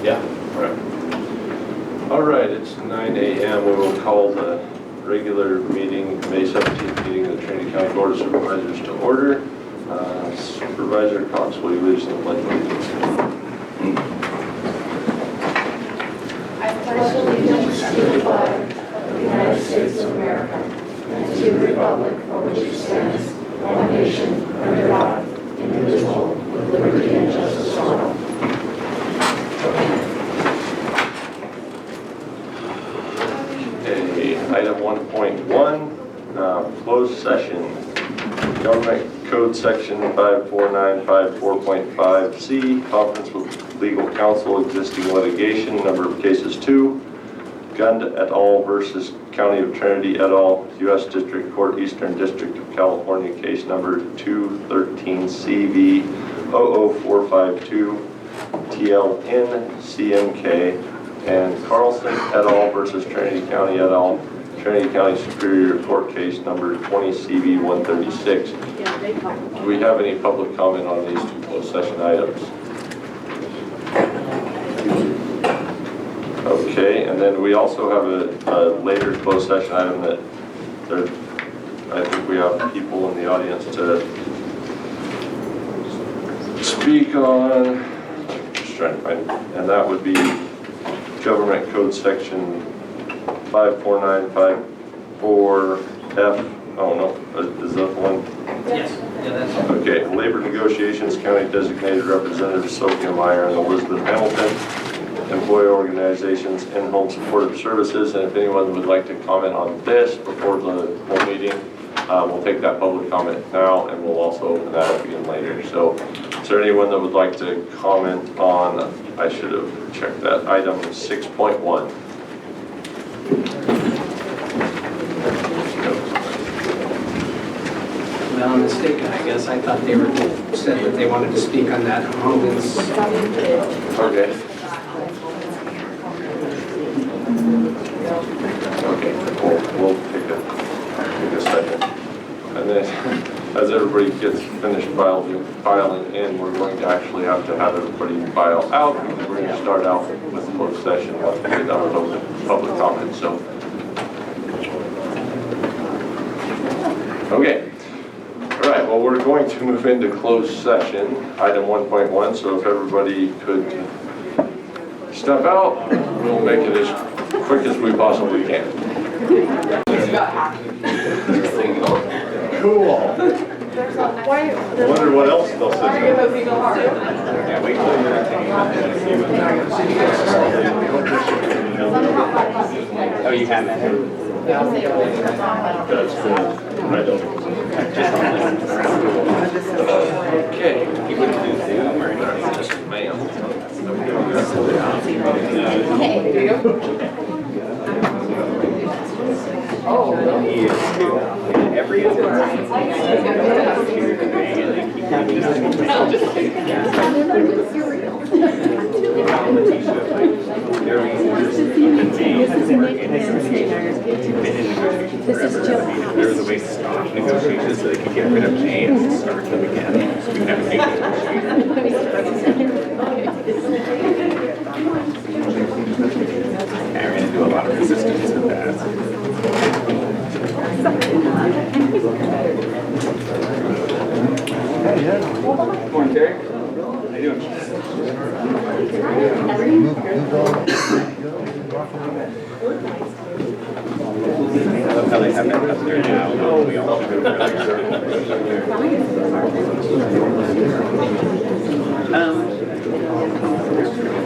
Yeah. All right, it's 9 a.m. We will call the regular meeting, May 17th meeting of the Trinity County Board of Supervisors to order. Supervisor Cox, will you lead us in the pledge of allegiance? I pledge allegiance to the flag of the United States of America and to the republic for which it stands, one nation, under God, indivisible, with liberty and justice for all. Okay, item 1.1, closed session. Government Code Section 54954.5C, conference with legal counsel, existing litigation, number of cases 2. Gund et al. Versus County of Trinity et al. U.S. District Court, Eastern District of California, case number 213CV 00452 TLN CMK, and Carlson et al. Versus Trinity County et al. Trinity County Superior Court, case number 20CV 136. Do we have any public comment on these two closed session items? Okay, and then we also have a later closed session item that I think we have people in the audience to speak on. Just trying to find, and that would be Government Code Section 54954F. Oh no, is that the one? Yes. Yeah, that's all. Okay, labor negotiations, county designated representatives Sophia Meyer and Elizabeth Hamilton, employee organizations, in-home supportive services, and if anyone would like to comment on this before the whole meeting, we'll take that public comment now, and we'll also open that up again later. So, is there anyone that would like to comment on, I should have checked that, item 6.1? Well, I'm mistaken, I guess. I thought they said that they wanted to speak on that. Hogan's. Okay. Okay, we'll take a second. And then, as everybody gets finished filing in, we're going to actually have to have everybody file out, because we're going to start out with the closed session once we get done with public comment. So, okay. All right, well, we're going to move into closed session, item 1.1, so if everybody could step out, we'll make it as quick as we possibly can. Cool. I wonder what else they'll say. Oh, you have that? That's cool. I don't. Okay. You wouldn't do Zoom or anything? Just mail. Okay, here you go. Oh, He is too. Every other This is Jill. There was a way to stop negotiations so they could get rid of Jay and start them again. So we can have a new negotiation. I ran into a lot of resistance with that. Morning, Terry. How you doing? I love how they have that up there now. We all should go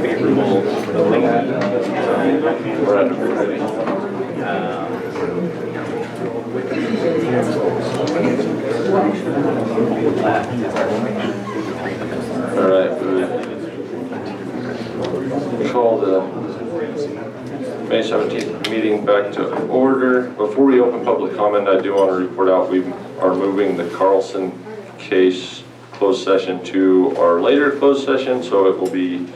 favorable building. We're at everybody. All right, we call the May 17th meeting back to order. Before we open public comment, I do want to report out we are moving the Carlson case closed session to our later closed session, so it will be,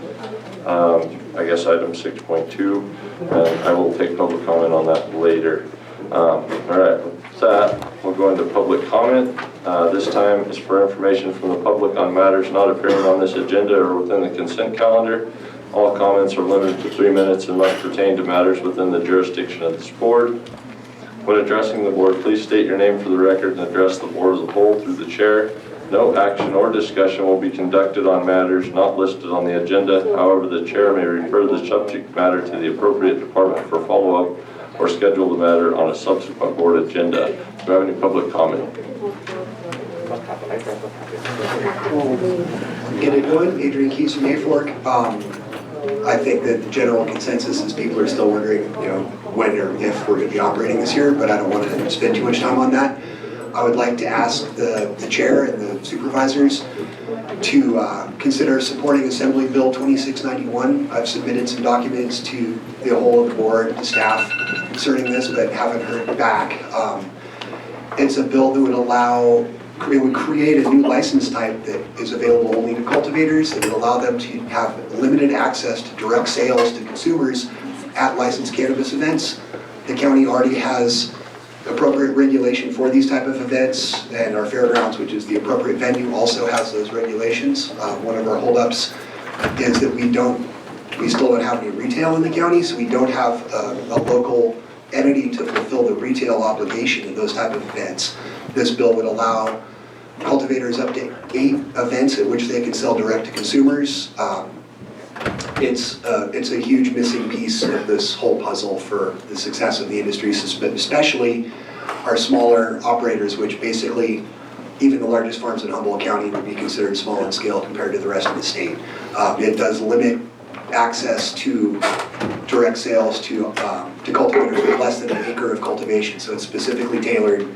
I guess, item 6.2, and I will take public comment on that later. All right, with that, we'll go into public comment. This time is for information from the public on matters not appearing on this agenda or within the consent calendar. All comments are limited to 3 minutes and must pertain to matters within the jurisdiction of this board. When addressing the board, please state your name for the record and address the board as a whole through the chair. No action or discussion will be conducted on matters not listed on the agenda. However, the chair may refer the subject matter to the appropriate department for follow-up or schedule the matter on a subsequent board agenda. Do we have any public comment? Get it going, Adrian Keys from Mayfork. I think that the general consensus is people are still wondering, when or if we're going to be operating this year, but I don't want to spend too much time on that. I would like to ask the chair and the supervisors to consider supporting Assembly Bill 2691. I've submitted some documents to the whole of the board, the staff concerning this, but haven't heard back. It's a bill that would it would create a new license type that is available only to cultivators. It would allow them to have limited access to direct sales to consumers at licensed cannabis events. The county already has appropriate regulation for these type of events, and our fairgrounds, which is the appropriate venue, also has those regulations. One of our holdups is that we still don't have any retail in the county, so we don't have a local entity to fulfill the retail obligation in those type of events. This bill would allow cultivators up to 8 events at which they can sell direct to consumers. It's a huge missing piece of this whole puzzle for the success of the industry, especially our smaller operators, which basically even the largest farms in Humboldt County would be considered small in scale compared to the rest of the state. It does limit access to direct sales to cultivators with less than an acre of cultivation, so it's specifically tailored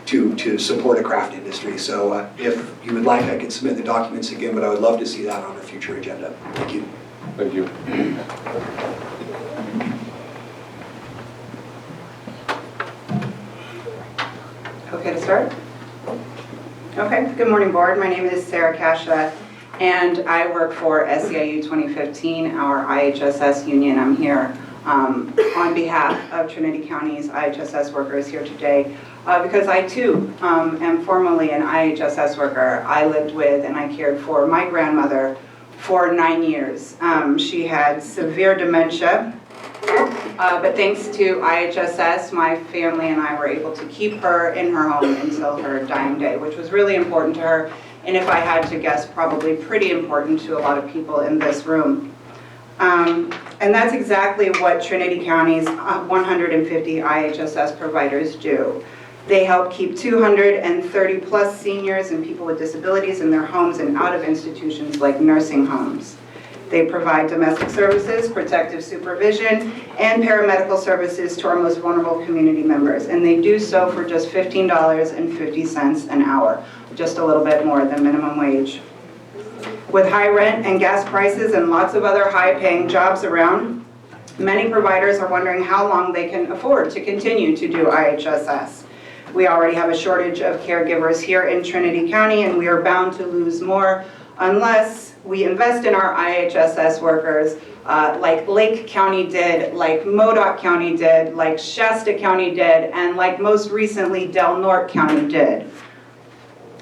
to support a craft industry. So if you would like, I can submit the documents again, but I would love to see that on a future agenda. Thank you. Thank you. Okay to start? Okay, good morning board. My name is Sarah Kasha and I work for SEIU 2015, our IHSS union. I'm here on behalf of Trinity County's IHSS workers here today because I too am formerly an IHSS worker. I lived with and I cared for my grandmother for 9 years. She had severe dementia, but thanks to IHSS, my family and I were able to keep her in her home until her dying day, which was really important to her, and if I had to guess, probably pretty important to a lot of people in this room. And that's exactly what Trinity County's 150 IHSS providers do. They help keep 230 plus seniors and people with disabilities in their homes and out of institutions like nursing homes. They provide domestic services, protective supervision, and paramedical services to our most vulnerable community members. And they do so for just $15.50 an hour, just a little bit more than minimum wage. With high rent and gas prices and lots of other high-paying jobs around, many providers are wondering how long they can afford to continue to do IHSS. We already have a shortage of caregivers here in Trinity County, and we are bound to lose more unless we invest in our IHSS workers like Lake County did, like Modoc County did, like Shasta County did, and like most recently Del Norte County did.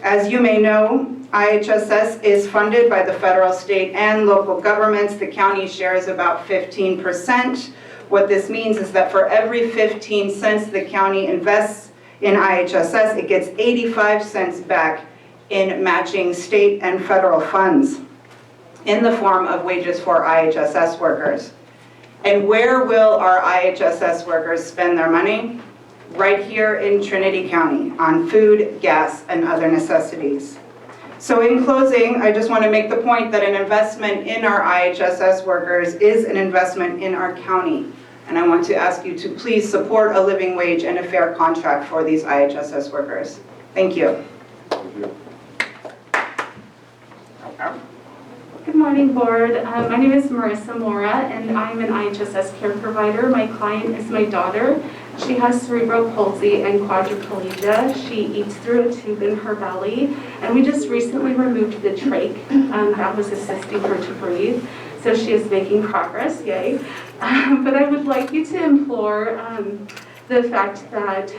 As you may know, IHSS is funded by the federal, state, and local governments. The county shares about 15%. What this means is that for every 15 cents the county invests in IHSS, it gets 85 cents back in matching state and federal funds in the form of wages for IHSS workers. And where will our IHSS workers spend their money? Right here in Trinity County on food, gas, and other necessities. So in closing, I just want to make the point that an investment in our IHSS workers is an investment in our county. And I want to ask you to please support a living wage and a fair contract for these IHSS workers. Thank you. Thank you. Good morning, board. My name is Marissa Mora, and I'm an IHSS care provider. My client is my daughter. She has cerebral palsy and quadriplegia. She eats through a tube in her belly, and we just recently removed the trach that was assisting her to breathe. So she is making progress, yay. But I would like you to implore the fact that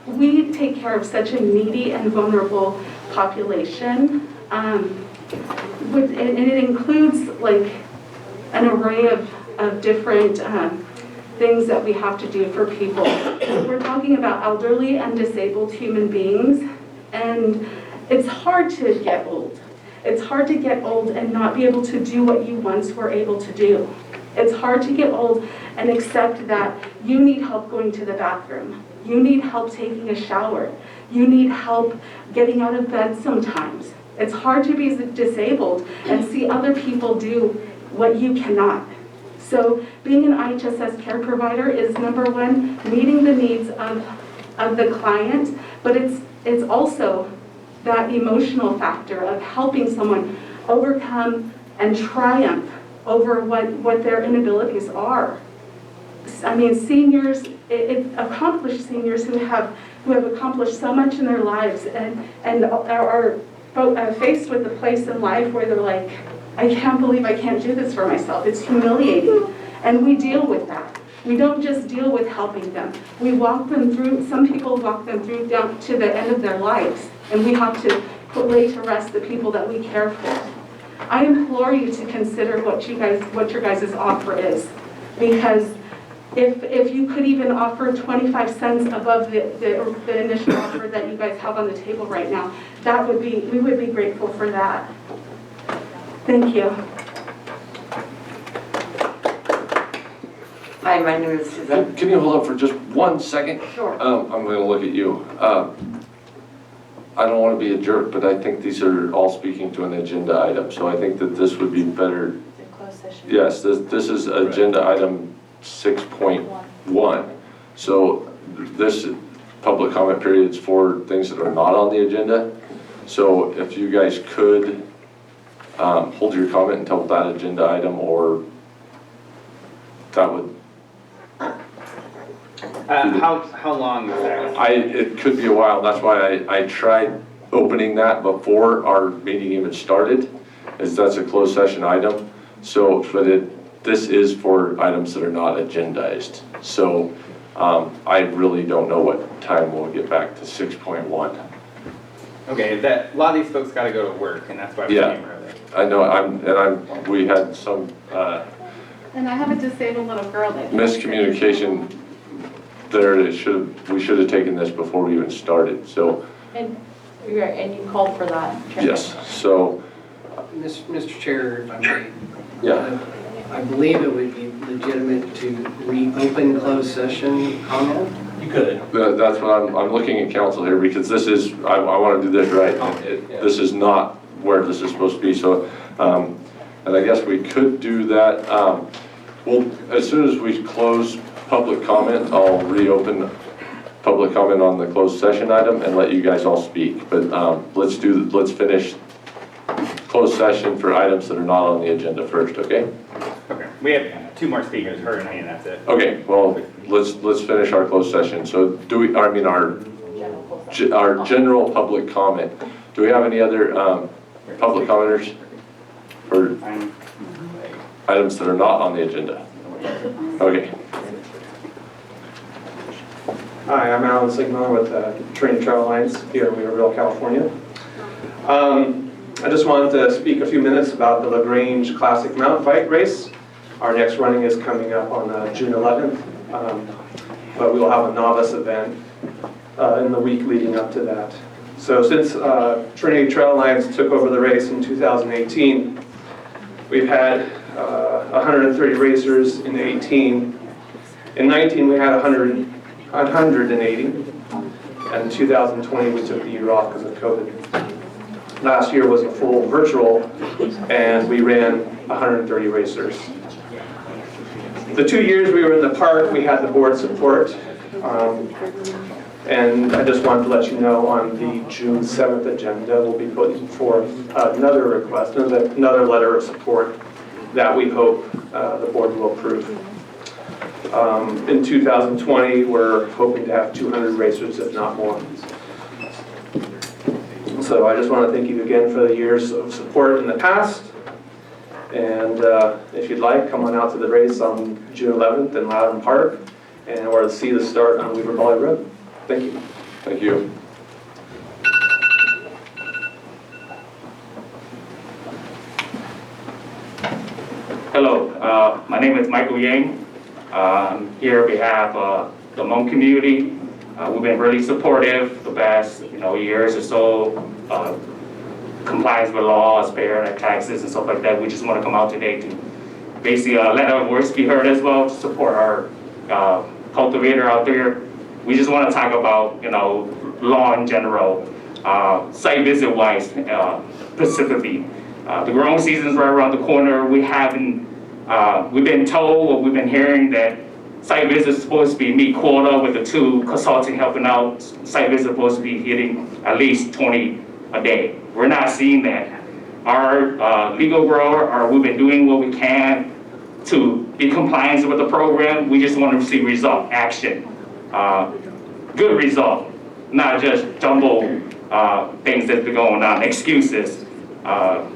we take care of such a needy and vulnerable population. And it includes like an array of different things that we have to do for people. We're talking about elderly and disabled human beings, and it's hard to get old. It's hard to get old and not be able to do what you once were able to do. It's hard to get old and accept that you need help going to the bathroom. You need help taking a shower. You need help getting out of bed sometimes. It's hard to be disabled and see other people do what you cannot. So being an IHSS care provider is, number one, meeting the needs of the client, but it's also that emotional factor of helping someone overcome and triumph over what their inabilities are. I mean, seniors, accomplished seniors who have accomplished so much in their lives and are faced with a place in life where they're like, I can't believe I can't do this for myself. It's humiliating. And we deal with that. We don't just deal with helping them. We walk them through, some people walk them through down to the end of their lives. And we have to lay to rest the people that we care for. I implore you to consider what your guys' offer is. Because if you could even offer 25 cents above the initial offer that you guys have on the table right now, we would be grateful for that. Thank you. Hi, my name is Susan. Can you hold on for just 1 second? Sure. I'm going to look at you. I don't want to be a jerk, but I think these are all speaking to an agenda item, so I think that this would be better. Yes, this is agenda item 6.1. So this public comment period is for things that are not on the agenda. So if you guys could hold your comment until that agenda item, or that would. How long is that? It could be a while. That's why I tried opening that before our meeting even started, as that's a closed session item. So, but this is for items that are not agendized. So I really don't know what time we'll get back to 6.1. Okay, a lot of these folks got to go to work, and that's why we came early. I know. We had some And I have a disabled little girl that miscommunication there. We should have taken this before we even started. So. And you called for that. Yes. So. Mr. Chair, if I may. Yeah. I believe it would be legitimate to reopen closed session comment. You could. That's what I'm looking at council here, because this is, I want to do this right. This is not where this is supposed to be. So, and I guess we could do that. Well, as soon as we close public comment, I'll reopen public comment on the closed session item and let you guys all speak. But let's finish closed session for items that are not on the agenda first, okay? Okay. We have 2 more speakers, her and me, and that's it. Okay, well, let's finish our closed session. So our general public comment. Do we have any other public commenters for items that are not on the agenda? Okay. Hi, I'm Alan Sidman with Trinity Travel Alliance here in Weaverville, California. I just wanted to speak a few minutes about the Lagrange Classic Mountain Bike Race. Our next running is coming up on June 11th, but we will have a novice event in the week leading up to that. So since Trinity Trail Alliance took over the race in 2018, we've had 130 racers in 18. In 19 we had 180. And in 2020 we took the year off because of COVID. Last year was a full virtual, and we ran 130 racers. The 2 years we were in the park, we had the board support. And I just wanted to let you know on the June 7th agenda, we'll be putting forth another request, another letter of support that we hope the board will approve. In 2020, we're hoping to have 200 racers, if not more. So I just want to thank you again for the years of support in the past. And if you'd like, come on out to the race on June 11th in Loudon Park, or see the start on Weaver Valley Road. Thank you. Thank you. Hello, my name is Michael Yang. I'm here on behalf of the Hmong community. We've been really supportive the past years or so. Compliance with laws, paying our taxes and stuff like that. We just want to come out today to basically let our voice be heard as well, to support our cultivator out there. We just want to talk about law in general, site visit wise specifically. The growing season's right around the corner. We've been told, or we've been hearing that site visits supposed to be meet quota with the 2 consulting helping out. Site visits supposed to be hitting at least 20 a day. We're not seeing that. Our legal grower, we've been doing what we can to be compliant with the program. We just want to see result, action, good result, not just jumble things that's been going on, excuses.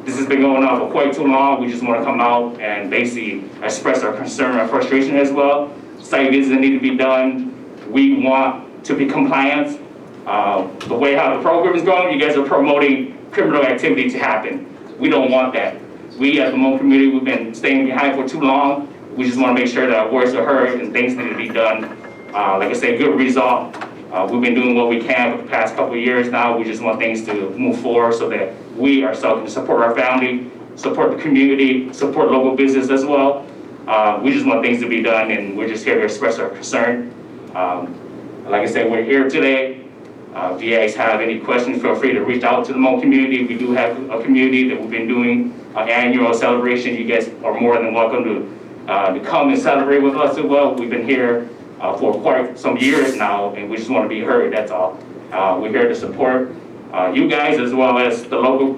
This has been going on for quite too long. We just want to come out and basically express our concern and frustration as well. Site visits need to be done. We want to be compliant. The way how the program is going, you guys are promoting criminal activity to happen. We don't want that. We as the Hmong community, we've been staying behind for too long. We just want to make sure that our voices are heard and things need to be done. Like I said, good result. We've been doing what we can for the past couple of years now. We just want things to move forward so that we ourselves can support our family, support the community, support local business as well. We just want things to be done, and we're just here to express our concern. Like I said, we're here today. If you guys have any questions, feel free to reach out to the Hmong community. We do have a community that we've been doing an annual celebration. You guys are more than welcome to come and celebrate with us as well. We've been here for quite some years now, and we just want to be heard, that's all. We're here to support you guys as well as the local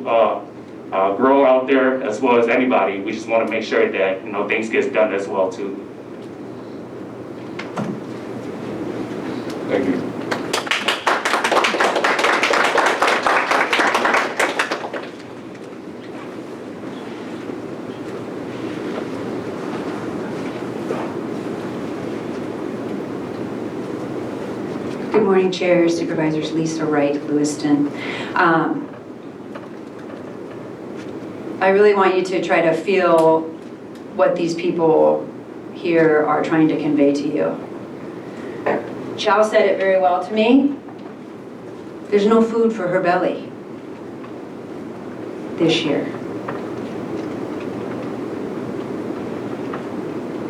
grower out there, as well as anybody. We just want to make sure that things get done as well too. Thank you. Good morning, Chair, Supervisors. Lisa Wright, Lewiston. I really want you to try to feel what these people here are trying to convey to you. Chow said it very well to me. There's no food for her belly this year.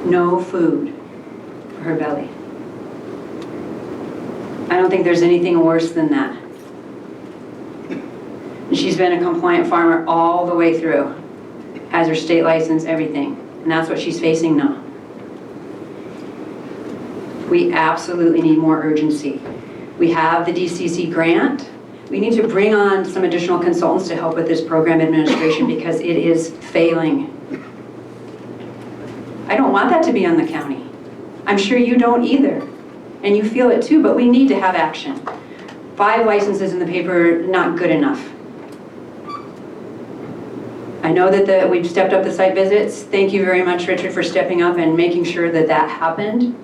No food for her belly. I don't think there's anything worse than that. And she's been a compliant farmer all the way through, has her state license, everything, and that's what she's facing now. We absolutely need more urgency. We have the DCC grant. We need to bring on some additional consultants to help with this program administration because it is failing. I don't want that to be on the county. I'm sure you don't either. And you feel it too, but we need to have action. 5 licenses in the paper, not good enough. I know that we've stepped up the site visits. Thank you very much, Richard, for stepping up and making sure that that happened.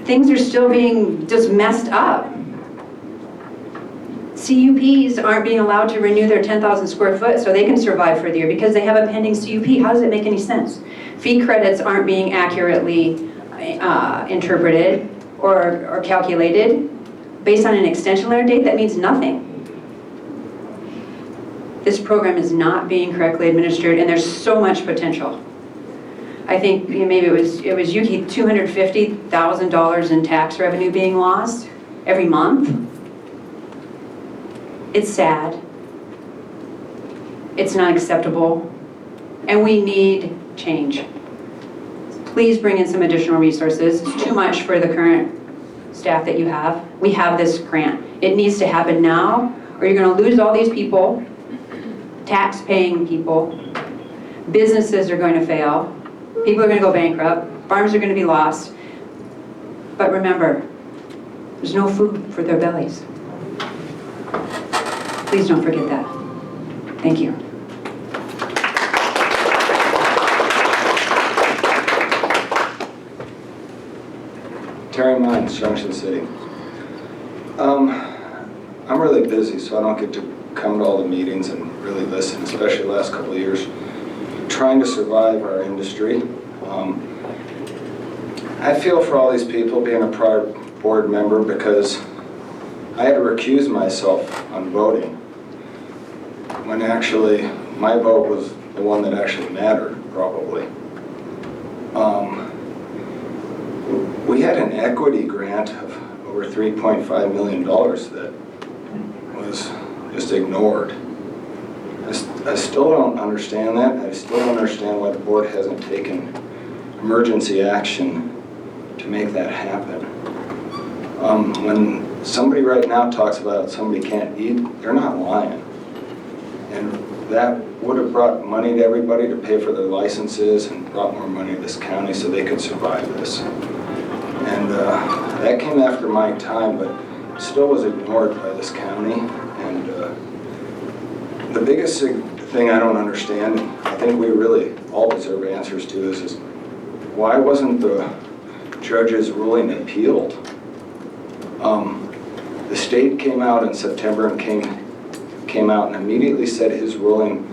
Things are still being just messed up. CUPs aren't being allowed to renew their 10,000 square foot so they can survive for the year because they have a pending CUP. How does it make any sense? Fee credits aren't being accurately interpreted or calculated based on an extension letter date. That means nothing. This program is not being correctly administered, and there's so much potential. I think maybe it was Yuki, $250,000 in tax revenue being lost every month. It's sad. It's not acceptable, and we need change. Please bring in some additional resources. It's too much for the current staff that you have. We have this grant. It needs to happen now, or you're going to lose all these people, tax-paying people. Businesses are going to fail. People are going to go bankrupt. Farms are going to be lost. But remember, there's no food for their bellies. Please don't forget that. Thank you. Terry Mines, Junction City. I'm really busy, so I don't get to come to all the meetings and really listen, especially the last couple of years. trying to survive our industry. I feel for all these people being a prior board member because I had to recuse myself on voting when actually my vote was the one that actually mattered, probably. We had an equity grant of over $3.5 million that was just ignored. I still don't understand that. I still don't understand why the board hasn't taken emergency action to make that happen. When somebody right now talks about somebody can't eat, they're not lying. And that would have brought money to everybody to pay for their licenses and brought more money to this county so they could survive this. And that came after my time, but still was ignored by this county. And the biggest thing I don't understand, and I think we really all deserve answers to, is why wasn't the judge's ruling appealed? The state came out in September and came out and immediately said his ruling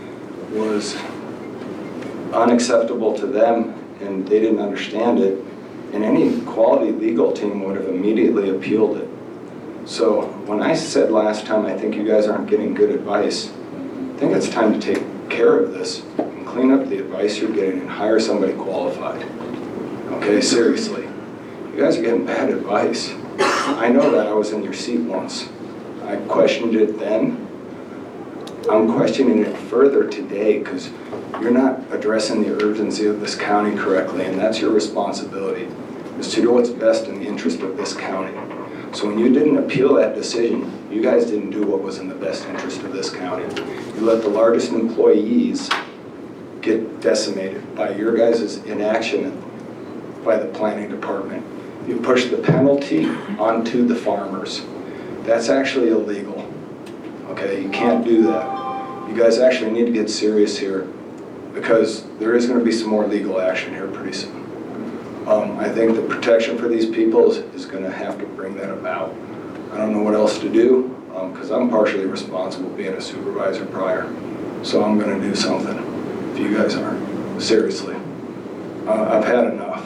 was unacceptable to them and they didn't understand it. And any quality legal team would have immediately appealed it. So when I said last time, I think you guys aren't getting good advice, I think it's time to take care of this and clean up the advice you're getting and hire somebody qualified. Okay, seriously. You guys are getting bad advice. I know that. I was in your seat once. I questioned it then. I'm questioning it further today because you're not addressing the urgency of this county correctly, and that's your responsibility, is to do what's best in the interest of this county. So when you didn't appeal that decision, you guys didn't do what was in the best interest of this county. You let the largest employees get decimated by your guys' inaction by the planning department. You pushed the penalty onto the farmers. That's actually illegal. Okay, you can't do that. You guys actually need to get serious here because there is going to be some more legal action here pretty soon. I think the protection for these people is going to have to bring that about. I don't know what else to do because I'm partially responsible being a supervisor prior. So I'm going to do something if you guys aren't. Seriously. I've had enough.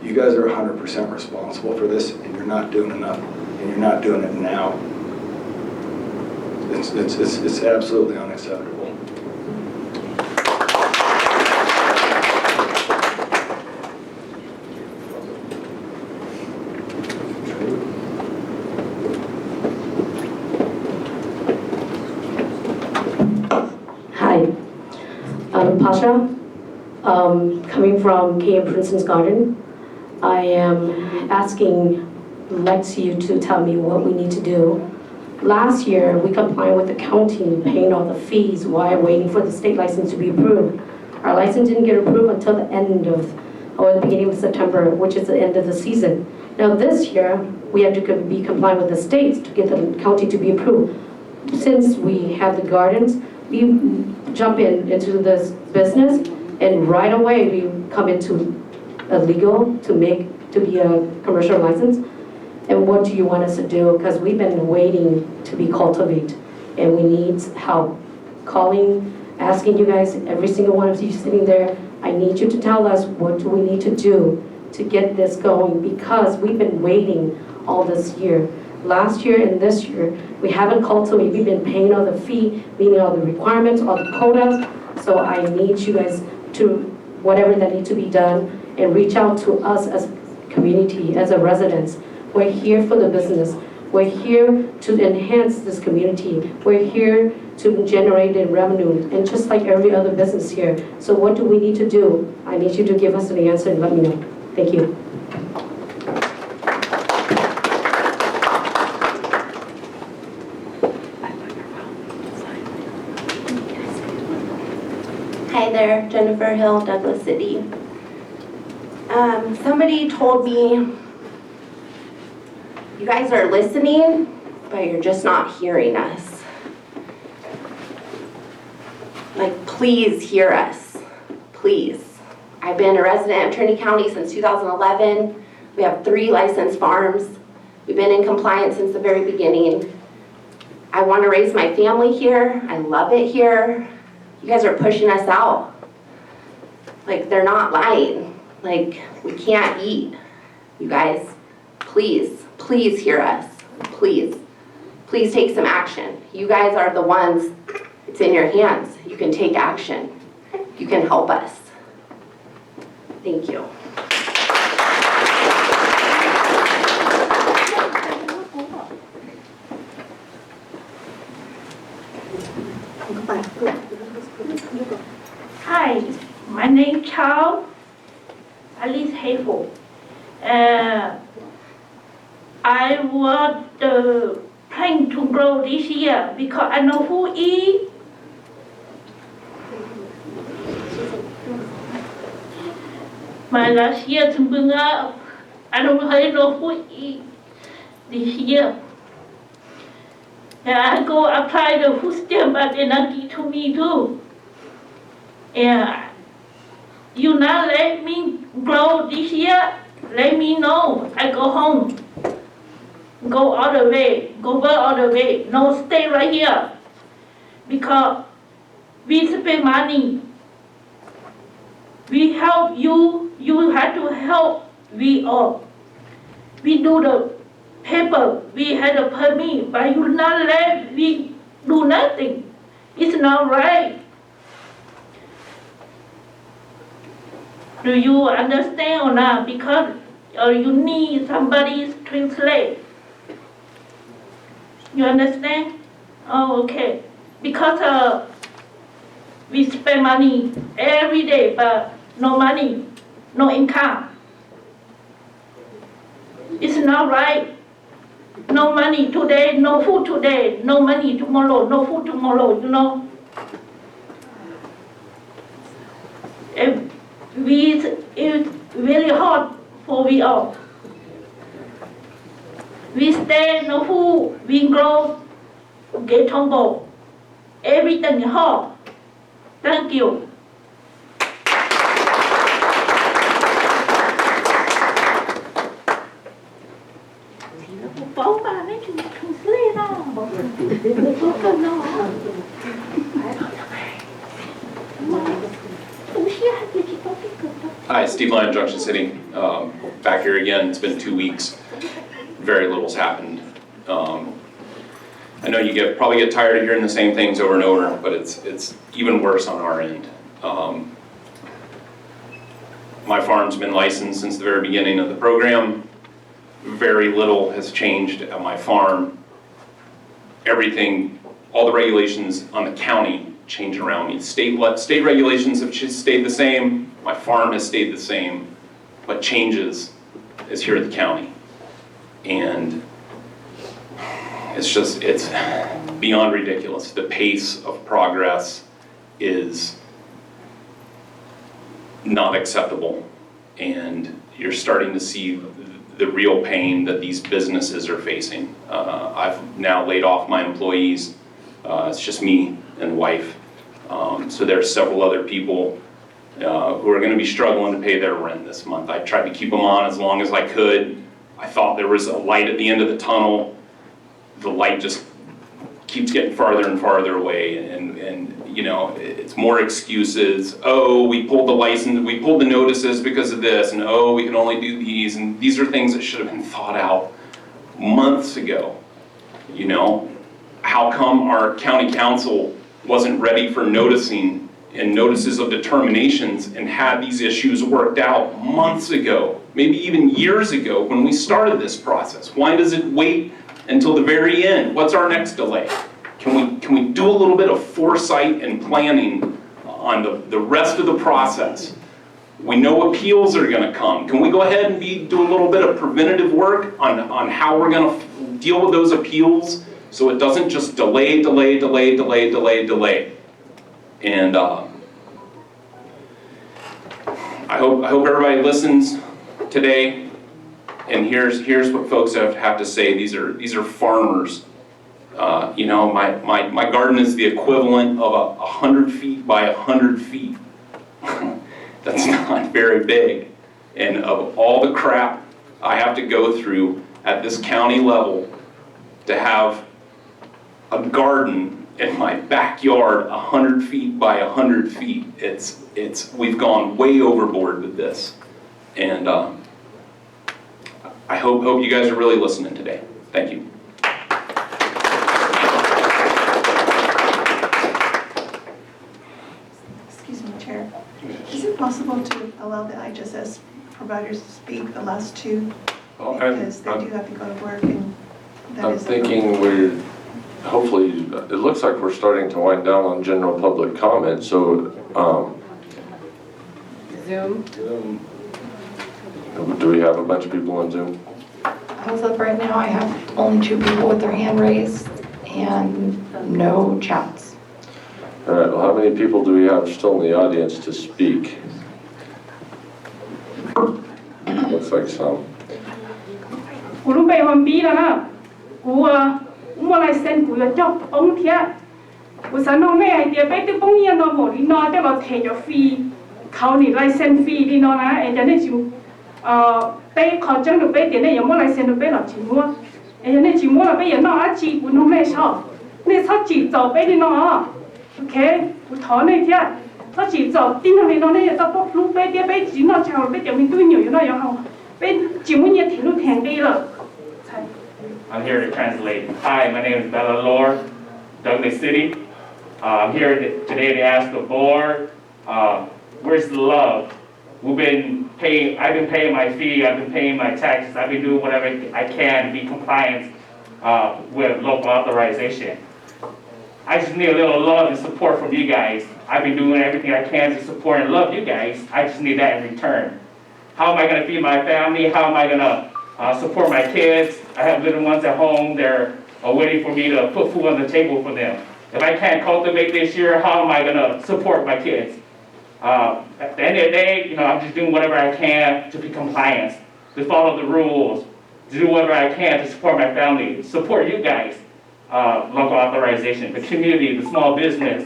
You guys are 100% responsible for this and you're not doing enough and you're not doing it now. It's absolutely unacceptable. Hi, I'm Pasha, coming from KM Princeton's Garden. I am asking Lex you to tell me what we need to do. Last year, we complied with the county paying all the fees while waiting for the state license to be approved. Our license didn't get approved until the end of, or the beginning of September, which is the end of the season. Now this year, we have to be compliant with the states to get the county to be approved. Since we have the gardens, we jump into this business and right away we come into a legal to be a commercial license. And what do you want us to do? Because we've been waiting to be cultivated and we need help. Calling, asking you guys, every single one of you sitting there, I need you to tell us what do we need to do to get this going because we've been waiting all this year. Last year and this year, we haven't cultivated, we've been paying all the fee, meeting all the requirements, all the quotas. So I need you guys to, whatever that needs to be done, and reach out to us as community, as a residents. We're here for the business. We're here to enhance this community. We're here to generate the revenue, and just like every other business here. So what do we need to do? I need you to give us an answer and let me know. Thank you. Hi there, Jennifer Hill, Douglas City. Somebody told me you guys are listening, but you're just not hearing us. Like, please hear us, please. I've been a resident of Trinity County since 2011. We have 3 licensed farms. We've been in compliance since the very beginning. I want to raise my family here. I love it here. You guys are pushing us out. Like, they're not lying. Like, we can't eat. You guys, please, please hear us. Please, please take some action. You guys are the ones, it's in your hands. You can take action. You can help us. Thank you. Hi, my name is Carl Alice Hayford. I was planning to grow this year because I know who eat. My last year to bring up, I don't really know who eat this year. And I go apply the food stamp, but they not give to me too. And you not let me grow this year, let me know. I go home. Go all the way, go back all the way. No, stay right here. Because we spend money. We help you, you have to help we all. We do the paper, we had a permit, but you not let we do nothing. It's not right. Do you understand or not? Because you need somebody to translate. You understand? Oh, okay. Because we spend money every day, but no money, no income. It's not right. No money today, no food today, no money tomorrow, no food tomorrow, you know. It's really hard for we all. We stay, no food, we grow, get humble. Everything is hard. Thank you. Hi, Steve Lyon, Junction City. Back here again. It's been 2 weeks. Very little's happened. I know you probably get tired of hearing the same things over and over, but it's even worse on our end. My farm's been licensed since the very beginning of the program. Very little has changed at my farm. Everything, all the regulations on the county change around me. State regulations have stayed the same. My farm has stayed the same. What changes is here at the county. And it's beyond ridiculous. The pace of progress is not acceptable. And you're starting to see the real pain that these businesses are facing. I've now laid off my employees. It's just me and wife. So there's several other people who are going to be struggling to pay their rent this month. I tried to keep them on as long as I could. I thought there was a light at the end of the tunnel. The light just keeps getting farther and farther away, and you know, it's more excuses. Oh, we pulled the license, we pulled the notices because of this, and oh, we can only do these, and these are things that should have been thought out months ago. You know, how come our county council wasn't ready for noticing and notices of determinations and had these issues worked out months ago, maybe even years ago when we started this process? Why does it wait until the very end? What's our next delay? Can we do a little bit of foresight and planning on the rest of the process? We know appeals are going to come. Can we go ahead and do a little bit of preventative work on how we're going to deal with those appeals so it doesn't just delay. And I hope everybody listens today and here's what folks have to say. These are farmers. You know, my garden is the equivalent of 100 feet by 100 feet. That's not very big. And of all the crap I have to go through at this county level to have a garden in my backyard, 100 feet by 100 feet. We've gone way overboard with this. And I hope you guys are really listening today. Thank you. Excuse me, Chair. Is it possible to allow the IHSS providers to speak, the last two? Because they do have to go to work and that I'm is. thinking hopefully, it looks like we're starting to wind down on general public comment, so, Zoom? do we have a bunch of people on Zoom? As of right now, I have only 2 people with their hand raised and no chats. All right, well, how many people do we have still in the audience to speak? Looks like some. Cú bây hôm bí là na, cú mua lại sen cú cho ông thiệt, cú sản nông này thì bây từ bông yên nó một đi nó để vào thẻ cho phi,เขานี่lại sen phi đi nó na, cho nên chịu bây họ chẳng được bây tiền này giờ mua lại sen được bây là chỉ mua, cho nên chỉ mua là bây giờ nó ăn chỉ cú nông này sao, nên sao chỉ giàu bây đi nó, ok, cú thọ này thiệt, sao chỉ giàu tin thằng này nó này tao bóc lúc bây tiền bây chỉ nó chào bây giờ mình tôi nhiều nó giờ không, bây chỉ muốn nhiệt thì lúc thèn đi rồi. I'm here to translate. Hi, my name is Bella Lore, Douglas City. I'm here today to ask the board, where's the love? I've been paying my fee, I've been paying my taxes, I've been doing whatever I can to be compliant with local authorization. I just need a little love and support from you guys. I've been doing everything I can to support and love you guys. I just need that in return. How am I going to feed my family? How am I going to support my kids? I have little ones at home. They're waiting for me to put food on the table for them. If I can't cultivate this year, how am I going to support my kids? At the end of the day, I'm just doing whatever I can to be compliant, to follow the rules, to do whatever I can to support my family, support you guys, local authorization, the community, the small business.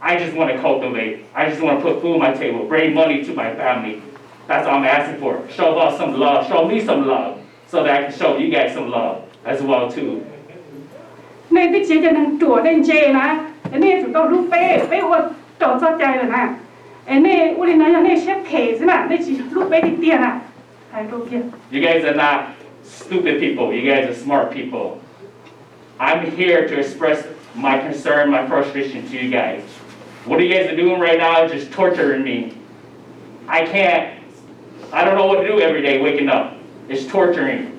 I just want to cultivate. I just want to put food on my table, bring money to my family. That's all I'm asking for. Show us some love. Show me some love so that I can show you guys some love as well too. Nên cái chế cho nên chùa đến chê na, nên chúng tôi lúc bé ôn trộn cho chạy rồi na, nên uli nói nên xếp thể thế nào, nên chỉ lúc bé đi tiền à, hay đâu kia. You guys are not stupid people. You guys are smart people. I'm here to express my concern, my frustration to you guys. What you guys are doing right now is just torturing me. I don't know what to do every day waking up. It's torturing.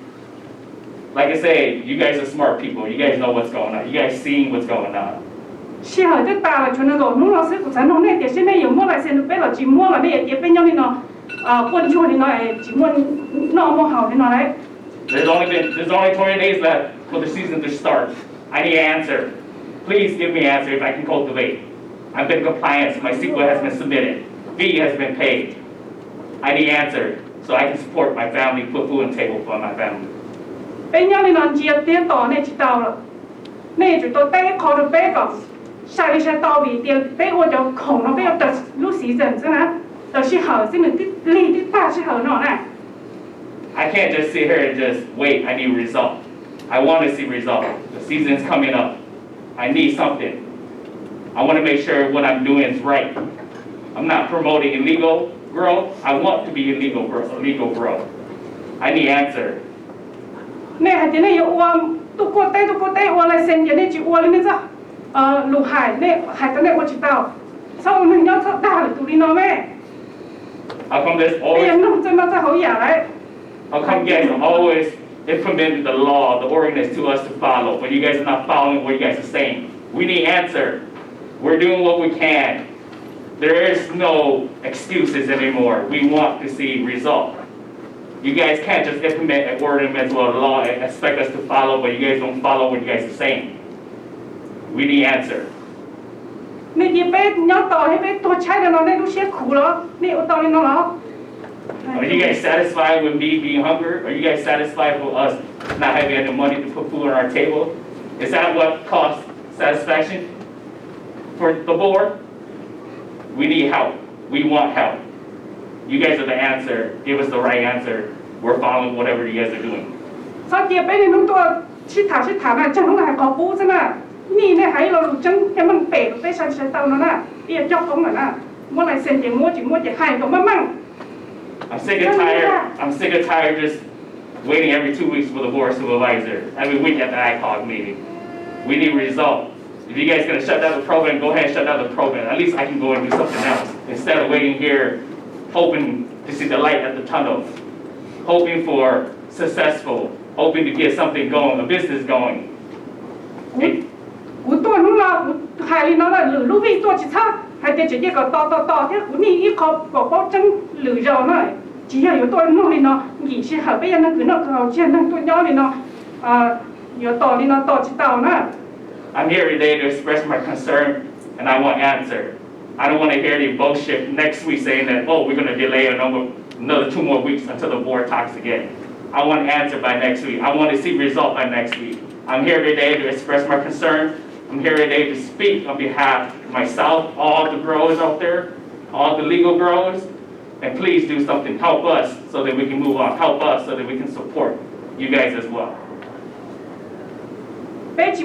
Like I say, you guys are smart people. You guys know what's going on. You guys seeing what's going on. She hỏi tất cả là chuyện nó nung nó sẽ của sản nông này thì sẽ này mua lại xem được là chỉ mua là này thì bên nhau thì nó quân chua thì nó chỉ mua nó mua hảo thì nó đấy. There's only 20 days left for the season to start. I need an answer. Please give me an answer if I can cultivate. I've been compliant. My CEQA has been submitted. Fee has been paid. I need an answer so I can support my family, put food on the table for my family. Bên nhau thì nó chia tiền tỏ này chỉ tàu rồi. Này chúng tôi tay khó được bé còn. Sai sai tàu vì tiền bé ôn cho khổng nó bé ở lúc xí dần chứ na. Đó là hở xin mình tích ly tích ta sẽ hở nó này. I can't just sit here and just wait. I need a result. I want to see result. The season's coming up. I need something. I want to make sure what I'm doing is right. I'm not promoting illegal growth. I want to be illegal growth. I need answer. Này hạt thế này uống tụ cô tay uống lại xem cái này chỉ uống lên sao? Lục hải này hải cái này uống chỉ tao. Sao mình nhớ sao đào được tụ đi nó mẹ? How come there's Bây giờ always? nó chơi mà sao hậu giả đấy? How come you guys are always implementing the law, the ordinance to us to follow, but you guys are not following what you guys are saying? We need answer. We're doing what we can. There is no excuses anymore. We want to see result. You guys can't just implement an ordinance or a law and expect us to follow, but you guys don't follow what you guys are saying. We need answer. Này thì bé nhớ tỏ hay bé tôi chạy là nó này lúc xếp khủ đó. Này ô tao lên nó đó. Are you guys satisfied with me being hungry? Are you guys satisfied with us not having any money to put food on our table? Is that what caused satisfaction for the board? We need help. We want help. You guys are the answer. Give us the right answer. We're following whatever you guys are doing. Sao kia bé này lúc tôi xít thả này chẳng lúc này có bú chứ nè. นี่เนี่ยให้เราจังให้มันเปะไปใช้เตานั่นน่ะเรียกเจ้าของน่ะนะเมื่อไรเซ็นจะมัวจะให้ก็มามั่ง I'm sick and tired just waiting every 2 weeks for the board supervisor, every week at the ICOG meeting. We need results. If you guys gonna shut down the program, go ahead and shut down the program. At least I can go and do something else instead of waiting here, hoping to see the light at the tunnel, hoping for successful, hoping to get something going, a business going. 我ตัวนู้นเรา还那个路边做其他，还得直接个倒，这你一考宝真路绕呢，只要有多弄的呢，你是后边那个那个钱那多要的呢，有道理呢，倒去倒呢。I'm here today to express my concern, and I want answer. I don't want to hear any bullshit next week saying that, oh, we're going to delay another 2 more weeks until the board talks again. I want an answer by next week. I want to see result by next week. I'm here today to express my concern. I'm here today to speak on behalf of myself, all the growers out there, all the legal growers, and please do something. Help us so that we can move on. Help us so that we can support you guys as well. I just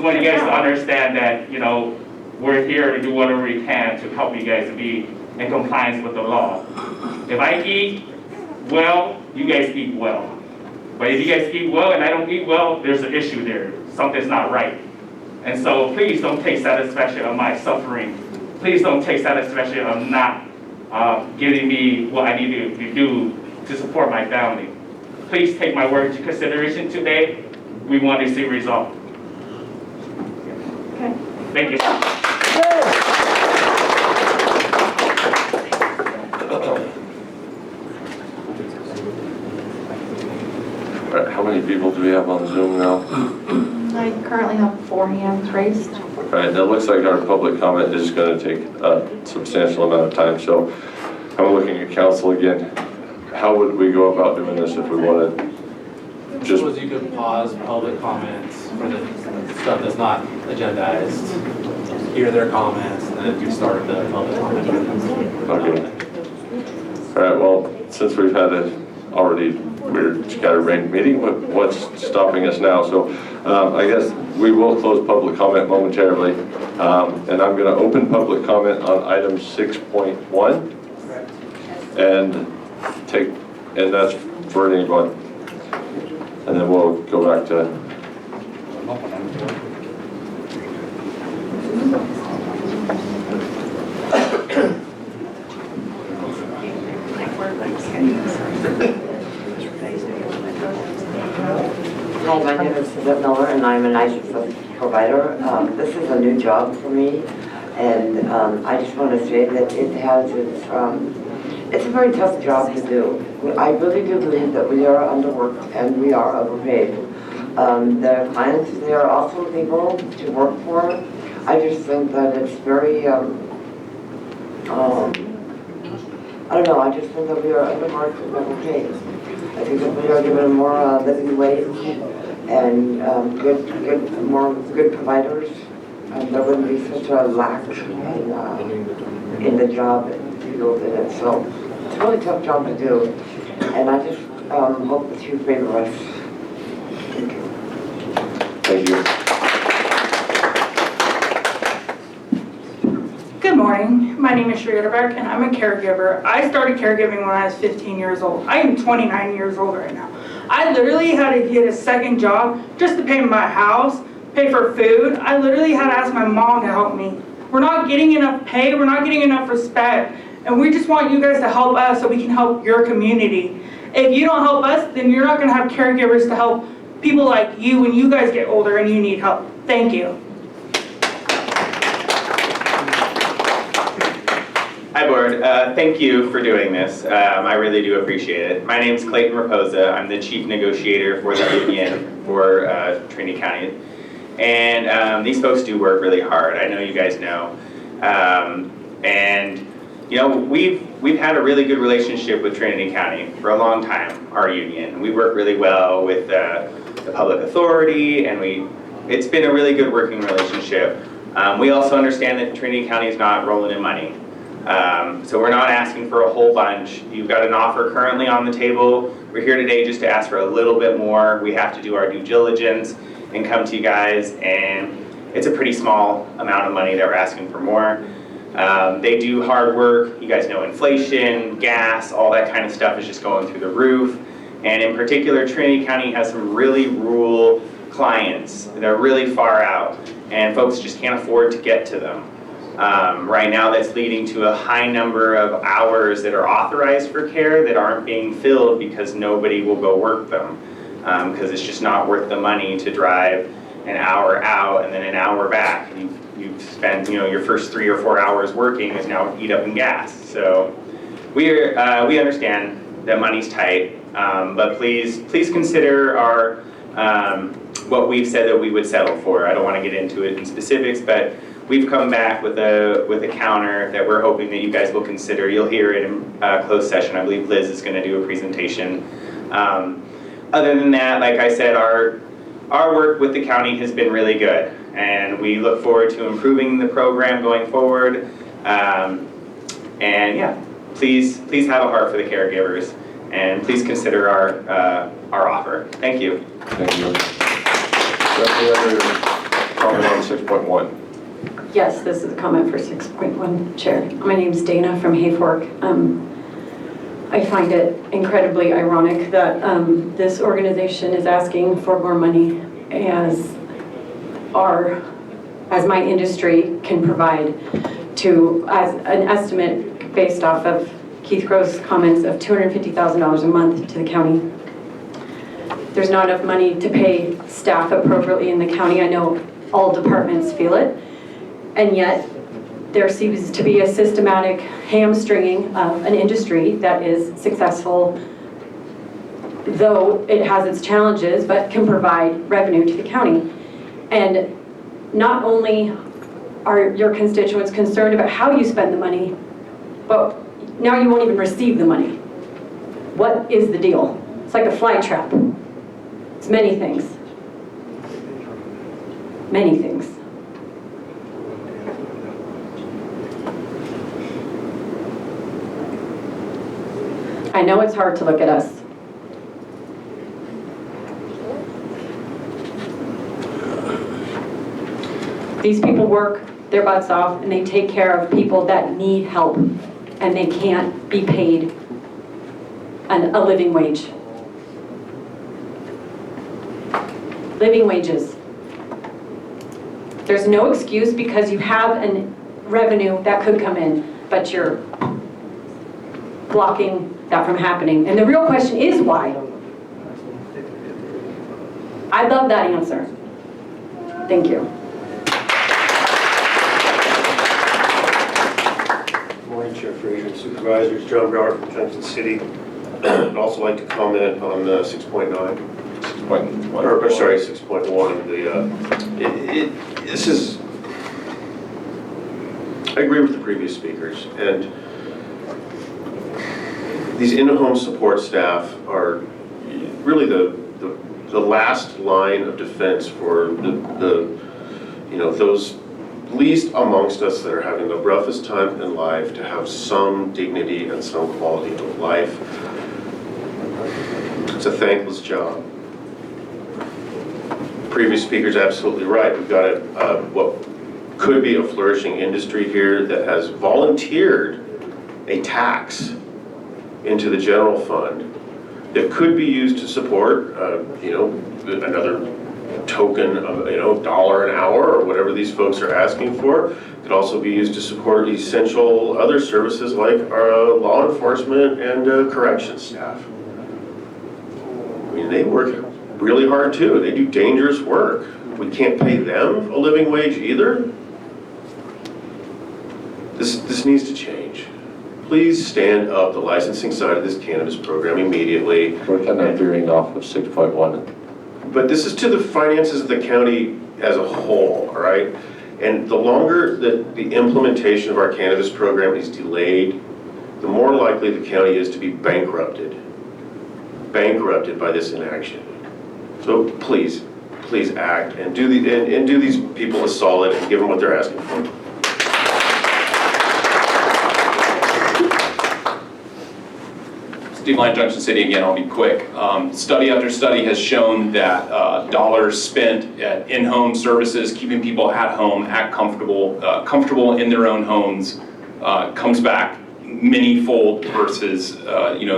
want you guys to understand that, you know, we're here to do whatever we can to help you guys to be in compliance with the law. If I eat well, you guys eat well. But if you guys eat well and I don't eat well, there's an issue there. Something's not right. And so please don't take satisfaction of my suffering. Please don't take satisfaction of not giving me what I need to do to support my family. Please take my word into consideration today. We want to see results. Okay. Thank you. All right, how many people do we have on Zoom now? I currently have 4 hands raised. All right, that looks like our public comment is going to take a substantial amount of time, so I'm looking at council again. How would we go about doing this if we wanted? Just suppose you could pause public comments for the stuff that's not agendized, hear their comments, and then you start the public comment. Okay. All right, well, since we've had a already weird scatterbrained meeting, what's stopping us now? So I guess we will close public comment momentarily, and I'm going to open public comment on item 6.1, and that's for anyone, and then we'll go back to. Hi, my name is Sidman Miller, and I'm an IHSS provider. This is a new job for me, and I just want to say that it has it's a very tough job to do. I really do believe that we are underworked and we are overpaid. The clients, they are awesome people to work for. I just think that it's very, I don't know, I just think that we are underworked and overpaid. I think that we are given more living wage and more good providers, and there wouldn't be such a lack in the job field in it. So it's a really tough job to do, and I just hope that you favor us. Thank you. Thank you. Good morning. My name is Sherita Beck, and I'm a caregiver. I started caregiving when I was 15 years old. I am 29 years old right now. I literally had to get a second job just to pay my house, pay for food. I literally had to ask my mom to help me. We're not getting enough pay. We're not getting enough respect. And we just want you guys to help us so we can help your community. If you don't help us, then you're not going to have caregivers to help people like you when you guys get older and you need help. Thank you. Hi Board, thank you for doing this. I really do appreciate it. My name is Clayton Raposa. I'm the Chief Negotiator for the union for Trinity County. And these folks do work really hard. I know you guys know. And you know, we've had a really good relationship with Trinity County for a long time, our union. We work really well with the public authority, and it's been a really good working relationship. We also understand that Trinity County is not rolling in money. So we're not asking for a whole bunch. You've got an offer currently on the table. We're here today just to ask for a little bit more. We have to do our due diligence and come to you guys, and it's a pretty small amount of money that we're asking for more. They do hard work. You guys know inflation, gas, all that kind of stuff is just going through the roof. And in particular, Trinity County has some really rural clients. They're really far out, and folks just can't afford to get to them. Right now, that's leading to a high number of hours that are authorized for care that aren't being filled because nobody will go work them. Because it's just not worth the money to drive an hour out and then an hour back. You've spent, your first 3 or 4 hours working is now eat up in gas. So we understand that money's tight, but please consider our what we've said that we would settle for. I don't want to get into it in specifics, but we've come back with a counter that we're hoping that you guys will consider. You'll hear it in closed session. I believe Liz is going to do a presentation. Other than that, like I said, our work with the county has been really good, and we look forward to improving the program going forward. And yeah, please have a heart for the caregivers, and please consider our offer. Thank you. Thank you. Any other comment on 6.1? Yes, this is a comment for 6.1, Chair. My name is Dana from Hayfork. I find it incredibly ironic that this organization is asking for more money as my industry can provide as an estimate based off of Keith Grove's comments of $250,000 a month to the county. There's not enough money to pay staff appropriately in the county. I know all departments feel it, and yet there seems to be a systematic hamstringing of an industry that is successful, though it has its challenges, but can provide revenue to the county. And not only are your constituents concerned about how you spend the money, but now you won't even receive the money. What is the deal? It's like a fly trap. It's many things. Many things. I know it's hard to look at us. These people work their butts off and they take care of people that need help, and they can't be paid a living wage. Living wages. There's no excuse because you have a revenue that could come in, but you're blocking that from happening. And the real question is why? I'd love that answer. Thank you. Good morning, Chair Frazier and Supervisors. John Broward from Junction City. I'd also like to comment on 6.9. 6.1. This is, I agree with the previous speakers, and these in-home support staff are really the last line of defense for those least amongst us that are having the roughest time in life to have some dignity and some quality of life. It's a thankless job. Previous speaker's absolutely right. We've got what could be a flourishing industry here that has volunteered a tax into the general fund that could be used to support, another token of, $1 an hour or whatever these folks are asking for. It could also be used to support essential other services like law enforcement and corrections staff. I mean, they work really hard too. They do dangerous work. We can't pay them a living wage either. This needs to change. Please stand up the licensing side of this cannabis program immediately. We're kind of veering off of 6.1. But this is to the finances of the county as a whole, all right? And the longer that the implementation of our cannabis program is delayed, the more likely the county is to be bankrupted by this inaction. So please act and do these people a solid and give them what they're asking for. Steve Line, Junction City again, I'll be quick. Study after study has shown that dollars spent at in-home services, keeping people at home, comfortable in their own homes, comes back many-fold versus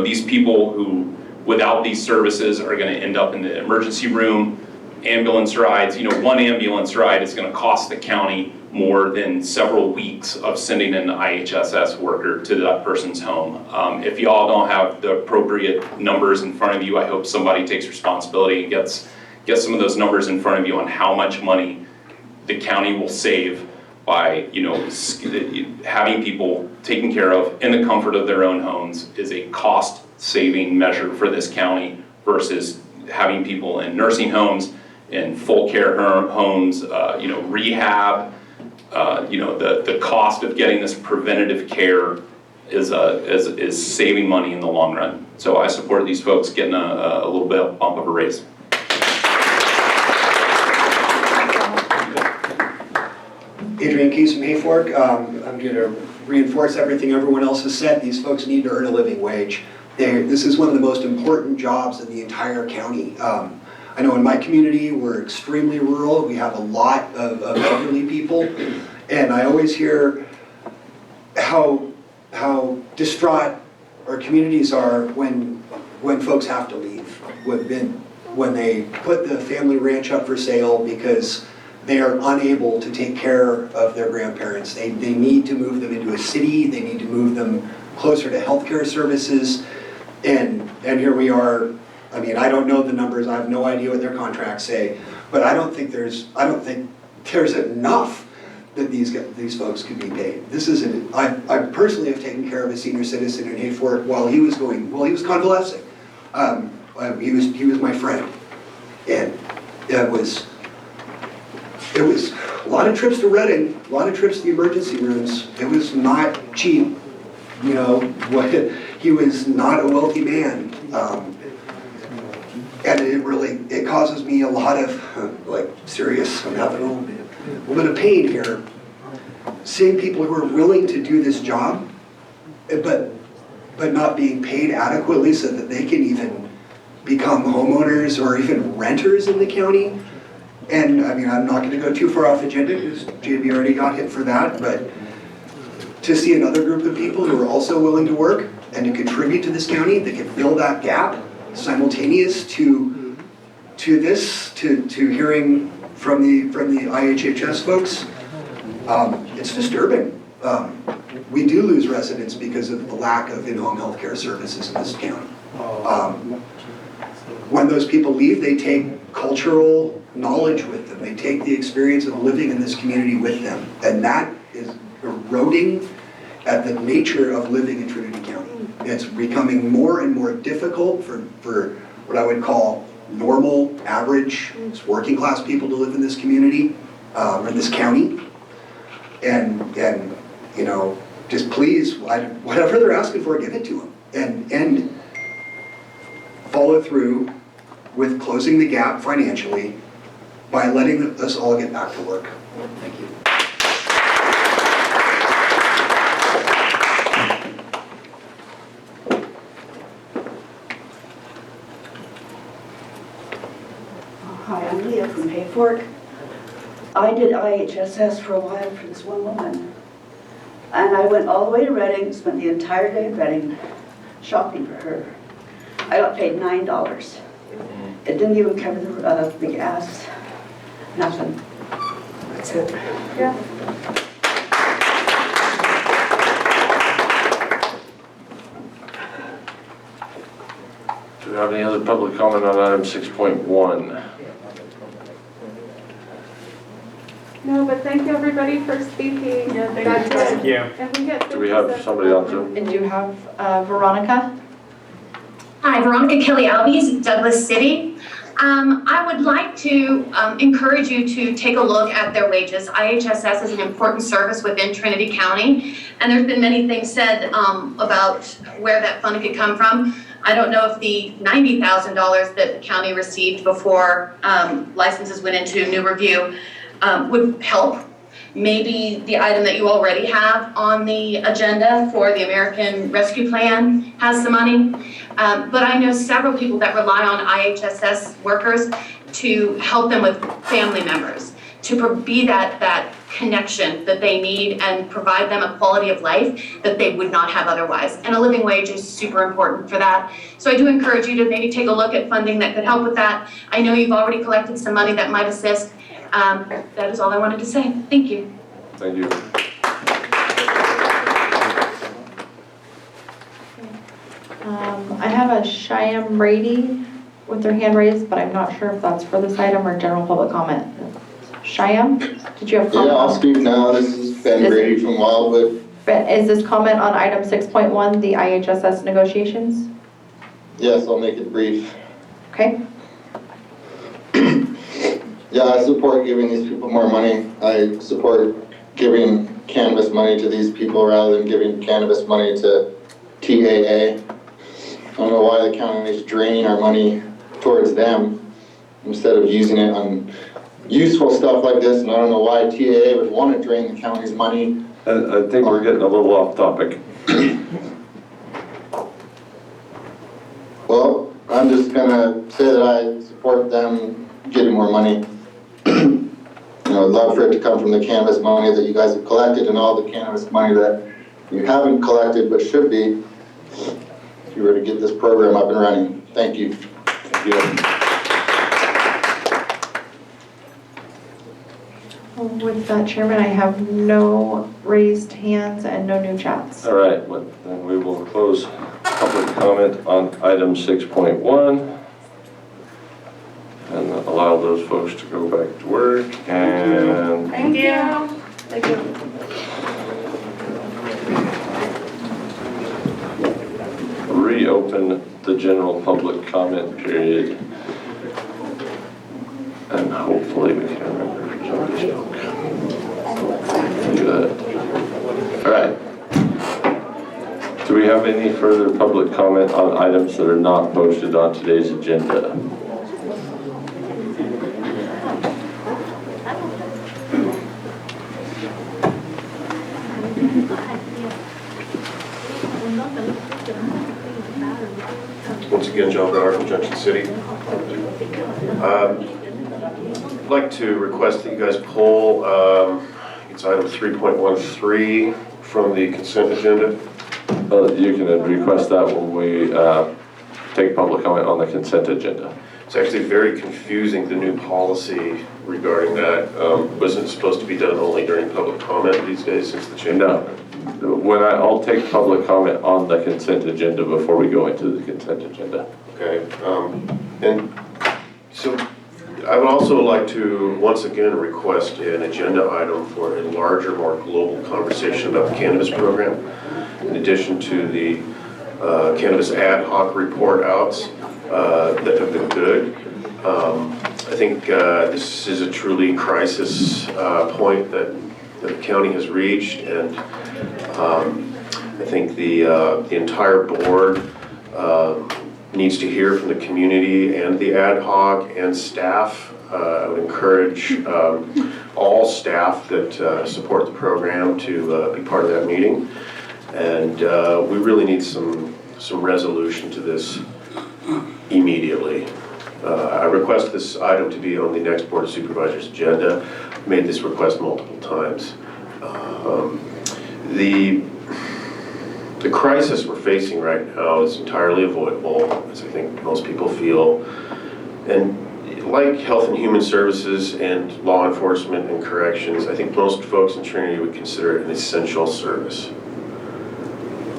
these people who, without these services, are going to end up in the emergency room. Ambulance rides, one ambulance ride is going to cost the county more than several weeks of sending an IHSS worker to that person's home. If y'all don't have the appropriate numbers in front of you, I hope somebody takes responsibility and gets some of those numbers in front of you on how much money the county will save by having people taken care of in the comfort of their own homes is a cost-saving measure for this county versus having people in nursing homes, in full care homes, rehab. The cost of getting this preventative care is saving money in the long run. So I support these folks getting a little bit of bump of a raise. Adrian Keys from Hayfork. I'm going to reinforce everything everyone else has said. These folks need to earn a living wage. This is one of the most important jobs in the entire county. I know in my community we're extremely rural. We have a lot of elderly people, and I always hear how distraught our communities are when folks have to leave, when they put the family ranch up for sale because they are unable to take care of their grandparents. They need to move them into a city. They need to move them closer to healthcare services, and here we are. I mean, I don't know the numbers. I have no idea what their contracts say, but I don't think there's enough that these folks could be paid. I personally have taken care of a senior citizen in Hayfork while he was convalescing. He was my friend, and it was a lot of trips to Reading, a lot of trips to the emergency rooms. It was not cheap, he was not a wealthy man. And it causes me a lot of, serious, I'm having a little bit of pain here. Seeing people who are willing to do this job, but not being paid adequately so that they can even become homeowners or even renters in the county. And I mean, I'm not going to go too far off agenda because JB already got hit for that, but to see another group of people who are also willing to work and to contribute to this county that can fill that gap simultaneous to hearing from the IHHS folks, it's disturbing. We do lose residents because of the lack of in-home healthcare services in this county. When those people leave, they take cultural knowledge with them. They take the experience of living in this community with them, and that is eroding at the nature of living in Trinity County. It's becoming more and more difficult for what I would call normal, average, working class people to live in this community, or in this county. And just please, whatever they're asking for, give it to them. And follow through with closing the gap financially by letting us all get back to work. Thank you. Hi, I'm Leah from Hayfork. I did IHSS for a while for this one woman. And I went all the way to Reading, spent the entire day in Reading shopping for her. I got paid $9. It didn't even cover the gas, nothing. That's it. Yeah. Do we have any other public comment on item 6.1? No, but thank you everybody for speaking. Yeah, Thank you. And Do we have somebody on Zoom? And you have Veronica? Hi, Veronica Kelly Albies, Douglas City. I would like to encourage you to take a look at their wages. IHSS is an important service within Trinity County, and there's been many things said about where that funding could come from. I don't know if the $90,000 that the county received before licenses went into new review would help maybe the item that you already have on the agenda for the American Rescue Plan has some money. But I know several people that rely on IHSS workers to help them with family members, to be that connection that they need and provide them a quality of life that they would not have otherwise. And a living wage is super important for that. So I do encourage you to maybe take a look at funding that could help with that. I know you've already collected some money that might assist. That is all I wanted to say. Thank you. Thank you. I have a Cheyenne Brady with their hand raised, but I'm not sure if that's for this item or general public comment. Cheyenne, did you have a comment? Yeah, I'll speak now. This is Ben Brady from Wildwood. Is this comment on item 6.1, the IHSS negotiations? Yes, I'll make it brief. Okay. Yeah, I support giving these people more money. I support giving cannabis money to these people rather than giving cannabis money to TAA. I don't know why the county is draining our money towards them instead of using it on useful stuff like this, and I don't know why TAA would want to drain the county's money. I think we're getting a little off topic. Well, I'm just gonna say that I support them getting more money. You know, I'd love for it to come from the cannabis money that you guys have collected and all the cannabis money that you haven't collected but should be, if you were to get this program up and running. Thank you. Thank you. With that, Chairman, I have no raised hands and no new chats. All right, well, then we will close public comment on item 6.1 and allow those folks to go back to work. And Thank you. Thank you. reopen the general public comment period. And hopefully we can remember John's joke. Do that. All right. Do we have any further public comment on items that are not posted on today's agenda? Once again, John Brower from Junction City. I'd like to request that you guys pull, it's item 3.13 from the consent agenda. You can request that when we take public comment on the consent agenda. It's actually very confusing, the new policy regarding that. Wasn't it supposed to be done only during public comment these days since the change? No. I'll take public comment on the consent agenda before we go into the consent agenda. Okay. And so I would also like to once again request an agenda item for a larger, more global conversation about the cannabis program, in addition to the cannabis ad hoc report outs that have been good. I think this is a truly crisis point that the county has reached, and I think the entire board needs to hear from the community and the ad hoc and staff. I would encourage all staff that support the program to be part of that meeting. And we really need some resolution to this immediately. I request this item to be on the next Board of Supervisors agenda. I've made this request multiple times. The crisis we're facing right now is entirely avoidable, as I think most people feel. And like Health and Human Services and law enforcement and corrections, I think most folks in Trinity would consider it an essential service.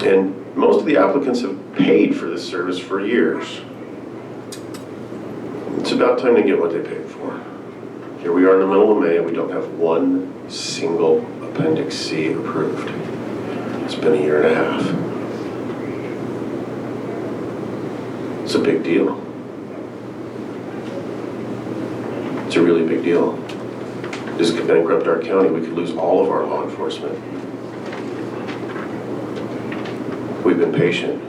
And most of the applicants have paid for this service for years. It's about time to get what they paid for. Here we are in the middle of May and we don't have one single Appendix C approved. It's been a year and a half. It's a big deal. It's a really big deal. This could bankrupt our county. We could lose all of our law enforcement. We've been patient.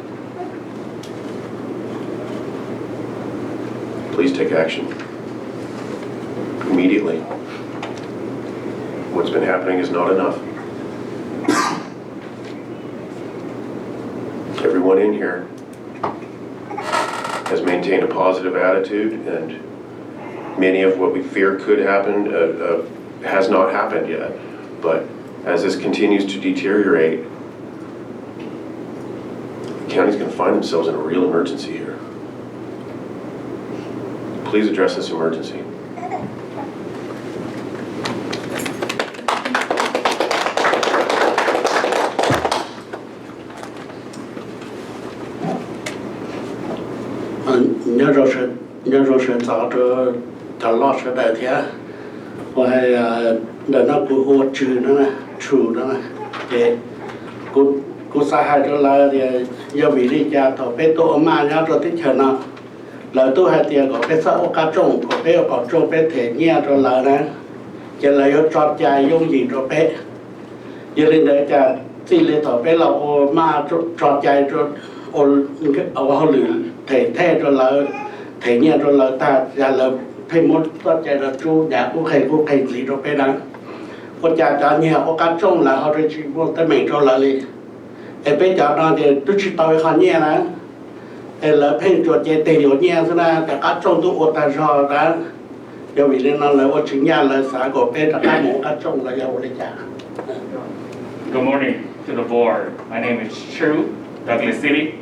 Please take action. Immediately. What's been happening is not enough. Everyone in here has maintained a positive attitude, and many of what we fear could happen has not happened yet. But as this continues to deteriorate, the county's going to find themselves in a real emergency here. Please address this emergency. nhớ rồi sẽ tạo cho cả lọt sẽ đại thế và để nó cũng hỗ trợ nó chủ nó để cũng xã hội đó là để do vì lý do thọ bé tôi mà nhớ rồi tích hợp nó là tôi hay tiền có bé sáu cá trông có bé có trông bé thể nhẹ rồi là nè cho là yo trọt chạy dùng gì rồi bé giờ lên đây cha chỉ lên thọ bé là mà trọt chạy rồi ở họ lử thể thế rồi là thể nhẹ rồi là ta là phải muốn trọt chạy là chú nhà cũng hay gì rồi bé đó có cha cha nhẹ có cá trông là họ chỉ muốn tới mình rồi là đi em bé cha nó thì tôi chỉ tao họ nhẹ nè là phê chuột chế tê yếu nhẹ thế nào cả các trong tôi ở tại sao đó do vì nên nó là ở chính nhà là xã của phê là các mẫu các trong là do lấy trả. Good morning to the board. My name is True, Douglas City.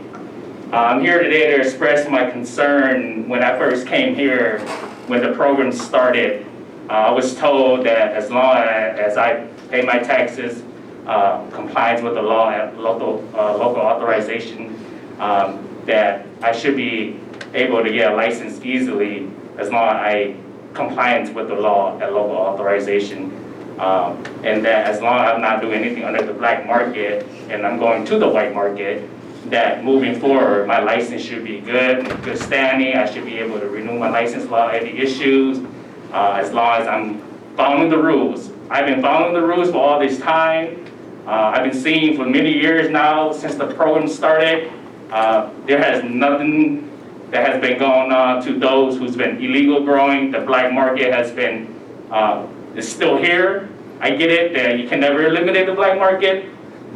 I'm here today to express my concern. When I first came here, when the program started, I was told that as long as I pay my taxes, compliance with the law and local authorization, that I should be able to get a license easily as long as I compliance with the law and local authorization. And that as long as I'm not doing anything under the black market and I'm going to the white market, that moving forward, my license should be good standing. I should be able to renew my license without any issues, as long as I'm following the rules. I've been following the rules for all this time. I've been seeing for many years now since the program started. There has nothing that has been going on to those who's been illegal growing. The black market has been, is still here. I get it that you can never eliminate the black market,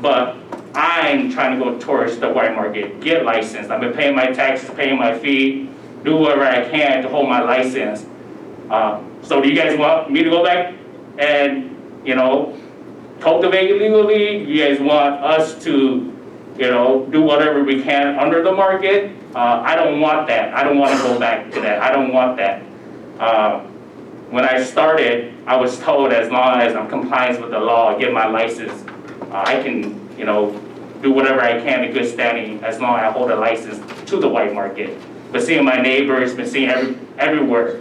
but I'm trying to go towards the white market, get licensed. I've been paying my taxes, paying my fee, do whatever I can to hold my license. So do you guys want me to go back and, cultivate illegally? You guys want us to do whatever we can under the market? I don't want that. I don't want to go back to that. I don't want that. When I started, I was told as long as I'm compliant with the law, get my license, I can, do whatever I can in good standing as long as I hold a license to the white market. But seeing my neighbors, been seeing everywhere,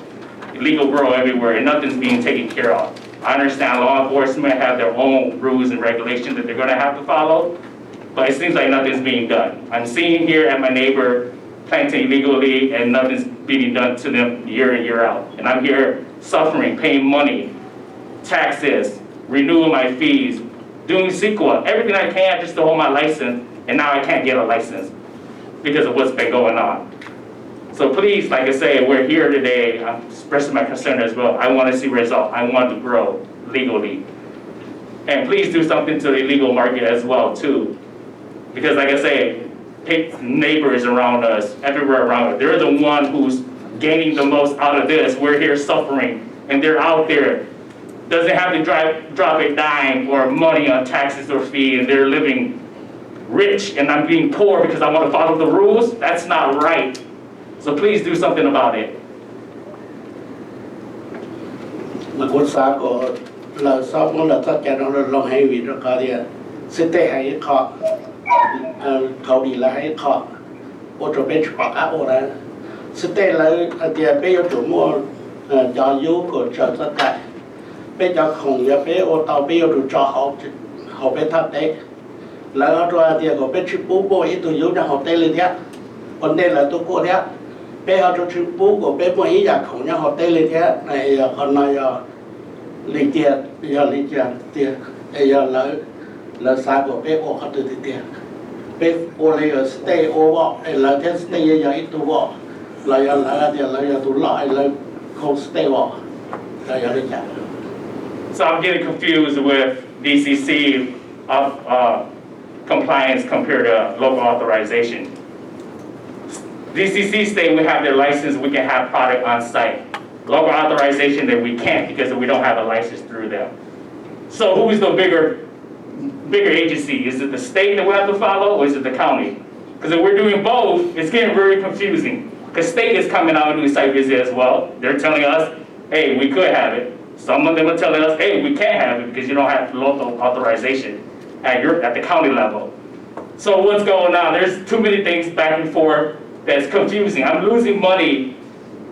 illegal grow everywhere, and nothing's being taken care of. I understand law enforcement have their own rules and regulations that they're going to have to follow, but it seems like nothing's being done. I'm seeing here at my neighbor planting illegally and nothing's being done to them year in, year out. And I'm here suffering, paying money, taxes, renewing my fees, doing CEQA, everything I can just to hold my license, and now I can't get a license because of what's been going on. So please, like I say, we're here today, I'm expressing my concern as well. I want to see results. I want to grow legally. And please do something to the illegal market as well, too. Because like I say, neighbors around us, everywhere around us, they're the one who's gaining the most out of this. We're here suffering, and they're out there. Doesn't have to drop a dime or money on taxes or fee, and they're living rich, and I'm being poor because I want to follow the rules. That's not right. So please do something about it. Mà quốc xã của là sau muốn là tất cả nó lòng hay vì nó có địa sẽ tệ hay khóเขาดีละให้ขอโอจะเป็นปากอาโอนะสเตลเลยเดียเป็นอยู่ตัวมัวจอยุก็จะสกัดเป็นจอของยาเป็นโอเตาเป็นอยู่ตัวจอเขาเป็นทับเตะแล้วตัวเดียก็เป็นชิปูโบอีตัวยุจะเขาเตะเลยเดียคนเตะเลยตัวโก้เดียเป็นเขาตัวชิปูก็เป็นมัวอีอยากของเนี่ยเขาเตะเลยเดียในคนน้อยลิเจียลิเจียเตียแล้วสาก็เป็นโอเขาตัวเตียเป็นโอเลยสเตย์โอวะแล้วเทสเตย์ยังอีตัววะแล้วเดี๋ยวตัวลอยแล้วคงสเตย์วะแล้วยังได้จัด So So I'm getting confused with DCC compliance compared to local authorization. DCC state we have their license, we can have product on site. Local authorization that we can't because we don't have a license through them. So who's the bigger agency? Is it the state that we have to follow, or is it the county? Because if we're doing both, it's getting very confusing. Because state is coming out and doing site visit as well. They're telling us, hey, we could have it. Some of them are telling us, hey, we can't have it because you don't have local authorization at the county level. So what's going on? There's too many things back and forth that's confusing. I'm losing money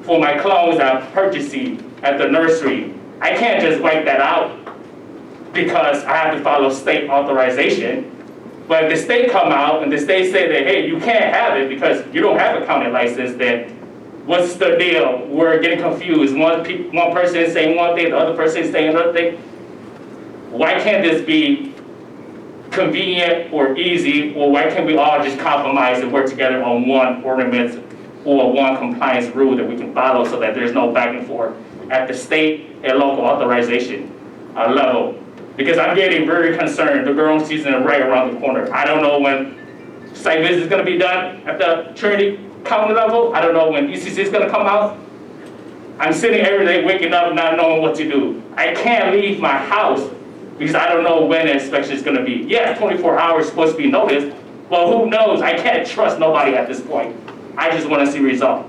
for my clones I'm purchasing at the nursery. I can't just wipe that out because I have to follow state authorization. But if the state come out and the state say that, hey, you can't have it because you don't have a county license, then what's the deal? We're getting confused. One person is saying one thing, the other person is saying another thing. Why can't this be convenient or easy, or why can't we all just compromise and work together on one ordinance or one compliance rule that we can follow so that there's no back and forth at the state and local authorization level? Because I'm getting very concerned. The growing season is right around the corner. I don't know when site visit is going to be done at the Trinity County level. I don't know when ECC is going to come out. I'm sitting every day waking up not knowing what to do. I can't leave my house because I don't know when the inspection is going to be. Yeah, 24 hours is supposed to be noticed, but who knows? I can't trust nobody at this point. I just want to see result.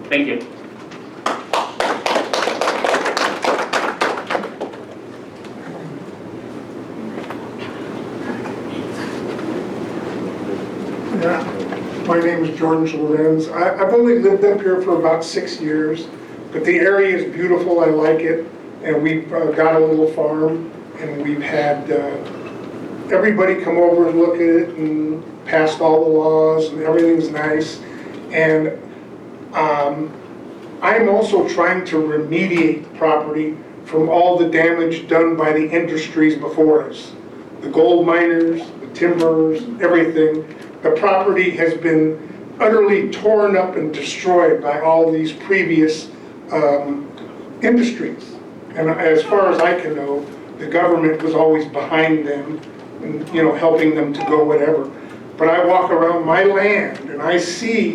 Thank you. Yeah, my name is Jordan Lorenz. I've only lived up here for about 6 years, but the area is beautiful. I like it, and we've got a little farm, and we've had everybody come over and look at it and passed all the laws, and everything's nice. And I'm also trying to remediate the property from all the damage done by the industries before us. The gold miners, the timbers, everything. The property has been utterly torn up and destroyed by all these previous industries. And as far as I can know, the government was always behind them and, you know, helping them to go whatever. But I walk around my land and I see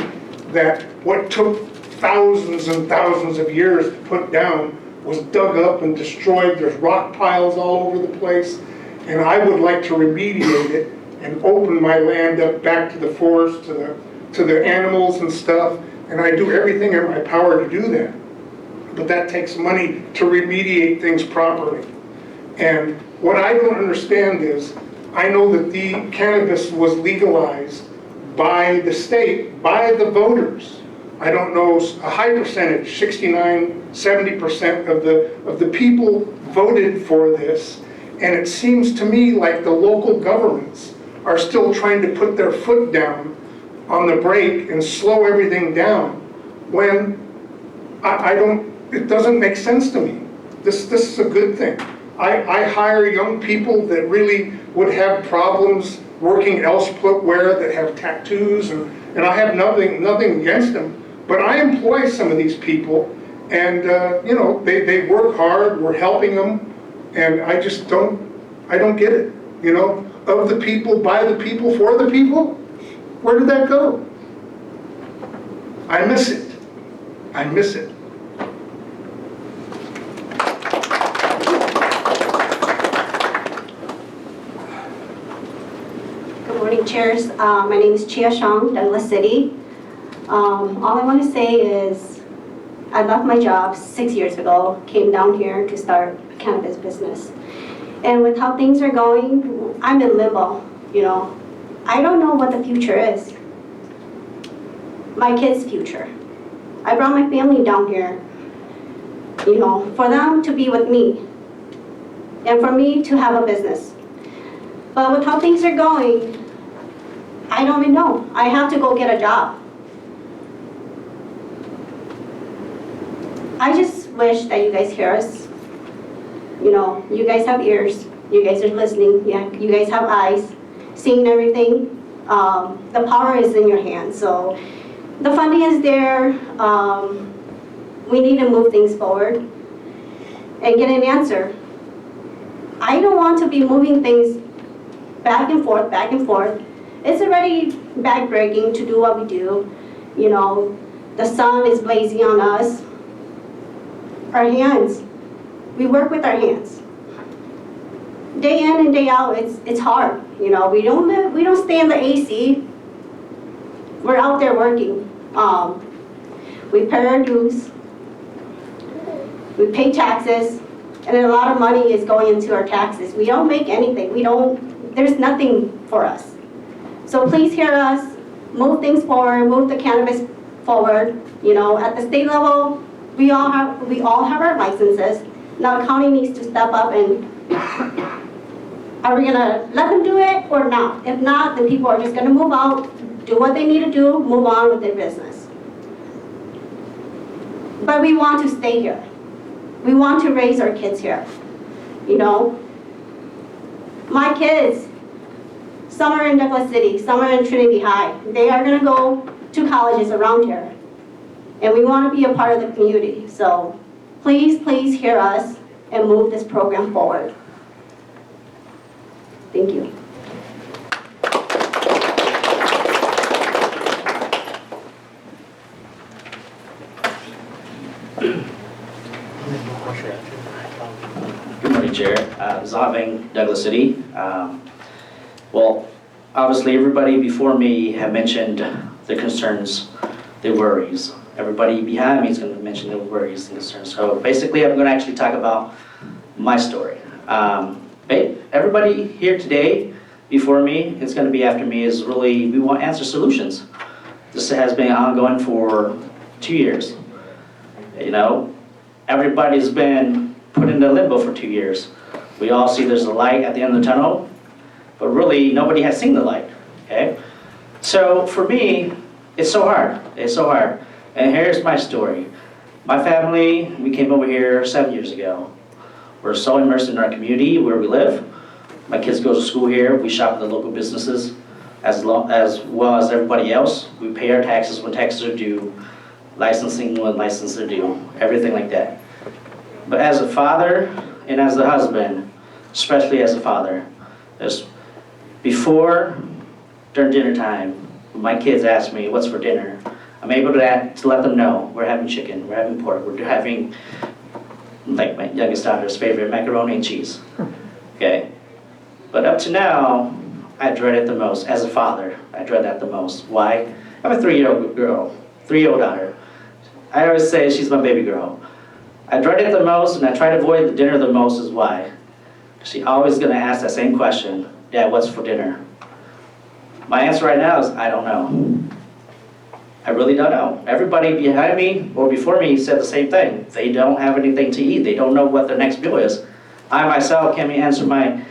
that what took thousands and thousands of years to put down was dug up and destroyed. There's rock piles all over the place. And I would like to remediate it and open my land up back to the forest, to the animals and stuff. And I do everything in my power to do that. But that takes money to remediate things properly. And what I don't understand is, I know that the cannabis was legalized by the state, by the voters. I don't know, a high percentage, 69, 70% of the people voted for this. And it seems to me like the local governments are still trying to put their foot down on the brake and slow everything down when it doesn't make sense to me. This is a good thing. I hire young people that really would have problems working elsewhere, that have tattoos, and I have nothing against them, but I employ some of these people, and you know, they work hard, we're helping them, and I just don't get it, you know, of the people, by the people, for the people. Where did that go? I miss it. I miss it. Good morning, chairs. My name is Chia Shang, Douglas City. All I want to say is I left my job 6 years ago, came down here to start a cannabis business. And with how things are going, I'm in limbo, you know. I don't know what the future is. My kids' future. I brought my family down here, you know, for them to be with me and for me to have a business. But with how things are going, I don't even know. I have to go get a job. I just wish that you guys hear us. You know, you guys have ears. You guys are listening. Yeah, you guys have eyes, seeing everything. The power is in your hands. So the funding is there. We need to move things forward. and get an answer. I don't want to be moving things back and forth, back and forth. It's already backbreaking to do what we do. You know, the sun is blazing on us. Our hands, we work with our hands. Day in and day out, it's hard. You know, we don't stay in the AC. We're out there working. We pay our dues. We pay taxes, and a lot of money is going into our taxes. We don't make anything. There's nothing for us. So please hear us, move things forward, move the cannabis forward. You know, at the state level, we all have our licenses. Now the county needs to step up, and are we gonna let them do it or not? If not, then people are just gonna move out, do what they need to do, move on with their business. But we want to stay here. We want to raise our kids here. You know, my kids, some are in Douglas City, some are in Trinity High. They are gonna go to colleges around here. And we want to be a part of the community. So please, please hear us and move this program forward. Thank you. Good morning, Chair. Zaving, Douglas City. Well, obviously everybody before me have mentioned the concerns, the worries. Everybody behind me is going to mention the worries and concerns. So basically I'm going to actually talk about my story. Everybody here today before me, it's going to be after me, is really, we want answer solutions. This has been ongoing for 2 years. You know, everybody's been put into limbo for 2 years. We all see there's a light at the end of the tunnel, but really nobody has seen the light, okay? So for me, it's so hard, And here's my story. My family, we came over here 7 years ago. We're so immersed in our community where we live. My kids go to school here. We shop at the local businesses as well as everybody else. We pay our taxes when taxes are due, licensing when licenses are due, everything like that. But as a father and as a husband, especially as a father, during dinner time, my kids ask me, what's for dinner? I'm able to let them know we're having chicken, we're having pork, we're having, like my youngest daughter's favorite, macaroni and cheese. Okay? But up to now, I dread it the most. As a father, I dread that the most. Why? I have a 3-year-old girl, 3-year-old daughter. I always say she's my baby girl. I dread it the most, and I try to avoid the dinner the most is why. She's always gonna ask that same question, Dad, what's for dinner? My answer right now is, I don't know. I really don't know. Everybody behind me or before me said the same thing. They don't have anything to eat. They don't know what their next meal is. I myself can't answer my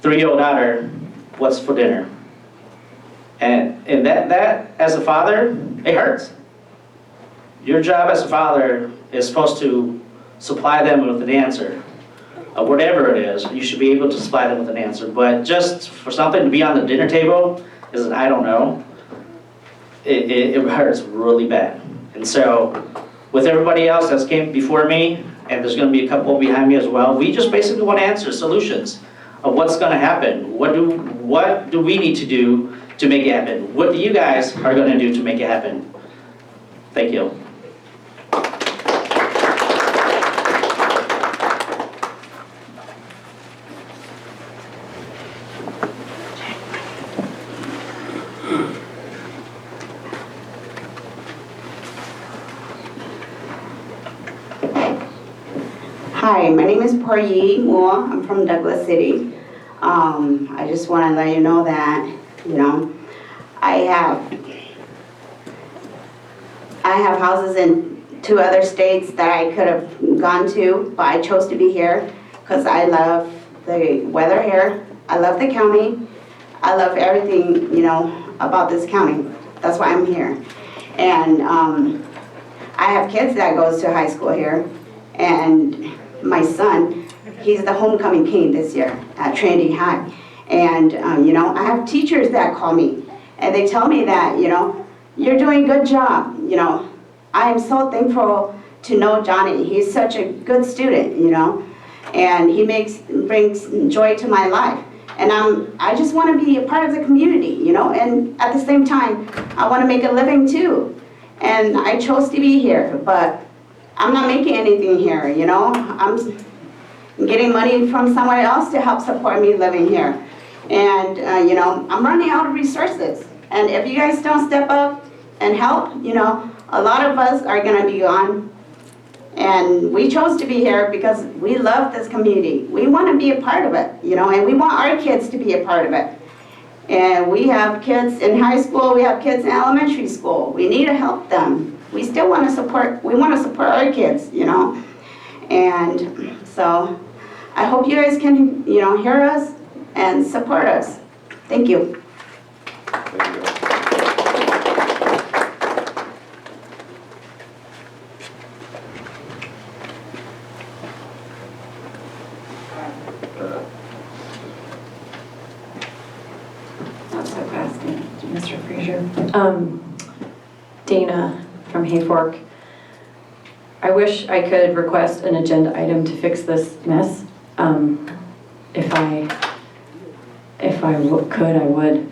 3-year-old daughter, what's for dinner? And that, as a father, it hurts. Your job as a father is supposed to supply them with an answer. Whatever it is, you should be able to supply them with an answer. But just for something to be on the dinner table is an I don't know. It hurts really bad. And so, with everybody else that's came before me, and there's going to be a couple behind me as well, we just basically want answers, solutions of what's going to happen. What do we need to do to make it happen? What do you guys are going to do to make it happen? Thank you. Hi, my name is Poryi Moore. I'm from Douglas City. I just want to let you know that, I have houses in 2 other states that I could have gone to, but I chose to be here because I love the weather here. I love the county. I love everything, about this county. That's why I'm here. And I have kids that goes to high school here, and my son, he's the homecoming king this year at Trinity High. And, I have teachers that call me, and they tell me that, you're doing a good job. I am so thankful to know Johnny. He's such a good student, you know, and he brings joy to my life. And I just want to be a part of the community, you know, and at the same time, I want to make a living too. And I chose to be here, but I'm not making anything here, you know. I'm getting money from somewhere else to help support me living here. And, you know, I'm running out of resources. And if you guys don't step up and help, you know, a lot of us are going to be gone. And we chose to be here because we love this community. We want to be a part of it, you know, and we want our kids to be a part of it. And we have kids in high school, we have kids in elementary school. We need to help them. We still want to support, we want to support our kids, you know. And so I hope you guys can, you know, hear us and support us. Thank you. Thank you. Not so fast, Mr. Frazier. Dana from Hayfork. I wish I could request an agenda item to fix this mess. If I could, I would.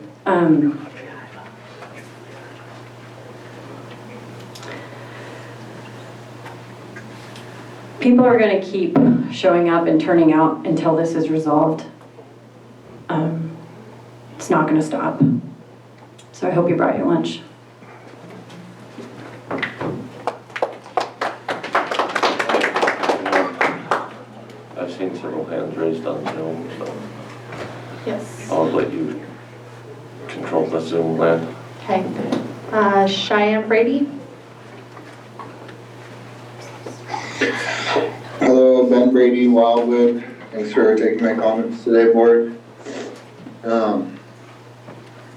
People are going to keep showing up and turning out until this is resolved. It's not going to stop. So I hope you brought your lunch. I've seen several hands raised on Zoom, so Yes. I'll let you control the Zoom land. Okay. Cheyenne Brady? Hello, Ben Brady, Wildwood. Thanks for taking my comments today, board.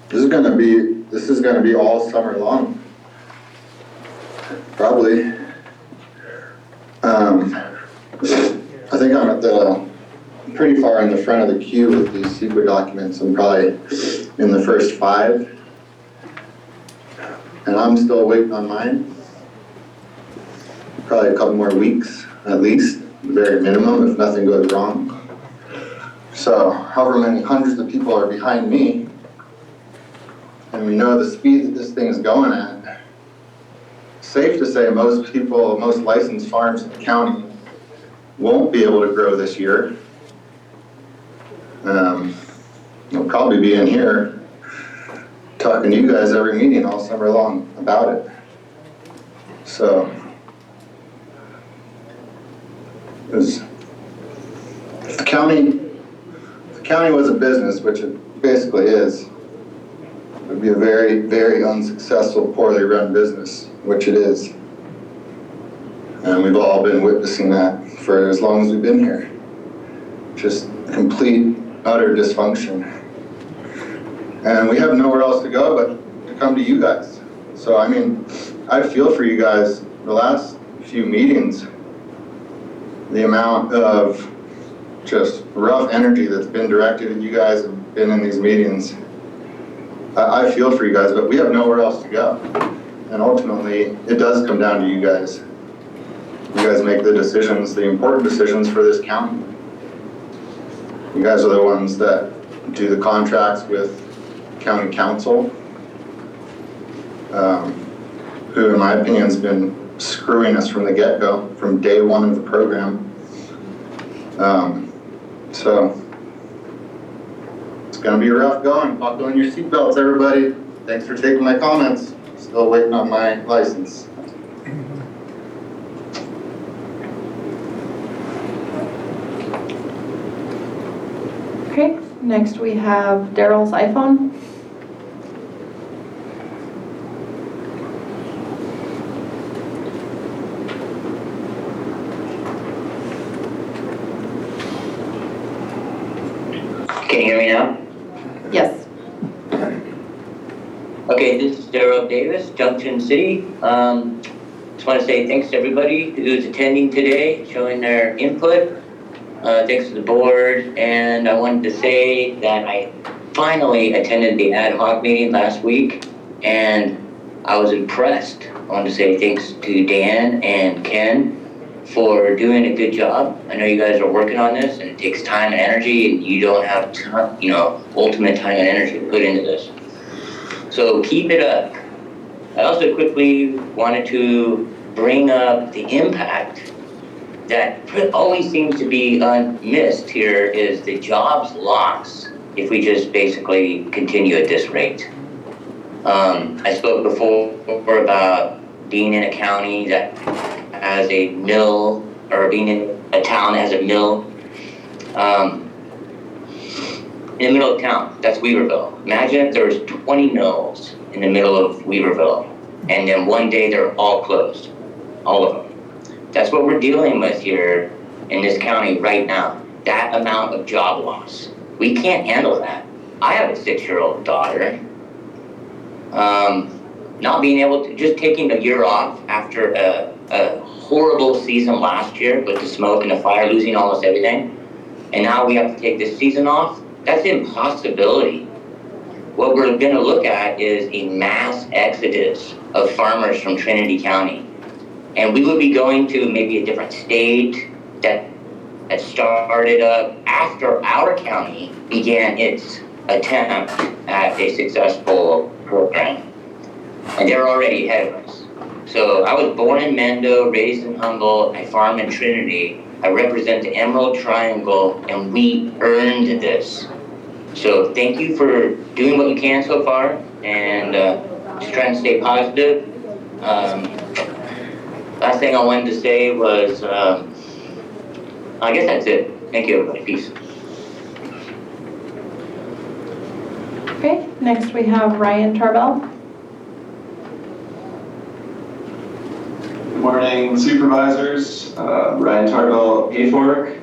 This is gonna be all summer long. Probably. I think I'm at pretty far in the front of the queue with these secret documents. I'm probably in the first 5. And I'm still waiting on mine. Probably a couple more weeks, at least, the very minimum, if nothing goes wrong. So, however many hundreds of people are behind me, and we know the speed that this thing is going at, safe to say most licensed farms in the county won't be able to grow this year. They'll probably be in here talking to you guys every meeting all summer long about it. So, if the county was a business, which it basically is, it would be a very, very unsuccessful, poorly run business, which it is. And we've all been witnessing that for as long as we've been here. Just complete, utter dysfunction. And we have nowhere else to go but to come to you guys. So, I mean, I feel for you guys. The last few meetings, the amount of just rough energy that's been directed at you guys and been in these meetings, I feel for you guys, but we have nowhere else to go. And ultimately, it does come down to you guys. You guys make the decisions, the important decisions for this county. You guys are the ones that do the contracts with county council, who in my opinion has been screwing us from the get-go, from day 1 of the program. So, it's gonna be rough going. Buckle in your seatbelts, everybody. Thanks for taking my comments. Still waiting on my license. Okay, next we have Daryl's iPhone. Can you hear me now? Yes. Okay, this is Daryl Davis, Junction City. Just want to say thanks to everybody who's attending today, showing their input. Thanks to the board, and I wanted to say that I finally attended the ad hoc meeting last week, and I was impressed want to say thanks to Dan and Ken for doing a good job. I know you guys are working on this and it takes time and energy, and you don't have time, ultimate time and energy to put into this. So keep it up. I also quickly wanted to bring up the impact that always seems to be missed here is the jobs lost if we just basically continue at this rate. I spoke before about being in a county that has a mill, or being in a town that has a mill. In the middle of town, that's Weaverville. Imagine if there's 20 mills in the middle of Weaverville, and then one day they're all closed, all of them. That's what we're dealing with here in this county right now, that amount of job loss. We can't handle that. I have a 6-year-old daughter. Not being able to, just taking a year off after a horrible season last year with the smoke and the fire, losing almost everything, and now we have to take this season off. That's an impossibility. What we're gonna look at is a mass exodus of farmers from Trinity County. And we will be going to maybe a different state that started up after our county began its attempt at a successful program. And they're already ahead of us. So I was born in Mendo, raised in Humboldt, I farm in Trinity. I represent the Emerald Triangle, and we earned this. So thank you for doing what you can so far, and just trying to stay positive. Last thing I wanted to say was, I guess that's it. Thank you, everybody. Peace. Okay, next we have Ryan Tarbell. Good morning, Supervisors. Ryan Tarbell, AFORC.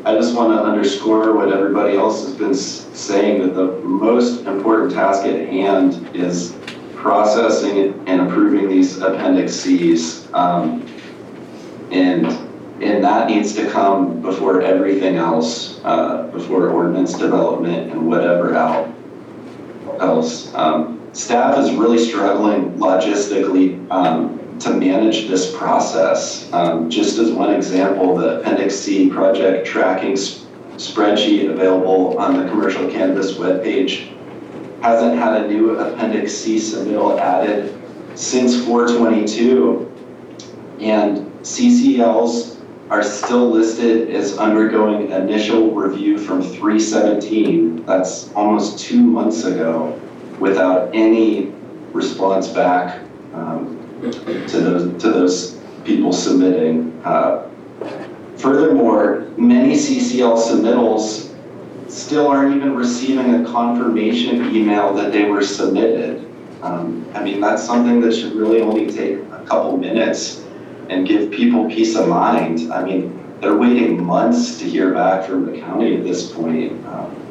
I just want to underscore what everybody else has been saying, that the most important task at hand is processing and approving these Appendix Cs. And that needs to come before everything else, before ordinance development and whatever else. Staff is really struggling logistically to manage this process. Just as one example, the Appendix C project tracking spreadsheet available on the commercial cannabis webpage hasn't had a new Appendix C submittal added since 4/22, and CCLs are still listed as undergoing initial review from 3/17. That's almost 2 months ago, without any response back to those people submitting. Furthermore, many CCL submittals still aren't even receiving a confirmation email that they were submitted. I mean, that's something that should really only take a couple minutes and give people peace of mind. I mean, they're waiting months to hear back from the county at this point,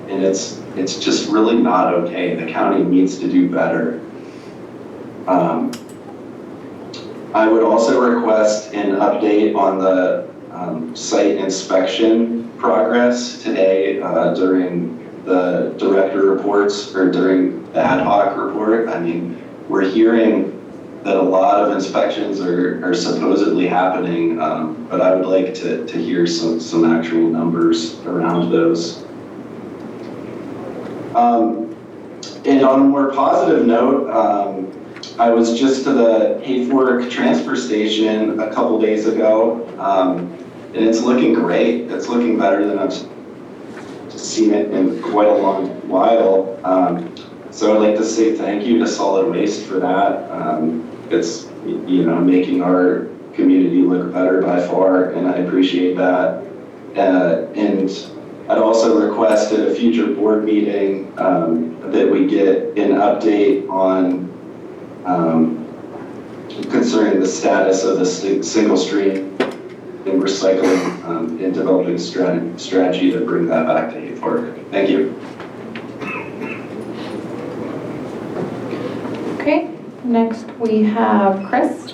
and it's just really not okay. The county needs to do better. I would also request an update on the site inspection progress today during the director reports, or during the ad hoc report. I mean, we're hearing that a lot of inspections are supposedly happening, but I would like to hear some actual numbers around those. And on a more positive note, I was just to the Hayfork transfer station a couple days ago, and it's looking great. It's looking better than I've seen it in quite a long while. So I'd like to say thank you to Solid Waste for that. It's, making our community look better by far, and I appreciate that. And I'd also request at a future board meeting that we get an update on concerning the status of the single stream and recycling and developing strategy to bring that back to Hayfork. Thank you. Okay, next we have Chris.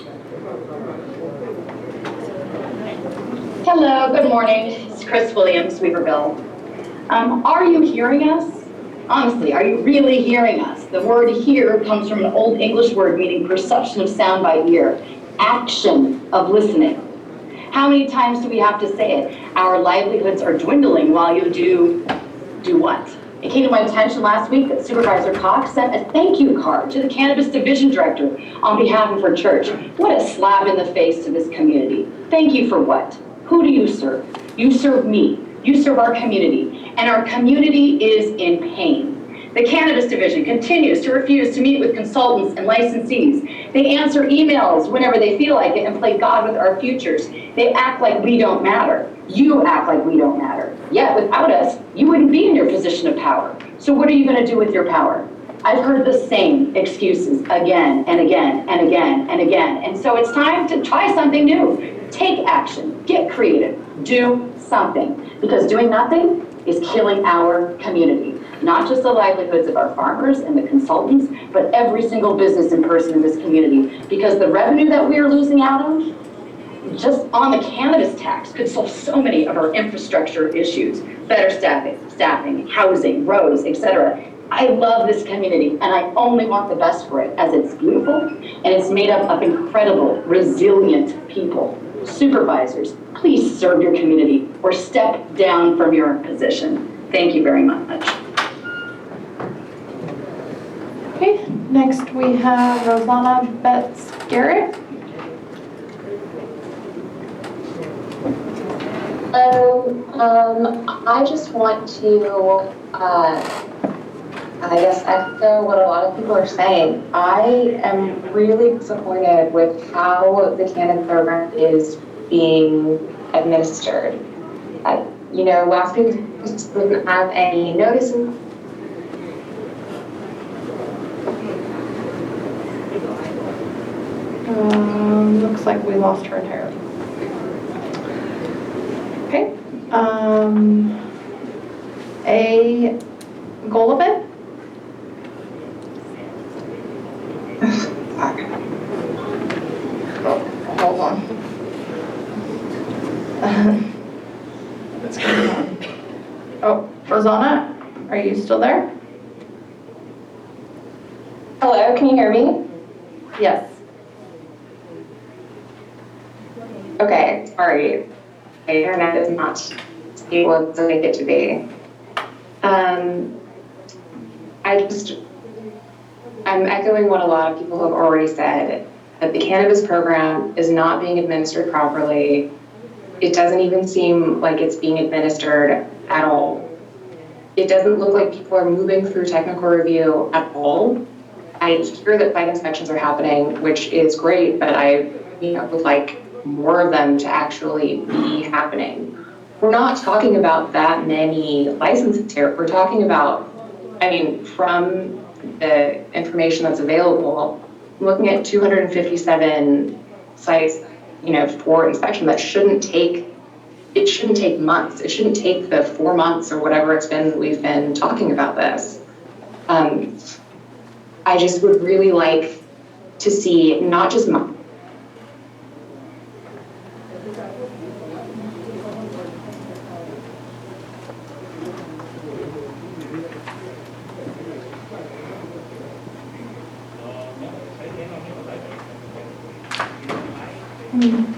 Hello, good morning. It's Chris Williams, Weaverville. Are you hearing us? Honestly, are you really hearing us? The word hear comes from an old English word meaning perception of sound by ear, action of listening. How many times do we have to say it? Our livelihoods are dwindling while you do what? It came to my attention last week that Supervisor Cox sent a thank you card to the Cannabis Division Director on behalf of her church. What a slap in the face to this community. Thank you for what? Who do you serve? You serve me. You serve our community. And our community is in pain. The Cannabis Division continues to refuse to meet with consultants and licensees. They answer emails whenever they feel like it and play God with our futures. They act like we don't matter. You act like we don't matter. Yet without us, you wouldn't be in your position of power. So what are you going to do with your power? I've heard the same excuses again and again and again and again. And so it's time to try something new. Take action. Get creative. Do something. Because doing nothing is killing our community. Not just the livelihoods of our farmers and the consultants, but every single business and person in this community. Because the revenue that we are losing out of, just on the cannabis tax, could solve so many of our infrastructure issues. Better staffing, housing, roads, etc. I love this community, and I only want the best for it, as it's beautiful, and it's made up of incredible, resilient people. Supervisors, please serve your community or step down from your position. Thank you very much. Okay, next we have Rosanna Betts-Garrett. I just want to, I guess, echo what a lot of people are saying. I am really disappointed with how the cannabis program is being administered. Last week we didn't have any notices. Looks like we lost her entirely. Okay. A Golovin? Hold on. What's going on? Oh, Rosanna, are you still there? Hello, can you hear me? Yes. Okay, sorry. My internet is not stable as I get to be. I'm echoing what a lot of people have already said, that the cannabis program is not being administered properly. It doesn't even seem like it's being administered at all. It doesn't look like people are moving through technical review at all. I hear that site inspections are happening, which is great, but I would like more of them to actually be happening. We're not talking about that many licenses here. We're talking about, from the information that's available, looking at 257 sites, for inspection. That shouldn't take months. It shouldn't take the 4 months or whatever it's been we've been talking about this. I just would really like to see not just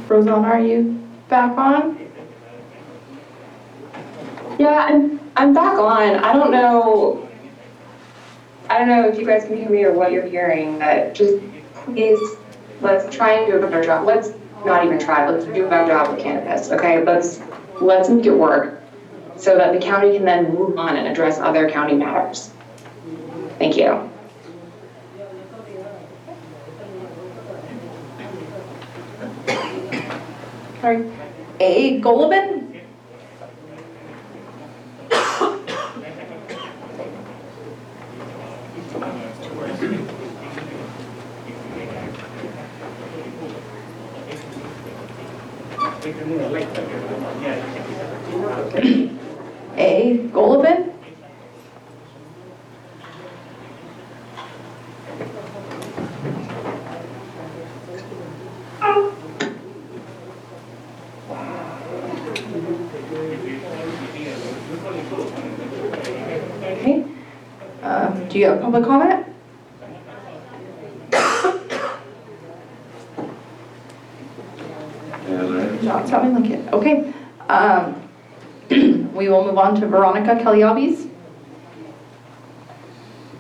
Rosanna, are you back on? Yeah, I'm back on. I don't know if you guys can hear me or what you're hearing, but just please, let's try and do a better job. Let's not even try, let's do a better job with cannabis, okay? Let's make it work so that the county can then move on and address other county matters. Thank you. All right. A Golovin? A Golovin? Okay. Do you have public comment? Not sounding like it. Okay. We will move on to Veronica Kelly Albies.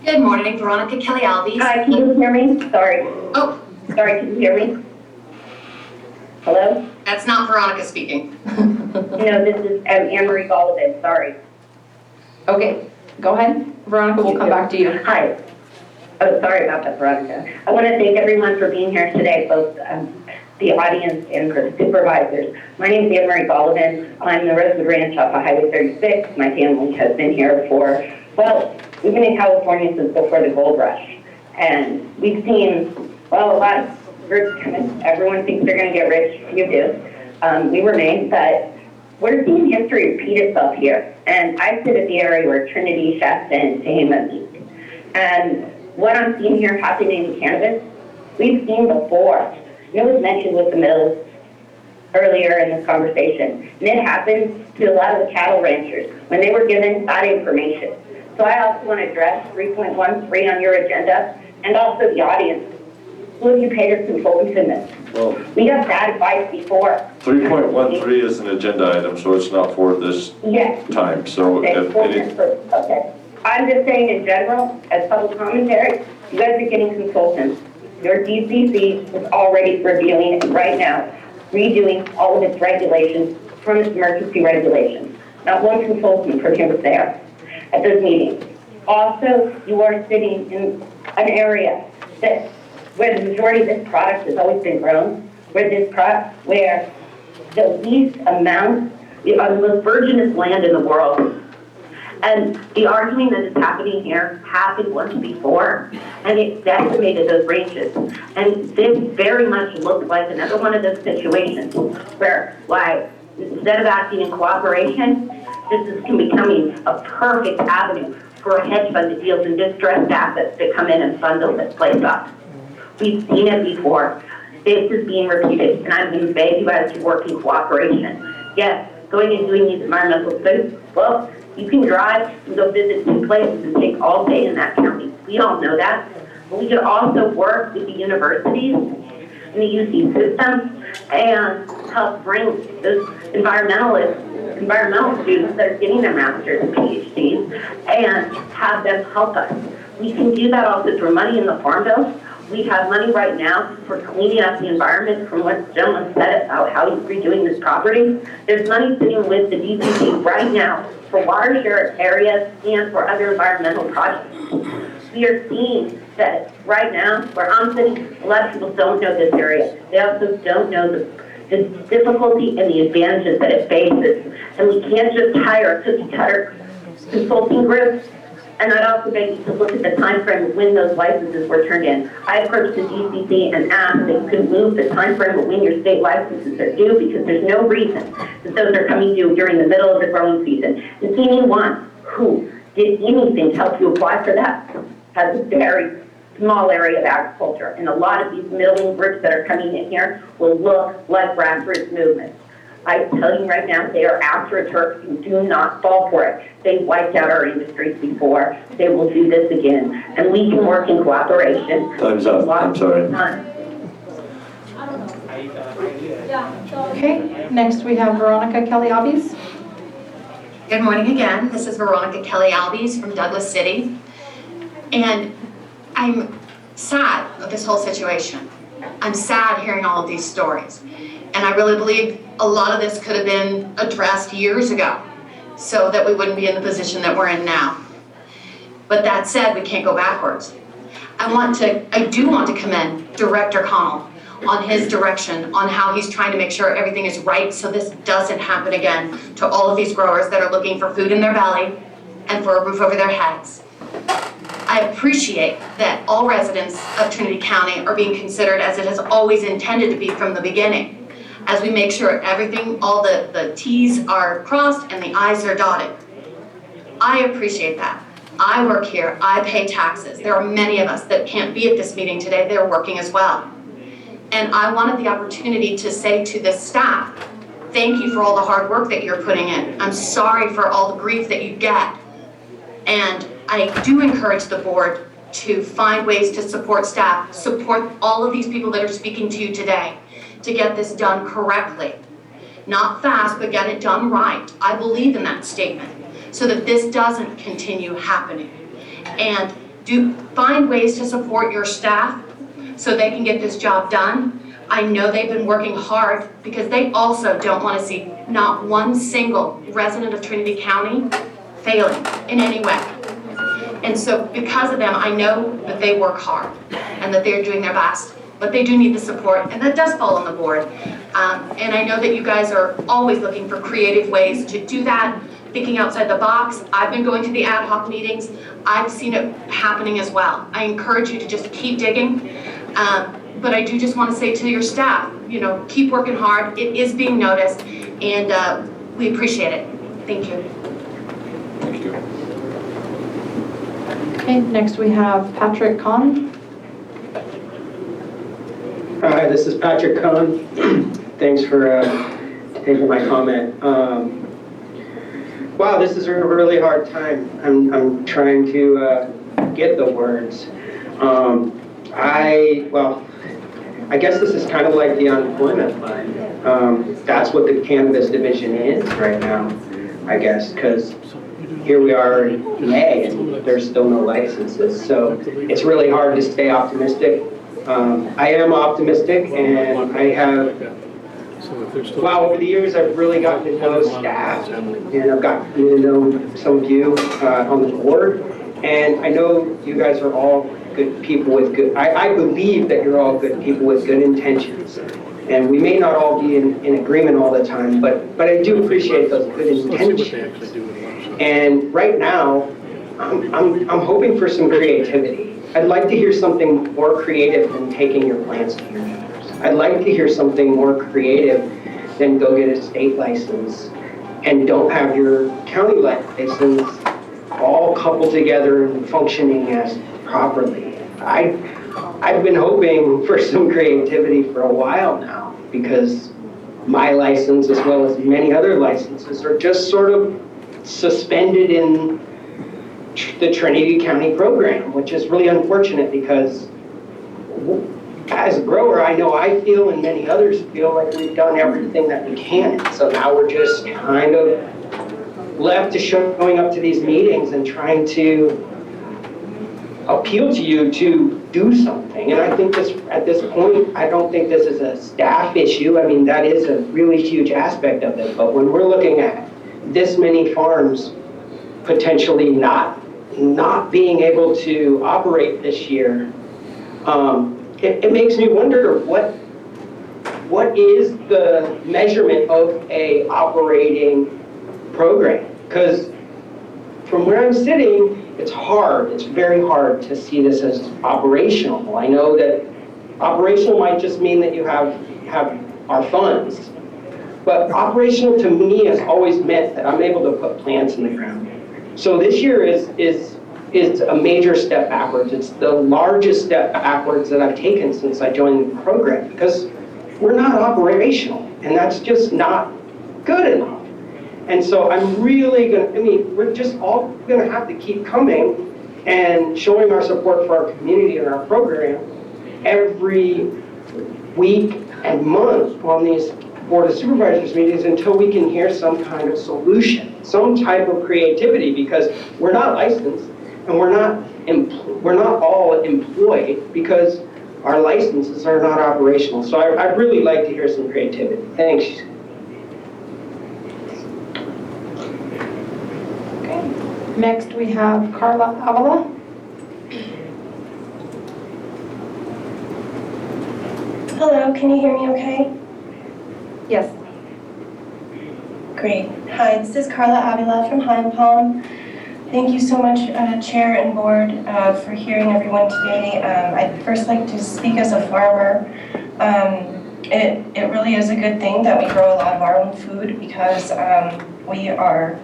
Good morning, Veronica Kelly Albies. Hi, can you hear me? Sorry. Oh. Sorry, can you hear me? Hello? That's not Veronica speaking. No, this is Anne-Marie Golovin, sorry. Okay, go ahead. Veronica, we'll come back to you. Hi. Oh, sorry about that, Veronica. I want to thank everyone for being here today, both the audience and for the supervisors. My name is Anne-Marie Golovin. I'm the Rosewood Ranch off of Highway 36. My family has been here for, well, we've been in California since before the gold rush. And we've seen, well, a lot of groups come in. Everyone thinks they're going to get rich. You do. We remain, but we're seeing history repeat itself here. And I sit at the area where Trinity, Shasta, and Tehama meet. And what I'm seeing here happening in cannabis, we've seen before. It was mentioned with the mills earlier in this conversation. And it happens to a lot of the cattle ranchers when they were given that information. So I also want to address 3.13 on your agenda and also the audience. Who have you paid as consultants in this? Well, we got bad advice before. 3.13 is an agenda item, so it's not for this time. So Okay. I'm just saying in general, as public commentary, you guys are getting consultants. Your DCC is already reviewing right now, redoing all of its regulations from its emergency regulations. Not one consultant for him was there at those meetings. Also, you are sitting in an area that where the majority of this product has always been grown, where the least amount, on the most virginous land in the world. And the arguing that is happening here happened once before, and it decimated those ranges. And this very much looked like another one of those situations where, like, instead of acting in cooperation, this is becoming a perfect avenue for a hedge fund that deals in distressed assets to come in and bundle this place up. We've seen it before. This is being repeated, and I'm going to beg you guys to work in cooperation. Yes, going and doing these environmental studies, well, you can drive and go visit two places and take all day in that county. We all know that. But we could also work with the universities and the UC system and help bring those environmental students that are getting their masters and PhDs and have them help us. We can do that also through money in the Farm Bill. We have money right now for cleaning up the environment from what the gentleman said about how he's redoing this property. There's money sitting with the DCC right now for water share areas and for other environmental projects. We are seeing that right now, where I'm sitting, a lot of people don't know this area. They also don't know the difficulty and the advantages that it faces. And we can't just hire a cookie-cutter consulting group. And I'd also beg you to look at the time frame of when those licenses were turned in. I approached the DCC and asked if you could move the time frame of when your state licenses are due, because there's no reason that those are coming due during the middle of the growing season. And anyone who did anything to help you apply for that has a very small area of agriculture. And a lot of these middling groups that are coming in here will look like grassroots movements. I tell you right now, they are after a turf. You do not fall for it. They wiped out our industries before. They will do this again. And we can work in cooperation. Time's up. I'm sorry. Okay, next we have Veronica Kelly Albies. Good morning again. This is Veronica Kelly Albies from Douglas City. And I'm sad of this whole situation. I'm sad hearing all of these stories. And I really believe a lot of this could have been addressed years ago so that we wouldn't be in the position that we're in now. But that said, we can't go backwards. I do want to commend Director Connell on his direction on how he's trying to make sure everything is right so this doesn't happen again to all of these growers that are looking for food in their belly and for a roof over their heads. I appreciate that all residents of Trinity County are being considered as it has always intended to be from the beginning, as we make sure everything, all the T's are crossed and the I's are dotted. I appreciate that. I work here, I pay taxes. There are many of us that can't be at this meeting today, they're working as well. And I wanted the opportunity to say to the staff, thank you for all the hard work that you're putting in. I'm sorry for all the grief that you get. And I do encourage the board to find ways to support staff, support all of these people that are speaking to you today, to get this done correctly. Not fast, but get it done right. I believe in that statement, so that this doesn't continue happening. And do find ways to support your staff so they can get this job done. I know they've been working hard because they also don't want to see not one single resident of Trinity County failing in any way. And so because of them, I know that they work hard and that they're doing their best, but they do need the support, and that does fall on the board. And I know that you guys are always looking for creative ways to do that, thinking outside the box. I've been going to the ad hoc meetings. I've seen it happening as well. I encourage you to just keep digging. But I do just want to say to your staff, you know, keep working hard. It is being noticed, and we appreciate it. Thank you. Thank you. Okay, next we have Patrick Kahn. Hi, this is Patrick Kahn. Thanks for taking my comment. Wow, this is a really hard time. I'm trying to get the words. I guess this is kind of like the unemployment line. That's what the cannabis division is right now, I guess, because here we are in May and there's still no licenses. So it's really hard to stay optimistic. I am optimistic, and I have, over the years I've really gotten to know staff, and I've gotten to know some of you on the board, and I know you guys are all good people with good, I believe that you're all good people with good intentions. And we may not all be in agreement all the time, but I do appreciate those good intentions. And right now, I'm hoping for some creativity. I'd like to hear something more creative than taking your plants to your neighbors. I'd like to hear something more creative than go get a state license and don't have your county license all coupled together and functioning as properly. I've been hoping for some creativity for a while now, because my license, as well as many other licenses, are just sort of suspended in the Trinity County program, which is really unfortunate, because as a grower, I know I feel, and many others feel, like we've done everything that we can. So now we're just kind of left to showing up to these meetings and trying to appeal to you to do something. And I think this, at this point, I don't think this is a staff issue. I mean, that is a really huge aspect of it. But when we're looking at this many farms potentially not being able to operate this year, it makes me wonder what is the measurement of a operating program? Because from where I'm sitting, it's very hard to see this as operational. I know that operational might just mean that you have our funds, but operational to me has always meant that I'm able to put plants in the ground. So this year is a major step backwards. It's the largest step backwards that I've taken since I joined the program, because we're not operational, and that's just not good enough. And so I'm really we're just all gonna have to keep coming and showing our support for our community and our program every week and month on these Board of Supervisors meetings until we can hear some kind of solution, some type of creativity, because we're not licensed and we're not all employed because our licenses are not operational. So I'd really like to hear some creativity. Thanks. Next we have Carla Avila. Hello, can you hear me okay? Yes. Great. Hi, this is Carla Avila from Heim Palm. Thank you so much, Chair and Board, for hearing everyone today. I'd first like to speak as a farmer. It really is a good thing that we grow a lot of our own food, because we are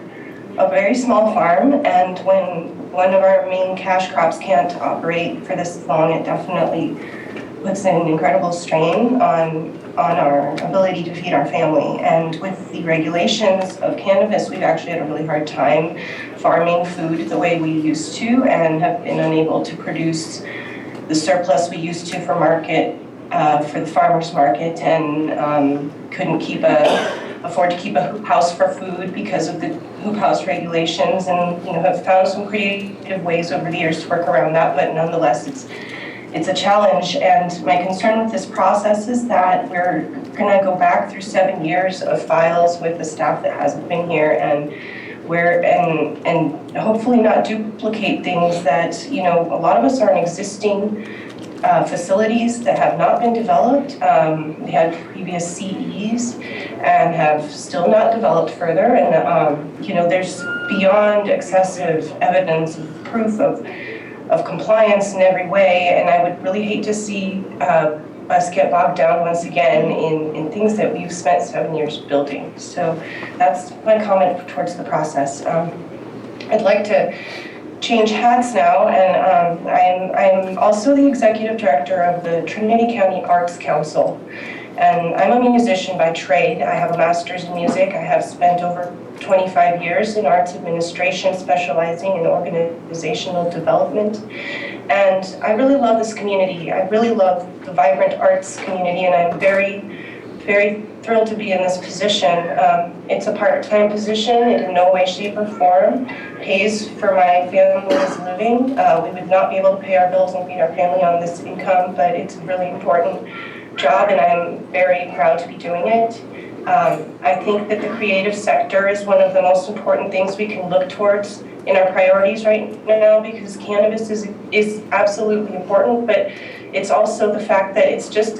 a very small farm, and when one of our main cash crops can't operate for this long, it definitely puts an incredible strain on our ability to feed our family. And with the regulations of cannabis, we've actually had a really hard time farming food the way we used to, and have been unable to produce the surplus we used to for market, for the farmer's market, and couldn't afford to keep a hoop house for food because of the hoop house regulations, and have found some creative ways over the years to work around that, but nonetheless it's a challenge. And my concern with this process is that we're gonna go back through 7 years of files with the staff that hasn't been here, and hopefully not duplicate things that, a lot of us are in existing facilities that have not been developed. We had previous CEs and have still not developed further, and there's beyond excessive evidence of proof of compliance in every way, and I would really hate to see us get bogged down once again in things that we've spent 7 years building. So that's my comment towards the process. I'd like to change hats now, and I'm also the executive director of the Trinity County Arts Council, and I'm a musician by trade. I have a master's in music. I have spent over 25 years in arts administration, specializing in organizational development, and I really love this community. I really love the vibrant arts community, and I'm very, very thrilled to be in this position. It's a part-time position. It in no way, shape, or form pays for my family's living. We would not be able to pay our bills and feed our family on this income, but it's a really important job, and I'm very proud to be doing it. I think that the creative sector is one of the most important things we can look towards in our priorities right now, because cannabis is absolutely important, but it's also the fact that it's just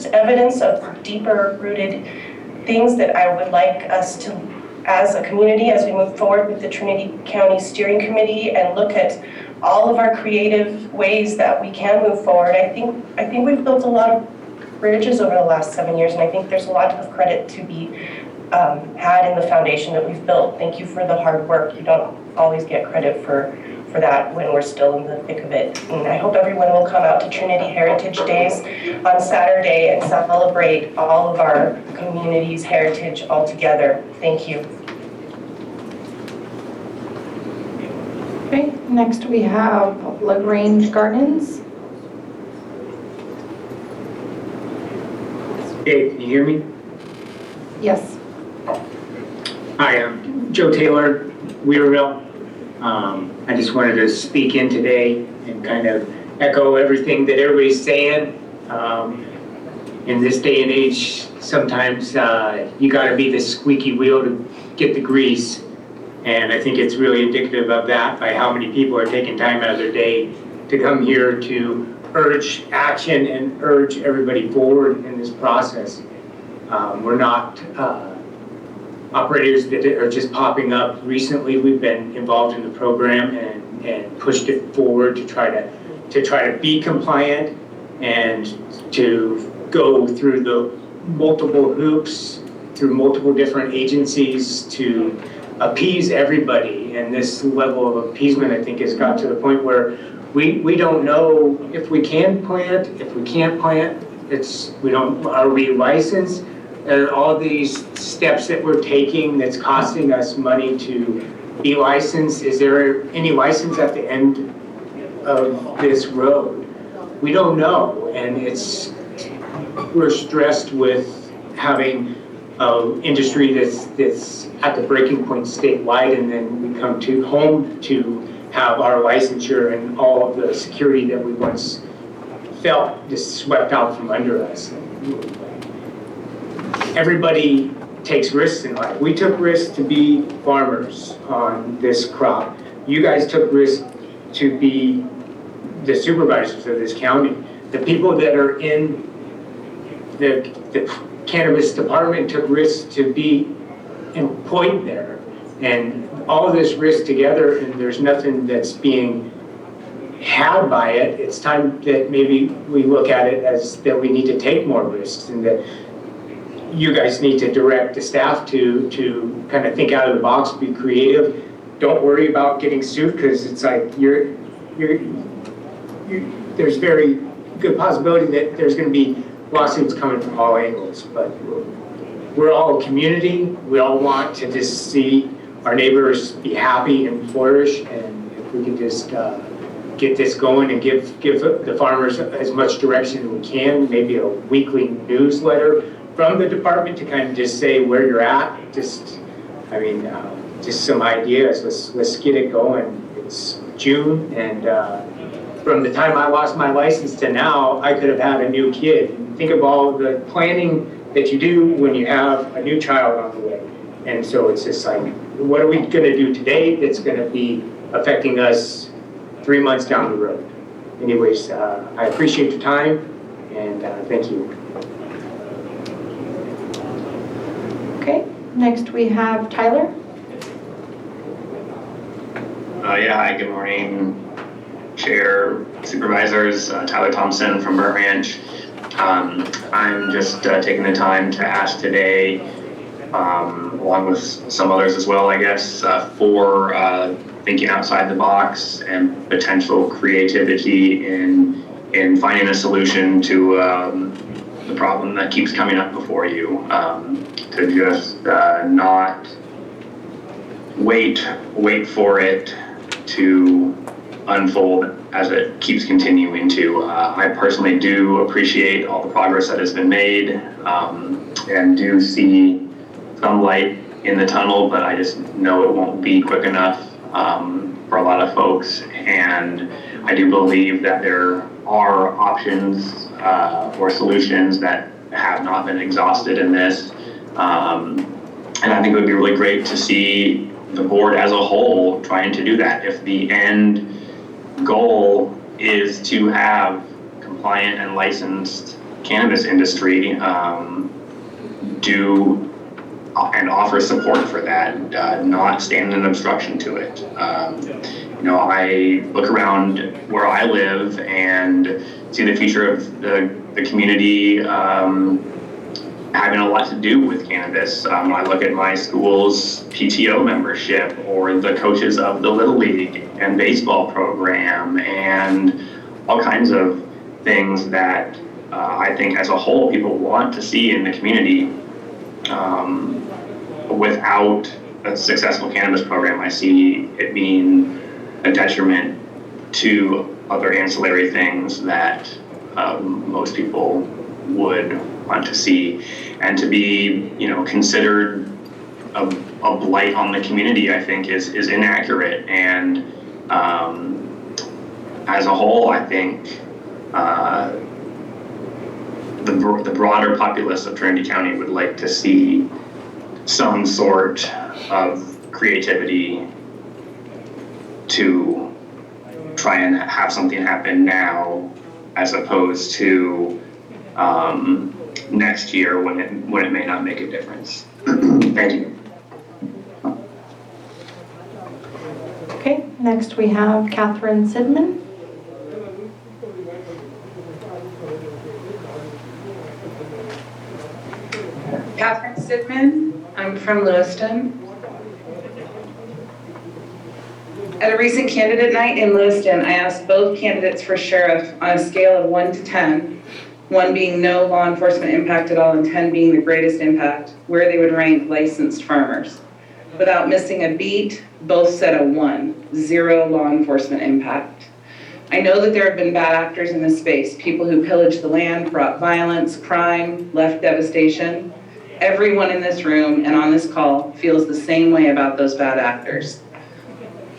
evidence of deeper rooted things that I would like us to, as a community, as we move forward with the Trinity County Steering Committee and look at all of our creative ways that we can move forward. I think we've built a lot of bridges over the last 7 years, and I think there's a lot of credit to be had in the foundation that we've built. Thank you for the hard work. You don't always get credit for that when we're still in the thick of it. And I hope everyone will come out to Trinity Heritage Days on Saturday and celebrate all of our community's heritage all together. Thank you. Okay, next we have Lagrange Gardens. Dave, can you hear me? Yes. Hi, I'm Joe Taylor, Weaverville. I just wanted to speak in today and kind of echo everything that everybody's saying. In this day and age, sometimes you gotta be the squeaky wheel to get the grease. And I think it's really indicative of that by how many people are taking time out of their day to come here to urge action and urge everybody forward in this process. We're not operators that are just popping up. Recently, we've been involved in the program and pushed it forward to try to be compliant and to go through the multiple hoops, through multiple different agencies to appease everybody. And this level of appeasement, I think, has got to the point where we don't know if we can plant, if we can't plant. Are we licensed? All these steps that we're taking that's costing us money to be licensed, is there any license at the end of this road? We don't know, and we're stressed with having an industry that's at the breaking point statewide, and then we come to home to have our licensure and all of the security that we once felt just swept out from under us. Everybody takes risks in life. We took risks to be farmers on this crop. You guys took risks to be the supervisors of this county. The people that are in the cannabis department took risks to be employed there. And all of this risk together, and there's nothing that's being had by it. It's time that maybe we look at it as that we need to take more risks, and that you guys need to direct the staff to kind of think out of the box, be creative. Don't worry about getting sued, because it's like you're there's very good possibility that there's going to be lawsuits coming from all angles, but we're all a community. We all want to just see our neighbors be happy and flourish, and if we can just get this going and give the farmers as much direction as we can, maybe a weekly newsletter from the department to kind of just say where you're at. Just some ideas. Let's get it going. It's June, and from the time I lost my license to now, I could have had a new kid. And think of all the planning that you do when you have a new child on the way. And so it's just like, what are we going to do today that's going to be affecting us 3 months down the road? Anyways, I appreciate your time, and thank you. Okay, next we have Tyler. Hi, good morning, Chair, Supervisors. Tyler Thompson from Burnt Ranch. I'm just taking the time to ask today, along with some others as well, I guess, for thinking outside the box and potential creativity in finding a solution to the problem that keeps coming up before you. To just not wait for it to unfold as it keeps continuing to. I personally do appreciate all the progress that has been made and do see some light in the tunnel, but I just know it won't be quick enough for a lot of folks. And I do believe that there are options or solutions that have not been exhausted in this. And I think it would be really great to see the board as a whole trying to do that. If the end goal is to have compliant and licensed cannabis industry, do and offer support for that, not stand in obstruction to it. I look around where I live and see the future of the community having a lot to do with cannabis. When I look at my school's PTO membership or the coaches of the Little League and baseball program and all kinds of things that I think as a whole people want to see in the community. Without a successful cannabis program, I see it being a detriment to other ancillary things that most people would want to see, and to be, considered a blight on the community, I think is inaccurate. And as a whole, I think the broader populace of Trinity County would like to see some sort of creativity to try and have something happen now, as opposed to next year when it may not make a difference. Thank you. Okay, next we have Catherine Sidman. Catherine Sidman, I'm from Lewiston. At a recent candidate night in Lewiston, I asked both candidates for sheriff on a scale of 1 to 10, 1 being no law enforcement impact at all and 10 being the greatest impact, where they would rank licensed farmers. Without missing a beat, both said a 1, 0 law enforcement impact. I know that there have been bad actors in this space, people who pillaged the land, brought violence, crime, left devastation. Everyone in this room and on this call feels the same way about those bad actors.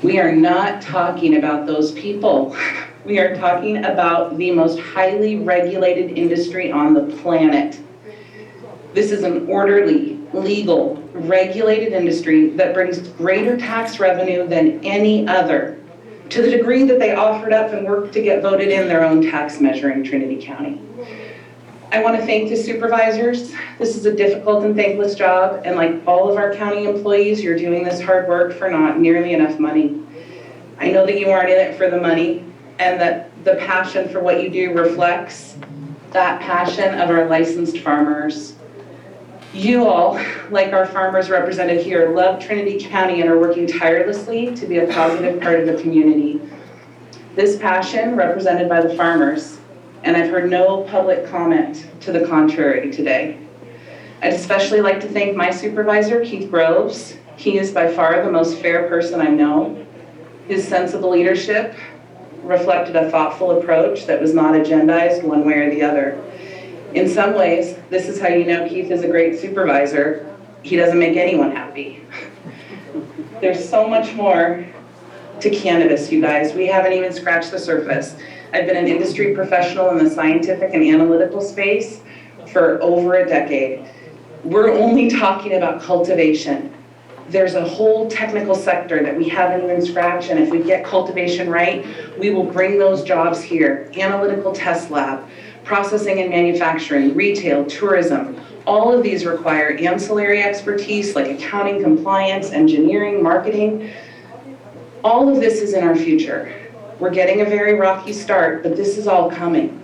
We are not talking about those people. We are talking about the most highly regulated industry on the planet. This is an orderly, legal, regulated industry that brings greater tax revenue than any other, to the degree that they offered up and worked to get voted in their own tax measure in Trinity County. I want to thank the supervisors. This is a difficult and thankless job, and like all of our county employees, you're doing this hard work for not nearly enough money. I know that you aren't in it for the money, and that the passion for what you do reflects that passion of our licensed farmers. You all, like our farmers represented here, love Trinity County and are working tirelessly to be a positive part of the community. This passion represented by the farmers, and I've heard no public comment to the contrary today. I'd especially like to thank my supervisor, Keith Groves. He is by far the most fair person I know. His sensible leadership reflected a thoughtful approach that was not agendized one way or the other. In some ways, this is how you know Keith is a great supervisor. He doesn't make anyone happy. There's so much more to cannabis, you guys. We haven't even scratched the surface. I've been an industry professional in the scientific and analytical space for over a decade. We're only talking about cultivation. There's a whole technical sector that we haven't even scratched, and if we get cultivation right, we will bring those jobs here. Analytical test lab, processing and manufacturing, retail, tourism. All of these require ancillary expertise like accounting, compliance, engineering, marketing. All of this is in our future. We're getting a very rocky start, but this is all coming.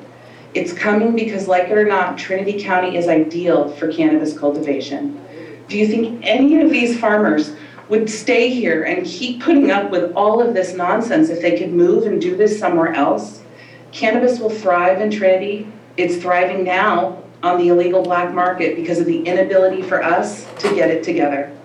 It's coming because, like it or not, Trinity County is ideal for cannabis cultivation. Do you think any of these farmers would stay here and keep putting up with all of this nonsense if they could move and do this somewhere else? Cannabis will thrive in Trinity. It's thriving now on the illegal black market because of the inability for us to get it together.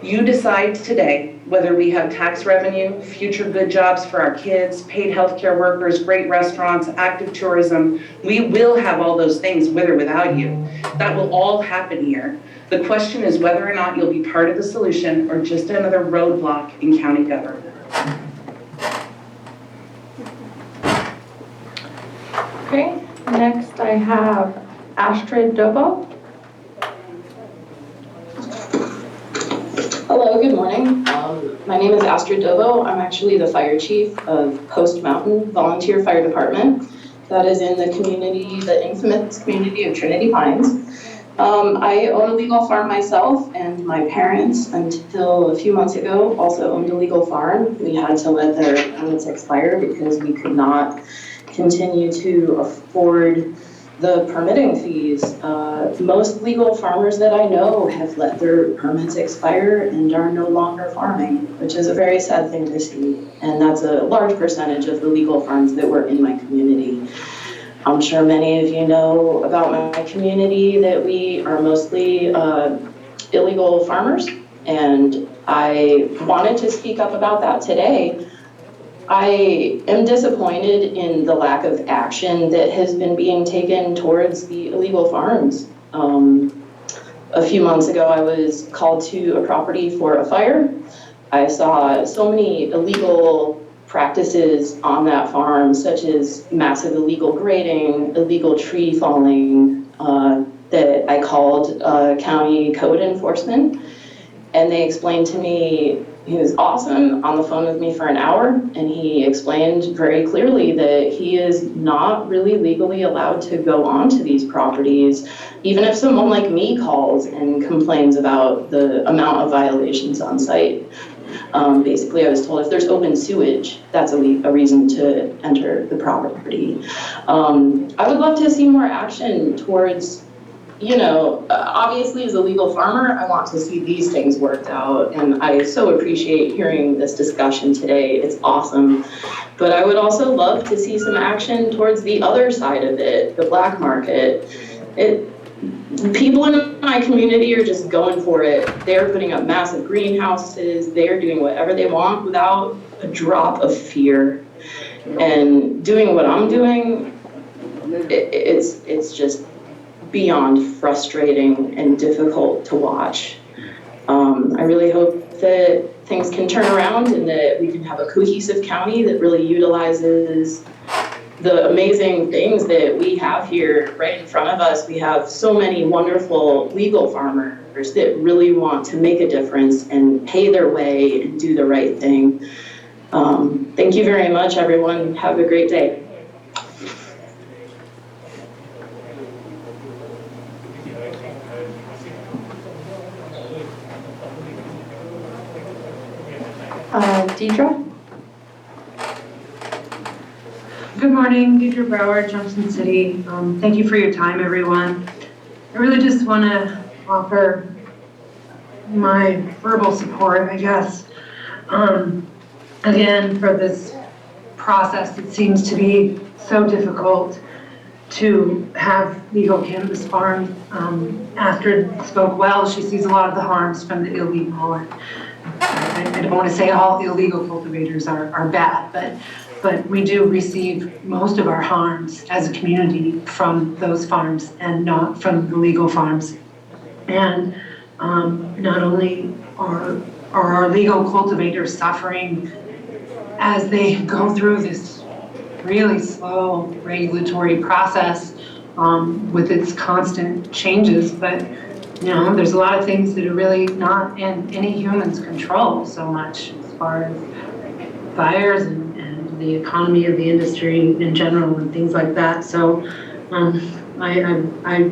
You decide today whether we have tax revenue, future good jobs for our kids, paid healthcare workers, great restaurants, active tourism. We will have all those things with or without you. That will all happen here. The question is whether or not you'll be part of the solution or just another roadblock in county government. Okay, next I have Astrid Dobo. Hello, good morning. My name is Astrid Dobo. I'm actually the fire chief of Post Mountain Volunteer Fire Department. That is in the community, the infamous community of Trinity Pines. I own a legal farm myself, and my parents, until a few months ago, also owned a legal farm. We had to let their permits expire because we could not continue to afford the permitting fees. Most legal farmers that I know have let their permits expire and are no longer farming, which is a very sad thing to see. And that's a large percentage of the legal farms that were in my community. I'm sure many of you know about my community that we are mostly illegal farmers, and I wanted to speak up about that today. I am disappointed in the lack of action that has been being taken towards the illegal farms. A few months ago, I was called to a property for a fire. I saw so many illegal practices on that farm, such as massive illegal grading, illegal tree falling, that I called county code enforcement. And they explained to me, he was awesome, on the phone with me for an hour, and he explained very clearly that he is not really legally allowed to go onto these properties, even if someone like me calls and complains about the amount of violations on site. Basically, I was told if there's open sewage, that's a reason to enter the property. I would love to see more action towards, obviously as a legal farmer, I want to see these things worked out, and I so appreciate hearing this discussion today. It's awesome. But I would also love to see some action towards the other side of it, the black market. People in my community are just going for it. They're putting up massive greenhouses. They're doing whatever they want without a drop of fear. And doing what I'm doing, it's just beyond frustrating and difficult to watch. I really hope that things can turn around and that we can have a cohesive county that really utilizes the amazing things that we have here right in front of us. We have so many wonderful legal farmers that really want to make a difference and pay their way and do the right thing. Thank you very much, everyone. Have a great day. Deidre? Good morning, Deidre Brower, Johnson City. Thank you for your time, everyone. I really just want to offer my verbal support, I guess, again, for this process that seems to be so difficult to have legal cannabis farms. Astrid spoke well. She sees a lot of the harms from the illegal. And I don't want to say all illegal cultivators are bad, but we do receive most of our harms as a community from those farms and not from the legal farms. And not only are our legal cultivators suffering as they go through this really slow regulatory process with its constant changes, but there's a lot of things that are really not in any human's control so much, as far as fires and the economy of the industry in general and things like that. So I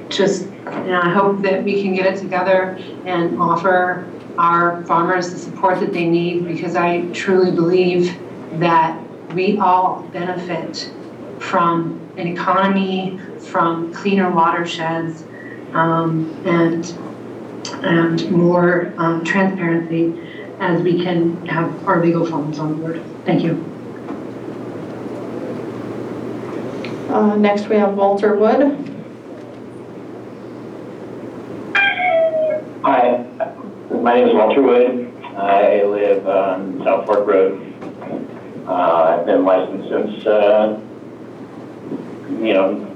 just, I hope that we can get it together and offer our farmers the support that they need, because I truly believe that we all benefit from an economy, from cleaner watersheds, and more transparency as we can have our legal farms on board. Thank you. Next we have Walter Wood. Hi, my name is Walter Wood. I live on South Fork Road. I've been licensed since,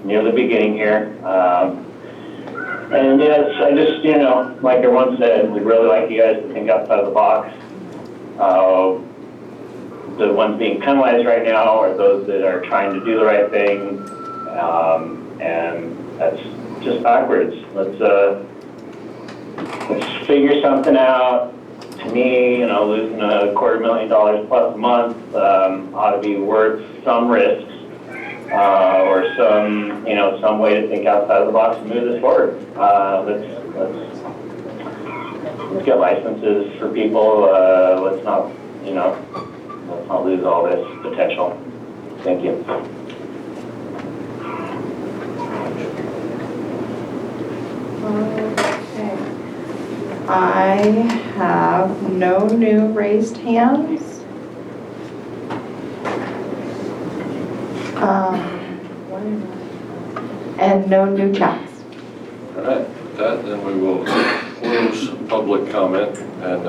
near the beginning here. And yes, I just, like everyone said, we'd really like you guys to think outside of the box. The ones being penalized right now are those that are trying to do the right thing, and that's just backwards. Let's figure something out. To me, losing $250,000 plus a month ought to be worth some risks, or some way to think outside of the box and move this forward. Let's get licenses for people. Let's not lose all this potential. Thank you. Okay. I have no new raised hands. And no new chats. All right, with that, then we will close public comment, and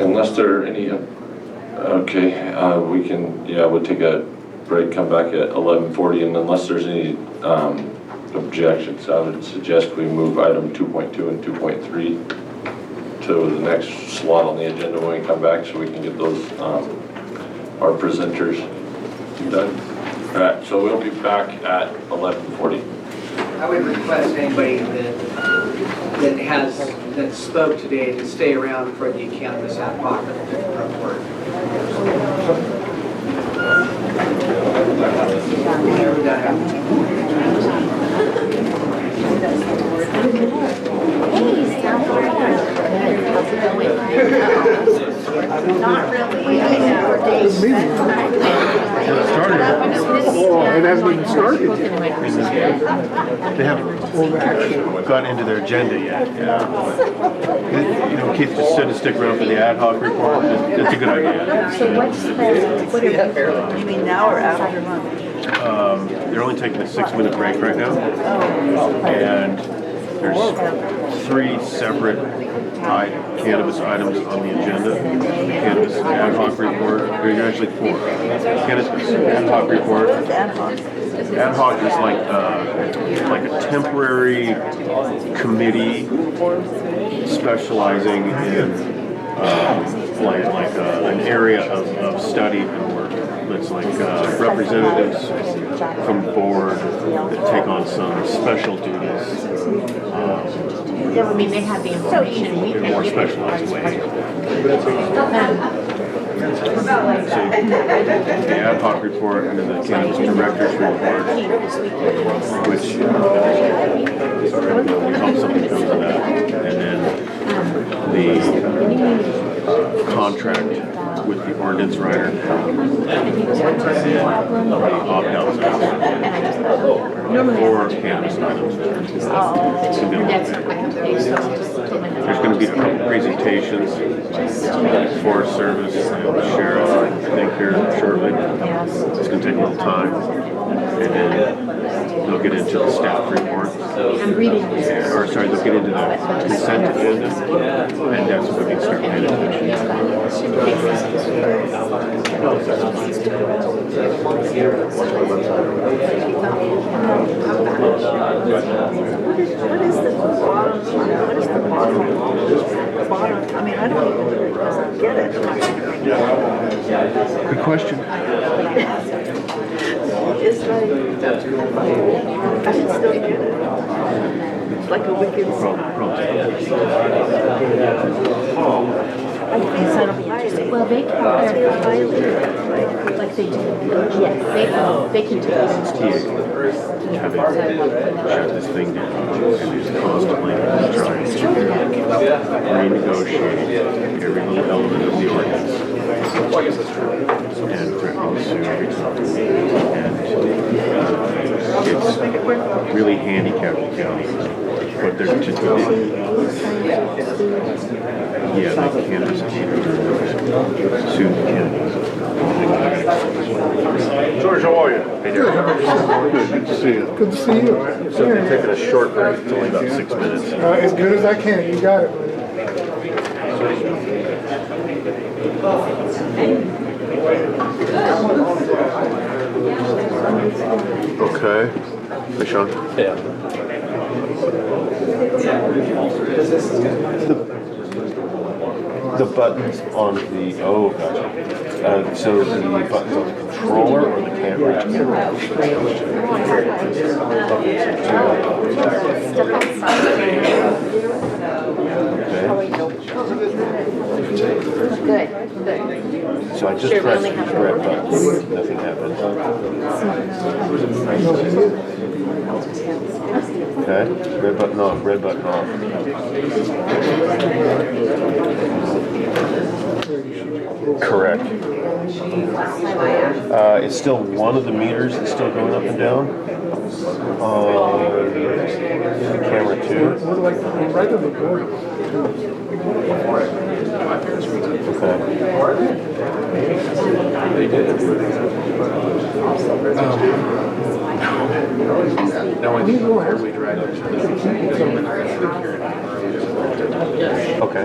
unless there are any, we'll take a break, come back at 11:40, and unless there's any objections, I would suggest we move item 2.2 and 2.3 to the next slot on the agenda when we come back, so we can get those, our presenters done. All right, so we'll be back at 11:40. I would request anybody that spoke today to stay around for the cannabis ad hoc report. Not really. It hasn't even started yet. They haven't gotten into their agenda yet. Yeah. Keith just said to stick around for the ad hoc report. It's a good idea. So you mean now or after lunch? They're only taking a 6-minute break right now. And there's 3 separate cannabis items on the agenda. Cannabis ad hoc report. There's actually 4. Cannabis ad hoc report. Ad hoc is like a temporary committee specializing in an area of study and work. It's like representatives from the board that take on some special duties. That would mean they have the information. In more specialized ways. The ad hoc report and then the cannabis director's report, which we hope something comes of that, and then the contract with the ordinance writer and the opt-out. 4 cannabis items. There's going to be presentations, Forest Service, Sheriff, I think here shortly. It's going to take a little time. And then they'll get into the staff report. Or sorry, they'll get into the consent agenda. And that's when we can start paying attention. I mean, I don't even get it. Good question. It's like, I can still get it. It's like a wicked scene. Well, they can like they do. Yes, they can do it. Shut this thing down, and he's constantly trying to renegotiate every little element of the ordinance and threatening to sue every time. And it's really handicapped the county. But they're just yeah, the cannabis sue the county. George, how are you? Hey there. Good to see you. Good to see you. So they're taking a short break, it's only about 6 minutes. As good as I can, you got it. Okay. Hey, Sean? Yeah. The buttons on the, oh, gotcha. So the buttons on the controller or the camera? Good. So I just pressed the red button, nothing happened. Okay, red button off, red button off. Correct. It's still one of the meters that's still going up and down. Camera 2. Okay. Okay.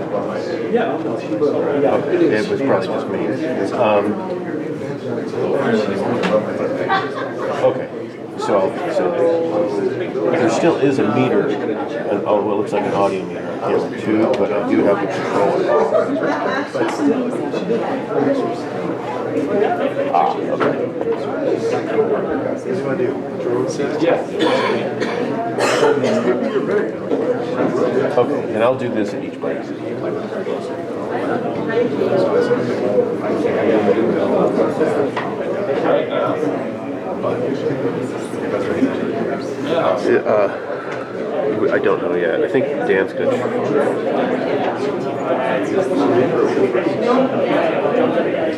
It was probably just me. Okay. So there still is a meter, well, it looks like an audio meter on camera 2, but I do have the controller. Ah, okay. Okay, and I'll do this at each break. I don't know yet. I think Dan's good.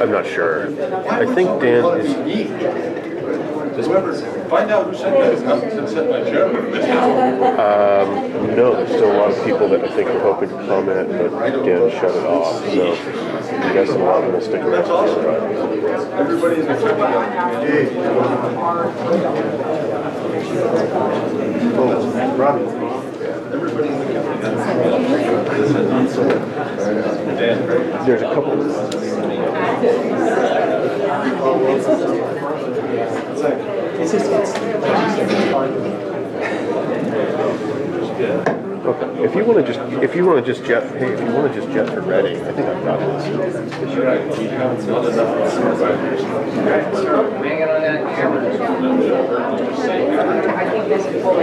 I'm not sure. I think Dan is. Find out who sent that. Sent my chairman. No, there's still a lot of people that I think are hoping to comment, but Dan shut it off. So I guess a lot of them will stick around. Everybody's Robbie. There's a couple. Okay. If you want to just jet for Reading, I think I've got this. Hanging on that camera. I think this is full.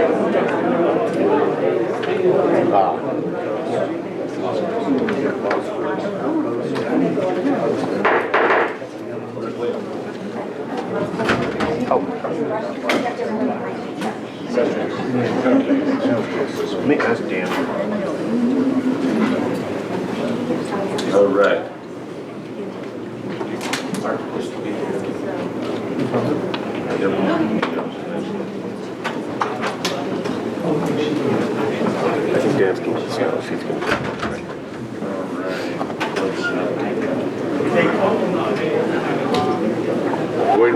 Let me ask Dan. All right. Waiting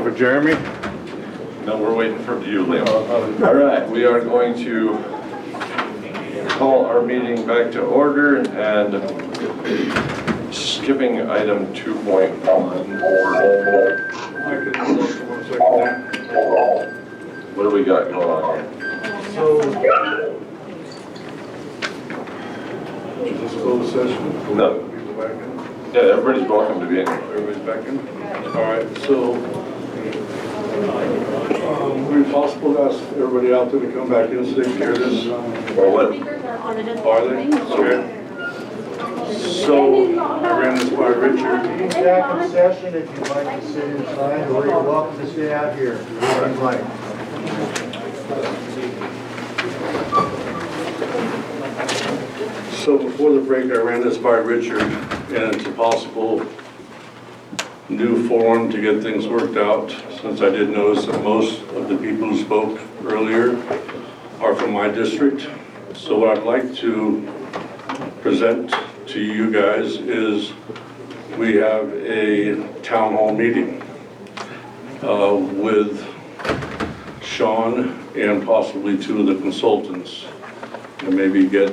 for Jeremy? No, we're waiting for you, Liam. All right, we are going to call our meeting back to order and skipping item 2.1. What do we got going on here? Is this closed session? No. People back in? Yeah, everybody's welcome to be in. Everybody's back in? All right, so, would it be possible to ask everybody out there to come back in so they can hear this? Or what? Are they? Okay. So, I ran this by Richard. Executive session, if you'd like to sit inside, or you're welcome to stay out here, wherever you'd like. So before the break, I ran this by Richard, and it's a possible new forum to get things worked out, since I did notice that most of the people who spoke earlier are from my district. So what I'd like to present to you guys is we have a town hall meeting with Sean and possibly two of the consultants, and maybe get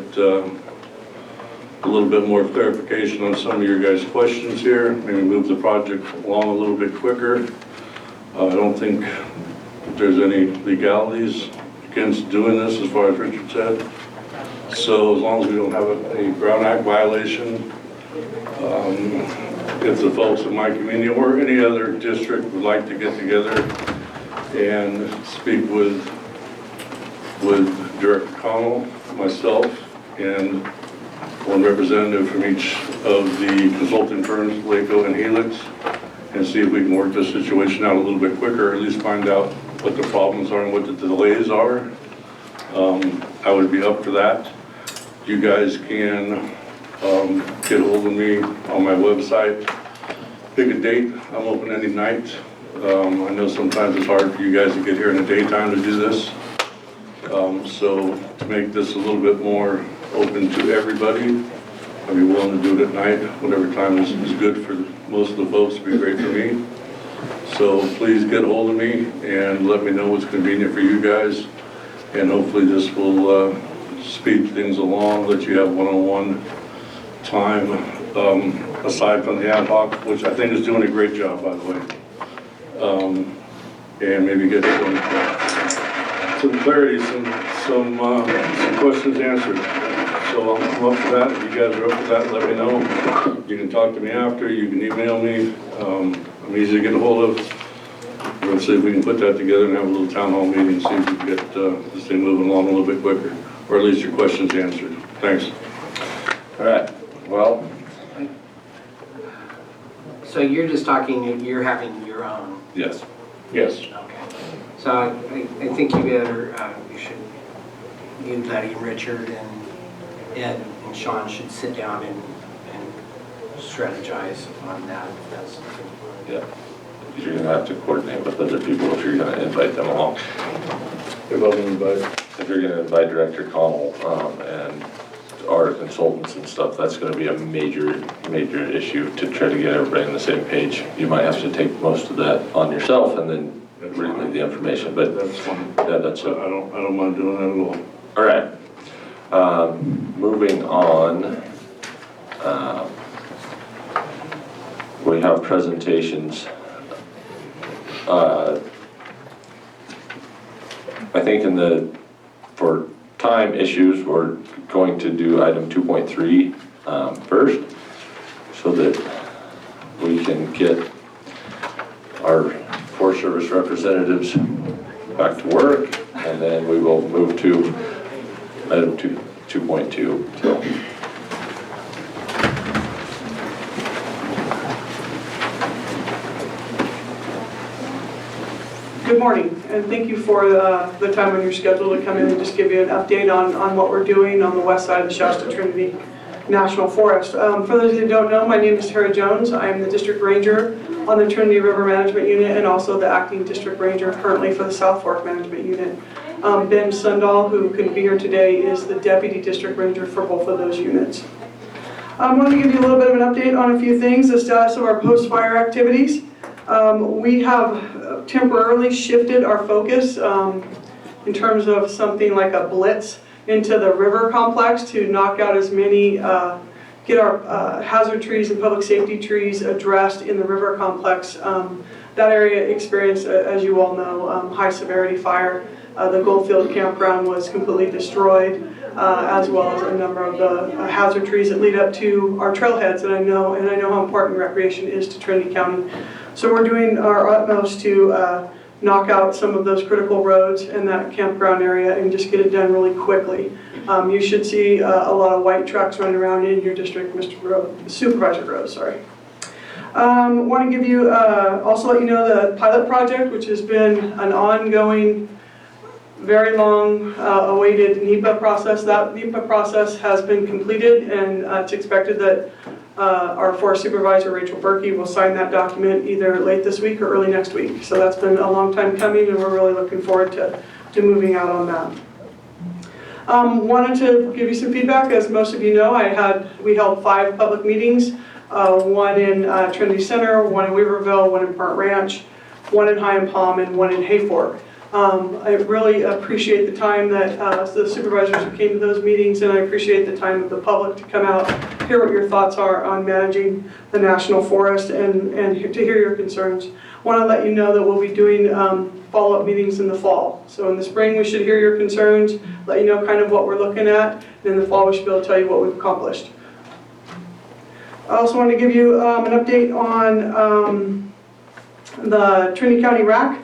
a little bit more clarification on some of your guys' questions here, maybe move the project along a little bit quicker. I don't think there's any legalities against doing this, as far as Richard said. So as long as we don't have a Brown Act violation, if the folks in my community or any other district would like to get together and speak with Director Connell, myself, and one representative from each of the consulting firms, Waco and Helix, and see if we can work this situation out a little bit quicker, or at least find out what the problems are and what the delays are. I would be up for that. You guys can get a hold of me on my website. Pick a date. I'm open any night. I know sometimes it's hard for you guys to get here in the daytime to do this. So to make this a little bit more open to everybody, I'd be willing to do it at night. Whatever time is good for most of the folks would be great for me. So please get a hold of me and let me know what's convenient for you guys. And hopefully this will speed things along, let you have one-on-one time, aside from the ad hoc, which I think is doing a great job, by the way. And maybe get some clarity, some questions answered. So I'm up for that. If you guys are up for that, let me know. You can talk to me after, you can email me. I'm easy to get a hold of. We're going to see if we can put that together and have a little town hall meeting, see if we can get this thing moving along a little bit quicker, or at least your questions answered. Thanks. All right, well. So you're just talking, you're having your own? Yes. Yes. Okay. So I think you better, you, Letty, and Richard, and Ed and Sean should sit down and strategize on that. Yeah. You're going to have to coordinate with other people if you're going to invite them along. If you're going to invite Director Connell and our consultants and stuff, that's going to be a major issue to try to get everybody on the same page. You might have to take most of that on yourself and then relay the information, but that's fine. Yeah, that's it. I don't mind doing that at all. All right. Moving on. We have presentations. I think for time issues, we're going to do item 2.3 first, so that we can get our Forest Service representatives back to work, and then we will move to item 2.2. So. Good morning, and thank you for the time on your schedule to come in and just give you an update on what we're doing on the west side of the Shasta Trinity National Forest. For those who don't know, my name is Tara Jones. I am the District Ranger on the Trinity River Management Unit and also the Acting District Ranger currently for the South Fork Management Unit. Ben Sundall, who couldn't be here today, is the Deputy District Ranger for both of those units. I want to give you a little bit of an update on a few things, the status of our post-fire activities. We have temporarily shifted our focus in terms of something like a blitz into the river complex to knock out as many, get our hazard trees and public safety trees addressed in the river complex. That area experienced, as you all know, high severity fire. The Goldfield campground was completely destroyed, as well as a number of the hazard trees that lead up to our trailheads. And I know how important recreation is to Trinity County. So we're doing our utmost to knock out some of those critical roads in that campground area and just get it done really quickly. You should see a lot of white trucks running around in your district, Supervisor Groves, sorry. Want to give you, also let you know the pilot project, which has been an ongoing, very long awaited NEPA process. That NEPA process has been completed, and it's expected that our forest supervisor, Rachel Berkey, will sign that document either late this week or early next week. So that's been a long time coming, and we're really looking forward to moving out on that. Wanted to give you some feedback. As most of you know, we held 5 public meetings, one in Trinity Center, one in Weaverville, one in Burnt Ranch, one in High and Palm, and one in Hayfork. I really appreciate the time that the supervisors who came to those meetings, and I appreciate the time of the public to come out, hear what your thoughts are on managing the National Forest, and to hear your concerns. I want to let you know that we'll be doing follow-up meetings in the fall. So in the spring, we should hear your concerns, let you know kind of what we're looking at, and in the fall, we should be able to tell you what we've accomplished. I also want to give you an update on the Trinity County RAC.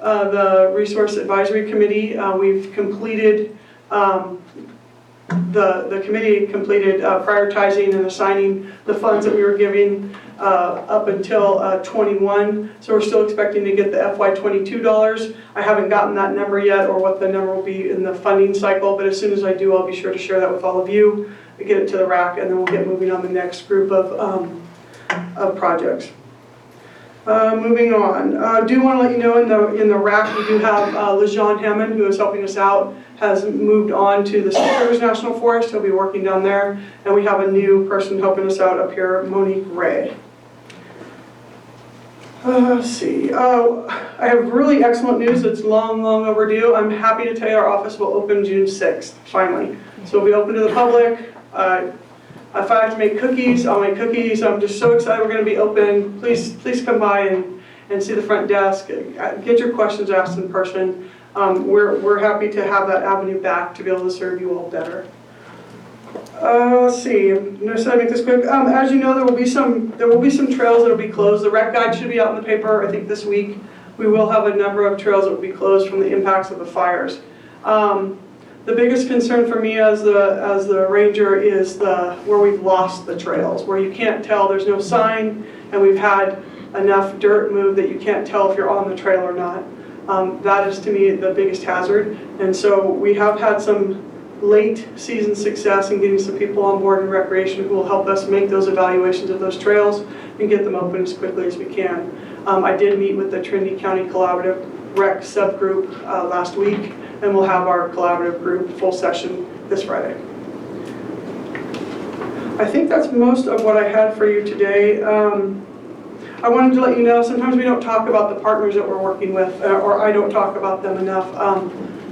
The Resource Advisory Committee, we've completed, the committee completed prioritizing and assigning the funds that we were giving up until 21. So we're still expecting to get the FY22 dollars. I haven't gotten that number yet, or what the number will be in the funding cycle, but as soon as I do, I'll be sure to share that with all of you, get it to the RAC, and then we'll get moving on the next group of projects. Moving on, I do want to let you know in the RAC we do have LeJean Hammond, who is helping us out, has moved on to the Supervisors National Forest. He'll be working down there, and we have a new person helping us out up here, Monique Ray. Let's see, I have really excellent news. It's long overdue. I'm happy to tell you our office will open June 6th, finally. So it'll be open to the public. If I have to make cookies, I'll make cookies. I'm just so excited we're going to be open. Please come by and see the front desk. Get your questions asked in person. We're happy to have that avenue back to be able to serve you all better. Let's see. So I make this quick. As you know, there will be some trails that will be closed. The rec guide should be out in the paper, I think, this week. We will have a number of trails that will be closed from the impacts of the fires. The biggest concern for me as the ranger is where we've lost the trails, where you can't tell, there's no sign, and we've had enough dirt move that you can't tell if you're on the trail or not. That is, to me, the biggest hazard. And so we have had some late season success in getting some people on board in recreation who will help us make those evaluations of those trails and get them open as quickly as we can. I did meet with the Trinity County Collaborative Rec subgroup last week, and we'll have our collaborative group full session this Friday. I think that's most of what I had for you today. I wanted to let you know, sometimes we don't talk about the partners that we're working with, or I don't talk about them enough.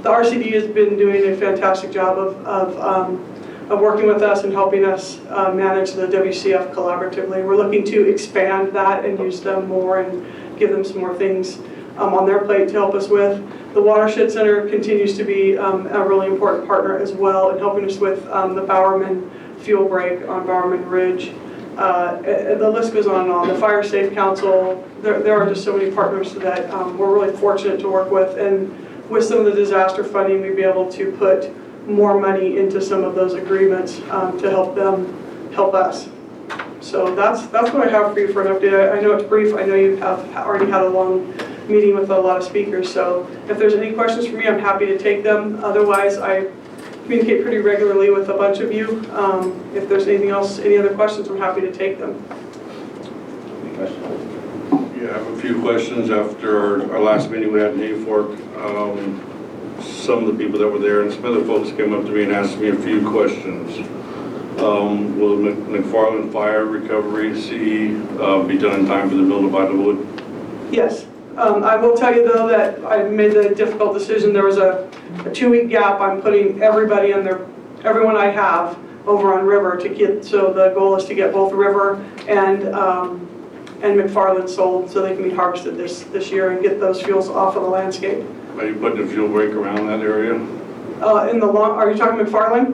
The RCD has been doing a fantastic job of working with us and helping us manage the WCF collaboratively. We're looking to expand that and use them more and give them some more things on their plate to help us with. The Watershed Center continues to be a really important partner as well in helping us with the Bowerman fuel break on Bowerman Ridge. The list goes on and on. The Fire Safe Council, there are just so many partners that we're really fortunate to work with, and with some of the disaster funding, we'd be able to put more money into some of those agreements to help them help us. So that's what I have for you for an update. I know it's brief. I know you have already had a long meeting with a lot of speakers, so if there's any questions for me, I'm happy to take them. Otherwise, I communicate pretty regularly with a bunch of you. If there's anything else, any other questions, I'm happy to take them. Any questions? Yeah, I have a few questions after our last meeting we had in Hayfork. some of the people that were there, and some other folks came up to me and asked me a few questions. Will the McFarland Fire Recovery CE be done in time for the build of Idlewood? Yes. I will tell you though that I made the difficult decision. There was a 2-week gap. I'm putting everybody in there, everyone I have over on River to get, so the goal is to get both River and McFarland sold so they can be harvested this year and get those fuels off of the landscape. Are you putting a fuel break around that area? Are you talking McFarland?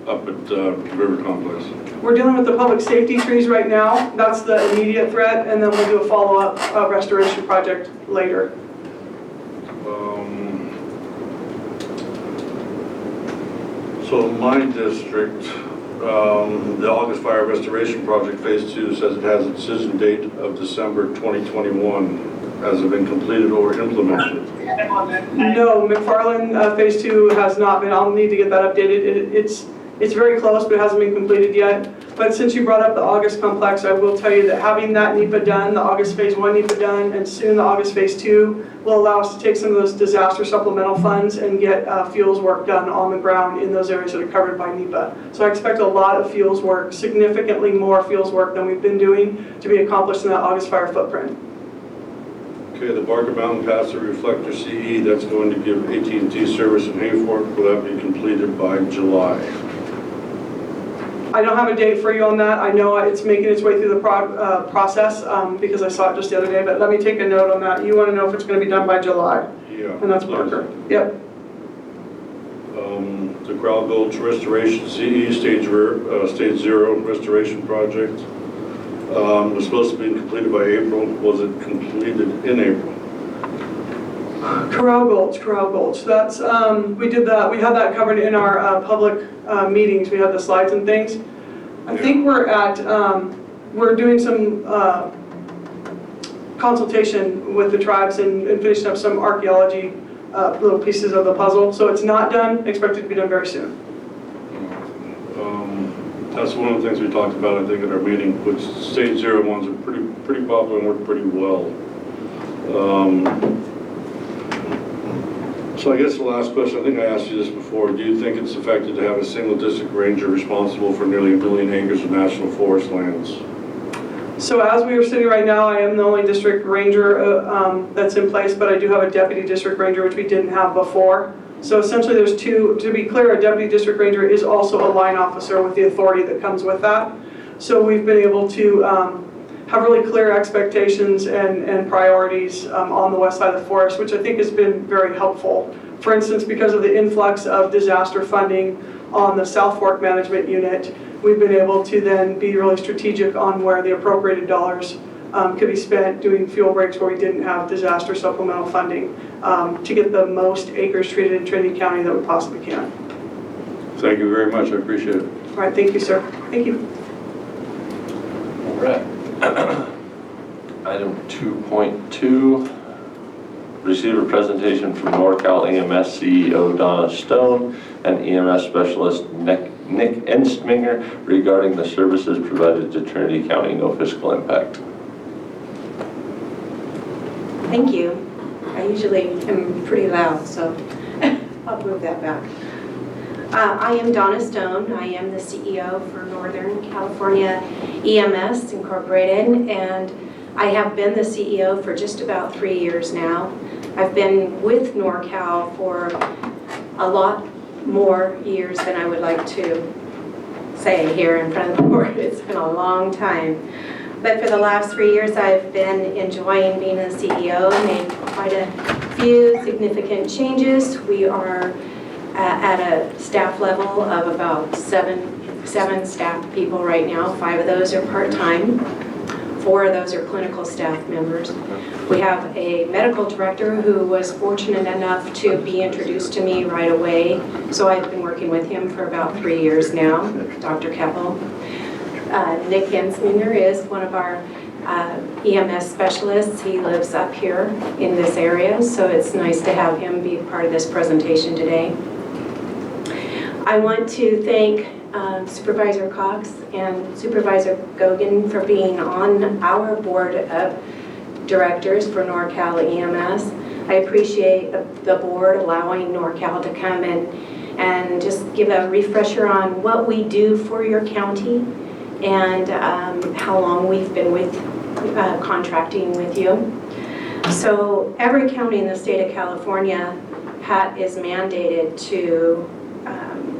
Up at River Complex. We're dealing with the public safety trees right now. That's the immediate threat, and then we'll do a follow-up restoration project later. So in my district, the August Fire Restoration Project Phase 2 says it has a decision date of December 2021. Has it been completed or implemented? No, McFarland Phase 2 has not been. I'll need to get that updated. It's very close, but it hasn't been completed yet. But since you brought up the August complex, I will tell you that having that NEPA done, the August Phase 1 NEPA done, and soon the August Phase 2 will allow us to take some of those disaster supplemental funds and get fuels work done on the ground in those areas that are covered by NEPA. So I expect a lot of fuels work, significantly more fuels work than we've been doing to be accomplished in that August fire footprint. Okay, the Barker Mountain Passive Reflector CE, that's going to give AT&T service in Hayfork. Will that be completed by July? I don't have a date for you on that. I know it's making its way through the process because I saw it just the other day, but let me take a note on that. You want to know if it's going to be done by July? Yeah. And that's Barker. Yep. The Crowell Gulch Restoration CE Stage 0 Restoration Project was supposed to be completed by April. Was it completed in April? Corral Gulch. That's we did that. We had that covered in our public meetings. We had the slides and things. I think we're at we're doing some consultation with the tribes and finishing up some archaeology little pieces of the puzzle. So it's not done. Expected to be done very soon. That's one of the things we talked about, I think, at our meeting, which Stage 0 ones are pretty popular and work pretty well. So I guess the last question, I think I asked you this before, do you think it's effective to have a single district ranger responsible for nearly 1 million acres of national forest lands? So as we are sitting right now, I am the only district ranger that's in place, but I do have a deputy district ranger, which we didn't have before. So essentially there's two, to be clear, a deputy district ranger is also a line officer with the authority that comes with that. So we've been able to have really clear expectations and priorities on the west side of the forest, which I think has been very helpful. For instance, because of the influx of disaster funding on the South Fork Management Unit, we've been able to then be really strategic on where the appropriated dollars could be spent doing fuel breaks where we didn't have disaster supplemental funding to get the most acres treated in Trinity County that we possibly can. Thank you very much, I appreciate it. All right, thank you, sir. Thank you. All right. Item 2.2, receive a presentation from NorCal EMS CEO Donna Stone and EMS Specialist Nick Enstminger regarding the services provided to Trinity County, no fiscal impact. Thank you. I usually am pretty loud, so I'll move that back. I am Donna Stone. I am the CEO for Northern California EMS Incorporated, and I have been the CEO for just about 3 years now. I've been with NorCal for a lot more years than I would like to say here in front of the board. It's been a long time. But for the last 3 years, I've been enjoying being a CEO, made quite a few significant changes. We are at a staff level of about seven staff people right now. 5 of those are part-time. 4 of those are clinical staff members. We have a medical director who was fortunate enough to be introduced to me right away. So I've been working with him for about 3 years now, Dr. Keppel. Nick Enstminger is one of our EMS specialists. He lives up here in this area, so it's nice to have him be part of this presentation today. I want to thank Supervisor Cox and Supervisor Gogan for being on our board of directors for NorCal EMS. I appreciate the board allowing NorCal to come and just give a refresher on what we do for your county and how long we've been with contracting with you. So every county in the state of California is mandated to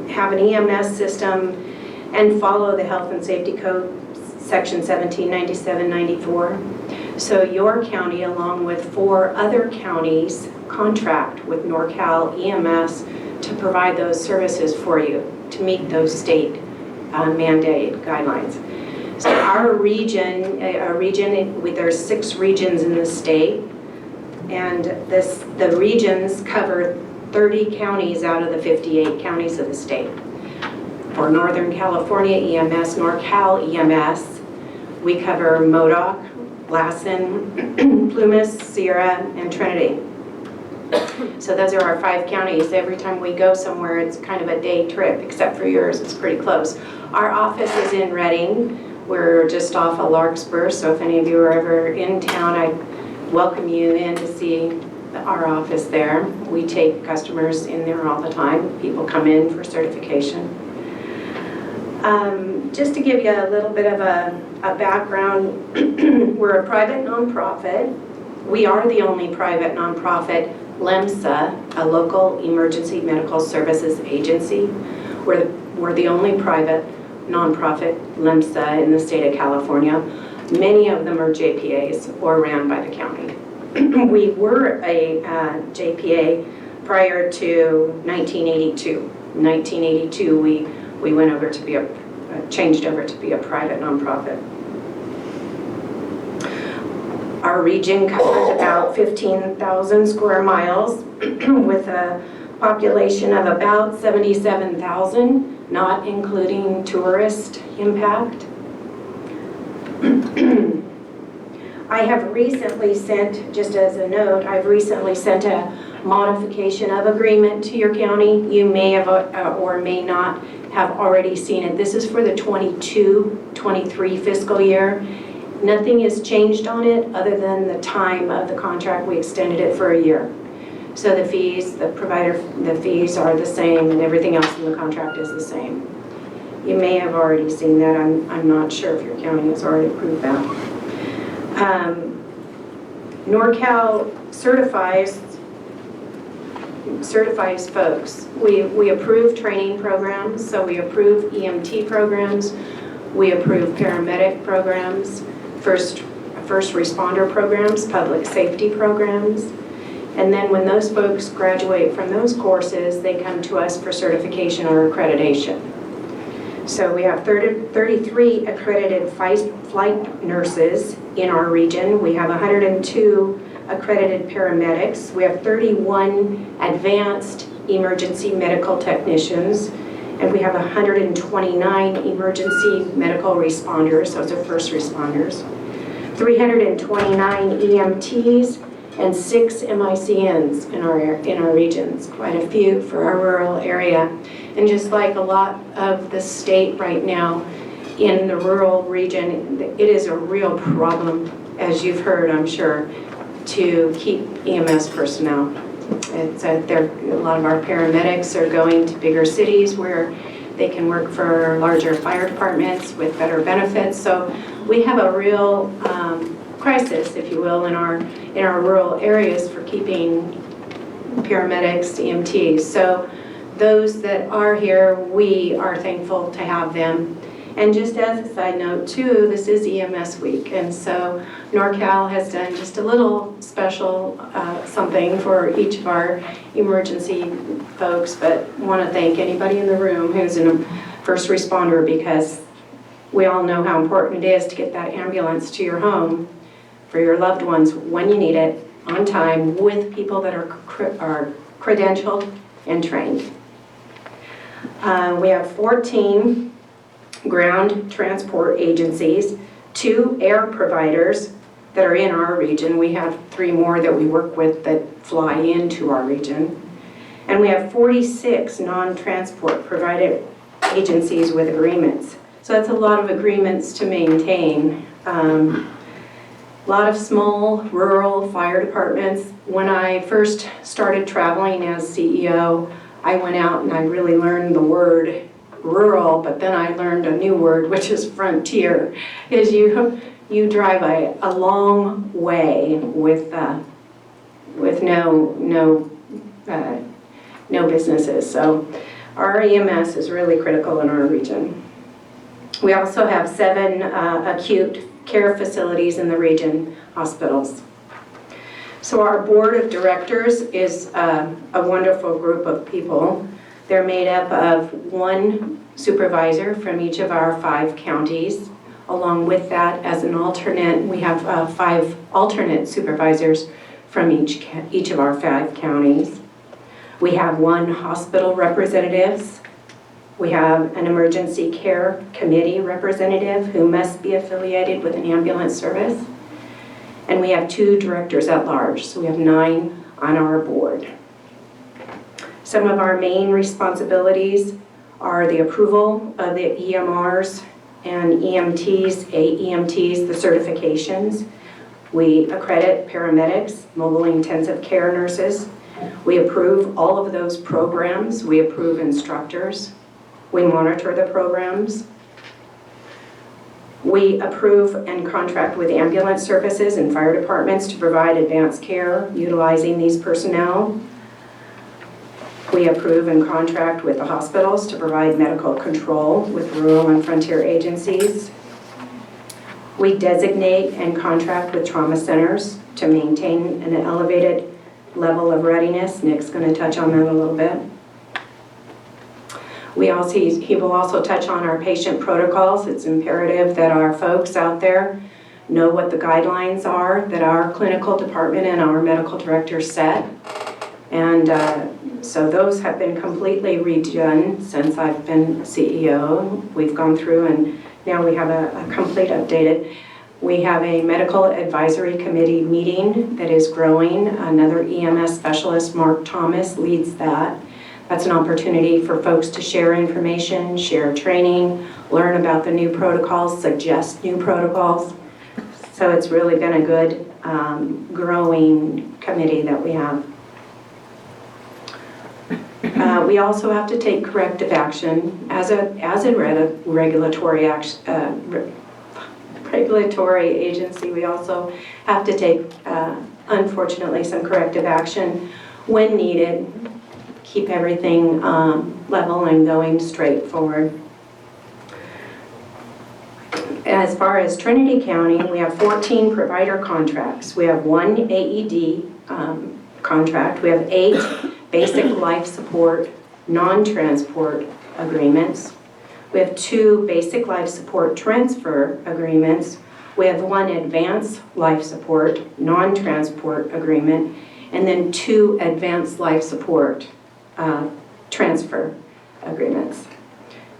have an EMS system and follow the Health and Safety Code, Section 1797-94. So your county, along with 4 other counties, contract with NorCal EMS to provide those services for you to meet those state mandated guidelines. So our region, there's 6 regions in the state, and the regions cover 30 counties out of the 58 counties of the state. For Northern California EMS, NorCal EMS, we cover Modoc, Lassen, Plumas, Sierra, and Trinity. So those are our 5 counties. Every time we go somewhere, it's kind of a day trip, except for yours, it's pretty close. Our office is in Redding. We're just off of Larkspur, so if any of you are ever in town, I welcome you in to see our office there. We take customers in there all the time. People come in for certification. Just to give you a little bit of a background, we're a private nonprofit. We are the only private nonprofit, LEMSA, a local emergency medical services agency. We're the only private nonprofit LEMSA in the state of California. Many of them are JPAs or ran by the county. We were a JPA prior to 1982. In 1982, we went over to be changed over to be a private nonprofit. Our region covers about 15,000 square miles with a population of about 77,000, not including tourist impact. I have recently sent, just as a note, I've recently sent a modification of agreement to your county. You may have or may not have already seen it. This is for the 22-23 fiscal year. Nothing has changed on it other than the time of the contract. We extended it for a year. So the fees, the fees are the same, and everything else in the contract is the same. You may have already seen that. I'm not sure if your county has already approved that. NorCal certifies folks. We approve training programs, so we approve EMT programs, we approve paramedic programs, first responder programs, public safety programs, and then when those folks graduate from those courses, they come to us for certification or accreditation. So we have 33 accredited flight nurses in our region. We have 102 accredited paramedics. We have 31 advanced emergency medical technicians, and we have 129 emergency medical responders, those are first responders, 329 EMTs, and 6 MICNs in our regions, quite a few for our rural area. And just like a lot of the state right now, in the rural region, it is a real problem, as you've heard, I'm sure, to keep EMS personnel. It's a lot of our paramedics are going to bigger cities where they can work for larger fire departments with better benefits. So we have a real crisis, if you will, in our rural areas for keeping paramedics, EMTs. So those that are here, we are thankful to have them. And just as a side note too, this is EMS week, and so NorCal has done just a little special something for each of our emergency folks, but want to thank anybody in the room who's a first responder, because we all know how important it is to get that ambulance to your home for your loved ones when you need it, on time, with people that are credentialed and trained. We have 14 ground transport agencies, 2 air providers that are in our region. We have 3 more that we work with that fly into our region. And we have 46 non-transport provided agencies with agreements. So that's a lot of agreements to maintain. A lot of small rural fire departments. When I first started traveling as CEO, I went out and I really learned the word rural, but then I learned a new word, which is frontier, is you drive a long way with no businesses. So our EMS is really critical in our region. We also have 7 acute care facilities in the region, hospitals. So our board of directors is a wonderful group of people. They're made up of 1 supervisor from each of our 5 counties. Along with that, as an alternate, we have 5 alternate supervisors from each of our 5 counties. We have 1 hospital representative. We have an emergency care committee representative who must be affiliated with an ambulance service. And we have 2 directors at large, so we have 9 on our board. Some of our main responsibilities are the approval of the EMRs and EMTs, AEMTs, the certifications. We accredit paramedics, mobile intensive care nurses. We approve all of those programs. We approve instructors. We monitor the programs. We approve and contract with ambulance services and fire departments to provide advanced care utilizing these personnel. We approve and contract with the hospitals to provide medical control with rural and frontier agencies. We designate and contract with trauma centers to maintain an elevated level of readiness. Nick's going to touch on that a little bit. He will also touch on our patient protocols. It's imperative that our folks out there know what the guidelines are that our clinical department and our medical director set. And so those have been completely redone since I've been CEO. We've gone through and now we have a complete updated. We have a medical advisory committee meeting that is growing. Another EMS specialist, Mark Thomas, leads that. That's an opportunity for folks to share information, share training, learn about the new protocols, suggest new protocols. So it's really been a good growing committee that we have. We also have to take corrective action as a regulatory agency. We also have to take, unfortunately, some corrective action when needed. Keep everything level and going straight forward. As far as Trinity County, we have 14 provider contracts. We have 1 AED contract. We have 8 basic life support non-transport agreements. We have 2 basic life support transfer agreements. We have 1 advanced life support non-transport agreement, and then 2 advanced life support transfer agreements.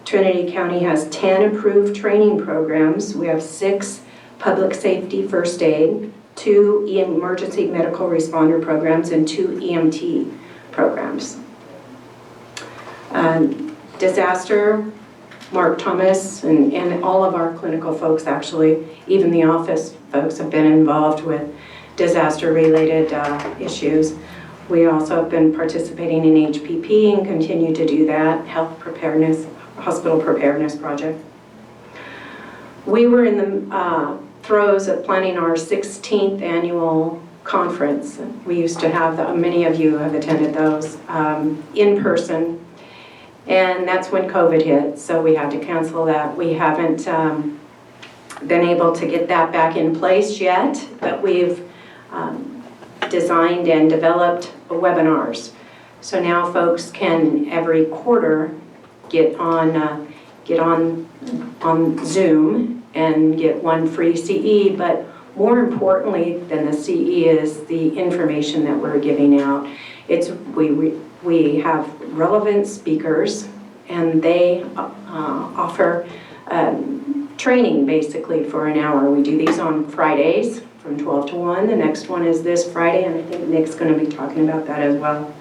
Trinity County has 10 approved training programs. We have 6 public safety first aid, 2 emergency medical responder programs, and 2 EMT programs. Disaster, Mark Thomas and all of our clinical folks, actually, even the office folks, have been involved with disaster-related issues. We also have been participating in HPP and continue to do that, health preparedness, hospital preparedness project. We were in the throes of planning our 16th annual conference. We used to have, many of you have attended those in person, and that's when COVID hit, so we had to cancel that. We haven't been able to get that back in place yet, but we've designed and developed webinars. So now folks can every quarter get on Zoom and get 1 free CE, but more importantly than the CE is the information that we're giving out. We have relevant speakers, and they offer training basically for an hour. We do these on Fridays from 12 to 1. The next one is this Friday, and I think Nick's going to be talking about that as well.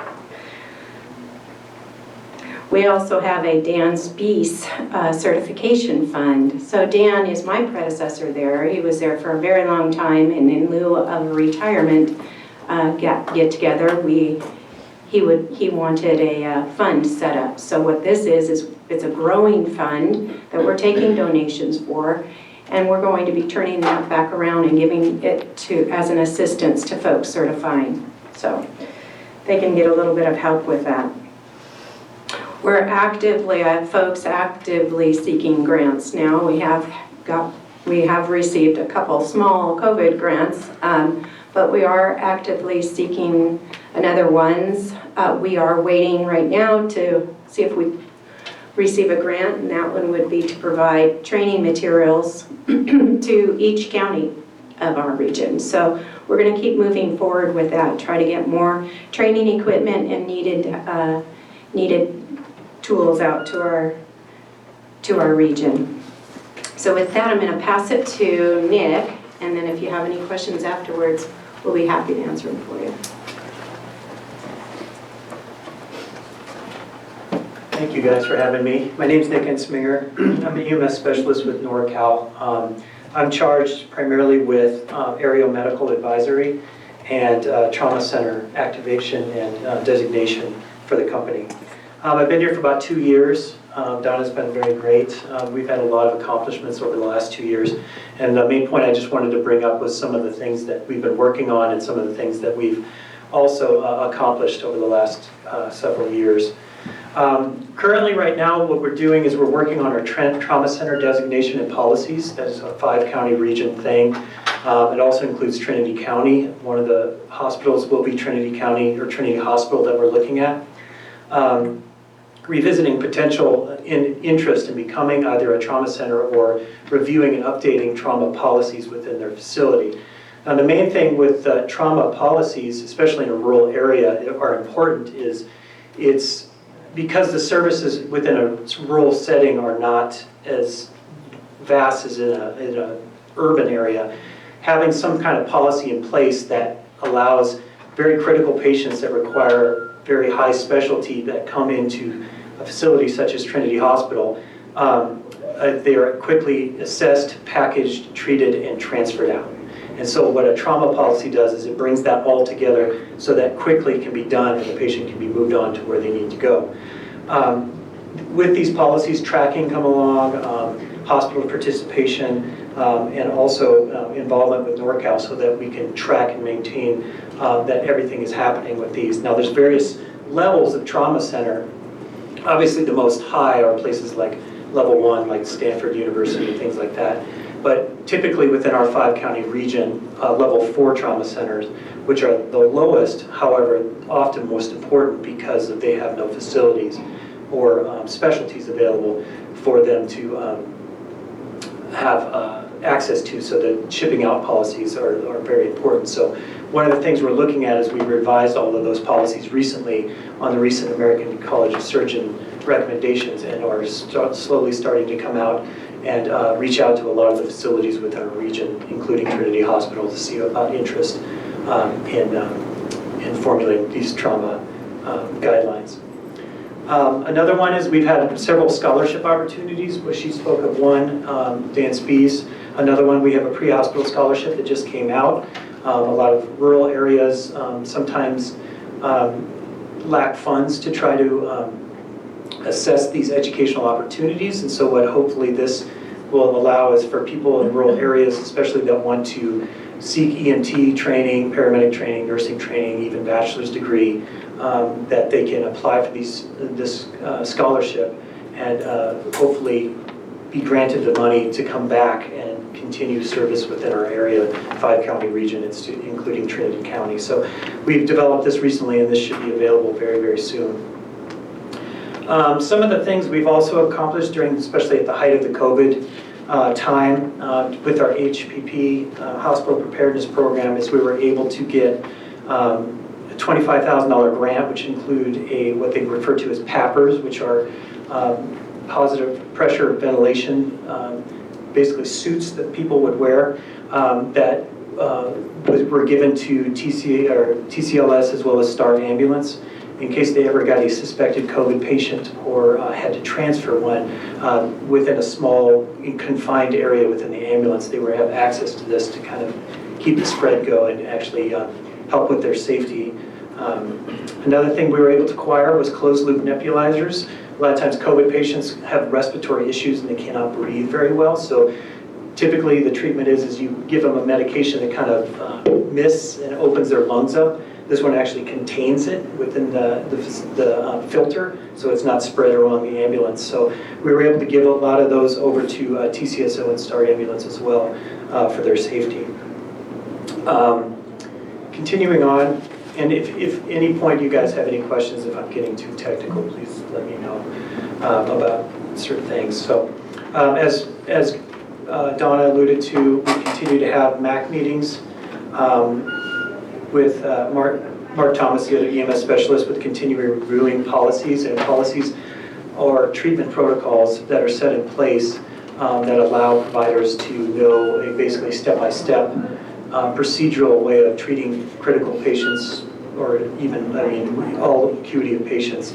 We also have a Dan Spees certification fund. So Dan is my predecessor there. He was there for a very long time, and in lieu of a retirement get together, he wanted a fund set up. So what this is it's a growing fund that we're taking donations for, and we're going to be turning that back around and giving it to as an assistance to folks certifying. So they can get a little bit of help with that. We're actively, folks actively seeking grants now. We have received a couple small COVID grants, but we are actively seeking another ones. We are waiting right now to see if we receive a grant, and that one would be to provide training materials to each county of our region. So we're going to keep moving forward with that, try to get more training equipment and needed tools out to our region. So with that, I'm going to pass it to Nick, and then if you have any questions afterwards, we'll be happy to answer them for you. Thank you guys for having me. My name is Nick Ensminger. I'm a EMS specialist with NorCal. I'm charged primarily with aerial medical advisory and trauma center activation and designation for the company. I've been here for about 2 years. Donna's been very great. We've had a lot of accomplishments over the last 2 years. And the main point I just wanted to bring up was some of the things that we've been working on and some of the things that we've also accomplished over the last several years. Currently, right now, what we're doing is we're working on our trauma center designation and policies. That is a 5-county region thing. It also includes Trinity County. One of the hospitals will be Trinity County or Trinity Hospital that we're looking at. Revisiting potential interest in becoming either a trauma center or reviewing and updating trauma policies within their facility. Now, the main thing with trauma policies, especially in a rural area, are important is it's because the services within a rural setting are not as vast as in a urban area. Having some kind of policy in place that allows very critical patients that require very high specialty that come into a facility such as Trinity Hospital, they are quickly assessed, packaged, treated, and transferred out. And so what a trauma policy does is it brings that all together so that quickly can be done and the patient can be moved on to where they need to go. With these policies, tracking come along, hospital participation, and also involvement with NorCal so that we can track and maintain that everything is happening with these. Now there's various levels of trauma center. Obviously the most high are places like level 1, like Stanford University and things like that. But typically within our 5-county region, level 4 trauma centers, which are the lowest, however, often most important because they have no facilities or specialties available for them to have access to, so that shipping out policies are very important. So one of the things we're looking at is we revised all of those policies recently on the recent American College of Surgeon recommendations and are slowly starting to come out and reach out to a lot of the facilities within our region, including Trinity Hospital, to see about interest in formulating these trauma guidelines. Another one is we've had several scholarship opportunities, where she spoke of one, Dan Spees. Another one, we have a pre-hospital scholarship that just came out. A lot of rural areas sometimes lack funds to try to assess these educational opportunities, and so what hopefully this will allow is for people in rural areas, especially that want to seek EMT training, paramedic training, nursing training, even bachelor's degree, that they can apply for this scholarship and hopefully be granted the money to come back and continue service within our area, 5-county region, including Trinity County. So we've developed this recently, and this should be available very, very soon. Some of the things we've also accomplished during, especially at the height of the COVID time, with our HPP, Hospital Preparedness Program, is we were able to get a $25,000 grant, which include what they refer to as PAPRs, which are positive pressure ventilation, basically suits that people would wear that were given to TCLS as well as Star Ambulance in case they ever got a suspected COVID patient or had to transfer one within a small confined area within the ambulance, they would have access to this to kind of keep the spread going and actually help with their safety. Another thing we were able to acquire was closed loop nebulizers. A lot of times COVID patients have respiratory issues and they cannot breathe very well. So typically the treatment is you give them a medication that kind of mists and opens their lungs up. This one actually contains it within the filter, so it's not spread around the ambulance. So we were able to give a lot of those over to TCSO and Star Ambulance as well for their safety. Continuing on, and if any point you guys have any questions, if I'm getting too technical, please let me know about certain things. So as Donna alluded to, we continue to have MAC meetings with Mark Thomas, the other EMS specialist, with continuing reviewing policies, and policies or treatment protocols that are set in place that allow providers to know a basically step-by-step procedural way of treating critical patients, or even, all acuity of patients.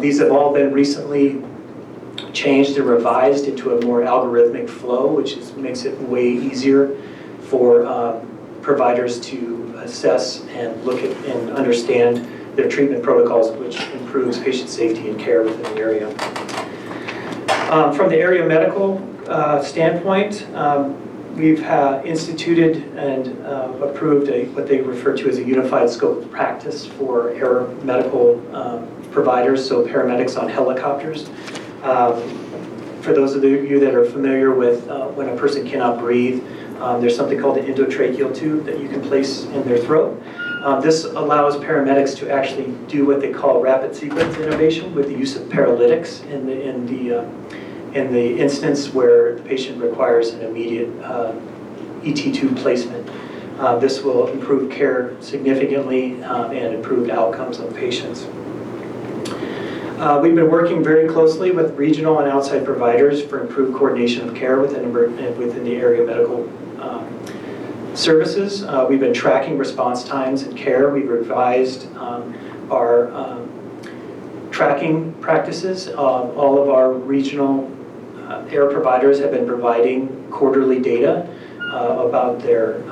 These have all been recently changed and revised into a more algorithmic flow, which makes it way easier for providers to assess and look at and understand their treatment protocols, which improves patient safety and care within the area. From the area medical standpoint, we've instituted and approved what they refer to as a unified scope of practice for air medical providers, so paramedics on helicopters. For those of you that are familiar with when a person cannot breathe, there's something called an endotracheal tube that you can place in their throat. This allows paramedics to actually do what they call rapid sequence intubation with the use of paralytics in the instance where the patient requires an immediate ET tube placement. This will improve care significantly and improve outcomes of patients. We've been working very closely with regional and outside providers for improved coordination of care within the area medical services. We've been tracking response times and care. We've revised our tracking practices. All of our regional air providers have been providing quarterly data about their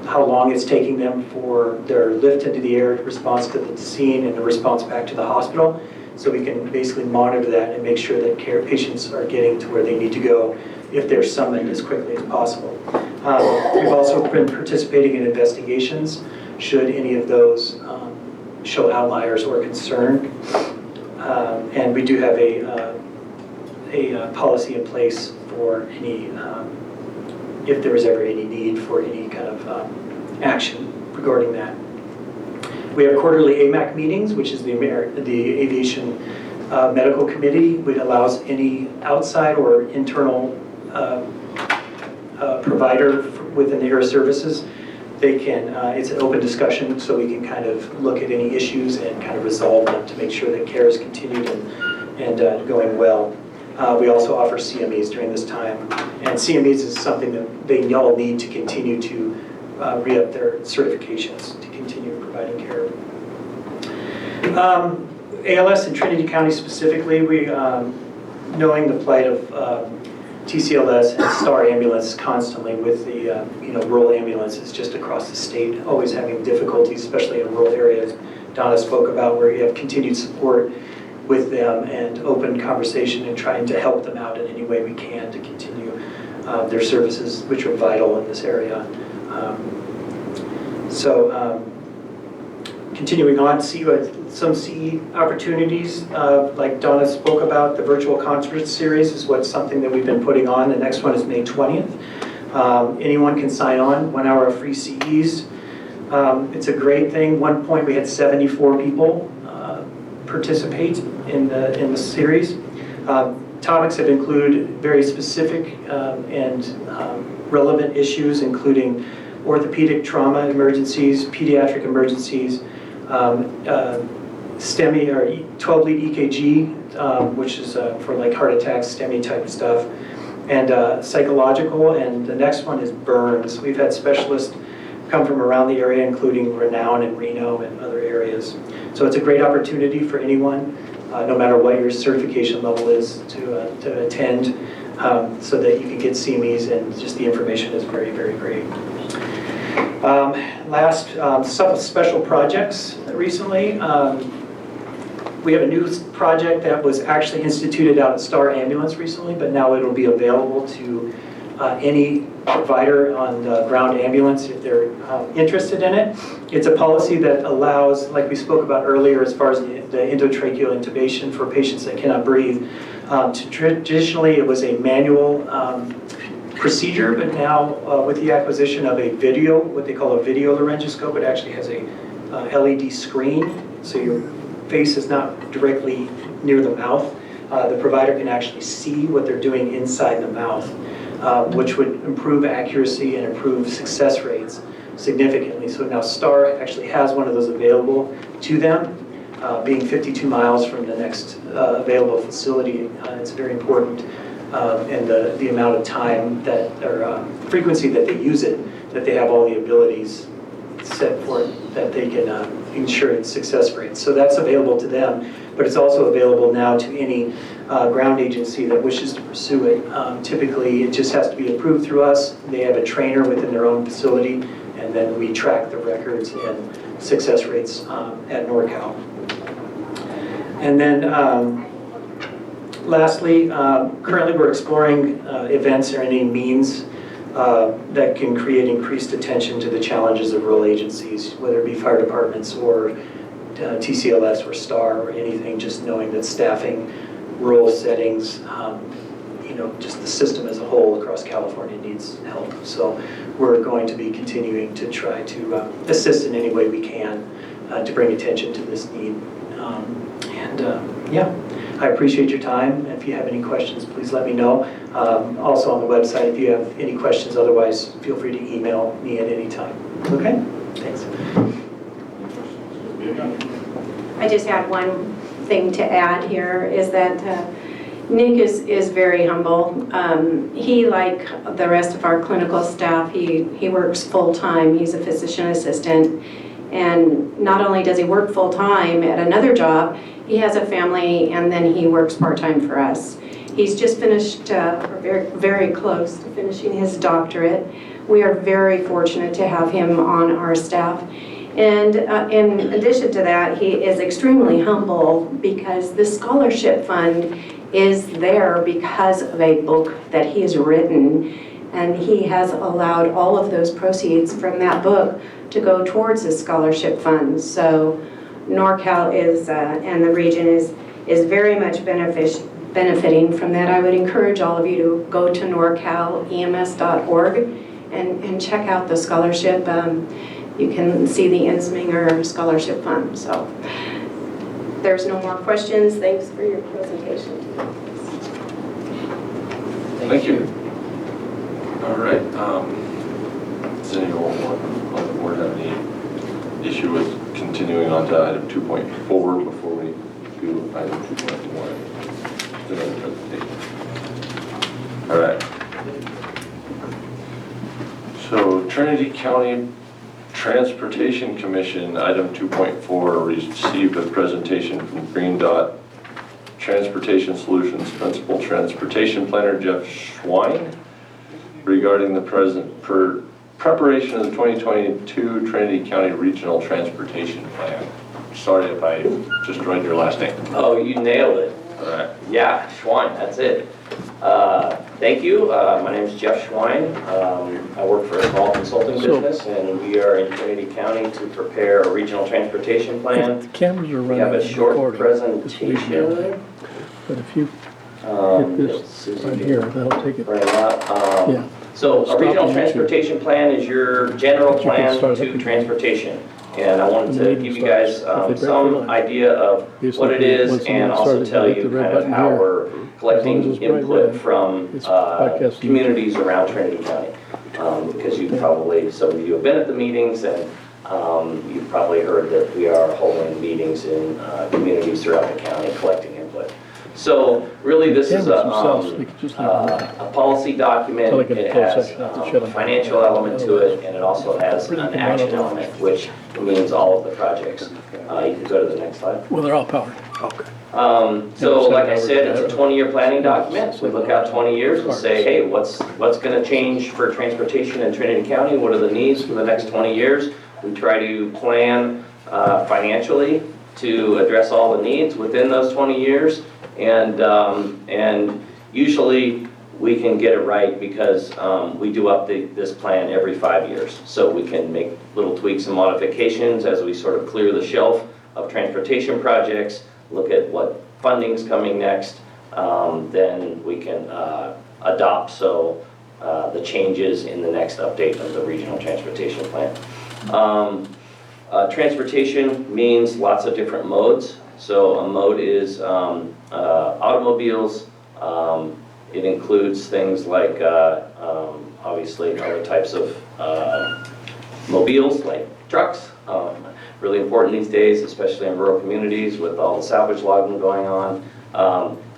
how long it's taking them for their lift into the air response to the scene and the response back to the hospital. So we can basically monitor that and make sure that patients are getting to where they need to go if they're summoned as quickly as possible. We've also been participating in investigations should any of those show outliers or concern. And we do have a policy in place for any, if there is ever any need for any kind of action regarding that. We have quarterly AMAC meetings, which is the Aviation Medical Committee, which allows any outside or internal provider within the air services. They can, it's an open discussion, so we can kind of look at any issues and kind of resolve them to make sure that care is continued and going well. We also offer CMEs during this time, and CMEs is something that they all need to continue to re-up their certifications to continue providing care. ALS in Trinity County specifically, we, knowing the plight of TCLS and Star Ambulance constantly with the rural ambulances just across the state, always having difficulties, especially in rural areas. Donna spoke about where you have continued support with them and open conversation and trying to help them out in any way we can to continue their services, which are vital in this area. Continuing on, some CE opportunities, like Donna spoke about, the virtual conference series is something that we've been putting on. The next one is May 20th. Anyone can sign on, 1 hour of free CEs. It's a great thing. One point we had 74 people participate in the series. Topics have included very specific and relevant issues, including orthopedic trauma emergencies, pediatric emergencies, STEMI or 12-lead EKG, which is for like heart attacks, STEMI type stuff, and psychological, and the next one is burns. We've had specialist come from around the area, including Renown and Reno and other areas. So it's a great opportunity for anyone, no matter what your certification level is, to attend, so that you can get CMEs, and just the information is very, very great. Some special projects recently. We have a new project that was actually instituted out at Star Ambulance recently, but now it'll be available to any provider on the ground ambulance if they're interested in it. It's a policy that allows, like we spoke about earlier, as far as the endotracheal intubation for patients that cannot breathe. Traditionally, it was a manual procedure, but now with the acquisition of a video, what they call a video laryngoscope, it actually has a LED screen, so your face is not directly near the mouth. The provider can actually see what they're doing inside the mouth, which would improve accuracy and improve success rates significantly. So now STAR actually has one of those available to them, being 52 miles from the next available facility. It's very important, and the amount of time that, or frequency that they use it, that they have all the abilities set for it, that they can ensure its success rates. So that's available to them, but it's also available now to any ground agency that wishes to pursue it. Typically, it just has to be approved through us. They have a trainer within their own facility, and then we track the records and success rates at NorCal. And then lastly, currently we're exploring events or any means that can create increased attention to the challenges of rural agencies, whether it be fire departments or TCLS or STAR or anything, just knowing that staffing, rural settings, just the system as a whole across California needs help. So we're going to be continuing to try to assist in any way we can to bring attention to this need. I appreciate your time. If you have any questions, please let me know. Also on the website, if you have any questions, otherwise feel free to email me at any time. Okay? Thanks. I just had one thing to add here, is that Nick is very humble. He, like the rest of our clinical staff, he works full-time. He's a physician assistant. And not only does he work full-time at another job, he has a family, and then he works part-time for us. He's just finished, very, very close to finishing his doctorate. We are very fortunate to have him on our staff. And in addition to that, he is extremely humble because the scholarship fund is there because of a book that he has written, and he has allowed all of those proceeds from that book to go towards the scholarship fund. So NorCal is, and the region is very much benefiting from that. I would encourage all of you to go to norcalems.org and check out the scholarship. You can see the Insminger Scholarship Fund. So there's no more questions. Thanks for your presentation. Thank you. All right. Does anyone on the board have any issue with continuing on to item 2.4 before we do item 2.1? Another presentation. All right. So Trinity County Transportation Commission, item 2.4, received a presentation from Green Dot Transportation Solutions Principal Transportation Planner Jeff Schwein regarding the preparation of the 2022 Trinity County Regional Transportation Plan. Sorry if I just read your last name. Oh, you nailed it. All right. Yeah, Schwein, that's it. Thank you. My name is Jeff Schwein. I work for a small consulting business, and we are in Trinity County to prepare a regional transportation plan. The cameras are running. We have a short presentation. But if you hit this right here, that'll take it. Right up. Yeah. So a regional transportation plan is your general plan to transportation. And I wanted to give you guys some idea of what it is, and also tell you kind of how we're collecting input from communities around Trinity County. Because you probably, some of you have been at the meetings, and you've probably heard that we are holding meetings in communities throughout the county collecting input. So really, this is Themselves, they could just leave them there. a policy document. Until they get a It closed has session, have to a shut 'em down. financial element to it, and it also has an action element, which means all of the projects. You can go to the next slide. Well, they're all powered. Okay. So like I said, it's a 20-year planning document. We look out 20 years and say, hey, what's going to change for transportation in Trinity County? What are the needs for the next 20 years? We try to plan financially to address all the needs within those 20 years. And usually we can get it right because we do update this plan every 5 years. So we can make little tweaks and modifications as we sort of clear the shelf of transportation projects, look at what funding's coming next, then we can adopt the changes in the next update of the regional transportation plan. Transportation means lots of different modes. So a mode is automobiles. It includes things like, obviously, other types of mobiles like trucks. Really important these days, especially in rural communities with all the salvage logging going on.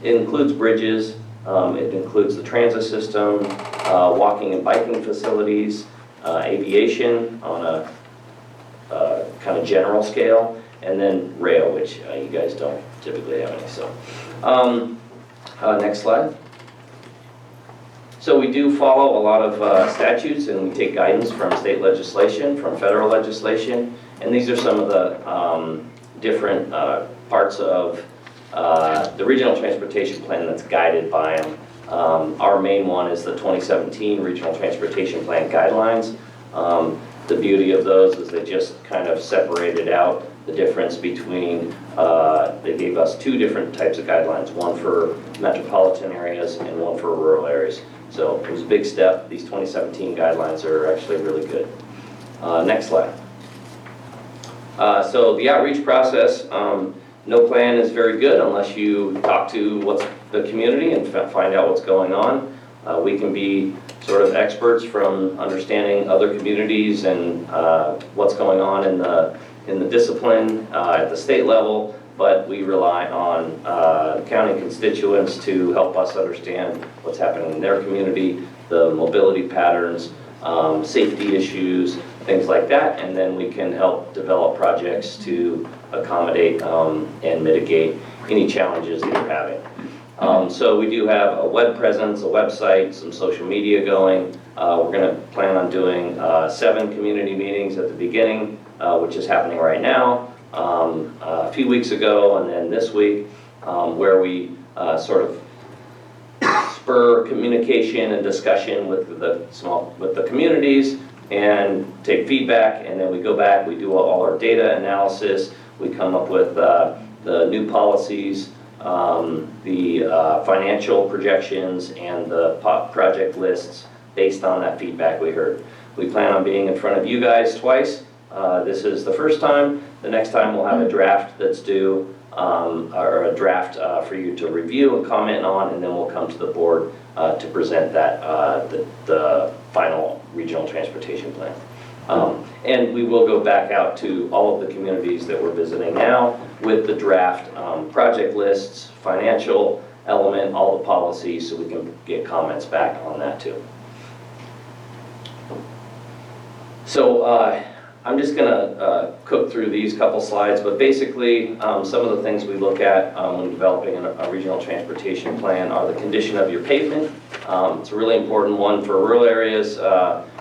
It includes bridges. It includes the transit system, walking and biking facilities, aviation on a kind of general scale, and then rail, which you guys don't typically have any. So, next slide. So we do follow a lot of statutes, and we take guidance from state legislation, from federal legislation, and these are some of the different parts of the Regional Transportation Plan that's guided by them. Our main one is the 2017 Regional Transportation Plan Guidelines. The beauty of those is they just kind of separated out the difference between, they gave us two different types of guidelines, one for metropolitan areas and one for rural areas. So it was a big step. These 2017 guidelines are actually really good. Next slide. So the outreach process, no plan is very good unless you talk to the community and find out what's going on. We can be sort of experts from understanding other communities and what's going on in the discipline at the state level, but we rely on county constituents to help us understand what's happening in their community, the mobility patterns, safety issues, things like that, and then we can help develop projects to accommodate and mitigate any challenges that you're having. So we do have a web presence, a website, some social media going. We're going to plan on doing 7 community meetings at the beginning, which is happening right now, a few weeks ago, and then this week, where we sort of spur communication and discussion with the communities and take feedback, and then we go back, we do all our data analysis, we come up with the new policies, the financial projections, and the project lists based on that feedback we heard. We plan on being in front of you guys twice. This is the first time. The next time we'll have a draft that's due, or a draft for you to review and comment on, and then we'll come to the board to present that, the final regional transportation plan. And we will go back out to all of the communities that we're visiting now with the draft project lists, financial element, all the policies, so we can get comments back on that too. So I'm just going to cook through these couple slides, but basically some of the things we look at when developing a regional transportation plan are the condition of your pavement. It's a really important one for rural areas,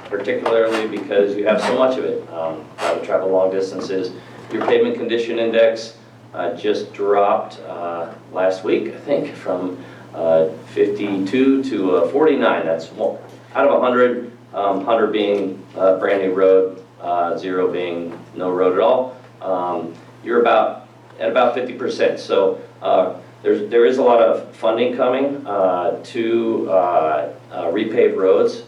particularly because you have so much of it. Got to travel long distances. Your pavement condition index just dropped last week, I think, from 52 to 49. That's out of 100, 100 being a brand new road, 0 being no road at all. You're at about 50%. So there is a lot of funding coming to repave roads,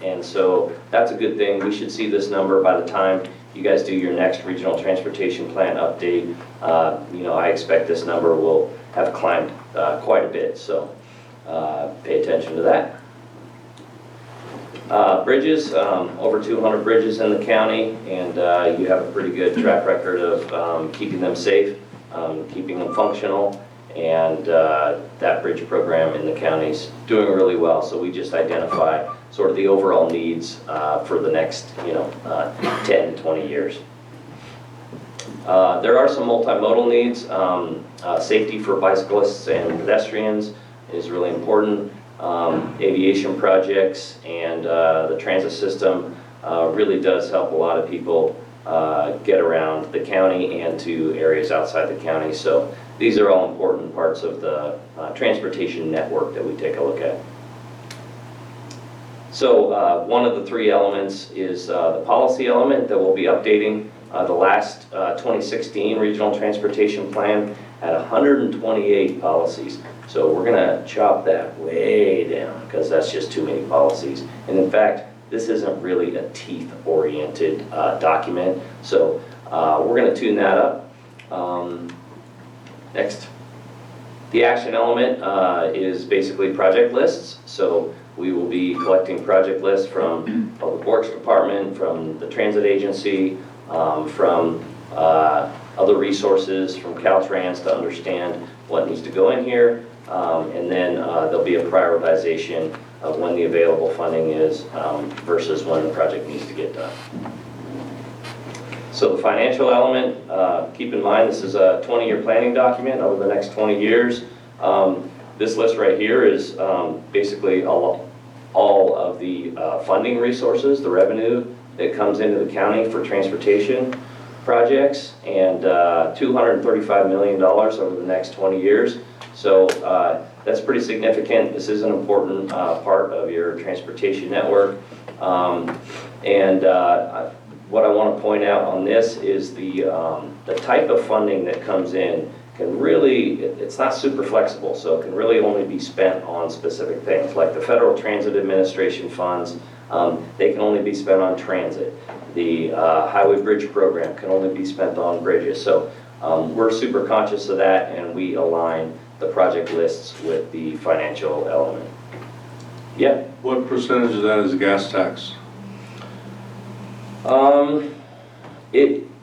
and so that's a good thing. We should see this number by the time you guys do your next regional transportation plan update. I expect this number will have climbed quite a bit, so pay attention to that. Bridges, over 200 bridges in the county, and you have a pretty good track record of keeping them safe, keeping them functional, And that bridge program in the county's doing really well. So we just identify sort of the overall needs for the next 10, 20 years. There are some multimodal needs. Safety for bicyclists and pedestrians is really important. Aviation projects and the transit system really does help a lot of people get around the county and to areas outside the county. So these are all important parts of the transportation network that we take a look at. So one of the three elements is the policy element that we'll be updating. The last 2016 Regional Transportation Plan had 128 policies. So we're gonna chop that way down because that's just too many policies. And in fact, this isn't really a teeth-oriented document. So we're gonna tune that up. Next. The action element is basically project lists. So we will be collecting project lists from Public Works Department, from the Transit Agency, from other resources, from Caltrans to understand what needs to go in here. And then there'll be a prioritization of when the available funding is versus when the project needs to get done. So the financial element, keep in mind this is a 20-year planning document over the next 20 years. This list right here is basically all of the funding resources, the revenue that comes into the county for transportation projects, and $235 million over the next 20 years. So that's pretty significant. This is an important part of your transportation network. What I want to point out on this is the type of funding that comes in can really, it's not super flexible, so it can really only be spent on specific things. Like the Federal Transit Administration funds, they can only be spent on transit. The Highway Bridge Program can only be spent on bridges. So we're super conscious of that, and we align the project lists with the financial element. Yeah? What percentage of that is gas tax?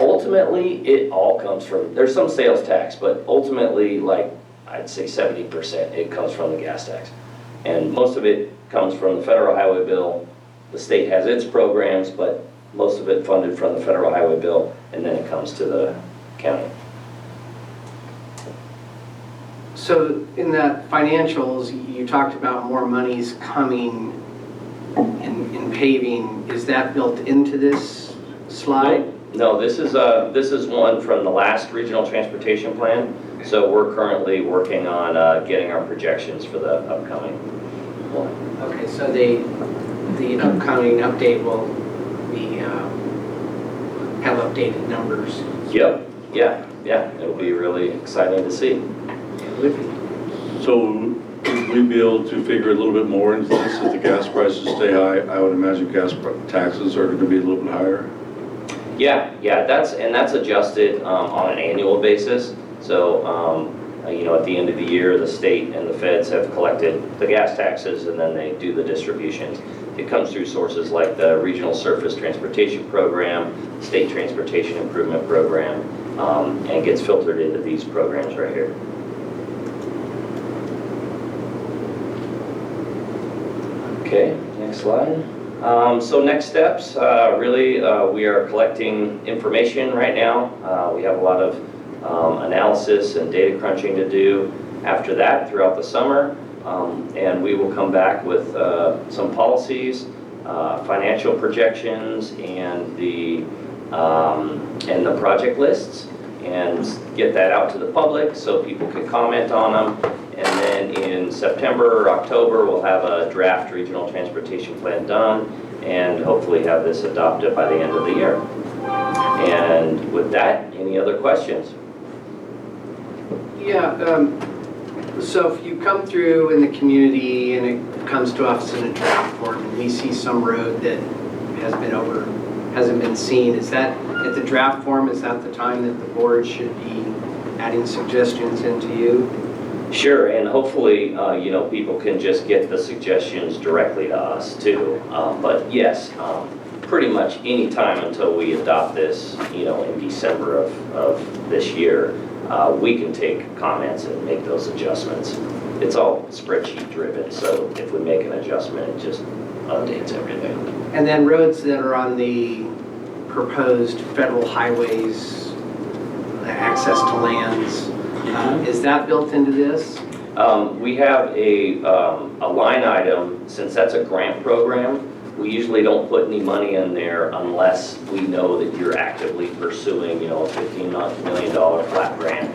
Ultimately, it all comes from, there's some sales tax, but ultimately, like, I'd say 70%, it comes from the gas tax. And most of it comes from the federal highway bill. The state has its programs, but most of it funded from the federal highway bill, and then it comes to the county. So in that financials, you talked about more monies coming in paving. Is that built into this slide? No, this is one from the last regional transportation plan. So we're currently working on getting our projections for the upcoming one. Okay, so the upcoming update will be have updated numbers. Yep. Yeah. It'll be really exciting to see. It would be. So would we be able to figure a little bit more into this if the gas prices stay high? I would imagine gas taxes are going to be a little bit higher. Yeah, that's adjusted on an annual basis. So, at the end of the year, the state and the feds have collected the gas taxes, and then they do the distributions. It comes through sources like the Regional Surface Transportation Program, State Transportation Improvement Program, and gets filtered into these programs right here. Okay, next slide. So next steps, we are collecting information right now. We have a lot of analysis and data crunching to do after that throughout the summer. And we will come back with some policies, financial projections, and the project lists, and get that out to the public so people can comment on them. And then in September or October, we'll have a draft regional transportation plan done and hopefully have this adopted by the end of the year. And with that, any other questions? Yeah, so if you come through in the community and it comes to us in a draft form and we see some road that hasn't been seen, is that at the draft form, is that the time that the board should be adding suggestions into you? Sure, and hopefully, people can just get the suggestions directly to us too. But yes, pretty much any time until we adopt this, in December of this year, we can take comments and make those adjustments. It's all spreadsheet driven, so if we make an adjustment, it just updates everything. And then roads that are on the proposed federal highways, access to lands, is that built into this? We have a line item, since that's a grant program, we usually don't put any money in there unless we know that you're actively pursuing, a $15 million flat grant.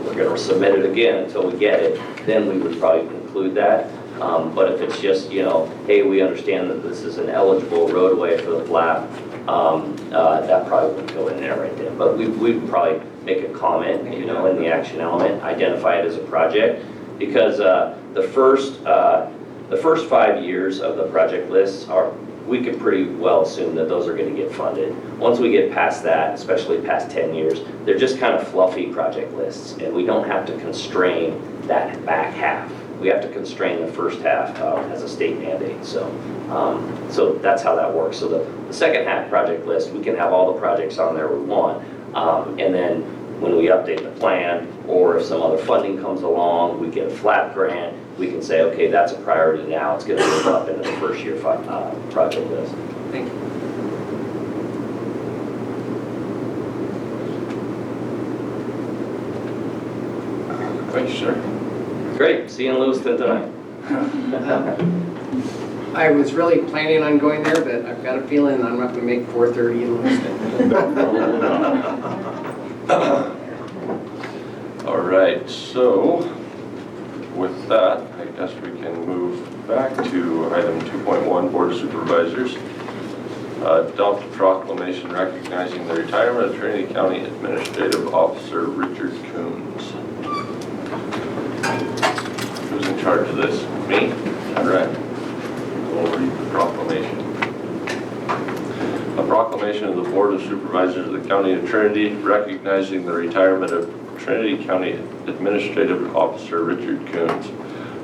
We're going to submit it again until we get it, then we would probably include that. But if it's just, hey, we understand that this is an eligible roadway for the flat, that probably wouldn't go in there right then. But we'd probably make a comment, in the action element, identify it as a project, because the first 5 years of the project lists we could pretty well assume that those are going to get funded. Once we get past that, especially past 10 years, they're just kind of fluffy project lists, and we don't have to constrain that back half. We have to constrain the first half as a state mandate. So that's how that works. So the second half project list, we can have all the projects on there we want, and then when we update the plan, or if some other funding comes along, we get a flat grant, we can say, okay, that's a priority now, it's going to move up into the first year project list. Thank you. Thank you, sir. Great, see you in Lewiston tonight. I was really planning on going there, but I've got a feeling I'm not going to make 4:30 in Lewiston. All right, so with that, I guess we can move back to item 2.1, Board of Supervisors. Adopt a proclamation recognizing the retirement of Trinity County Administrative Officer Richard Coons. Who's in charge of this? Me? All right. We'll read the proclamation. A proclamation of the Board of Supervisors of the County of Trinity recognizing the retirement of Trinity County Administrative Officer Richard Coons.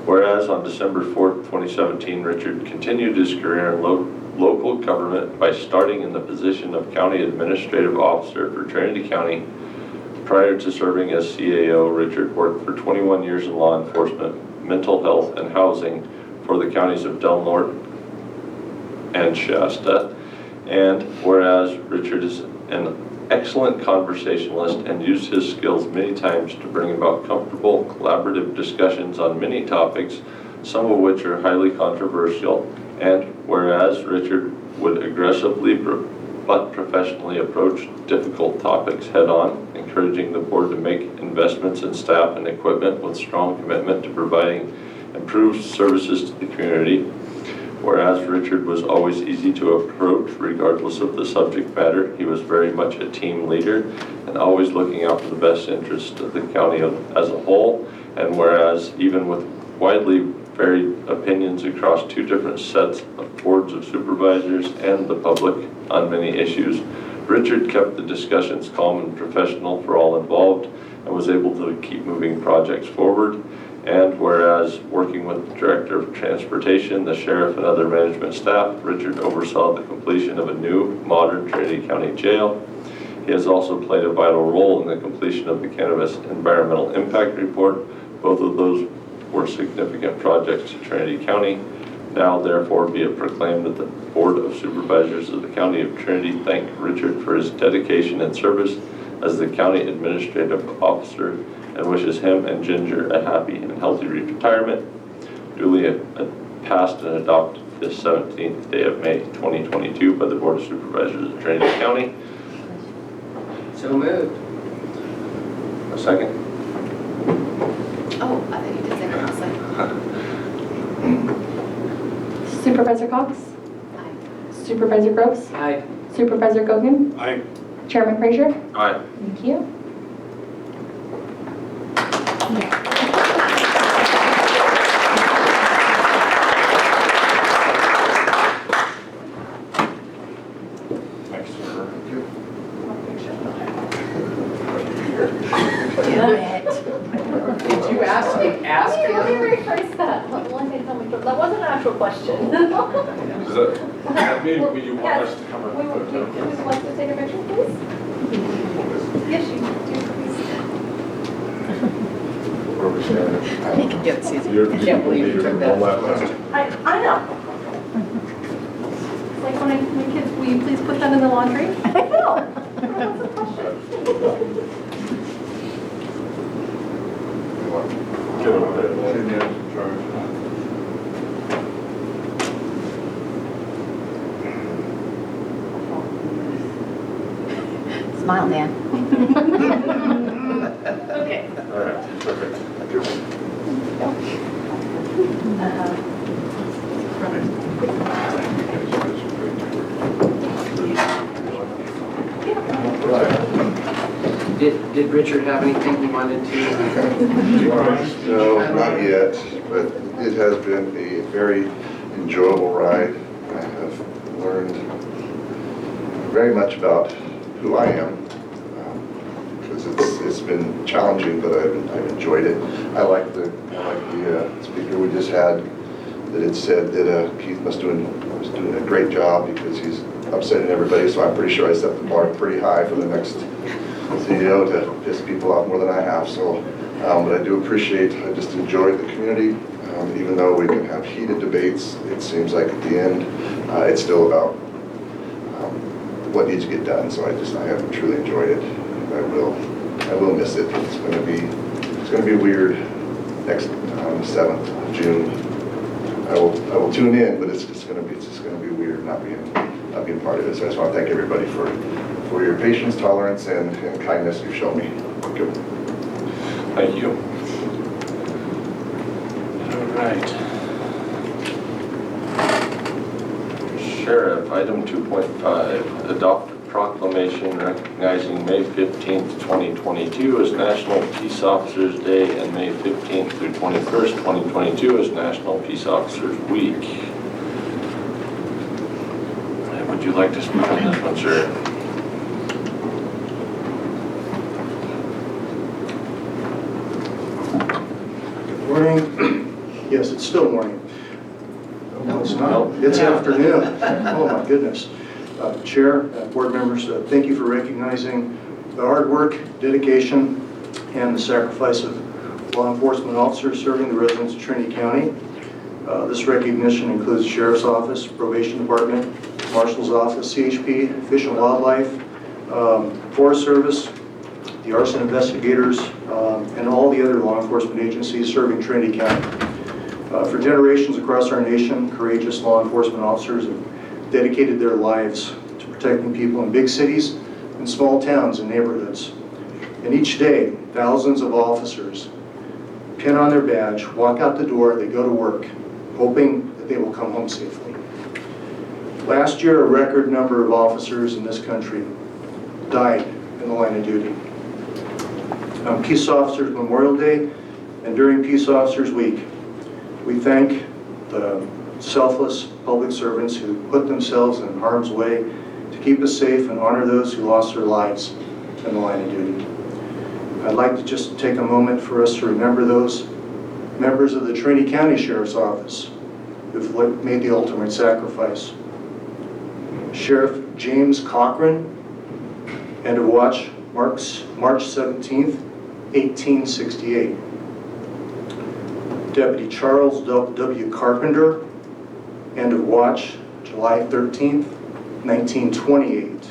Whereas on December 4th, 2017, Richard continued his career in local government by starting in the position of County Administrative Officer for Trinity County. Prior to serving as CAO, Richard worked for 21 years in law enforcement, mental health, and housing for the counties of Del Norte and Shasta. And whereas Richard is an excellent conversationalist and used his skills many times to bring about comfortable, collaborative discussions on many topics, some of which are highly controversial. And whereas Richard would aggressively but professionally approach difficult topics head-on, encouraging the board to make investments in staff and equipment with strong commitment to providing improved services to the community. Whereas Richard was always easy to approach regardless of the subject matter, he was very much a team leader and always looking out for the best interest of the county as a whole. And whereas even with widely varied opinions across two different sets of boards of supervisors and the public on many issues, Richard kept the discussions calm and professional for all involved and was able to keep moving projects forward. And whereas working with the Director of Transportation, the Sheriff, and other management staff, Richard oversaw the completion of a new, modern Trinity County jail. He has also played a vital role in the completion of the Cannabis Environmental Impact Report. Both of those were significant projects to Trinity County. Now, therefore, be it proclaimed that the Board of Supervisors of the County of Trinity thank Richard for his dedication and service as the County Administrative Officer and wishes him and Ginger a happy and healthy retirement. Duly passed and adopted this 17th day of May 2022 by the Board of Supervisors of Trinity County. So moved. A second? Oh, I thought you did second. I'll second. Supervisor Cox? Aye. Supervisor Gross? Aye. Supervisor Gogan? Aye. Chairman Frazier? Aye. Thank you. Thanks, sir. Did you ask him? Let me rephrase that. Let me tell me. That wasn't an actual question. Does that Maybe you want us to come We would like to take a picture, please. Yes, you do, Where are we standing? You can get it, Susan. I can't believe you took that. I know. It's like when my kids, will you please put that in the laundry? I will. What's the question? Get over there. Smile, Dan. Okay. All right, perfect. Did Richard have anything he wanted to? No, not yet, but it has been a very enjoyable ride. I have learned very much about who I am, because it's been challenging, but I've enjoyed it. I like the speaker we just had, that it said that Keith was doing a great job because he's upsetting everybody, so I'm pretty sure I set the bar pretty high for the next CEO to piss people off more than I have. So, but I do appreciate, I just enjoyed the community. Even though we can have heated debates, it seems like at the end, it's still about what needs to get done. So I have truly enjoyed it. I will miss it. It's going to be weird next 7th of June. I will tune in, but it's just going to be weird not being part of it. So I just want to thank everybody for your patience, tolerance, and kindness you've shown me. Thank you. Thank you. All right. Sheriff, item 2.5, adopt a proclamation recognizing May 15th, 2022 as National Peace Officers Day and May 15th through 21st, 2022 as National Peace Officers Week. Would you like to speak on this one, sir? Morning. Yes, it's still morning. No, it's not. It's afternoon. Oh, my goodness. Chair, board members, thank you for recognizing the hard work, dedication, and the sacrifice of law enforcement officers serving the residents of Trinity County. This recognition includes Sheriff's Office, Probation Department, Marshal's Office, CHP, Fish and Wildlife, Forest Service, the arson investigators, and all the other law enforcement agencies serving Trinity County. For generations across our nation, courageous law enforcement officers have dedicated their lives to protecting people in big cities and small towns and neighborhoods. And each day, thousands of officers pin on their badge, walk out the door, they go to work, hoping that they will come home safely. Last year, a record number of officers in this country died in the line of duty. On Peace Officers Memorial Day and during Peace Officers Week, we thank the selfless public servants who put themselves in harm's way to keep us safe and honor those who lost their lives in the line of duty. I'd like to just take a moment for us to remember those members of the Trinity County Sheriff's Office who've made the ultimate sacrifice. Sheriff James Cochran, end of watch March 17th, 1868. Deputy Charles W. Carpenter, end of watch July 13th, 1928.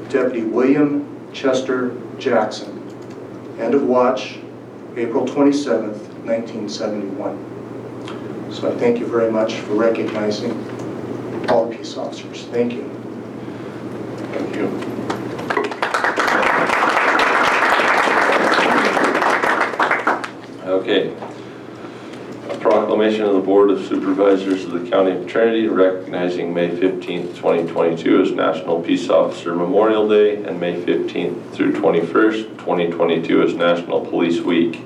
Deputy William Chester Jackson, end of watch April 27th, 1971. So I thank you very much for recognizing all peace officers. Thank you. Thank you. Okay. A proclamation of the Board of Supervisors of the County of Trinity recognizing May 15th, 2022 as National Peace Officer Memorial Day and May 15th through 21st, 2022 as National Police Week.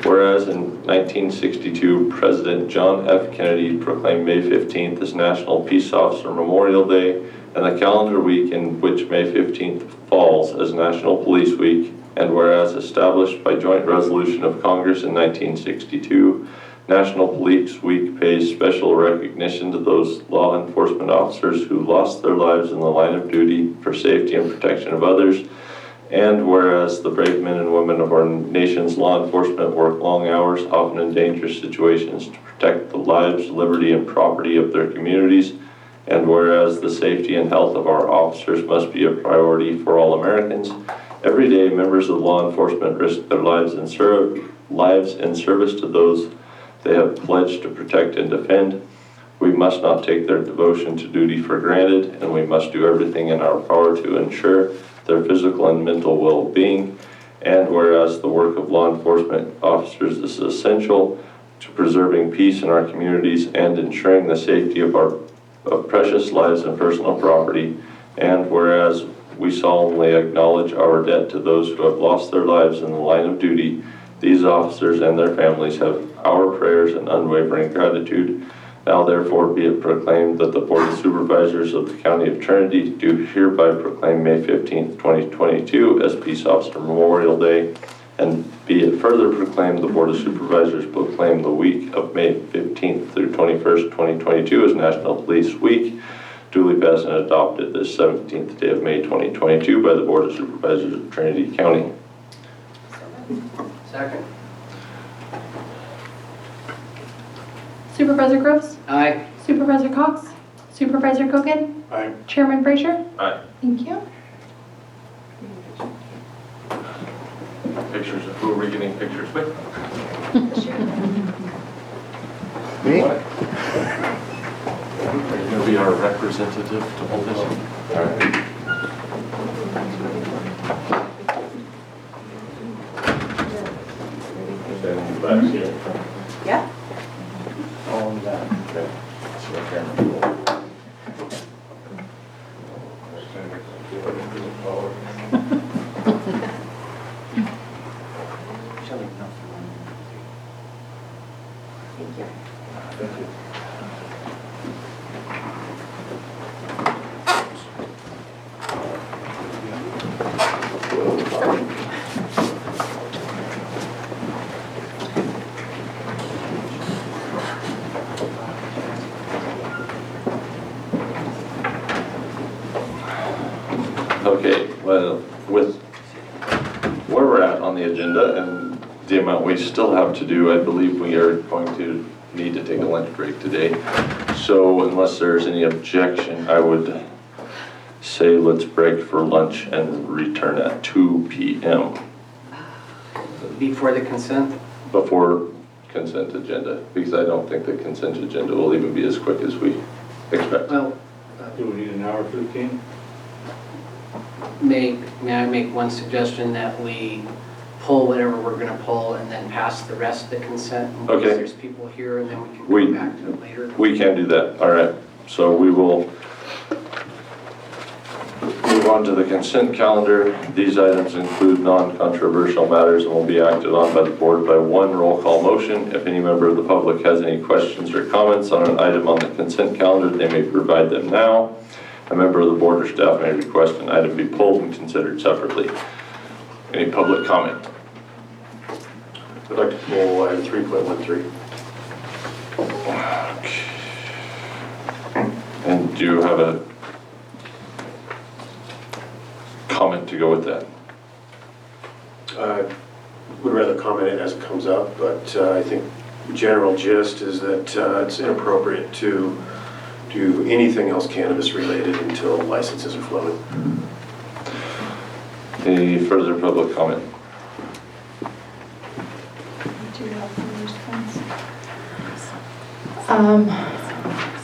Whereas in 1962, President John F. Kennedy proclaimed May 15th as National Peace Officer Memorial Day and the calendar week in which May 15th falls as National Police Week, and whereas established by joint resolution of Congress in 1962, National Police Week pays special recognition to those law enforcement officers who lost their lives in the line of duty for safety and protection of others. And whereas the brave men and women of our nation's law enforcement work long hours, often in dangerous situations, to protect the lives, liberty, and property of their communities, and whereas the safety and health of our officers must be a priority for all Americans, every day members of law enforcement risk their lives in service to those they have pledged to protect and defend. We must not take their devotion to duty for granted, and we must do everything in our power to ensure their physical and mental well-being. And whereas the work of law enforcement officers is essential to preserving peace in our communities and ensuring the safety of our precious lives and personal property, and whereas we solemnly acknowledge our debt to those who have lost their lives in the line of duty, these officers and their families have our prayers and unwavering gratitude. Now therefore be it proclaimed that the Board of Supervisors of the County of Trinity do hereby proclaim May 15th, 2022 as Peace Officer Memorial Day, and be it further proclaimed the Board of Supervisors proclaim the week of May 15th through 21st, 2022 as National Police Week, duly passed and adopted this 17th day of May 2022 by the Board of Supervisors of Trinity County. Second. Supervisor Groves? Aye. Supervisor Cox? Supervisor Kogan? Aye. Chairman Frazier? Aye. Thank you. Pictures of who are we getting pictures with? Me? Are you going to be our representative to hold this? All right. Stand back here. Yeah. All in that. Okay. So the camera. Thank you. Thank you. Okay, well, with where we're at on the agenda and the amount we still have to do, I believe we are going to need to take a lunch break today. So unless there's any objection, I would say let's break for lunch and return at 2 p.m. Before the consent? Before consent agenda, because I don't think the consent agenda will even be as quick as we expect. Well, Do we need an hour 15? may I make one suggestion that we pull whatever we're going to pull and then pass the rest of the consent in case Okay. there's people here, and then we can go back to it later. We can do that, all right. So we will move on to the consent calendar. These items include non-controversial matters and will be acted on by the board by one roll call motion. If any member of the public has any questions or comments on an item on the consent calendar, they may provide them now. A member of the board or staff may request an item be pulled and considered separately. Any public comment? I'd like to pull item 3.13. And do you have a comment to go with that? I would rather comment it as it comes up, but I think the general gist is that it's inappropriate to do anything else cannabis related until licenses are flowing. Any further public comment?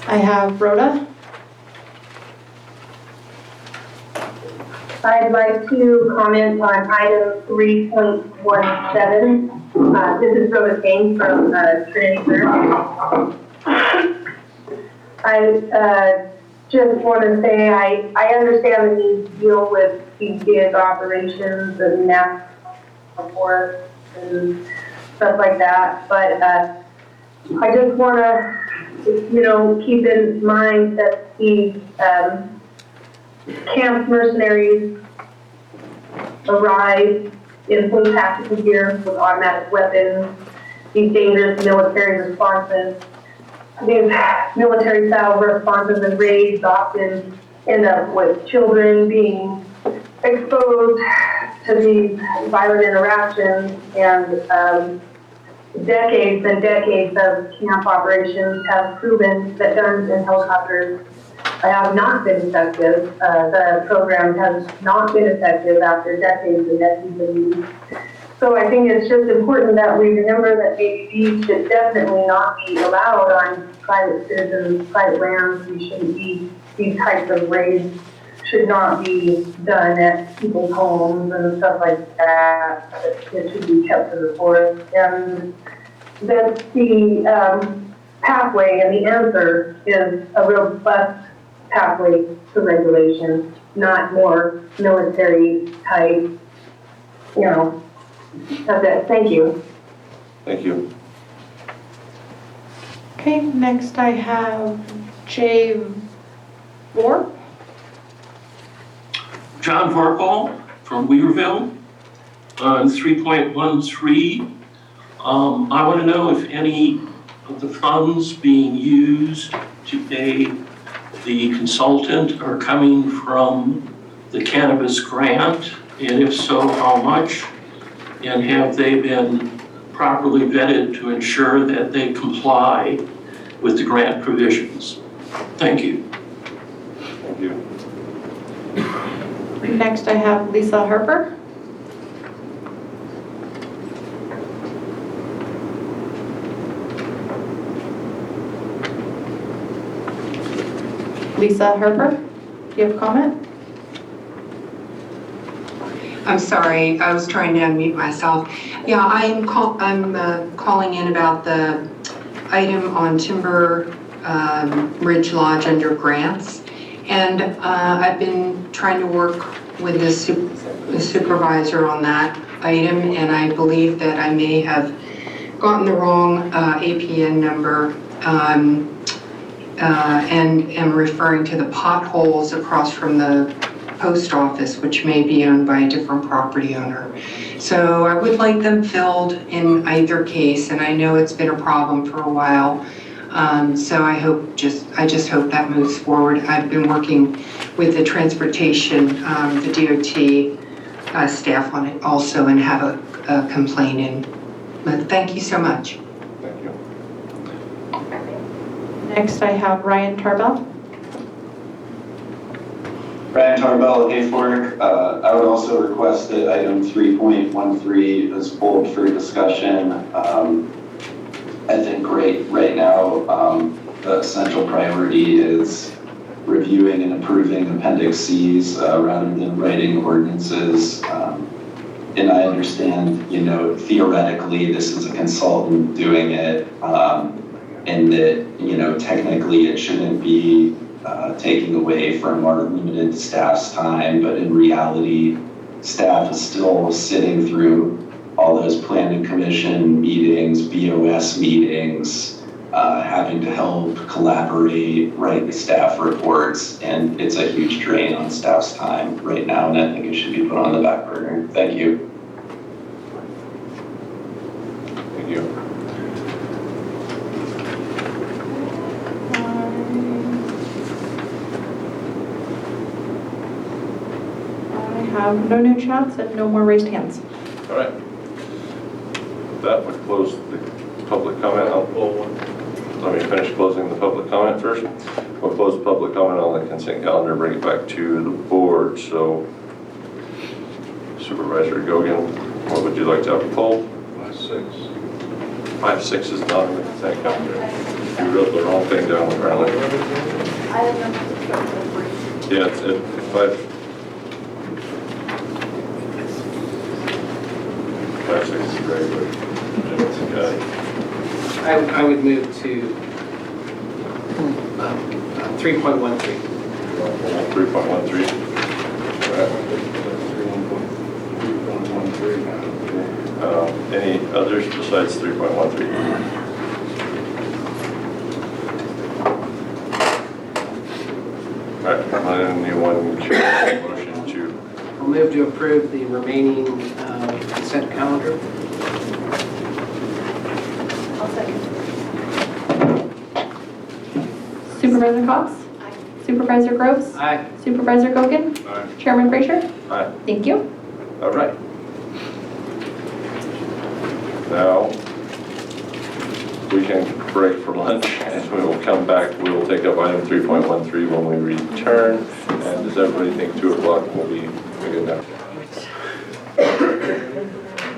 I have Rhoda. I'd like to comment on item 3.17. This is Rhoda Kane from Trinity Church. I just want to say I understand the need to deal with these big operations and national reports and stuff like that, but I just want to, keep in mind that the camp mercenaries arrive in full tactical gear with automatic weapons these dangerous military responses. These military-style responses and raids often end up with children being exposed to these violent interactions, and decades and decades of camp operations have proven that guns and helicopters have not been effective. The program has not been effective after decades and decades of use. So I think it's just important that we remember that ABBs should definitely not be allowed on private citizens, private lands. We shouldn't be, these types of raids should not be done at people's homes and stuff like that. It should be kept to the forest. And that the pathway and the answer is a robust pathway to regulation, not more military type, that's it. Thank you. Thank you. Okay, next I have Jay Vorp. John Vorpal from Weaverville on 3.13. I want to know if any of the funds being used to pay the consultant are coming from the cannabis grant, and if so, how much? And have they been properly vetted to ensure that they comply with the grant provisions? Thank you. Thank you. Next I have Lisa Harper. Lisa Harper, do you have a comment? I'm sorry, I was trying to unmute myself. Yeah, I'm calling in about the item on Timber Ridge Lodge under grants. And I've been trying to work with the supervisor on that item, and I believe that I may have gotten the wrong APN number and am referring to the potholes across from the post office, which may be owned by a different property owner. So I would like them filled in either case, and I know it's been a problem for a while. So I just hope that moves forward. I've been working with the transportation, the DOT staff on it also, and have a complaint in. But thank you so much. Thank you. Next I have Ryan Tarbell. Ryan Tarbell, Hayfork. I would also request that item 3.13 is pulled for discussion. I think right now the essential priority is reviewing and approving Appendix Cs rather than writing ordinances. And I understand, theoretically this is a consultant doing it, and that, technically it shouldn't be taking away from our limited staff's time, but in reality, staff is still sitting through all those planning commission meetings, BOS meetings, having to help collaborate, write the staff reports, and it's a huge drain on staff's time right now, and I think it should be put on the back burner. Thank you. Thank you. I have no new chats and no more raised hands. All right. That would close the public comment. Let me finish closing the public comment first. We'll close the public comment on the consent calendar, bring it back to the board. So, Supervisor Gogan, what would you like to have a poll? 5-6. 5-6 is not on the consent calendar. You wrote the wrong thing down, apparently. Yeah, it's at 5. 5-6 is very good. I would move to 3.13. 3.13. Any others besides 3.13? All right, anyone care to motion to? I'll move to approve the remaining consent calendar. Supervisor Cox? Supervisor Groves? Aye. Supervisor Gogan? Aye. Chairman Fraser? Aye. Thank you. All right. Now, we can break for lunch and we will come back. We will take up item 3.13 when we return. And does everybody think 2 o'clock will be good enough?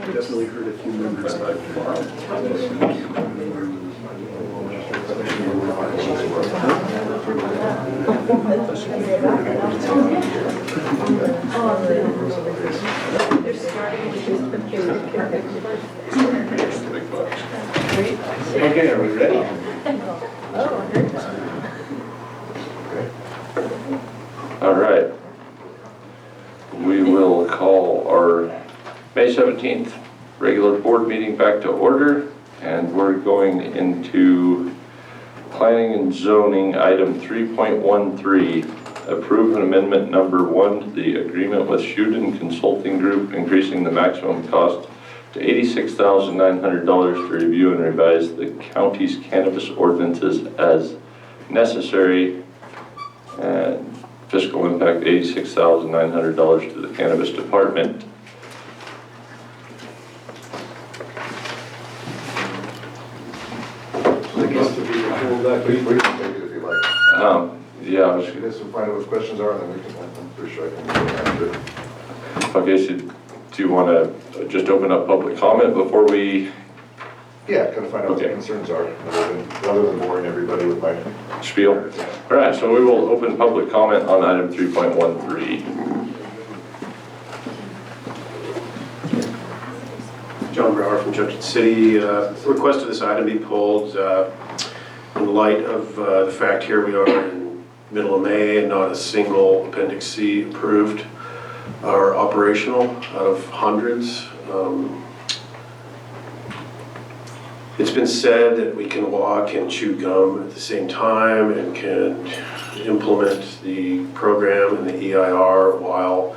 Definitely heard a few members. Okay, are we ready? All right. We will call our May 17th regular board meeting back to order, and we're going into planning and zoning item 3.13, approve an amendment number 1 to the agreement with Schulman Consulting Group, increasing the maximum cost to $86,900 to review and revise the county's cannabis ordinances as necessary, and fiscal impact $86,900 to the cannabis department. We can take it if you like. Yeah, I was, You guys can find out what questions are, and then we can, I'm pretty sure I can answer it. okay, so do you want to just open up public comment before we Yeah, kind of find out what the concerns are, rather than boring everybody with my spiel? All right, so we will open public comment on item 3.13. John Brower from Junction City. Requested this item be pulled in light of the fact here we are in middle of May and not a single Appendix C approved are operational out of hundreds. It's been said that we can walk and chew gum at the same time and can implement the program and the EIR while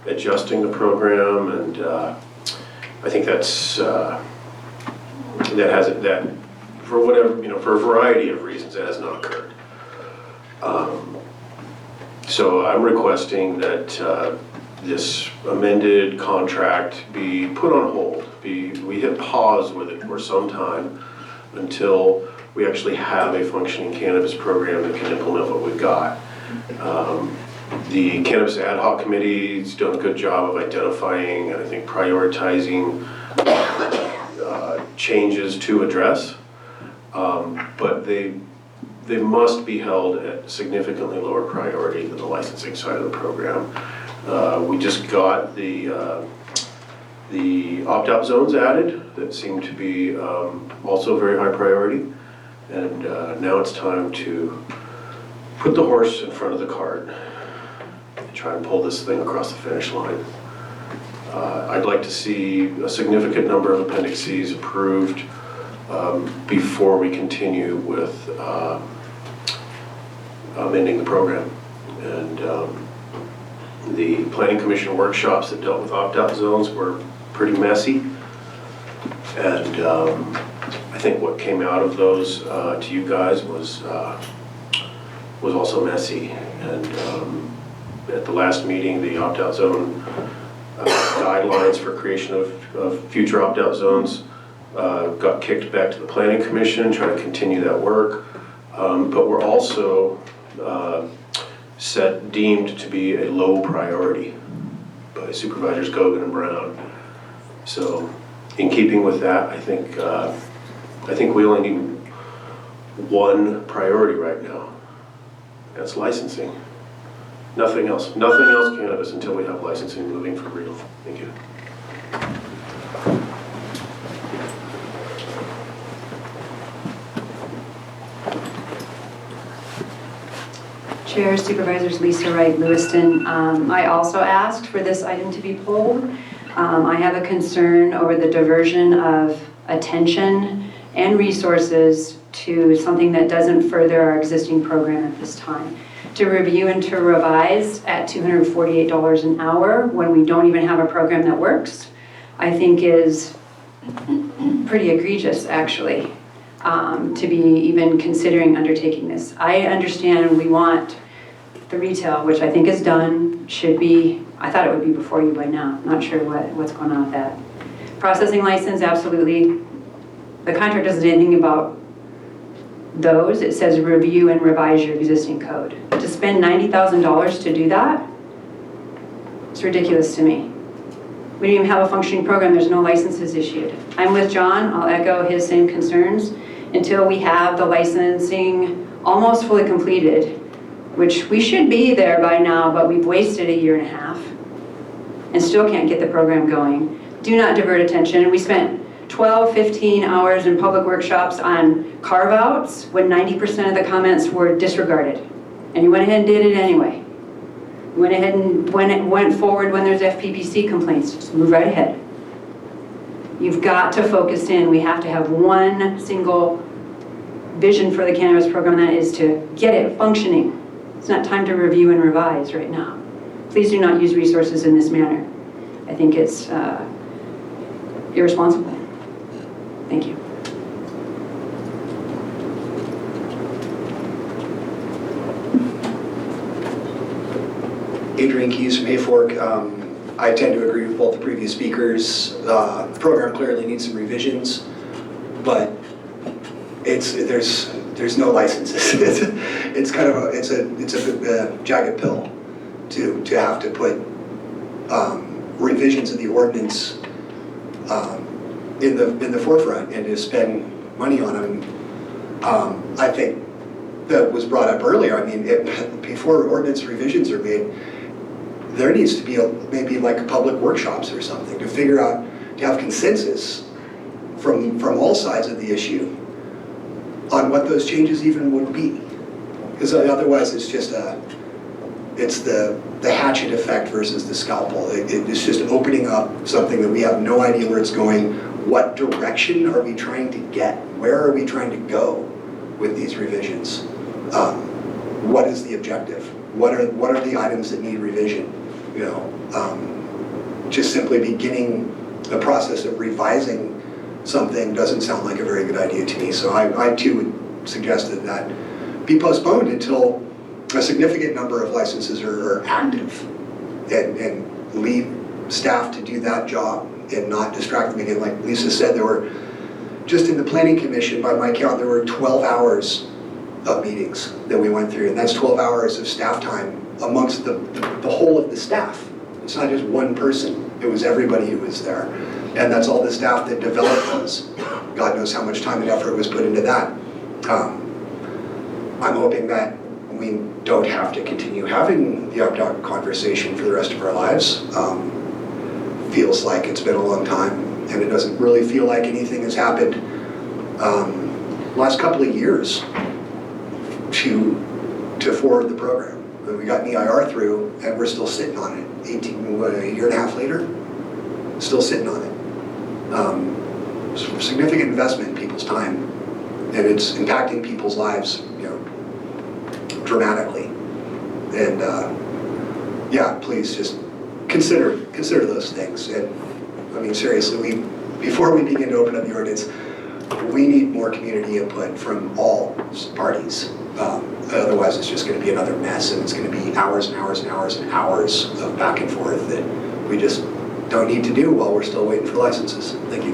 adjusting the program, and I think that's that for whatever, for a variety of reasons that has not occurred. So I'm requesting that this amended contract be put on hold. We hit pause with it for some time until we actually have a functioning cannabis program that can implement what we've got. The Cannabis Ad Hoc Committee's done a good job of identifying and I think prioritizing changes to address, but they must be held at significantly lower priority than the licensing side of the program. We just got the opt-out zones added that seem to be also very high priority, and now it's time to put the horse in front of the cart and try and pull this thing across the finish line. I'd like to see a significant number of Appendix Cs approved before we continue with amending the program. And the Planning Commission workshops that dealt with opt-out zones were pretty messy. And I think what came out of those to you guys was also messy. And at the last meeting, the opt-out zone guidelines for creation of future opt-out zones got kicked back to the Planning Commission, trying to continue that work. But we're also deemed to be a low priority by Supervisors Gogan and Brown. So in keeping with that, I think we only need one priority right now. That's licensing. Nothing else cannabis until we have licensing moving for real. Thank you. Chair, Supervisors Lisa Wright, Lewiston. I also asked for this item to be pulled. I have a concern over the diversion of attention and resources to something that doesn't further our existing program at this time. To review and to revise at $248 an hour when we don't even have a program that works, I think is pretty egregious, actually. to be even considering undertaking this. I understand we want the retail, which I think is done, should be, I thought it would be before you by now. Not sure what's going on with that. Processing license, absolutely. The contract doesn't say anything about those. It says review and revise your existing code. To spend $90,000 to do that, it's ridiculous to me. We don't even have a functioning program. There's no licenses issued. I'm with John. I'll echo his same concerns. Until we have the licensing almost fully completed, which we should be there by now, but we've wasted a year and a half and still can't get the program going. Do not divert attention. We spent 12, 15 hours in public workshops on carve-outs when 90% of the comments were disregarded. And you went ahead and did it anyway. You went ahead and went forward when there's FPPC complaints. Just move right ahead. You've got to focus in. We have to have one single vision for the cannabis program, and that is to get it functioning. It's not time to review and revise right now. Please do not use resources in this manner. I think it's irresponsible. Thank you. Adrian Keyes from Hayfork. I tend to agree with both the previous speakers. The program clearly needs some revisions, but there's no licenses. It's kind of a jagged pill to have to put revisions of the ordinance in the forefront and to spend money on them. I think that was brought up earlier. I mean, before ordinance revisions are made, there needs to be maybe like public workshops or something to figure out, to have consensus from all sides of the issue on what those changes even would be. Because otherwise it's just it's the hatchet effect versus the scalpel. It's just opening up something that we have no idea where it's going. What direction are we trying to get? Where are we trying to go with these revisions? What is the objective? What are the items that need revision? You know, just simply beginning the process of revising something doesn't sound like a very good idea to me. So I too would suggest that be postponed until a significant number of licenses are active, and leave staff to do that job and not distract them again. Like Lisa said, there were, just in the Planning Commission, by my count, there were 12 hours of meetings that we went through, and that's 12 hours of staff time amongst the whole of the staff. It's not just one person, it was everybody who was there. And that's all the staff that developed those. God knows how much time and effort was put into that. I'm hoping that we don't have to continue having the opt-out conversation for the rest of our lives. Feels like it's been a long time, and it doesn't really feel like anything has happened last couple of years to forward the program. We got an EIR through, and we're still sitting on it. A year and a half later, still sitting on it. Significant investment in people's time, and it's impacting people's lives, you know, dramatically. And yeah, please just consider those things. And I mean, seriously, before we begin to open up the ordinance, we need more community input from all parties. Otherwise, it's just going to be another mess, and it's going to be hours and hours and hours and hours of back and forth that we just don't need to do while we're still waiting for licenses. Thank you.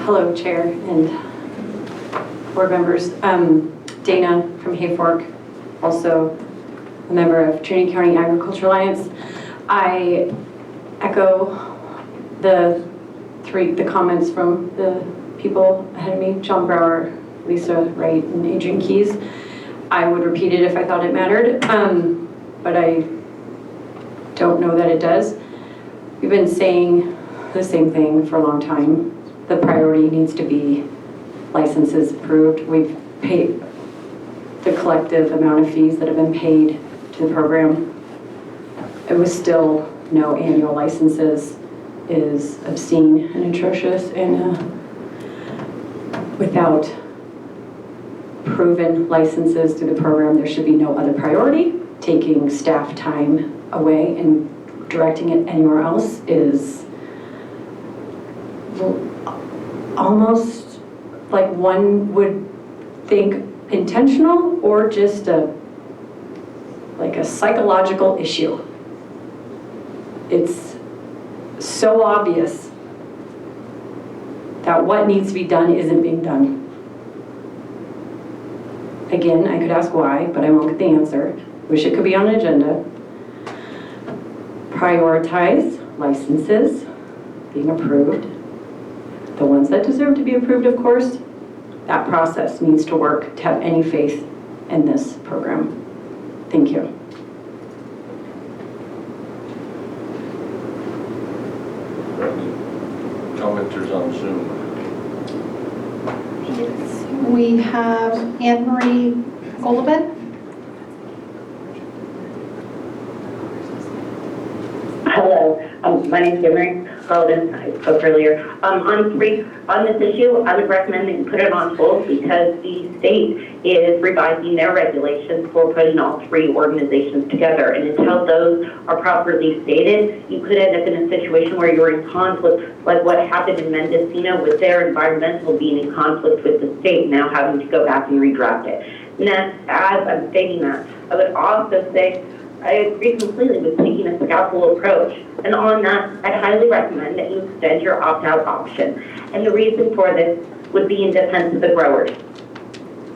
Hello, Chair and board members. Dana from Hayfork, also a member of Trinity County Agriculture Alliance. I echo the comments from the people ahead of me, John Brower, Lisa Wright, and Adrian Keyes. I would repeat it if I thought it mattered, but I don't know that it does. We've been saying the same thing for a long time. The priority needs to be licenses approved. We've paid the collective amount of fees that have been paid to the program. It was still no annual licenses is obscene and atrocious, and without proven licenses through the program, there should be no other priority. taking staff time away and directing it anywhere else is almost like one would think intentional or just like a psychological issue. It's so obvious that what needs to be done isn't being done. Again, I could ask why, but I won't get the answer. Wish it could be on an agenda. Prioritize licenses being approved. The ones that deserve to be approved, of course. That process needs to work to have any faith in this program. Thank you. Commenters on Zoom. We have Anne Marie Golubin. Hello, my name is Emery Golden. I spoke earlier. On this issue, I would recommend that you put it on hold because the state is revising their regulations for putting all three organizations together. And until those are properly stated, you could end up in a situation where you're in conflict, like what happened in Mendocino with their environmental being in conflict with the state, now having to go back and redraft it. And as I'm stating that, I would also say I agree completely with taking a scalpel approach. And on that, I'd highly recommend that you extend your opt-out option. And the reason for this would be in defense of the growers.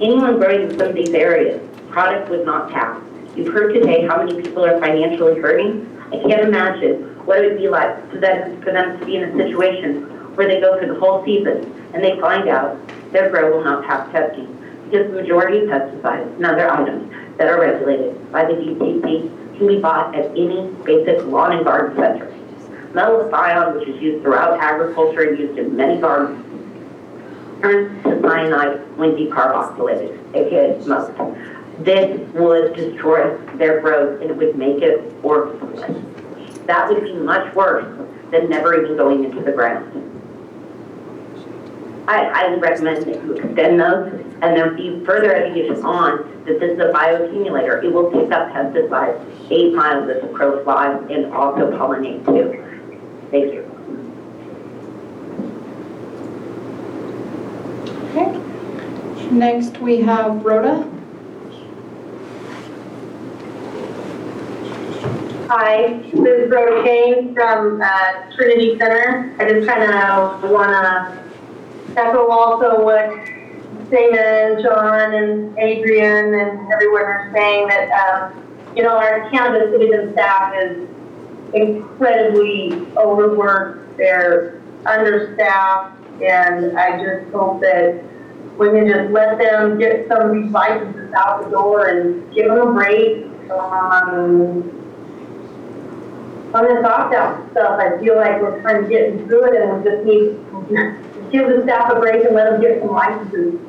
Anyone growing in some of these areas, product would not pass. You've heard today how many people are financially hurting. I can't imagine what it would be like for them to be in a situation where they go through the whole season and they find out their grow will not pass testing. Because the majority of pesticides and other items that are regulated by the DCC can be bought at any basic lawn and garden center. Metalothion, which is used throughout agriculture and used in many gardens, turns to cyanide when decarboxylated, aka smoke. This would destroy their growth and it would make it worthless. That would be much worse than never even going into the ground. I highly recommend that you extend those and there be further education on that this is a bioaccumulator. It will pick up pesticides 8 miles as the crow flies and also pollinate too. Thank you. Okay. Next we have Rhoda. Hi, this is Rhoda Kane from Trinity Center. I just kind of want to echo also what Dana and John and Adrian and everyone are saying that, our cannabis citizen staff is incredibly overworked. They're understaffed, and I just hope that we can just let them get some of these licenses out the door and give them a break on this opt-out stuff. I feel like we're kind of getting through it, and we just need to give the staff a break and let them get some licenses.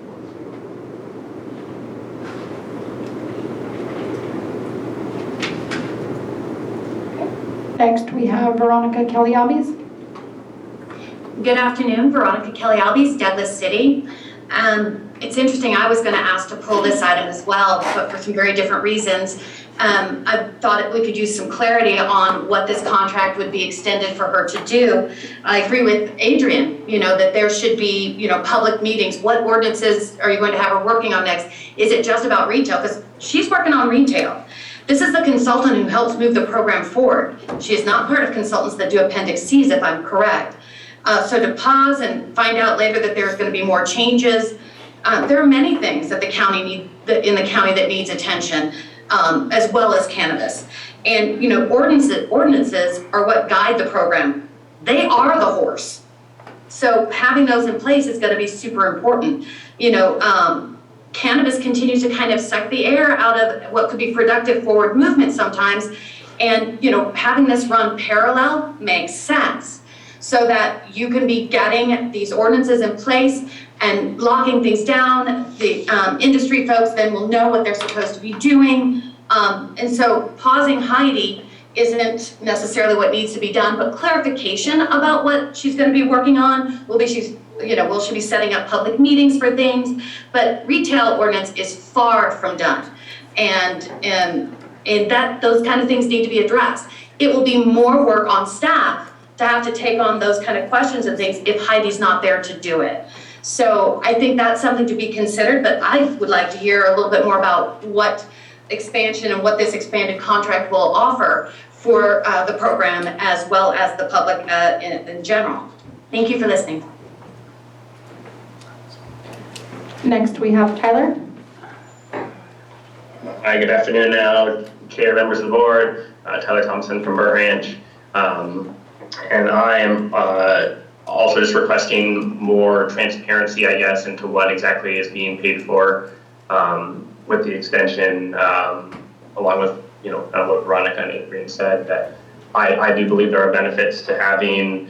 Next we have Veronica Kelly-Albies. Good afternoon, Veronica Kelly-Albies, Douglas City. It's interesting, I was going to ask to pull this item as well, but for some very different reasons. I thought we could use some clarity on what this contract would be extended for her to do. I agree with Adrian, that there should be, public meetings. What ordinances are you going to have her working on next? Is it just about retail? Because she's working on retail. This is the consultant who helps move the program forward. She is not part of consultants that do Appendix Cs, if I'm correct. So to pause and find out later that there's going to be more changes, there are many things that in the county that needs attention, as well as cannabis. And ordinances are what guide the program. They are the horse. So having those in place is going to be super important. Cannabis continues to kind of suck the air out of what could be productive forward movement sometimes. And, having this run parallel makes sense so that you can be getting these ordinances in place and locking things down. The industry folks then will know what they're supposed to be doing. And so pausing Heidi isn't necessarily what needs to be done, but clarification about what she's going to be working on will she be setting up public meetings for things, but retail ordinance is far from done. And And those kind of things need to be addressed. It will be more work on staff to have to take on those kind of questions and things if Heidi's not there to do it. So I think that's something to be considered, but I would like to hear a little bit more about what expansion and what this expanded contract will offer for the program as well as the public in general. Thank you for listening. Next, we have Tyler. Hi, good afternoon now, Chair, members of the board, Tyler Thompson from Burr Ranch. And I am also just requesting more transparency, I guess, into what exactly is being paid for with the extension, along with, kind of what Veronica and Adrian said, that I do believe there are benefits to having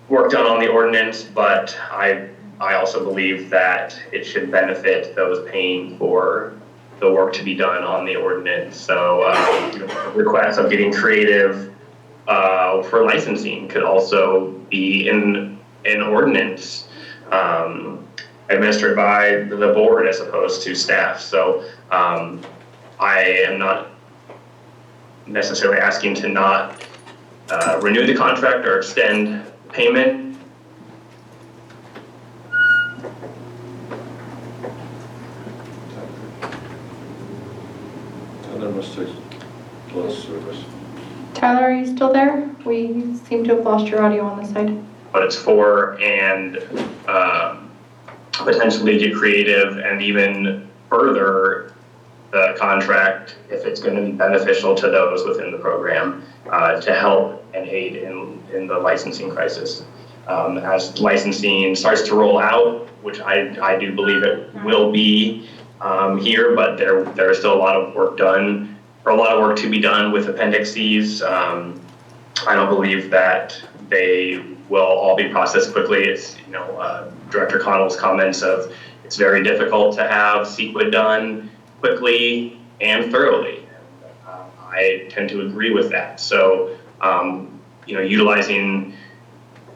work done on the ordinance, but I also believe that it should benefit those paying for the work to be done on the ordinance. So requests of getting creative for licensing could also be in an ordinance administered by the board as opposed to staff. So I am not necessarily asking to not renew the contract or extend payment. And then must take less service. Tyler, are you still there? We seem to have lost your audio on this side. But it's for and potentially get creative and even further the contract if it's going to be beneficial to those within the program to help and aid in the licensing crisis. As licensing starts to roll out, which I do believe it will be here, but there is still a lot of work done, or a lot of work to be done with Appendix Cs. I don't believe that they will all be processed quickly. It's, Director Connell's comments of it's very difficult to have CEQA done quickly and thoroughly. I tend to agree with that. So, utilizing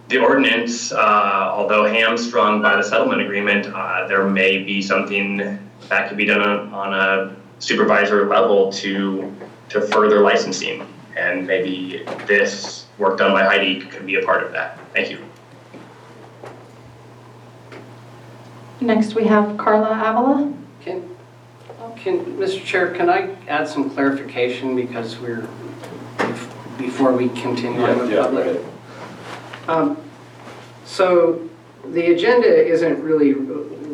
the ordinance, although hamstrung by the settlement agreement, there may be something that could be done on a supervisor level to further licensing. And maybe this work done by Heidi could be a part of that. Thank you. Next, we have Carla Avila. Mr. Chair, can I add some clarification because before we continue on with public? So the agenda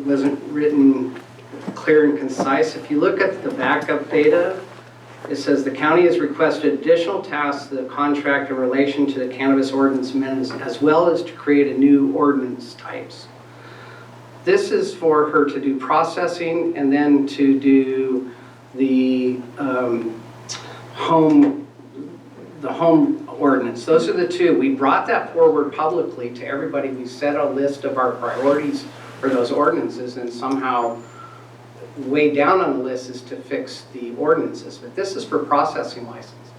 wasn't written clear and concise. If you look at the backup data, it says the county has requested additional tasks to the contract in relation to the cannabis ordinance amendments, as well as to create a new ordinance types. This is for her to do processing and then to do the home ordinance. Those are the two. We brought that forward publicly to everybody. We set a list of our priorities for those ordinances, and somehow way down on the list is to fix the ordinances. But this is for processing license.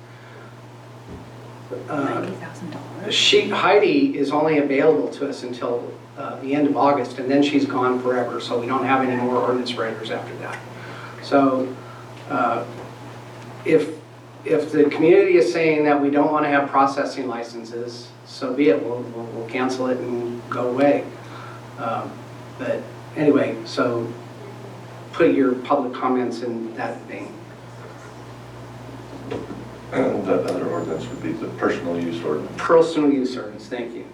Heidi is only available to us until the end of August, and then she's gone forever, so we don't have any more ordinance writers after that. So if the community is saying that we don't want to have processing licenses, so be it. We'll cancel it and go away. But anyway, so put your public comments in that vein. And that other ordinance would be the personal use ordinance. Personal use ordinance, thank you.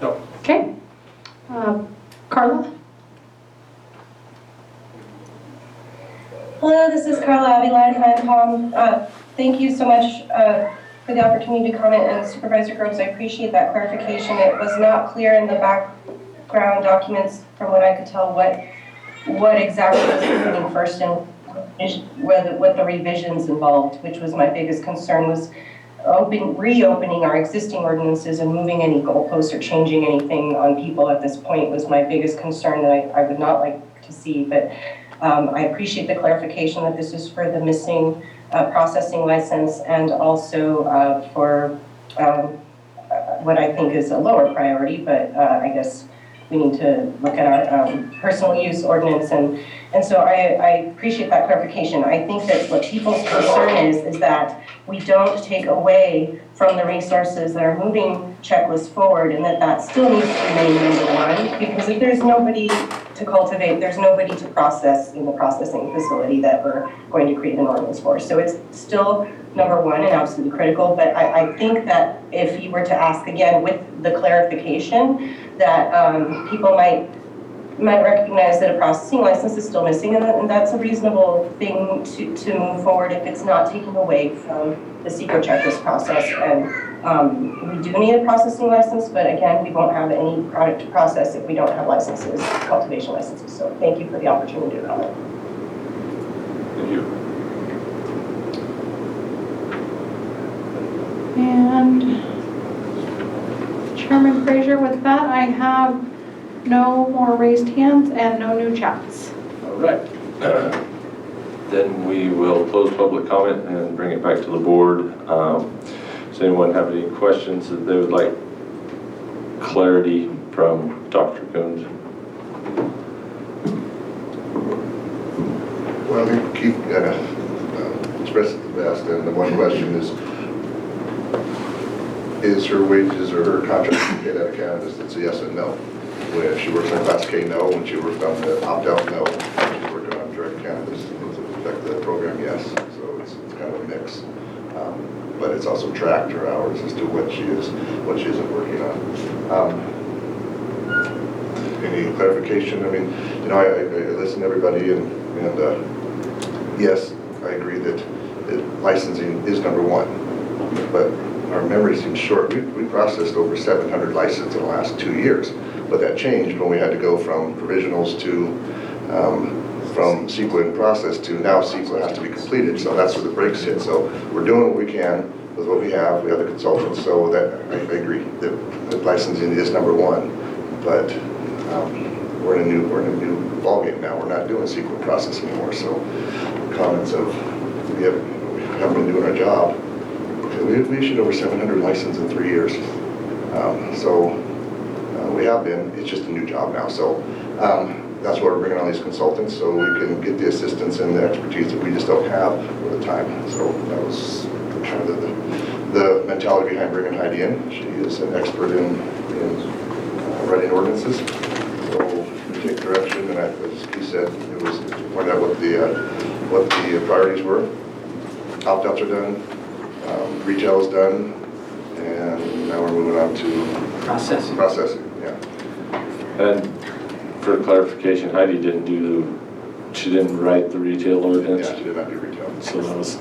No. Okay. Carla? Hello, this is Carla Avila in Viacom. Thank you so much for the opportunity to comment, and Supervisor Groves, I appreciate that clarification. It was not clear in the background documents, from what I could tell, what exactly was happening first and what the revisions involved, which was my biggest concern, was reopening our existing ordinances and moving any goalposts or changing anything on people at this point was my biggest concern that I would not like to see. But I appreciate the clarification that this is for the missing processing license, and also for what I think is a lower priority, but I guess we need to look at our personal use ordinance. And so I appreciate that clarification. I think that what people's concern is that we don't take away from the resources that are moving checklists forward, and that still needs to remain number one, because if there's nobody to cultivate, there's nobody to process in the processing facility that we're going to create an ordinance for. So it's still number one and absolutely critical, but I think that if you were to ask again with the clarification that people might recognize that a processing license is still missing, and that's a reasonable thing to move forward if it's not taken away from the secret checklist process. And we do need a processing license, but again, we won't have any product to process if we don't have licenses, cultivation licenses. So thank you for the opportunity to comment. Thank you. And Chairman Frazier, with that, I have no more raised hands and no new chats. All right. Then we will close public comment and bring it back to the board. Does anyone have any questions that they would like clarity from Dr. Coons? Well, I think Keith expressed it the best, and the one question is her wages or her contract paid out of cannabis? It's a yes and no. When she works on Class K, no. When she works on the opt-out, no. When she's working on direct cannabis, does it affect the program? Yes. So it's kind of a mix. But it's also tracked her hours as to what she isn't working on. Any clarification? I mean, you know, I listen to everybody, and yes, I agree that licensing is number one, but our memory seems short. We processed over 700 licenses in the last 2 years, but that changed when we had to go from provisionals to from CEQA in process to now CEQA has to be completed, so that's where the brakes hit. So we're doing what we can with what we have. We have the consultants, so that I agree that licensing is number one, but we're in a new ballgame now. We're not doing CEQA process anymore. So comments of we haven't been doing our job. We issued over 700 licenses in 3 years, we have been. It's just a new job now. So. That's why we're bringing on these consultants, so we can get the assistance and the expertise that we just don't have for the time. So that was kind of the mentality behind bringing Heidi in. She is an expert in writing ordinances. So we take direction, and as he said, it was pointed out what the priorities were. Opt-outs are done, retail is done, and now we're moving on to processing. Yeah. And for clarification, Heidi she didn't write the retail ordinance? Yeah, she did not do retail. So that was,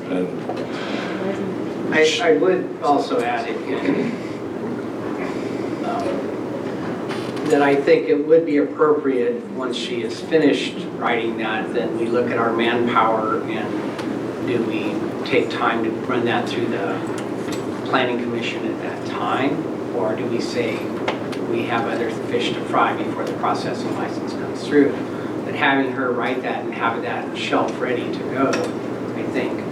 I would also add that I think it would be appropriate once she is finished writing that, then we look at our manpower and do we take time to run that through the Planning Commission at that time, or do we say we have other fish to fry before the processing license comes through? But having her write that and have that shelf ready to go, I think,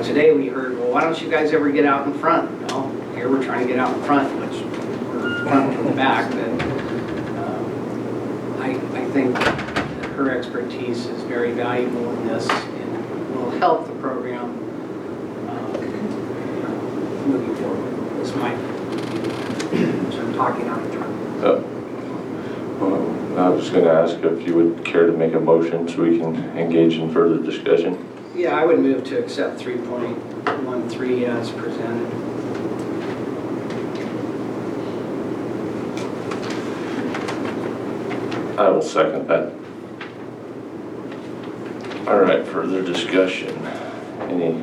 today we heard, well, why don't you guys ever get out in front? Well, here we're trying to get out in front, which we're front from the back. But I think that her expertise is very valuable in this and will help the program moving forward. It's my So I'm talking out of turn. I was going to ask if you would care to make a motion so we can engage in further discussion. Yeah, I would move to accept 3.13 as presented. I will second that. All right, further discussion. Any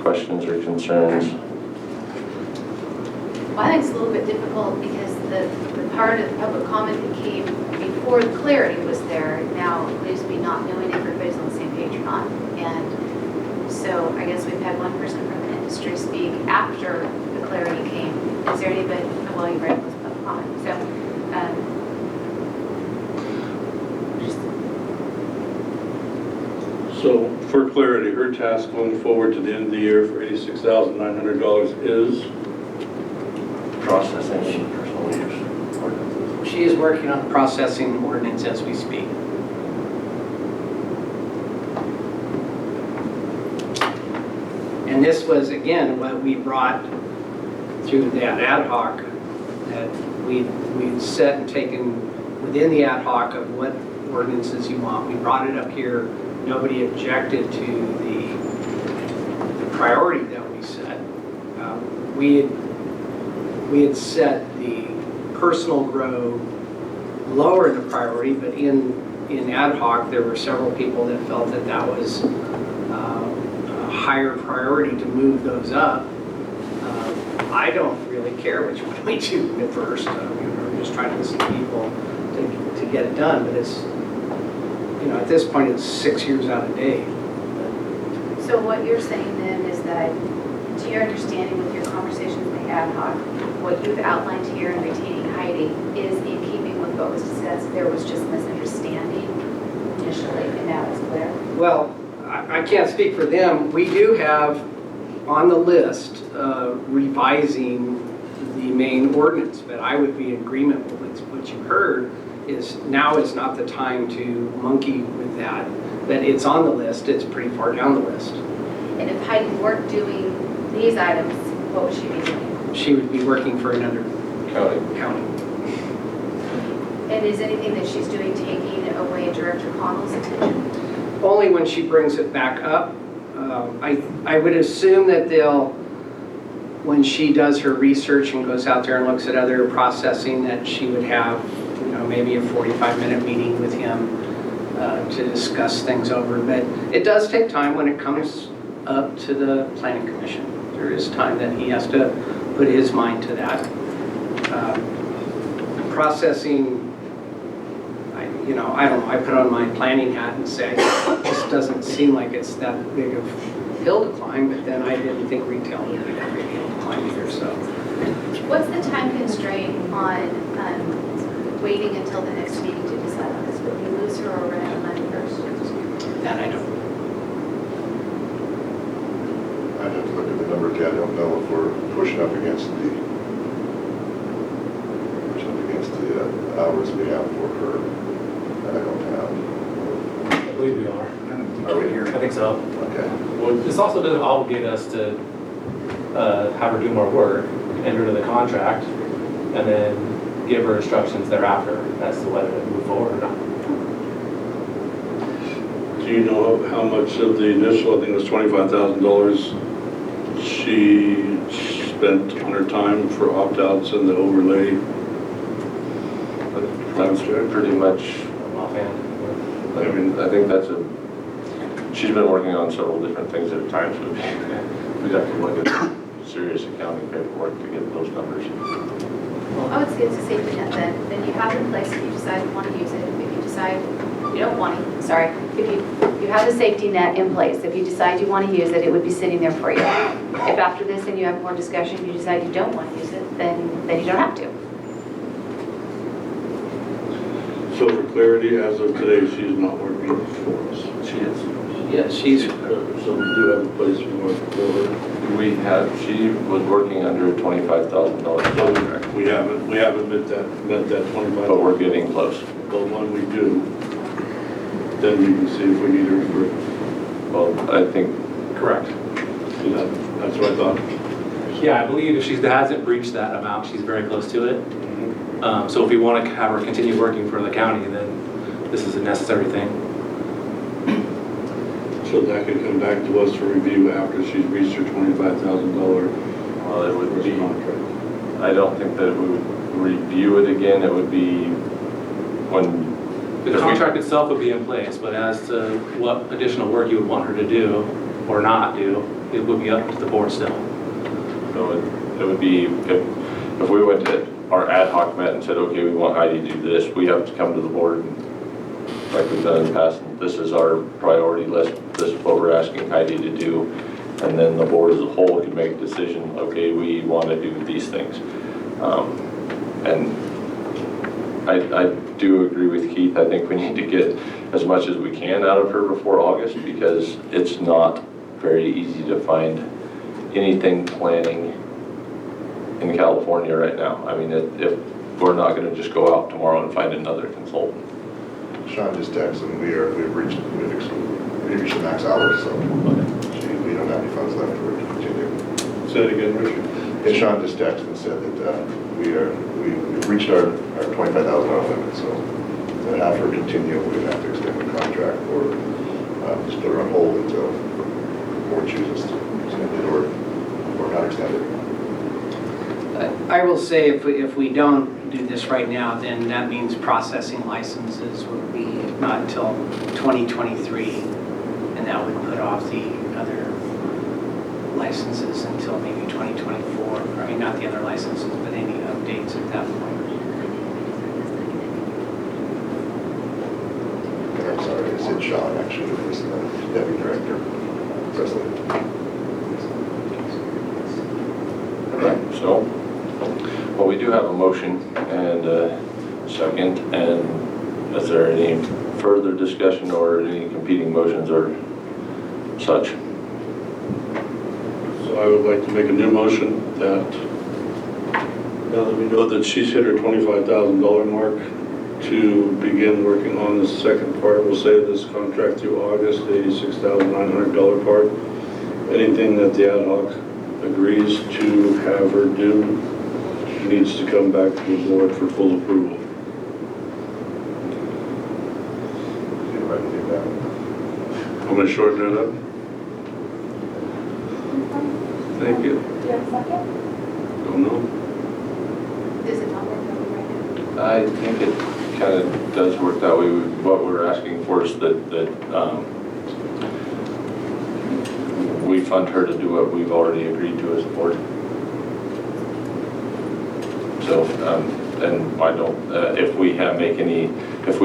questions or concerns? Well, I think it's a little bit difficult because the part of the public comment that came before the clarity was there now leaves me not knowing if everybody's on the same page or not. And so I guess we've had one person from the industry speak after the clarity came. Is there anybody, well, you read this public comment. So for clarity, her task going forward to the end of the year for $86,900 is? Processing personal use ordinances. She She is working on the processing ordinance as we speak. And this was, again, what we brought through that ad hoc, that we'd set and taken within the ad hoc of what ordinances you want. We brought it up here. Nobody objected to the priority that we set. We had set the personal grow lower in the priority, but in ad hoc, there were several people that felt that that was a higher priority to move those up. I don't really care which one we do at first. We're just trying to listen to people to get it done, but it's, at this point, it's 6 years out of date. So what you're saying then is that, to your understanding with your conversations with the ad hoc, what you've outlined here in retaining Heidi is in keeping with what was discussed. There was just misunderstanding initially, and now it's clear. Well, I can't speak for them. We do have on the list revising the main ordinance, but I would be in agreement with what you heard is now is not the time to monkey with that, but it's on the list. It's pretty far down the list. And if Heidi weren't doing these items, what would she be doing? She would be working for another county. And is anything that she's doing taking away Director Connell's attention? Only when she brings it back up. I would assume that when she does her research and goes out there and looks at other processing, that she would have, maybe a 45-minute meeting with him to discuss things over. But it does take time when it comes up to the Planning Commission. There is time that he has to put his mind to that. Processing, I don't know, I put on my planning hat and say, this doesn't seem like it's that big of a hill to climb, but then I didn't think retail would be that big a hill to climb either, so. What's the time constraint on waiting until the next meeting to decide on this? Would we lose her already on the 91st? That I don't. I'd have to look at the numbers. I don't know if we're pushing up against the hours we have for her. I don't have. I believe we are. Are we here? I think so. Okay. Well, this also doesn't obligate us to have her do more work, enter into the contract, and then give her instructions thereafter as to whether to move forward or not. Do you know how much of the initial, I think it was $25,000, she spent on her time for opt-outs and the overlay? That's pretty much, I think that's she's been working on several different things at times. We'd have to look at serious accounting paperwork to get those numbers. Well, I would say it's a safety net then you have it in place if you decide you want to use it. If you decide you don't want to, sorry, if you have the safety net in place, if you decide you want to use it, it would be sitting there for you. If after this and you have more discussion, you decide you don't want to use it, then you don't have to. So for clarity, as of today, she's not working for us. She is. Yes, she's. So we do have a place we work for her. She was working under a $25,000 contract. We haven't met that 25. But we're getting close. But when we do, then we can see if we need her for. Well, I think. Correct. That's what I thought. Yeah, I believe if she hasn't breached that amount, she's very close to it. So if we want to have her continue working for the county, then this is a necessary thing. So that could come back to us for review after she's reached her $25,000. Well, it would be. Contract. I don't think that we would review it again. It would be when. The contract itself would be in place, but as to what additional work you would want her to do or not do, it would be up to the board still. So it would be, if we went to our ad hoc met and said, okay, we want Heidi to do this, we have to come to the board and, like we've done in the past, and this is our priority list, this is what we're asking Heidi to do, and then the board as a whole can make a decision, okay, we want to do these things. And I do agree with Keith. I think we need to get as much as we can out of her before August, because it's not very easy to find anything planning in California right now. I mean, if we're not gonna just go out tomorrow and find another consultant. Sean just texted, and we've reached the max hours, so we don't have any funds left for it to continue. Say it again, Richard. And Sean just texted and said that we've reached our $25,000 limit, so to have her continue, we'd have to extend the contract or just put her on hold until the board chooses to extend it or not extend it. I will say if we don't do this right now, then that means processing licenses would be not until 2023, and that would put off the other licenses until maybe 2024. I mean, not the other licenses, but any updates at that point. And I'm sorry, I said Sean, actually, it was the deputy director, Presley. So, well, we do have a motion and a second, and is there any further discussion or any competing motions or such? So I would like to make a new motion that, now that we know that she's hit her $25,000 mark, to begin working on the second part. We'll say this contract through August, the $86,900 part. Anything that the ad hoc agrees to have her do needs to come back to the board for full approval. I'm going to shorten it up. Thank you. Do you have a second? Don't know. Does it not work that way right now? I think it kind of does work that way. What we're asking for is that we fund her to do what we've already agreed to as a board. So, and I don't, if we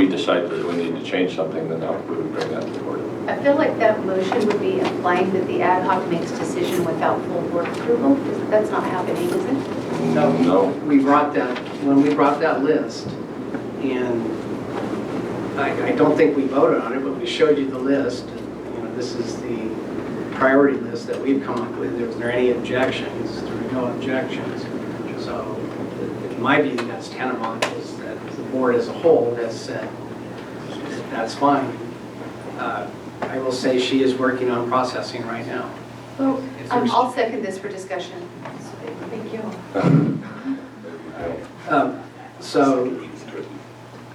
decide that we need to change something, then we would bring that to the board. I feel like that motion would be implying that the ad hoc makes decision without full board approval. That's not happening, is it? No. We brought that, when we brought that list, and I don't think we voted on it, but we showed you the list. You know, this is the priority list that we've come up with. Was there any objections? There were no objections. So in my view, that's tantamount is that the board as a whole has said that's fine. I will say she is working on processing right now. Well, I'll second this for discussion. Thank you.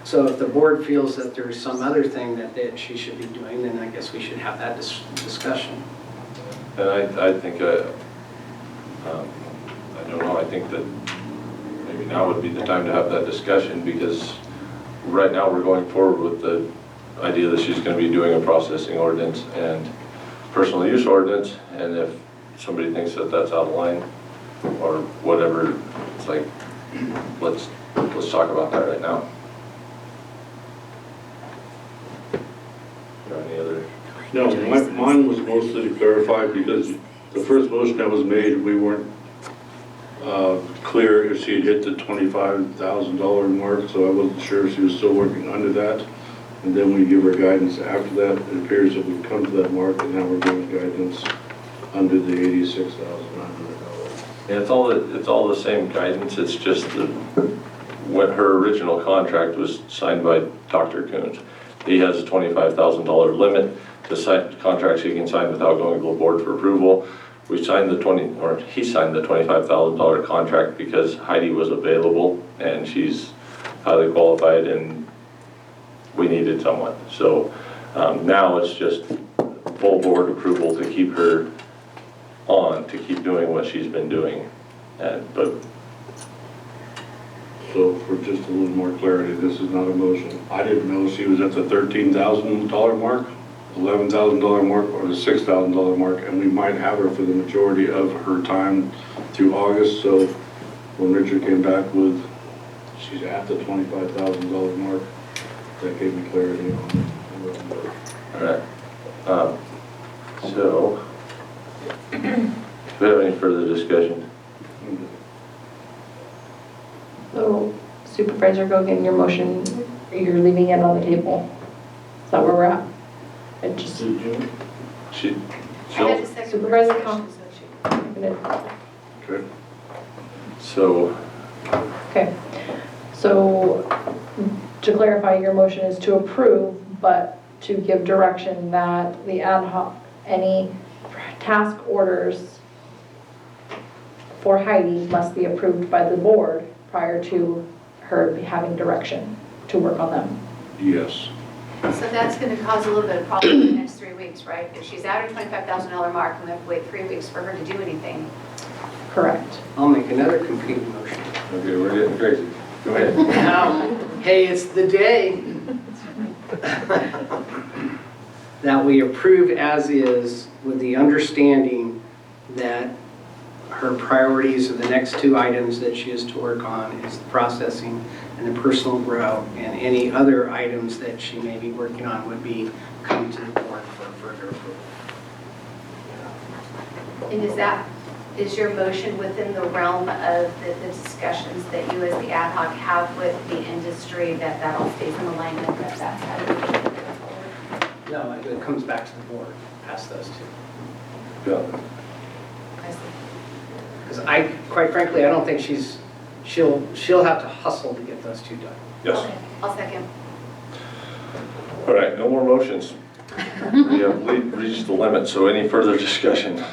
So if the board feels that there's some other thing that she should be doing, then I guess we should have that discussion. And I think, I don't know, I think that maybe now would be the time to have that discussion, because right now we're going forward with the idea that she's going to be doing a processing ordinance and personal use ordinance, and if somebody thinks that that's out of line or whatever, it's like, let's talk about that right now. Any other? No, mine was mostly to clarify, because the first motion that was made, we weren't clear if she had hit the $25,000 mark, so I wasn't sure if she was still working under that. And then we give her guidance after that. It appears that we've come to that mark, and now we're giving guidance under the $86,900. Yeah, it's all the same guidance. It's just when her original contract was signed by Dr. Coons. He has a $25,000 limit to sign contracts he can sign without going to the board for approval. He signed the $25,000 contract because Heidi was available and she's highly qualified and we needed someone. So now it's just full board approval to keep her on, to keep doing what she's been doing. So for just a little more clarity, this is not a motion. I didn't know she was at the $13,000 mark, $11,000 mark, or the $6,000 mark, and we might have her for the majority of her time through August. So when Richard came back with, she's at the $25,000 mark, that gave me clarity on it. All right. So, do we have any further discussion? So Supervisor Gogan, your motion, you're leaving it on the table? Is that where we're at? It just. Supervisor Cox. Okay. So. Okay. So to clarify, your motion is to approve, but to give direction that the ad hoc, any task orders for Heidi must be approved by the board prior to her having direction to work on them. Yes. So that's going to cause a little bit of problem in the next 3 weeks, right? If she's at her $25,000 mark, and we have to wait 3 weeks for her to do anything. Correct. I'll make another competing motion. Okay, we're getting crazy. Go ahead. Now, hey, it's the day that we approve as is with the understanding that her priorities are the next 2 items that she is to work on is the processing and the personal growth, and any other items that she may be working on would be come to the board for further approval. And is your motion within the realm of the discussions that you as the ad hoc have with the industry, that all stays in alignment, that that's how you should go forward? No, it comes back to the board, past those 2. Yeah. I see. Because quite frankly, I don't think she'll have to hustle to get those 2 done. Yes. Okay, I'll second. All right, no more motions. We have reached the limit, so any further discussion?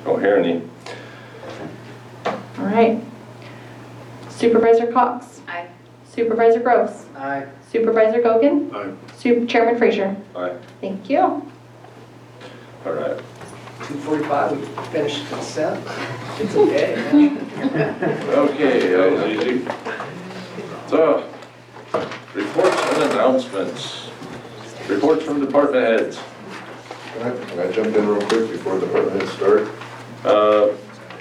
Don't hear any. All right. Supervisor Cox. Aye. Supervisor Groves. Aye. Supervisor Gogan. Aye. Chairman Frazier. Aye. Thank you. All right. 2:45, we finished consent. It's a day. Okay, that was easy. So, reports and announcements. Reports from department heads. Can I jump in real quick before the department heads start?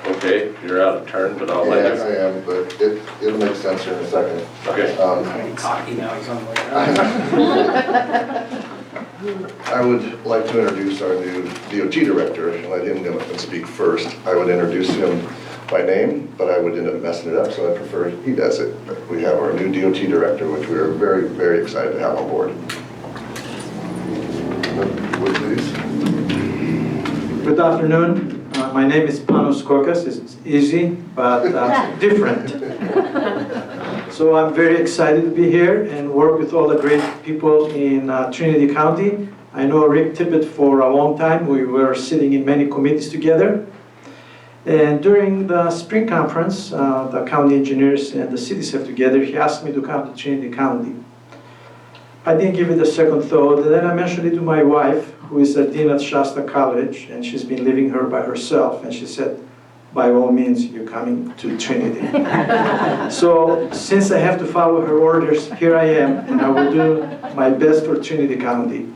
Okay, you're out of turn, but I'll let you. Yes, I am, but it'll make sense here in a second. Okay. Cocky now, he's on the way out. I would like to introduce our new DOT director and let him go and speak first. I would introduce him by name, but I would end up messing it up, so I prefer he does it. But we have our new DOT director, which we are very, very excited to have on board. Would please. Good afternoon. My name is Panos Korkas. It's easy, but different. So I'm very excited to be here and work with all the great people in Trinity County. I know Rick Tippett for a long time. We were sitting in many committees together. And during the spring conference, the county engineers and the city staff together, he asked me to come to Trinity County. I didn't give it a second thought, and then I mentioned it to my wife, who is a dean at Shasta College, and she's been living here by herself, and she said, by all means, you're coming to Trinity. So, since I have to follow her orders, here I am, and I will do my best for Trinity County.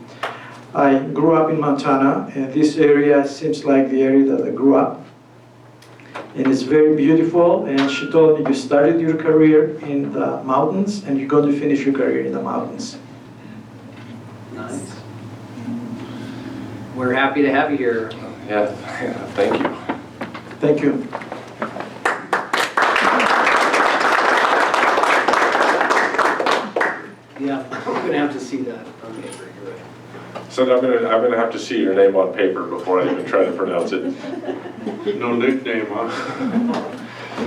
I grew up in Montana, and this area seems like the area that I grew up. And it's very beautiful, and she told me you started your career in the mountains, and you're going to finish your career in the mountains. Nice. We're happy to have you here. Yeah, thank you. Thank you. Yeah, I'm gonna have to see that on paper, you're right. So I'm gonna have to see your name on paper before I even try to pronounce it. No nickname, huh?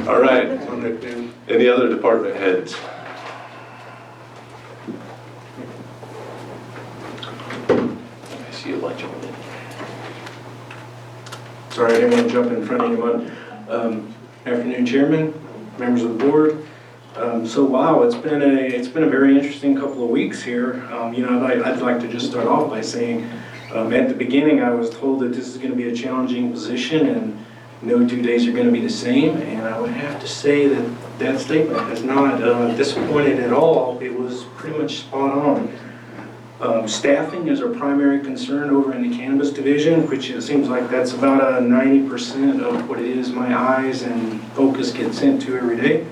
All right. No nickname. Any other department heads? I see a bunch of them. Sorry, I didn't want to jump in front of anyone. Afternoon, Chairman, members of the board. So wow, it's been a very interesting couple of weeks here. You know, I'd like to just start off by saying, at the beginning, I was told that this is going to be a challenging position and no 2 days are going to be the same. And I would have to say that that statement has not disappointed at all. It was pretty much spot on. Staffing is our primary concern over in the cannabis division, which it seems like that's about 90% of what it is my eyes and focus get sent to every day.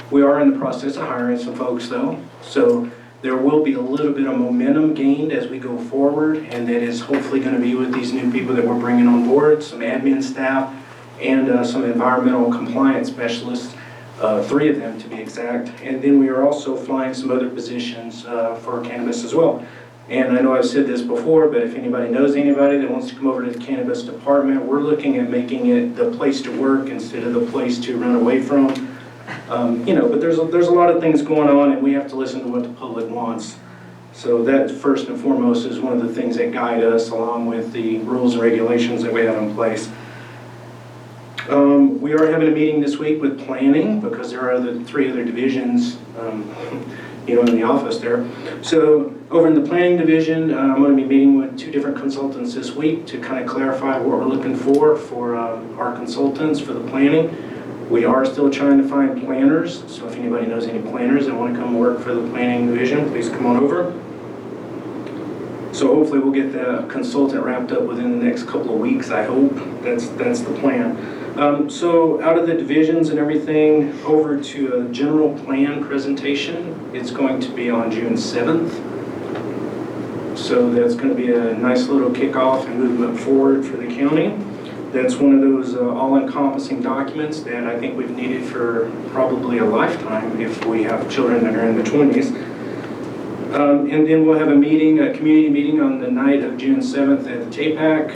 We are in the process of hiring some folks though, so there will be a little bit of momentum gained as we go forward, and that is hopefully going to be with these new people that we're bringing on board, some admin staff and some environmental compliance specialists, 3 of them to be exact. And then we are also flying some other positions for cannabis as well. And I know I've said this before, but if anybody knows anybody that wants to come over to the cannabis department, we're looking at making it the place to work instead of the place to run away from. But there's a lot of things going on, and we have to listen to what the public wants. So that first and foremost is one of the things that guide us, along with the rules and regulations that we have in place. We are having a meeting this week with planning because there are three other divisions, in the office there. So over in the planning division, I'm going to be meeting with 2 different consultants this week to kind of clarify what we're looking for our consultants for the planning. We are still trying to find planners, so if anybody knows any planners that want to come work for the planning division, please come on over. So hopefully we'll get the consultant wrapped up within the next couple of weeks, I hope. That's the plan. So out of the divisions and everything, over to a general plan presentation. It's going to be on June 7th. So that's going to be a nice little kickoff and movement forward for the county. That's one of those all-encompassing documents that I think we've needed for probably a lifetime if we have children that are in the 20s. And then we'll have a community meeting on the night of June 7th at the JPAC.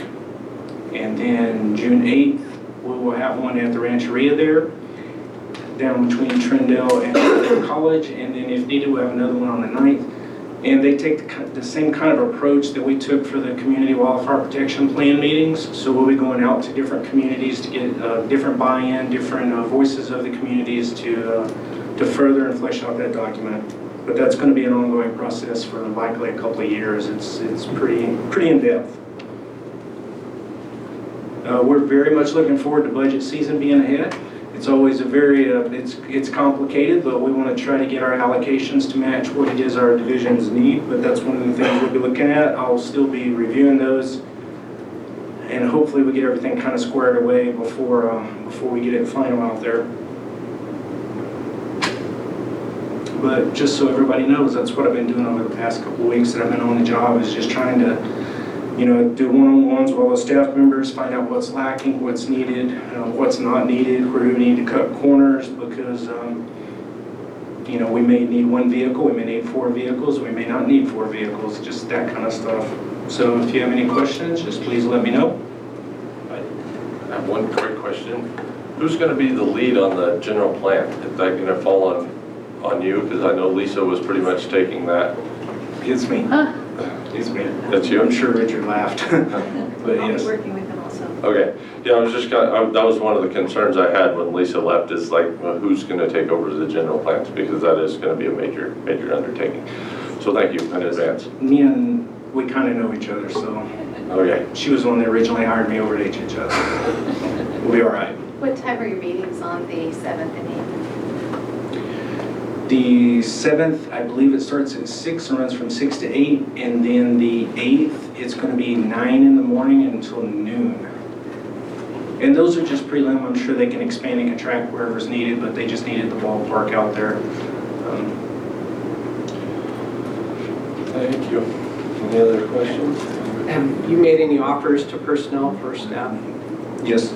And then June 8th, we will have one at the Rancheria there, down between Trindale and College. And then if needed, we'll have another one on the 9th. And they take the same kind of approach that we took for the Community Wildfire Protection Plan meetings. So we'll be going out to different communities to get different buy-in, different voices of the communities to further and flesh out that document. But that's going to be an ongoing process for likely a couple of years. It's pretty in-depth. We're very much looking forward to budget season being ahead. It's always a very, it's complicated, but we want to try to get our allocations to match what it is our divisions need, but that's one of the things we'll be looking at. I'll still be reviewing those, and hopefully we get everything kind of squared away before we get it final out there. But just so everybody knows, that's what I've been doing over the past couple of weeks that I've been on the job, is just trying to do one-on-ones with all the staff members, find out what's lacking, what's needed, what's not needed, where do we need to cut corners, because we may need 1 vehicle, we may need 4 vehicles, we may not need 4 vehicles, just that kind of stuff. So if you have any questions, just please let me know. I have one quick question. Who's going to be the lead on the general plan? Is that going to fall on you? Because I know Lisa was pretty much taking that. It's me. It's me. That's you? I'm sure Richard laughed. But I'll yes. be working with him also. Okay. Yeah, I was just that was one of the concerns I had when Lisa left, is who's going to take over the general plans, because that is going to be a major undertaking. So thank you in advance. We kind of know each other, so. Okay. She was the one that originally hired me over at HHS. We'll be all right. What time are your meetings on the 7th and 8th? The 7th, I believe it starts at 6 and runs from 6 to 8, and then the 8th, it's going to be 9 in the morning until noon. And those are just prelim. I'm sure they can expand and contract wherever's needed, but they just needed the ballpark out there. Thank you. Any other questions? Have you made any offers to personnel for staff? Yes.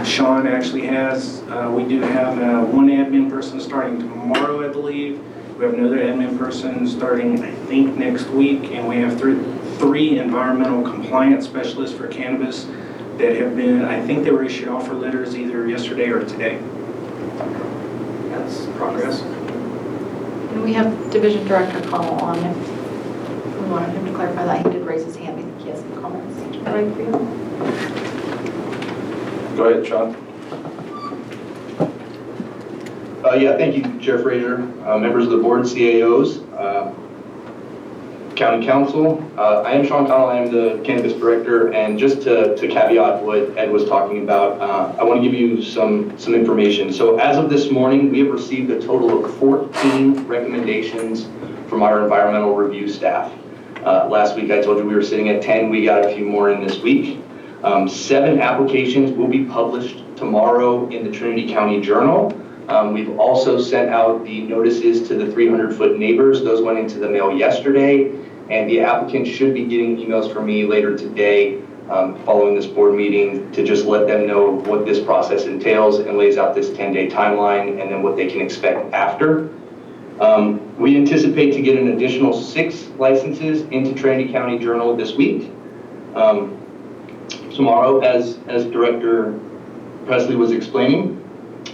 Sean actually has. We do have 1 admin person starting tomorrow, I believe. We have another admin person starting, I think, next week. And we have 3 environmental compliance specialists for cannabis that have been, I think they were issued offer letters either yesterday or today. That's progress. And we have Division Director Carla on. If we wanted him to clarify that, he did raise his hand. I think he has some comments. Right for you. Go ahead, Sean. Yeah, thank you, Chair Frazier, members of the board, CAOs, County Council. I am Sean Connell. I am the Cannabis Director, and just to caveat what Ed was talking about, I want to give you some information. So as of this morning, we have received a total of 14 recommendations from our environmental review staff. Last week I told you we were sitting at 10. We got a few more in this week. 7 applications will be published tomorrow in the Trinity County Journal. We've also sent out the notices to the 300-foot neighbors. Those went into the mail yesterday, and the applicants should be getting emails from me later today following this board meeting to just let them know what this process entails and lays out this 10-day timeline and then what they can expect after. We anticipate to get an additional 6 licenses into Trinity County Journal this week. Tomorrow, as Director Presley was explaining,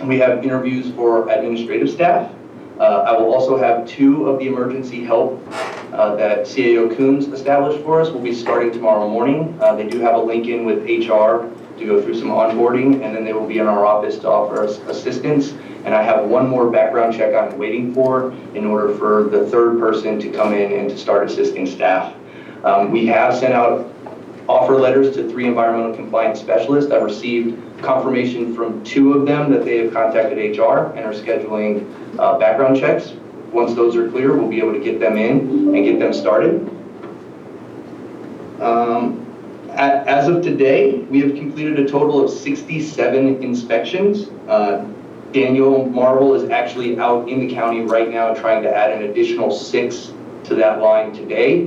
we have interviews for administrative staff. I will also have 2 of the emergency help that CAO Coons established for us will be starting tomorrow morning. They do have a link in with HR to go through some onboarding, and then they will be in our office to offer us assistance. And I have 1 more background check I'm waiting for in order for the 3rd person to come in and to start assisting staff. We have sent out offer letters to 3 environmental compliance specialists. I've received confirmation from 2 of them that they have contacted HR and are scheduling background checks. Once those are clear, we'll be able to get them in and get them started. As of today, we have completed a total of 67 inspections. Daniel Marvel is actually out in the county right now trying to add an additional 6 to that line today.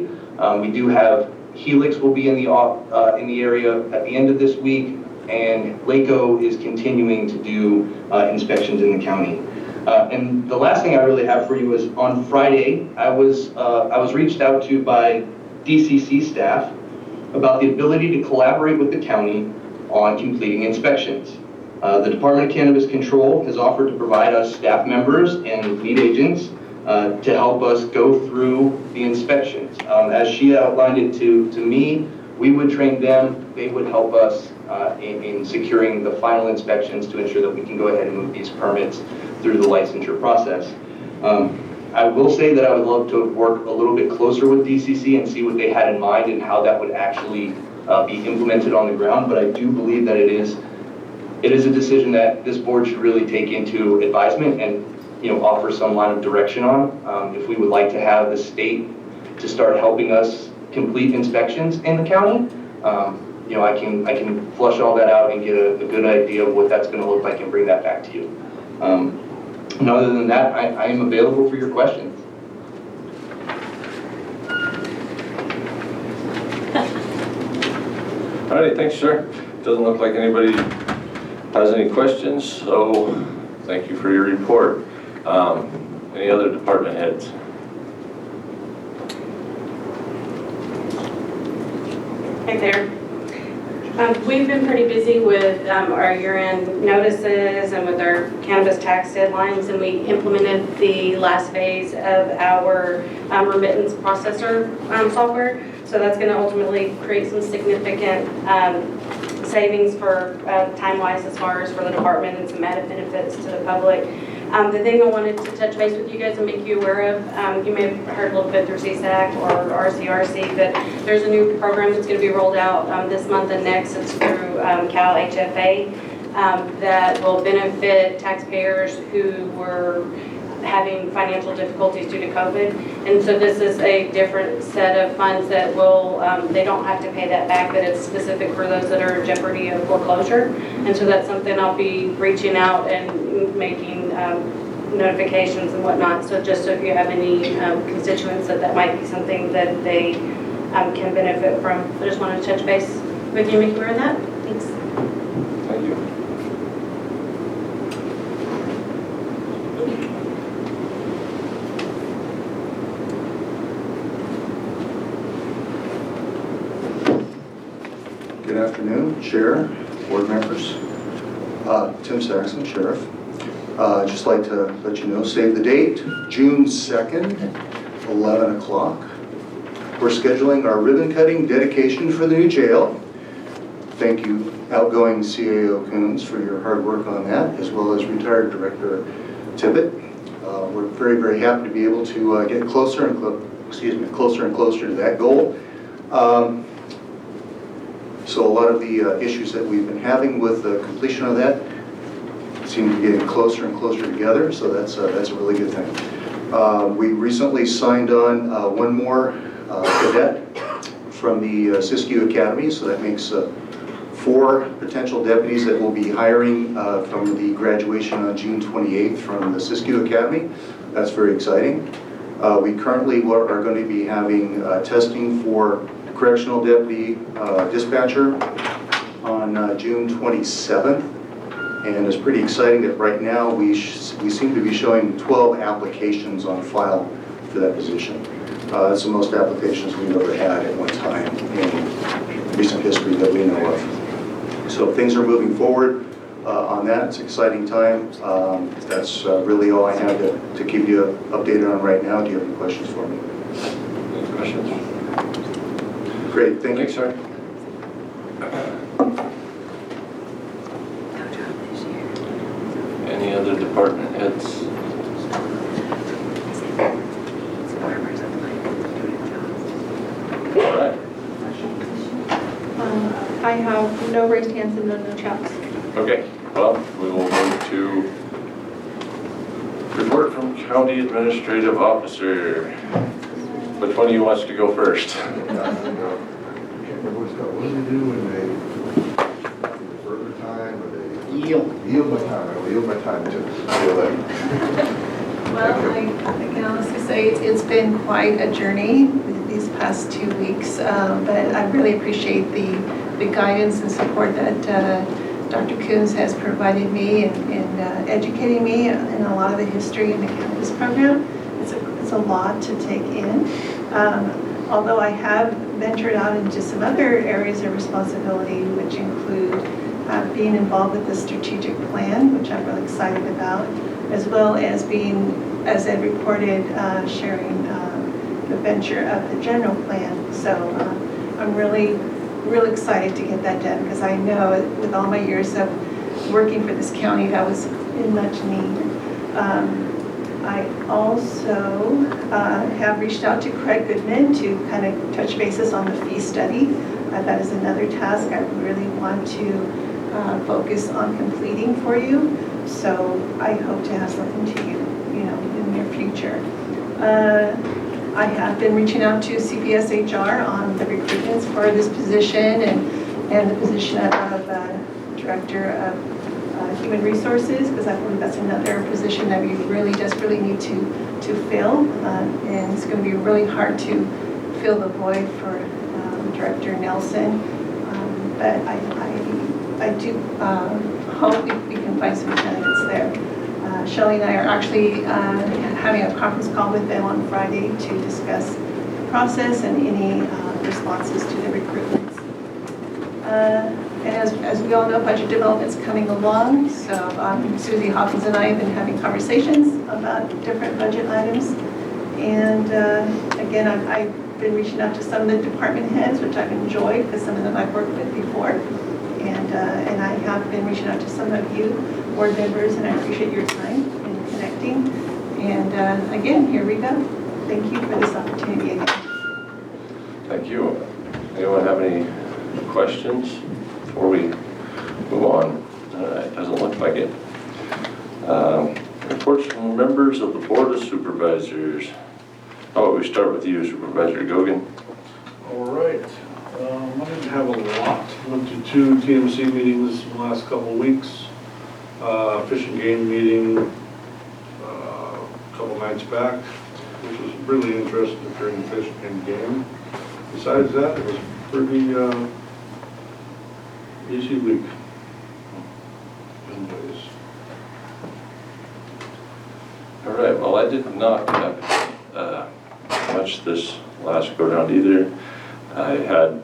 We do have Helix will be in the area at the end of this week, and LACO is continuing to do inspections in the county. And the last thing I really have for you is on Friday, I was reached out to by DCC staff about the ability to collaborate with the county on completing inspections. The Department of Cannabis Control has offered to provide us staff members and lead agents to help us go through the inspections. As she outlined it to me, we would train them, they would help us in securing the final inspections to ensure that we can go ahead and move these permits through the licensure process. I will say that I would love to work a little bit closer with DCC and see what they had in mind and how that would actually be implemented on the ground, but I do believe that it is a decision that this board should really take into advisement and offer some line of direction on. If we would like to have the state to start helping us complete inspections in the county, I can flush all that out and get a good idea of what that's going to look like and bring that back to you. And other than that, I am available for your questions. All right, thanks, sir. Doesn't look like anybody has any questions, so thank you for your report. Any other department heads? Hi there. We've been pretty busy with our year-end notices and with our cannabis tax deadlines, and we implemented the last phase of our remittance processor software. So that's going to ultimately create some significant savings for time-wise as far as for the department and some added benefits to the public. The thing I wanted to touch base with you guys and make you aware of, you may have heard a little bit through CSAC or RCRC, but there's a new program that's going to be rolled out this month and next. It's through Cal HFA that will benefit taxpayers who were having financial difficulties due to COVID. And so this is a different set of funds that will, they don't have to pay that back, but it's specific for those that are in jeopardy of foreclosure. And so that's something I'll be reaching out and making notifications and whatnot. So just so if you have any constituents that might be something that they can benefit from. I just wanted to touch base with you, make you aware of that. Thanks. Thank you. Good afternoon, Chair, board members. Tim Saxon, Sheriff. Just like to let you know, save the date, June 2nd, 11 o'clock. We're scheduling our ribbon cutting dedication for the new jail. Thank you, outgoing CAO Coons, for your hard work on that, as well as retired Director Tippett. We're very, very happy to be able to get closer and closer to that goal. So a lot of the issues that we've been having with the completion of that seem to be getting closer and closer together, so that's a really good thing. We recently signed on one more cadet from the Siskiyou Academy, so that makes 4 potential deputies that we'll be hiring from the graduation on June 28th from the Siskiyou Academy. That's very exciting. We currently are going to be having testing for correctional deputy dispatcher on June 27th, And it's pretty exciting that right now we seem to be showing 12 applications on file for that position. That's the most applications we've ever had at one time in recent history that we know of. So things are moving forward on that. It's an exciting time. That's really all I have to keep you updated on right now. Do you have any questions for me? Any questions? Great, thank you. Thanks, sir. Any other department heads? All right. I have no raised hands and no chats. Okay, well, we will move to report from County Administrative Officer. Which one of you wants to go first? What do they do when they defer their time, or they yield my time? I will yield my time to Well, I can honestly say it's been quite a journey these past 2 weeks, but I really appreciate the guidance and support that Dr. Coons has provided me in educating me in a lot of the history in the cannabis program. It's a lot to take in. Although I have ventured out into some other areas of responsibility, which include being involved with the strategic plan, which I'm really excited about, as well as being, as Ed reported, sharing the venture of the general plan. So I'm really excited to get that done, because I know with all my years of working for this county, that was in much need. I also have reached out to Craig Goodman to kind of touch bases on the fee study. That is another task I really want to focus on completing for you. So I hope to have something to you, in the near future. I have been reaching out to CPS HR on the recruitments for this position and the position of Director of Human Resources, because I believe that's another position that we really desperately need to fill. And it's going to be really hard to fill the void for Director Nelson. But I do hope we can find some candidates there. Shelley and I are actually having a conference call with them on Friday to discuss the process and any responses to the recruitments. And as we all know, budget development's coming along, so Susie Hawkins and I have been having conversations about different budget items. And again, I've been reaching out to some of the department heads, which I've enjoyed, because some of them I've worked with before. And I have been reaching out to some of you board members, and I appreciate your time in connecting. And again, here we go. Thank you for this opportunity again. Thank you. Anyone have any questions before we move on? All right, doesn't look like it. Reports from members of the Board of Supervisors. Oh, we start with you, Supervisor Gogan. All right. I didn't have a lot. Went to 2 TMC meetings in the last couple of weeks. Fish and game meeting a couple nights back, which was really interesting during fish and game. Besides that, it was a pretty easy week. Anyways. All right, well, I did not have much this last go round either. I had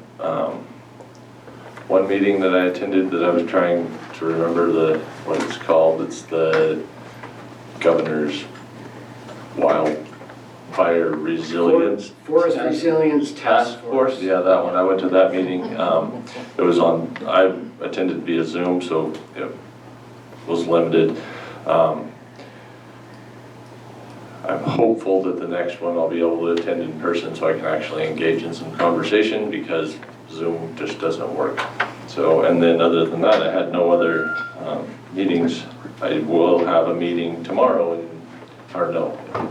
one meeting that I attended that I was trying to remember what it's called. It's the Governor's Wildfire Resilience. Forest Resilience Task Force. Yeah, that one. I went to that meeting. It was I attended via Zoom, so it was limited. I'm hopeful that the next one I'll be able to attend in person so I can actually engage in some conversation, because Zoom just doesn't work. So, and then other than that, I had no other meetings. I will have a meeting tomorrow,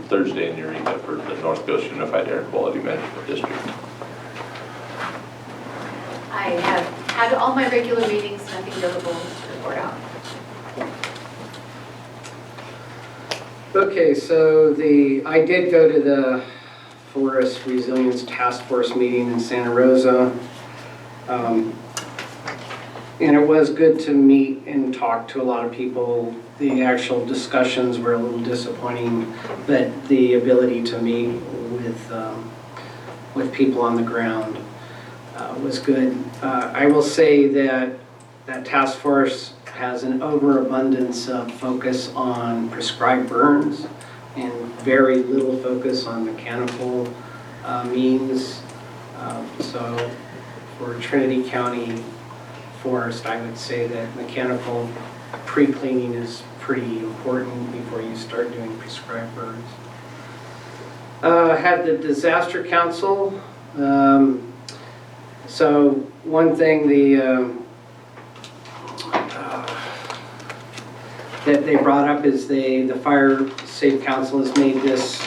Thursday in Eureka for the North Coast Unified Air Quality Management District. I have had all my regular meetings, nothing notable to report out. Okay, so I did go to the Forest Resilience Task Force meeting in Santa Rosa. And it was good to meet and talk to a lot of people. The actual discussions were a little disappointing, but the ability to meet with people on the ground was good. I will say that that task force has an overabundance of focus on prescribed burns and very little focus on mechanical means. So for Trinity County Forest, I would say that mechanical pre-cleaning is pretty important before you start doing prescribed burns. Had the disaster council. So one thing that they brought up is the Fire Safe Council has made this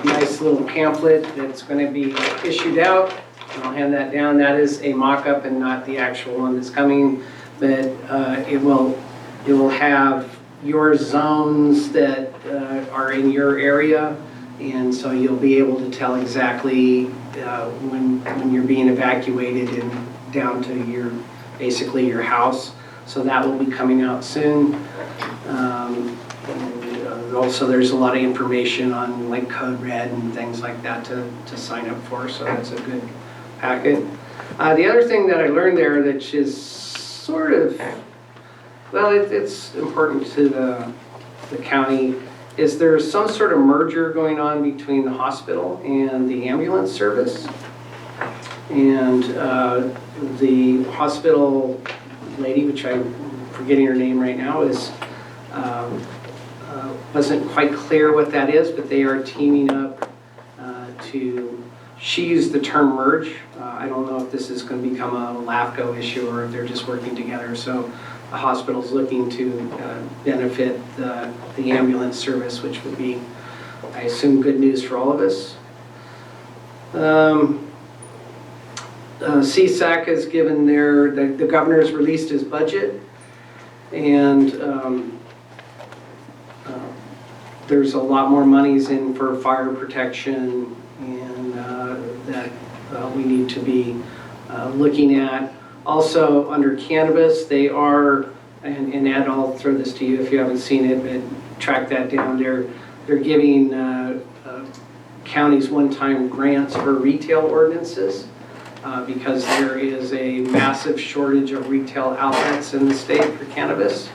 nice little pamphlet that's going to be issued out. I'll hand that down. That is a mock-up and not the actual one that's coming, but it will have your zones that are in your area, and so you'll be able to tell exactly when you're being evacuated and down to basically your house. So that will be coming out soon. And also there's a lot of information on like Code Red and things like that to sign up for, so that's a good packet. The other thing that I learned there, that is sort of, well, it's important to the county, is there's some sort of merger going on between the hospital and the ambulance service. And the hospital lady, which I'm forgetting her name right now, wasn't quite clear what that is, but they are teaming up she used the term merge. I don't know if this is going to become a LAFCO issue or if they're just working together. So the hospital's looking to benefit the ambulance service, which would be, I assume, good news for all of us. CSAC has given the governor's released his budget, and there's a lot more monies in for fire protection, and that we need to be looking at. Also, under cannabis, they are, and Ed, I'll throw this to you if you haven't seen it, but track that down. They're giving counties one-time grants for retail ordinances because there is a massive shortage of retail outlets in the state for cannabis,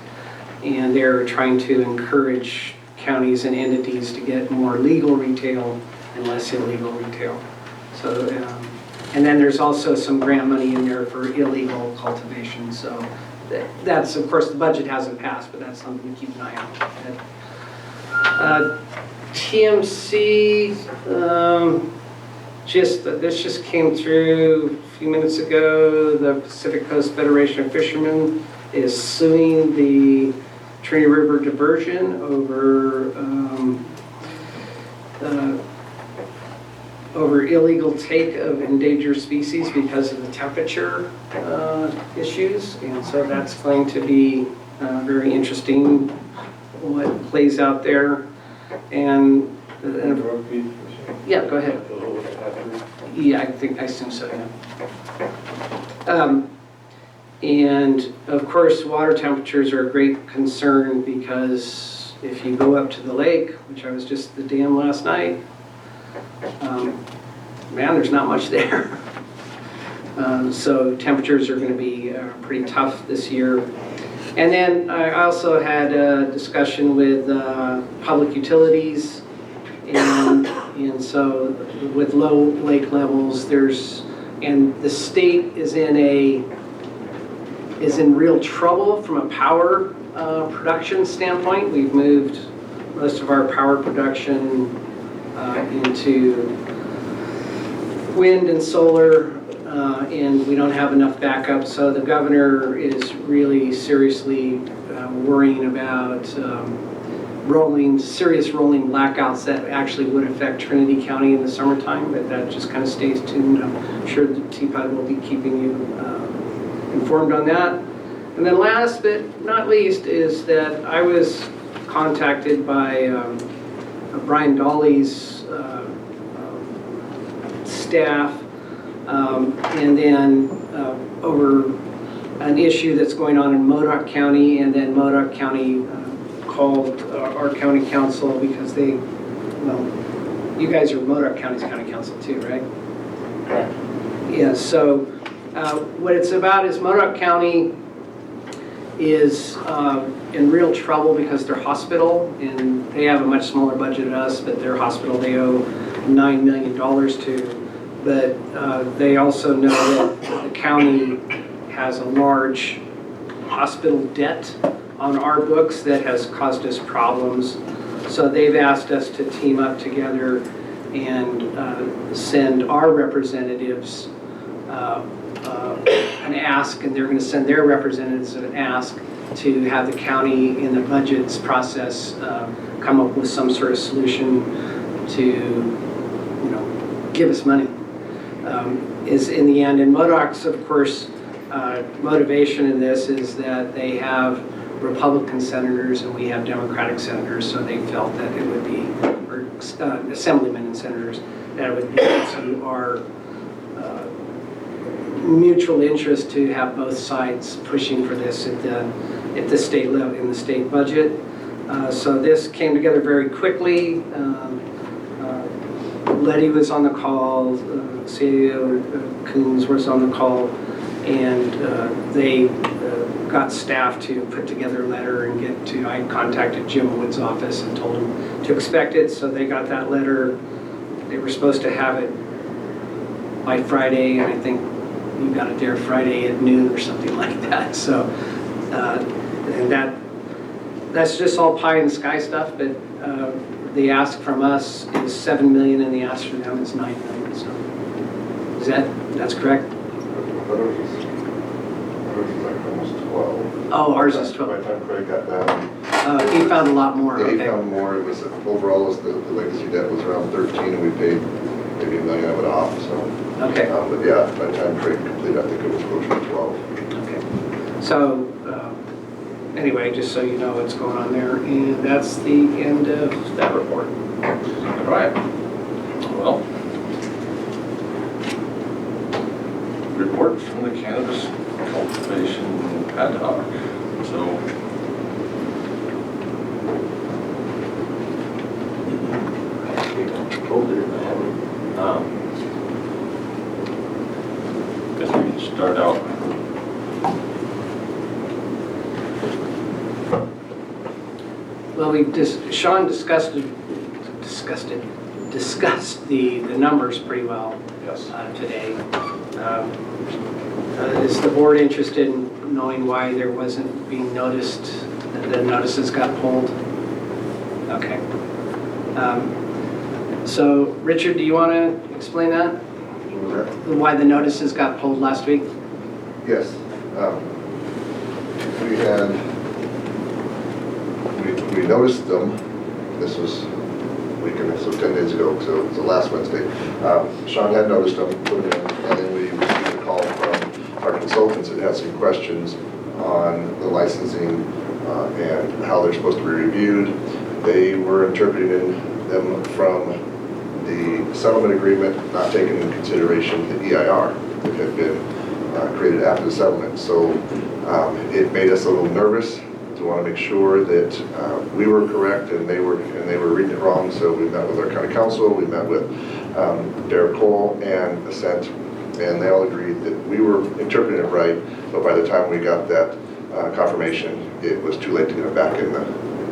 and they're trying to encourage counties and entities to get more legal retail and less illegal retail. So, and then there's also some grant money in there for illegal cultivation. So that's, of course, the budget hasn't passed, but that's something to keep an eye on. TMC, this just came through a few minutes ago. The Pacific Coast Federation of Fishermen is suing the Trinity River diversion over illegal take of endangered species because of the temperature issues, and so that's going to be very interesting what plays out there. And yeah, go ahead. Yeah, I assume so, yeah. And of course, water temperatures are a great concern because if you go up to the lake, which I was just at the dam last night, man, there's not much there. So temperatures are going to be pretty tough this year. And then I also had a discussion with public utilities, and so with low lake levels, and the state is in real trouble from a power production standpoint. We've moved most of our power production into wind and solar, and we don't have enough backup. So the governor is really seriously worrying about serious rolling blackouts that actually would affect Trinity County in the summertime, but that just kind of stays tuned. I'm sure the TPUD will be keeping you informed on that. And then last but not least is that I was contacted by Brian Dolly's staff, and then over an issue that's going on in Modoc County, and then Modoc County called our county council because they, well, you guys are Modoc County's county council too, right? Correct. Yeah, so what it's about is Modoc County is in real trouble because their hospital, and they have a much smaller budget than us, but their hospital they owe $9 million to. But they also know that the county has a large hospital debt on our books that has caused us problems. So they've asked us to team up together and send our representatives an ask, and they're going to send their representatives an ask to have the county in the budgets process come up with some sort of solution to, give us money. Is in the end, and MODOC's, of course, motivation in this is that they have Republican senators and we have Democratic senators, so they felt that it would be, or assemblymen and senators, that it would be to our mutual interest to have both sides pushing for this at the state level, in the state budget. So this came together very quickly. Letty was on the call, CEO Coons was on the call, and they got staff to put together a letter and get to, I contacted Jim Wood's office and told him to expect it, so they got that letter. They were supposed to have it by Friday, and I think you got it there Friday at noon or something like that. So, and that's just all pie in the sky stuff, but the ask from us is $7 million and the ask from them is $9 million. So, that's correct? Oh, ours is 12. By the time Craig got down. He found a lot more. Yeah, Okay. he found more. It was overall the legacy debt was around 13, and we paid maybe $1 million of it off. So. Okay. But yeah, by the time Craig completed, I think it was closer to 12. Okay. So anyway, just so you know what's going on there, and that's the end of that report. All right. Well, report from the cannabis cultivation ad hoc. So, guess we can start out. Well, Sean discussed the numbers pretty well. Yes. Today. Is the board interested in knowing why there wasn't being noticed, the notices got pulled? Okay. So, Richard, do you want to explain that? What was that? Why the notices got pulled last week? Yes. We noticed them. This was a week and so 10 days ago, so it was the last Wednesday. Sean had noticed them, put them in, and then we received a call from our consultants that had some questions on the licensing and how they're supposed to be reviewed. They were interpreting them from the settlement agreement, not taking into consideration the EIR that had been created after the settlement. So it made us a little nervous to want to make sure that we were correct and they were reading it wrong. So we met with our county council, we met with Derek Cole and Ascent, and they all agreed that we were interpreting it right, but by the time we got that confirmation, it was too late to get it back in the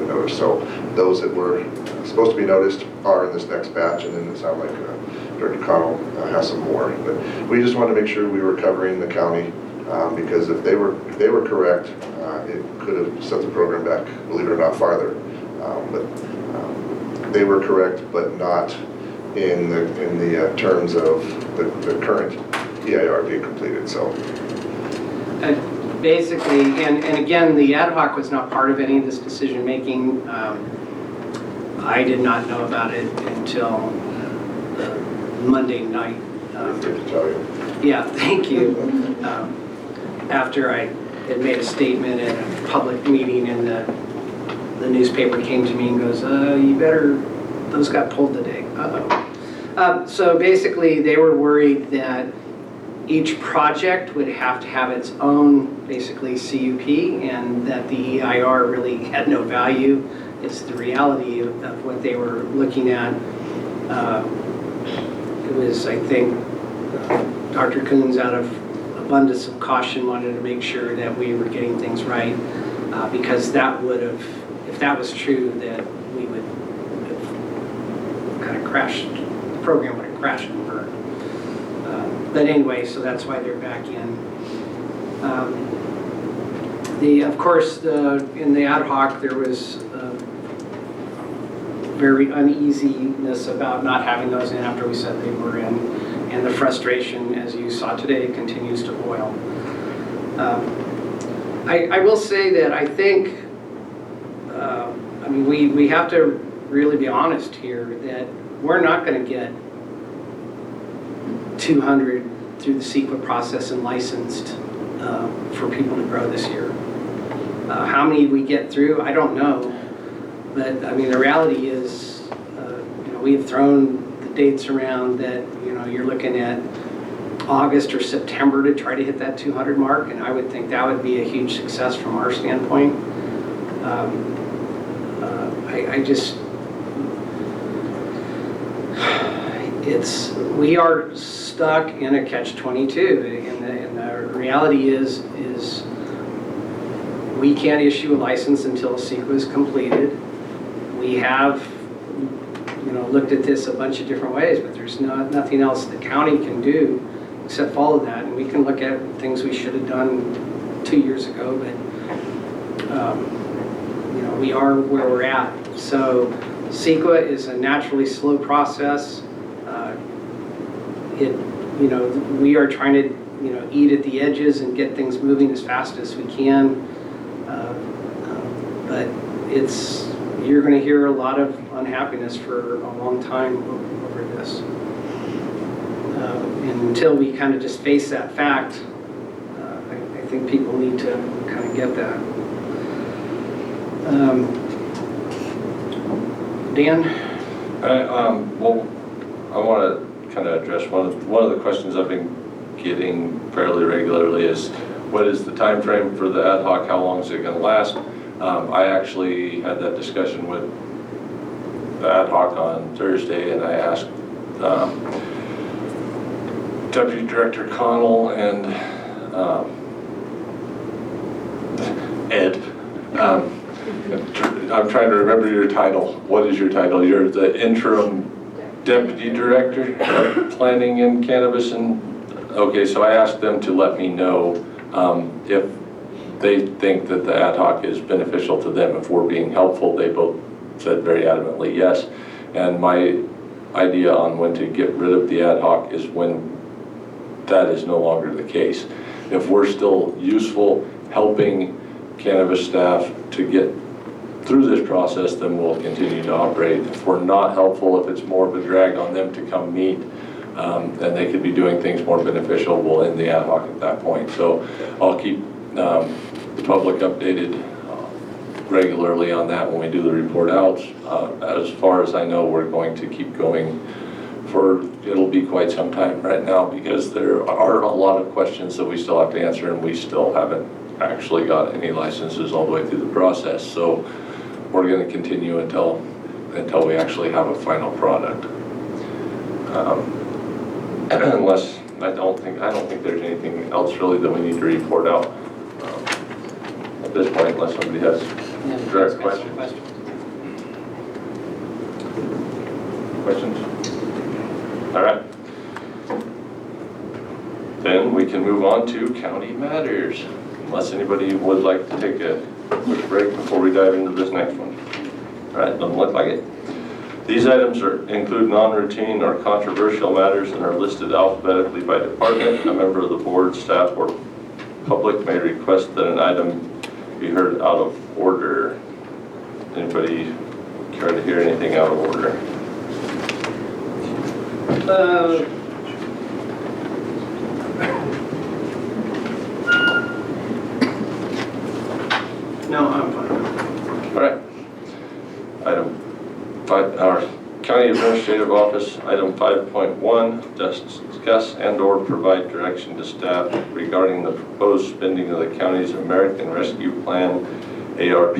notice. So those that were supposed to be noticed are in this next batch, and then it sounds like Director Connell has some more. But we just wanted to make sure we were covering the county because if they were correct, it could have set the program back, believe it or not, farther. But they were correct, but not in the terms of the current EIR being completed. So. Basically, and again, the ad hoc was not part of any of this decision making. I did not know about it until Monday night. To tell you. Yeah, thank you. After I had made a statement at a public meeting, and the newspaper came to me and goes, "You better, those got pulled today." Uh-oh. So basically, they were worried that each project would have to have its own basically CUP, and that the EIR really had no value. It's the reality of what they were looking at. It was, I think, Dr. Coons, out of abundance of caution, wanted to make sure that we were getting things right, because that would have, if that was true, that we would have kind of crashed, the program would have crashed and burned. But anyway, so that's why they're back in. Of course, in the ad hoc, there was very uneasiness about not having those in after we said they were in, and the frustration, as you saw today, continues to boil. I will say that I think, I mean, we have to really be honest here that we're not going to get 200 through the CEQA process and licensed for people to grow this year. How many we get through, I don't know. But I mean, the reality is, you know, we have thrown the dates around that, you know, you're looking at August or September to try to hit that 200 mark, and I would think that would be a huge success from our standpoint. We are stuck in a catch-22, and the reality is we can't issue a license until CEQA is completed. We have, you know, looked at this a bunch of different ways, but there's nothing else the county can do except follow that. And we can look at things we should have done 2 years ago, but you know, we are where we're at. So CEQA is a naturally slow process. You know, we are trying to, you know, eat at the edges and get things moving as fast as we can. But you're going to hear a lot of unhappiness for a long time over this. And until we kind of just face that fact, I think people need to kind of get that. Dan? Well, I want to kind of address one of the questions I've been getting fairly regularly is, what is the time frame for the ad hoc? How long is it going to last? I actually had that discussion with the ad hoc on Thursday, and I asked Deputy Director Connell and Ed. I'm trying to remember your title. What is your title? You're the interim Deputy Director of Planning in Cannabis. Okay, so I asked them to let me know if they think that the ad hoc is beneficial to them, if we're being helpful. They both said very adamantly yes. And my idea on when to get rid of the ad hoc is when that is no longer the case. If we're still useful helping cannabis staff to get through this process, then we'll continue to operate. If we're not helpful, if it's more of a drag on them to come meet, and they could be doing things more beneficial, we'll end the ad hoc at that point. So I'll keep the public updated regularly on that when we do the report outs. As far as I know, we're going to keep going for, it'll be quite some time right now, because there are a lot of questions that we still have to answer, and we still haven't actually got any licenses all the way through the process. So we're going to continue until we actually have a final product. Unless I don't think there's anything else really that we need to report out at this point, unless somebody has direct questions. Questions? All right. Then we can move on to county matters, unless anybody would like to take a quick break before we dive into this next one. All right, doesn't look like it. These items include non-routine or controversial matters and are listed alphabetically by department. A member of the board, staff, or public may request that an item be heard out of order. Anybody care to hear anything out of order? No, I'm fine. All right. Item 5, our County of Administrative Office, item 5.1, discuss and/or provide direction to staff regarding the proposed spending of the county's American Rescue Plan ARP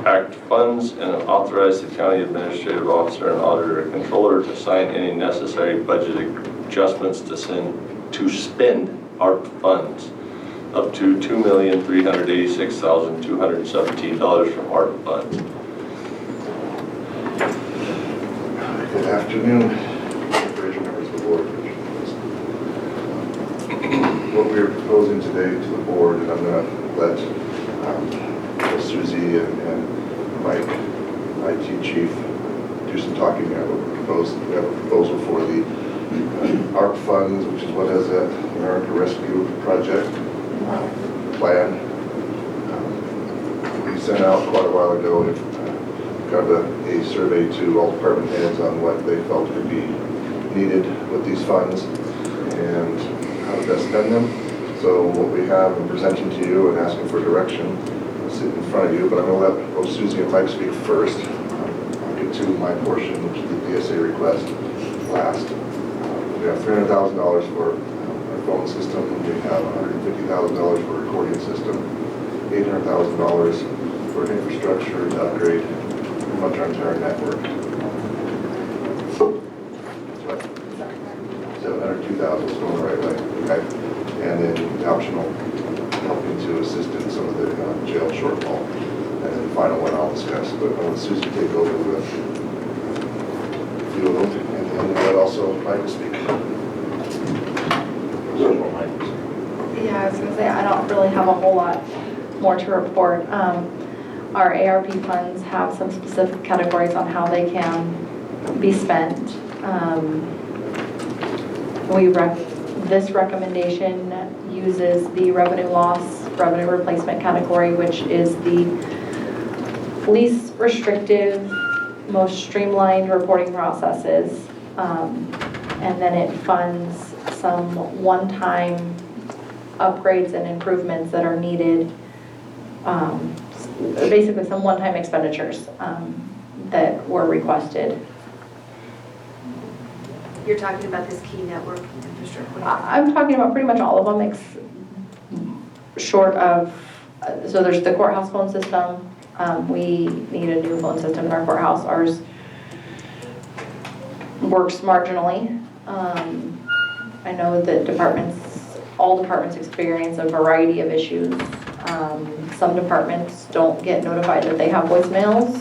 Act funds, and authorize the county administrative officer and auditor and controller to sign any necessary budget adjustments to spend ARP funds up to $2,386,217 from ARP funds. Good afternoon, Corporation members of the board. What we are proposing today to the board, and I'm going to let Susie and Mike, IT chief, do some talking here. We have a proposal for the ARP funds, which is what is that America Rescue Project plan. We sent out quite a while ago, got a survey to all department heads on what they felt could be needed with these funds and how to best spend them. So what we have, I'm presenting to you and asking for direction, sit in front of you, but I'm going to let both Susie and Mike speak first. I'll get to my portion, which is the DSA request, last. We have $300,000 for our phone system. We have $150,000 for a recording system, $800,000 for infrastructure to upgrade pretty much our entire network. 702,000 is going the right way, okay? And then optional helping to assist in some of the jail shortfall. And then the final one I'll discuss, but I'll let Susie take over with a few of them, and then let also Mike speak. Yeah, I was going to say, I don't really have a whole lot more to report. Our ARP funds have some specific categories on how they can be spent. This recommendation uses the revenue replacement category, which is the least restrictive, most streamlined reporting processes. And then it funds some one-time upgrades and improvements that are needed, basically some one-time expenditures that were requested. You're talking about this key network infrastructure? I'm talking about pretty much all of them, short of, so there's the courthouse phone system. We need a new phone system in our courthouse. Ours works marginally. I know that all departments experience a variety of issues. Some departments don't get notified that they have voicemails.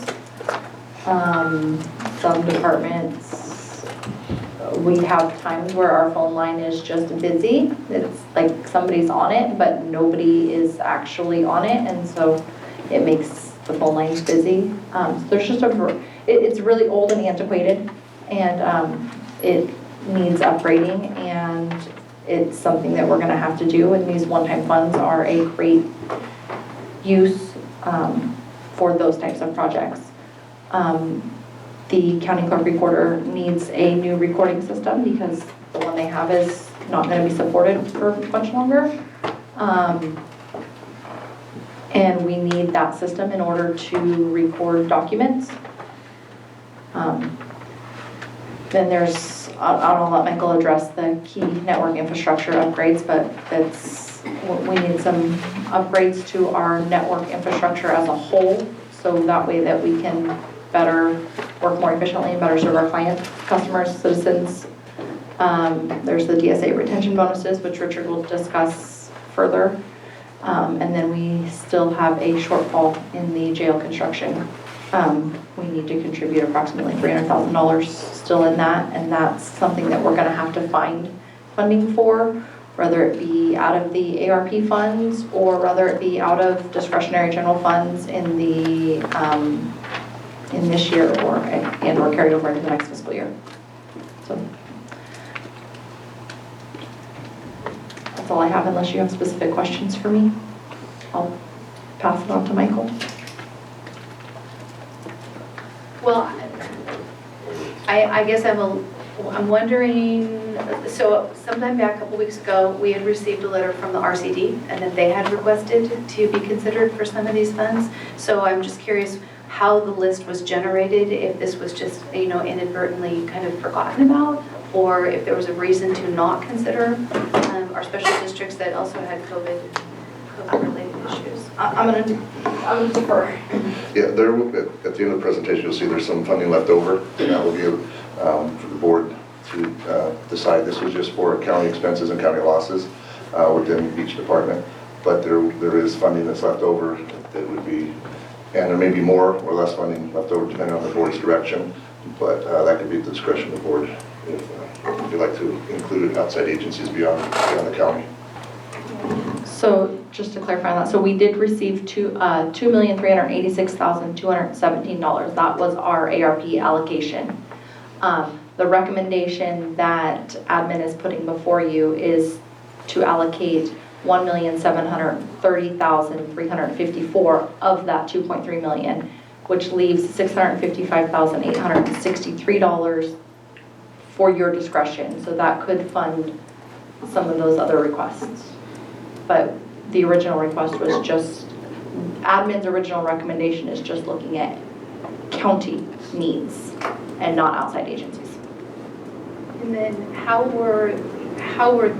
Some departments, we have times where our phone line is just busy. It's like somebody's on it, but nobody is actually on it, and so it makes the phone lines busy. So there's just it's really old and antiquated, and it needs upgrading, and it's something that we're going to have to do, and these one-time funds are a great use for those types of projects. The county clerk recorder needs a new recording system because the one they have is not going to be supported for much longer. And we need that system in order to record documents. Then there's, I'll let Michael address the key network infrastructure upgrades, but we need some upgrades to our network infrastructure as a whole, so that way that we can better work more efficiently and better serve our clients, customers, citizens. There's the DSA retention bonuses, which Richard will discuss further. And then we still have a shortfall in the jail construction. We need to contribute approximately $300,000 still in that, and that's something that we're going to have to find funding for, whether it be out of the ARP funds or whether it be out of discretionary general funds in the in this year or carried over into the next fiscal year. So that's all I have, unless you have specific questions for me. I'll pass it on to Michael. Well, I guess I'm wondering, so sometime back, a couple weeks ago, we had received a letter from the RCD and that they had requested to be considered for some of these funds. So I'm just curious, how the list was generated, if this was just, inadvertently kind of forgotten about, or if there was a reason to not consider our special districts that also had COVID-related issues. I'm gonna defer. Yeah, at the end of the presentation, you'll see there's some funding left over, and that will be for the board to decide. This was just for county expenses and county losses within each department, but there is funding that's left over that would be, and there may be more or less funding left over depending on the board's direction, but that could be at the discretion of the board if you'd like to include outside agencies beyond the county. So just to clarify on that, so we did receive $2,386,217. That was our ARP allocation. The recommendation that admin is putting before you is to allocate $1,730,354 of that $2.3 million, which leaves $655,863 for your discretion. So that could fund some of those other requests. But the original request was just, admin's original recommendation is just looking at county needs and not outside agencies. And then how were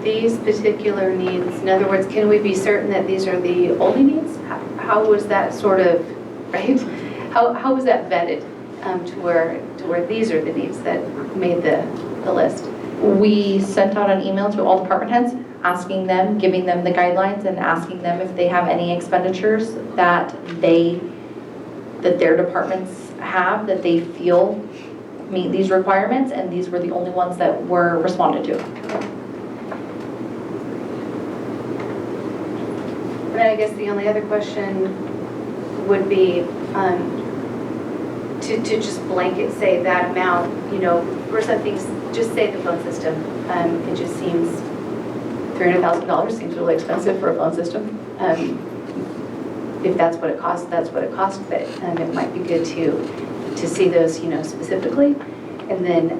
these particular needs, in other words, can we be certain that these are the only needs? How was that sort of, right? How was that vetted to where these are the needs that made the list? We sent out an email to all department heads asking them, giving them the guidelines and asking them if they have any expenditures that their departments have that they feel meet these requirements, and these were the only ones that were responded to. And I guess the only other question would be to just blanket say that amount, for some things, just say the phone system. It just seems $300,000 seems really expensive for a phone system. If that's what it costs, that's what it costs, but it might be good to see those, specifically. And then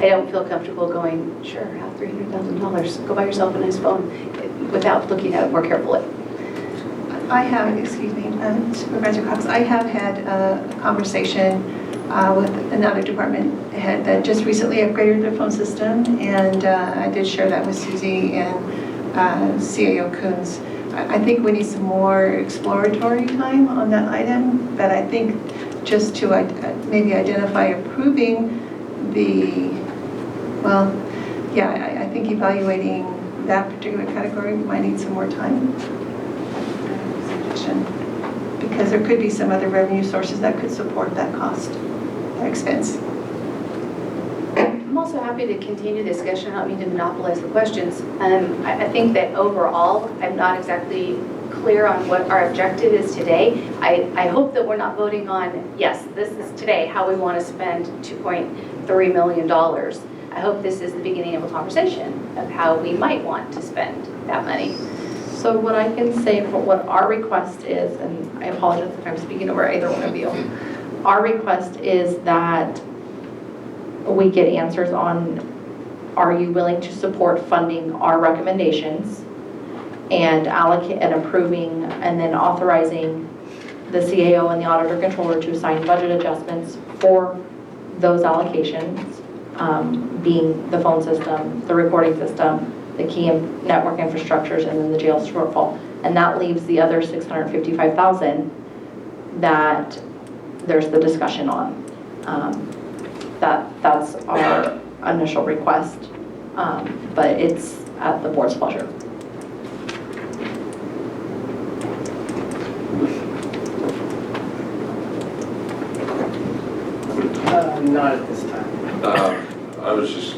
I don't feel comfortable going, sure, have $300,000, go buy yourself a nice phone, without looking at it more carefully. I have, excuse me, Supervisor Cox, I have had a conversation with another department head that just recently upgraded their phone system, and I did share that with Susie and CAO Coons. I think we need some more exploratory time on that item, but I think just to maybe identify approving I think evaluating that particular category might need some more time. Because there could be some other revenue sources that could support that cost or expense. I'm also happy to continue the discussion. I don't mean to monopolize the questions. I think that overall, I'm not exactly clear on what our objective is today. I hope that we're not voting on, yes, this is today how we want to spend $2.3 million. I hope this is the beginning of a conversation of how we might want to spend that money. So what I can say for what our request is, and I apologize if I'm speaking over either one of you, our request is that we get answers on, are you willing to support funding our recommendations and allocate and approving and then authorizing the CAO and the auditor controller to assign budget adjustments for those allocations, being the phone system, the recording system, the key network infrastructures, and then the jail shortfall. And that leaves the other $655,000 that there's the discussion on. That's our initial request, but it's at the board's pleasure. Not at this time. I was just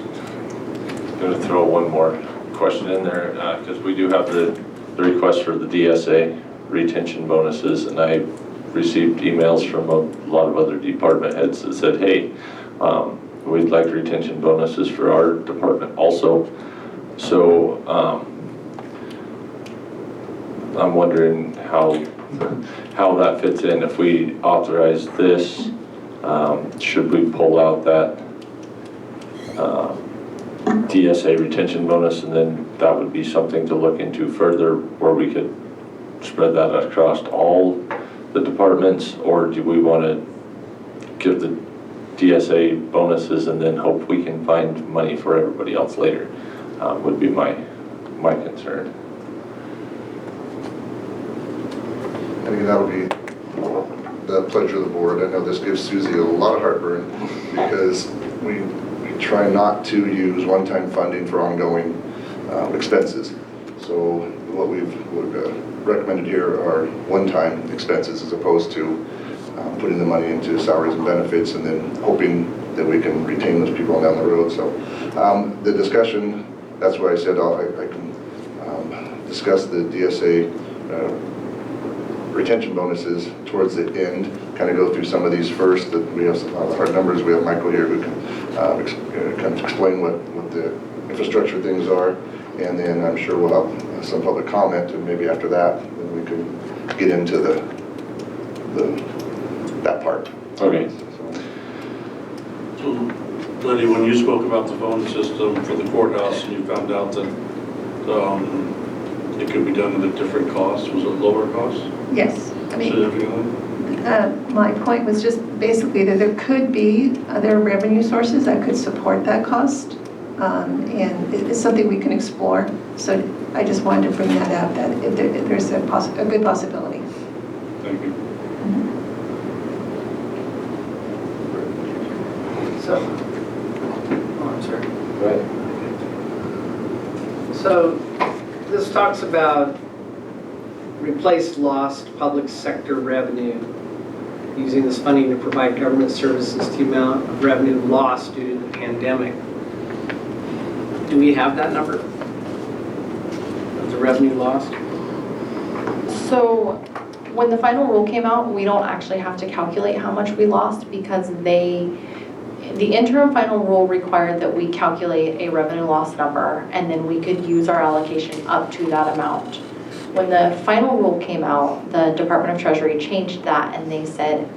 going to throw one more question in there because we do have the request for the DSA retention bonuses, and I received emails from a lot of other department heads that said, hey, we'd like retention bonuses for our department also. So I'm wondering how that fits in. If we authorize this, should we pull out that DSA retention bonus, and then that would be something to look into further where we could spread that across all the departments, or do we want to give the DSA bonuses and then hope we can find money for everybody else later, would be my concern. And again, that'll be the pleasure of the board. I know this gives Susie a lot of heartburn because we try not to use one-time funding for ongoing expenses. So what we've recommended here are one-time expenses as opposed to putting the money into salaries and benefits and then hoping that we can retain those people down the road. So the discussion, that's why I said I can discuss the DSA retention bonuses towards the end, kind of go through some of these first. That we have some hard numbers. We have Michael here who can kind of explain what the infrastructure things are, and then I'm sure we'll have some public comment, and maybe after that, then we can get into that part. Okay. So, Lenny, when you spoke about the phone system for the courthouse and you found out that it could be done at a different cost, was it lower cost? Yes, I mean, Significantly? my point was just basically that there could be other revenue sources that could support that cost, and it's something we can explore. So I just wanted to bring that up, that if there's a good possibility. Thank you. So, I'm sorry. Go ahead. So this talks about replace lost public sector revenue, using this funding to provide government services to the amount of revenue lost due to the pandemic. Do we have that number of the revenue lost? So when the final rule came out, we don't actually have to calculate how much we lost because the interim final rule required that we calculate a revenue loss number and then we could use our allocation up to that amount. When the final rule came out, the Department of Treasury changed that and they said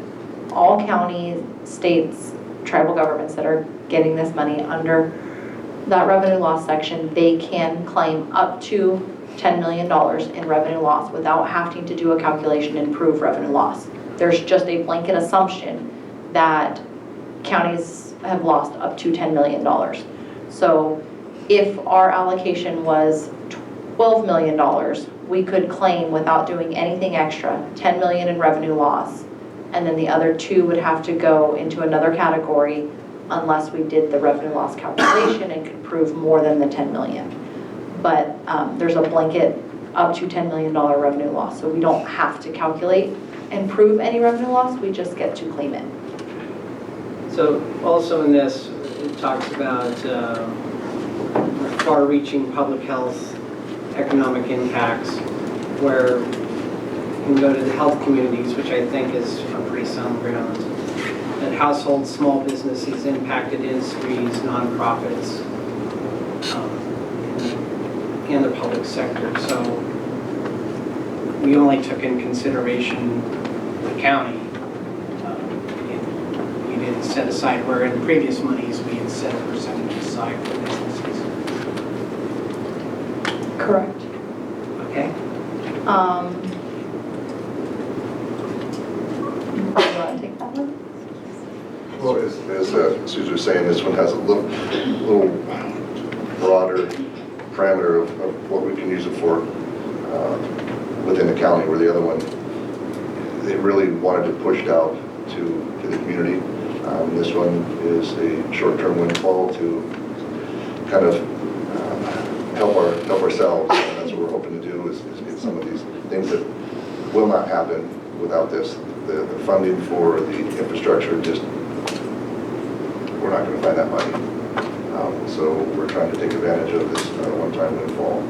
all counties, states, tribal governments that are getting this money under that revenue loss section, they can claim up to $10 million in revenue loss without having to do a calculation and prove revenue loss. There's just a blanket assumption that counties have lost up to $10 million. So if our allocation was $12 million, we could claim without doing anything extra, 10 million in revenue loss, and then the other 2 would have to go into another category unless we did the revenue loss calculation and could prove more than the 10 million. But there's a blanket up to $10 million revenue loss, so we don't have to calculate and prove any revenue loss, we just get to claim it. So also in this, it talks about far-reaching public health economic impacts, where you can go to the health communities, which I think is a pretty sound ground, that households, small businesses, impacted industries, nonprofits, and the public sector. So we only took in consideration the county. We didn't set aside, where in previous monies we had set a percentage aside for businesses. Correct. Okay. Do you want to take that one? Well, as Susan was saying, this one has a little broader parameter of what we can use it for within the county, where the other one, they really wanted to push it out to the community. This one is a short-term windfall to kind of help ourselves, and that's what we're hoping to do is get some of these things that will not happen without this. The funding for the infrastructure, just we're not going to find that money. So we're trying to take advantage of this one-time windfall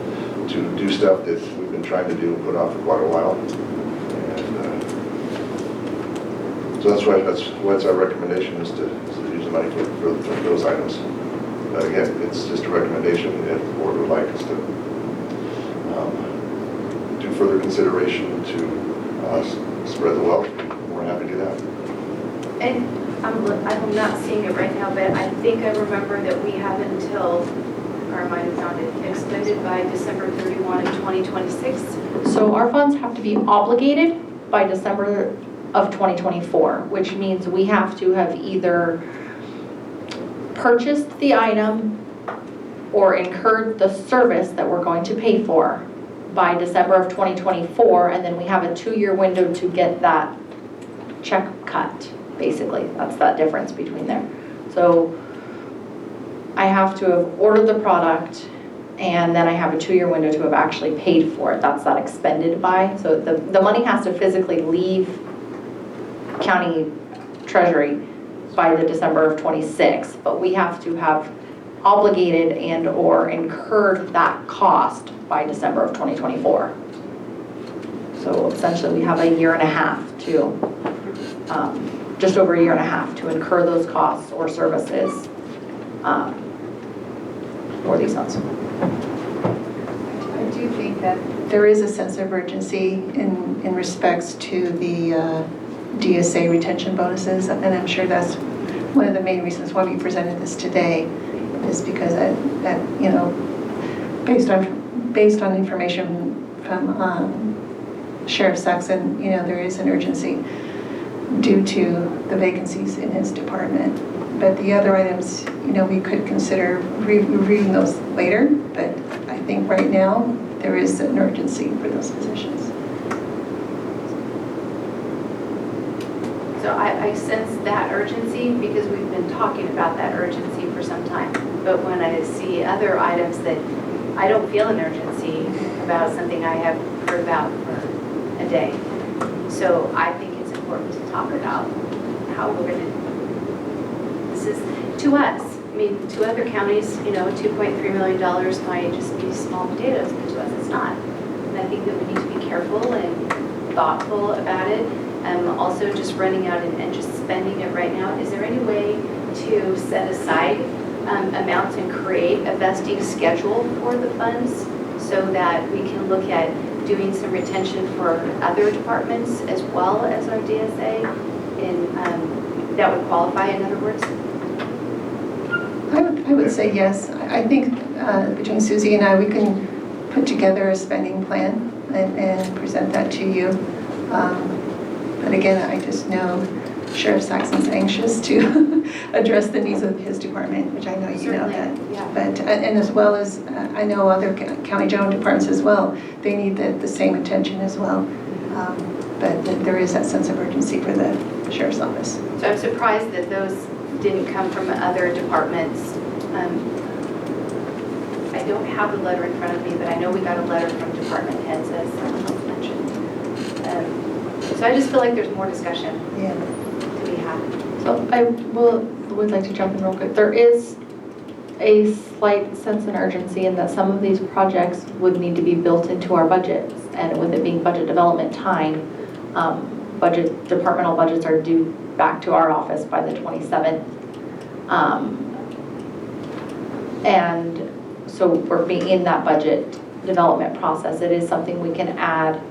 to do stuff that we've been trying to do and put off for quite a while. And so that's our recommendation is to use the money for those items. But again, it's just a recommendation. If the board would like us to do further consideration to spread the wealth, we're happy to do that. And I'm not seeing it right now, but I think I remember that we have until or might have sounded expended by December 31 of 2026? So our funds have to be obligated by December of 2024, which means we have to have either purchased the item or incurred the service that we're going to pay for by December of 2024, and then we have a 2-year window to get that check cut, basically. That's that difference between there. So I have to have ordered the product, and then I have a 2-year window to have actually paid for it. That's that expended by. So the money has to physically leave county treasury by the December of 26, but we have to have obligated and or incurred that cost by December of 2024. So essentially we have a year and a half to, just over a year and a half to incur those costs or services for these funds. I do think that there is a sense of urgency in respects to the DSA retention bonuses, and I'm sure that's one of the main reasons why we presented this today, is because that you know, based on information from Sheriff Saxon, you know, there is an urgency due to the vacancies in his department. But the other items, you know, we could consider reviewing those later, but I think right now there is an urgency for those positions. So I sense that urgency because we've been talking about that urgency for some time. But when I see other items that I don't feel an urgency about something I have heard about for a day. So I think it's important to talk about how we're going to, this is to us. I mean, to other counties, you know, $2.3 million might just be small potatoes, but to us it's not. And I think that we need to be careful and thoughtful about it. Also just running out and just spending it right now. Is there any way to set aside amounts and create a vesting schedule for the funds so that we can look at doing some retention for other departments as well as our DSA? And that would qualify, in other words? I would say yes. I think between Susie and I, we can put together a spending plan and present that to you. But again, I just know Sheriff Saxon's anxious to address the needs of his department, which I know you know that. Yeah. But, and as well as, I know other county general departments as well, they need the same attention as well. But there is that sense of urgency for the Sheriff's Office. So I'm surprised that those didn't come from other departments. I don't have the letter in front of me, but I know we got a letter from department heads, as someone else mentioned. So I just feel like there's more discussion to be had. So I would like to jump in real quick. There is a slight sense of urgency in that some of these projects would need to be built into our budgets, and with it being budget development time, departmental budgets are due back to our office by the 27th. And so we're being in that budget development process. It is something we can add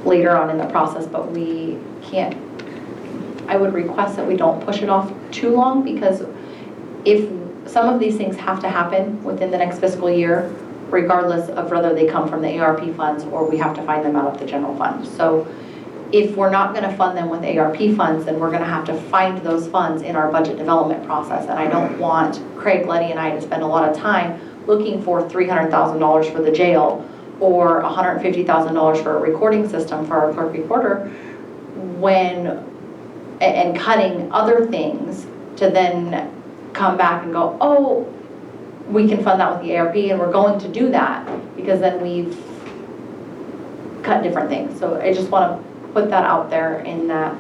later on in the process, but we can't. I would request that we don't push it off too long, because if some of these things have to happen within the next fiscal year, regardless of whether they come from the ARP funds or we have to find them out of the general fund. So if we're not going to fund them with ARP funds, then we're going to have to find those funds in our budget development process. And I don't want Craig, Letty, and I to spend a lot of time looking for $300,000 for the jail or $150,000 for a recording system for our clerk recorder, and cutting other things to then come back and go, oh, we can fund that with the ARP, and we're going to do that because then we've cut different things. So I just want to put that out there, in that,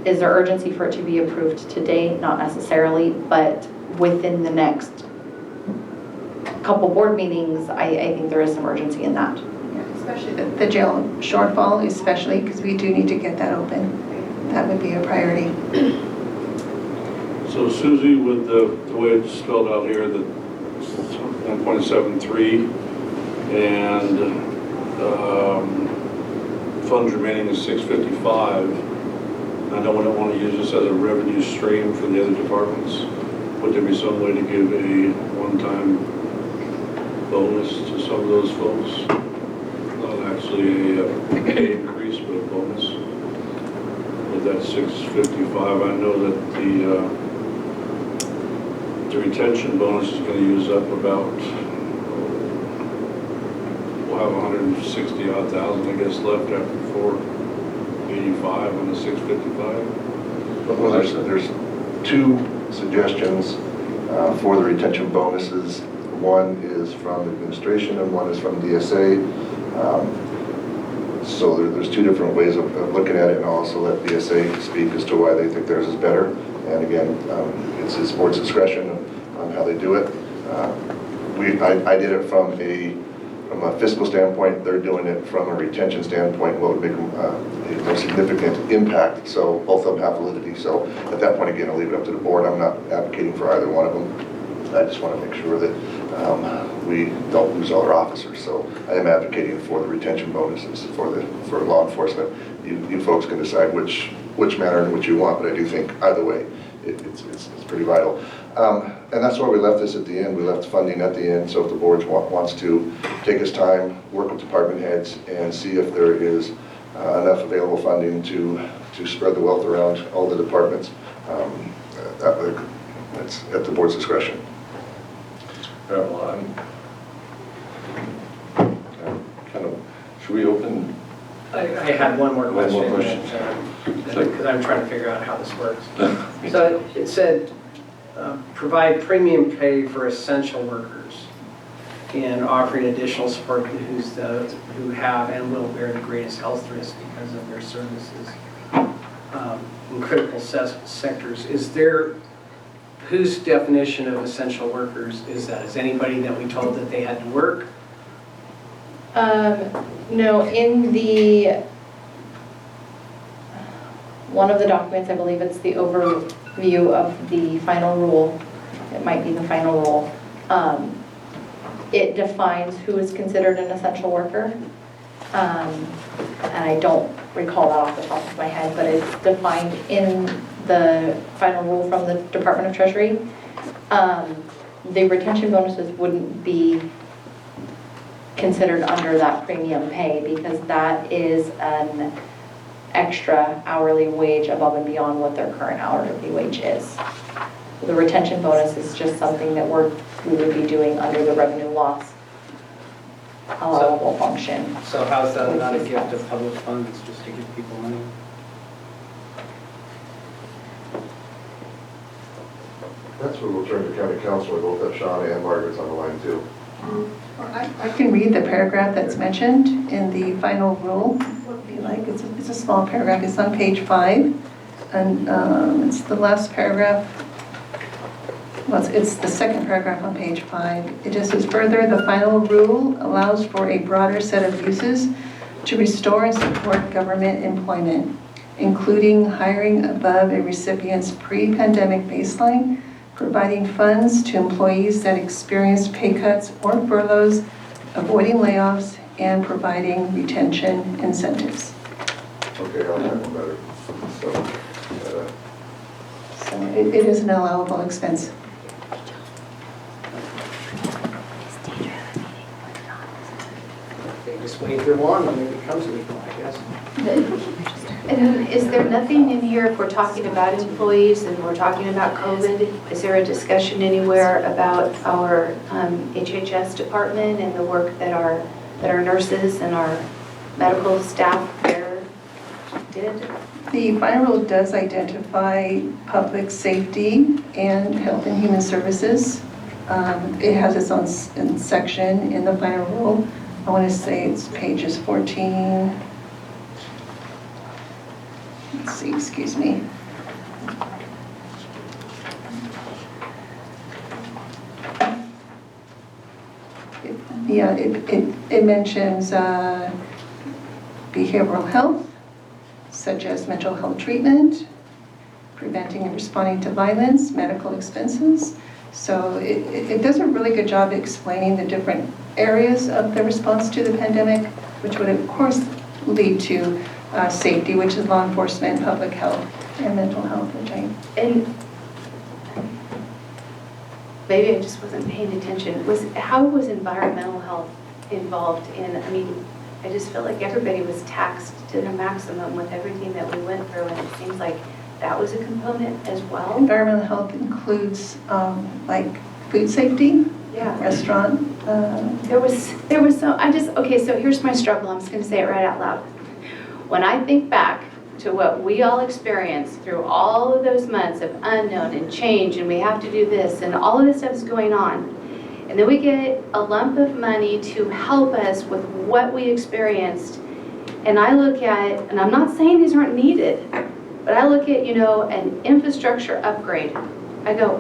is there urgency for it to be approved today? Not necessarily, but within the next couple board meetings, I think there is some urgency in that. Yeah, especially the jail shortfall, especially because we do need to get that open. That would be a priority. So Susie, with the way it's spelled out here, the 1.73 and funds remaining is 655. I don't want to use this as a revenue stream for the other departments. Would there be some way to give a one-time bonus to some of those folks. Not actually a pay increase, but a bonus. With that 655, I know that the retention bonus is going to use up about, we'll have 160 odd thousand, I guess, left after 485 on the 655. Well, there's two suggestions for the retention bonuses. One is from administration and one is from DSA. So there's two different ways of looking at it, and I'll also let DSA speak as to why they think theirs is better. And again, it's his board's discretion on how they do it. I did it from a fiscal standpoint. They're doing it from a retention standpoint, what would make a more significant impact. So both of them have validity. So at that point, again, I'll leave it up to the board. I'm not advocating for either one of them. I just want to make sure that we don't lose all our officers. So I am advocating for the retention bonuses for law enforcement. You folks can decide which manner in which you want, but I do think either way, it's pretty vital. And that's why we left this at the end. We left funding at the end, so if the board wants to take its time, work with department heads, and see if there is enough available funding to spread the wealth around all the departments, that's at the board's discretion. Well, should we open? I had one more question. One more question. Because I'm trying to figure out how this works. So it said, provide premium pay for essential workers and offering additional support to those who have and will bear the greatest health risk because of their services in critical sectors. Is there, whose definition of essential workers is that? Is anybody that we told that they had to work? No, in one of the documents, I believe it's the overview of the final rule. It might be the final rule. It defines who is considered an essential worker. And I don't recall that off the top of my head, but it's defined in the final rule from the Department of Treasury. The retention bonuses wouldn't be considered under that premium pay because that is an extra hourly wage above and beyond what their current hourly wage is. The retention bonus is just something that we would be doing under the revenue loss allowable function. So how's that not a gift of public funds, just to give people money? That's where we'll turn to county council. We both have Shauna and Margaret's on the line too. I can read the paragraph that's mentioned in the final rule. What would be like? It's a small paragraph. It's on page 5, and it's the last paragraph. Well, it's the second paragraph on page 5. It just says, further, the final rule allows for a broader set of uses to restore and support government employment, including hiring above a recipient's pre-pandemic baseline, providing funds to employees that experienced pay cuts or furloughs, avoiding layoffs, and providing retention incentives. Okay, I'll have one better. So it is an allowable expense. They just wave their wand when it comes to people, I guess. And is there nothing in here, if we're talking about employees and we're talking about COVID, is there a discussion anywhere about our HHS department and the work that our nurses and our medical staff there did? The final rule does identify public safety and health and human services. It has its own section in the final rule. I want to say it's pages 14. Let's see, excuse me. It mentions behavioral health, such as mental health treatment, preventing and responding to violence, medical expenses. So it does a really good job explaining the different areas of the response to the pandemic, which would of course lead to safety, which is law enforcement, public health, and mental health, which I... maybe I just wasn't paying attention. How was environmental health involved in, I mean, I just feel like everybody was taxed to the maximum with everything that we went through, and it seems like that was a component as well. Environmental health includes like food safety, Yeah. restaurant. There was so, okay, so here's my struggle, I'm just gonna say it right out loud. When I think back to what we all experienced through all of those months of unknown and change, and we have to do this, and all of this stuff is going on, and then we get a lump of money to help us with what we experienced, and I look at, and I'm not saying these aren't needed, but I look at, an infrastructure upgrade. I go,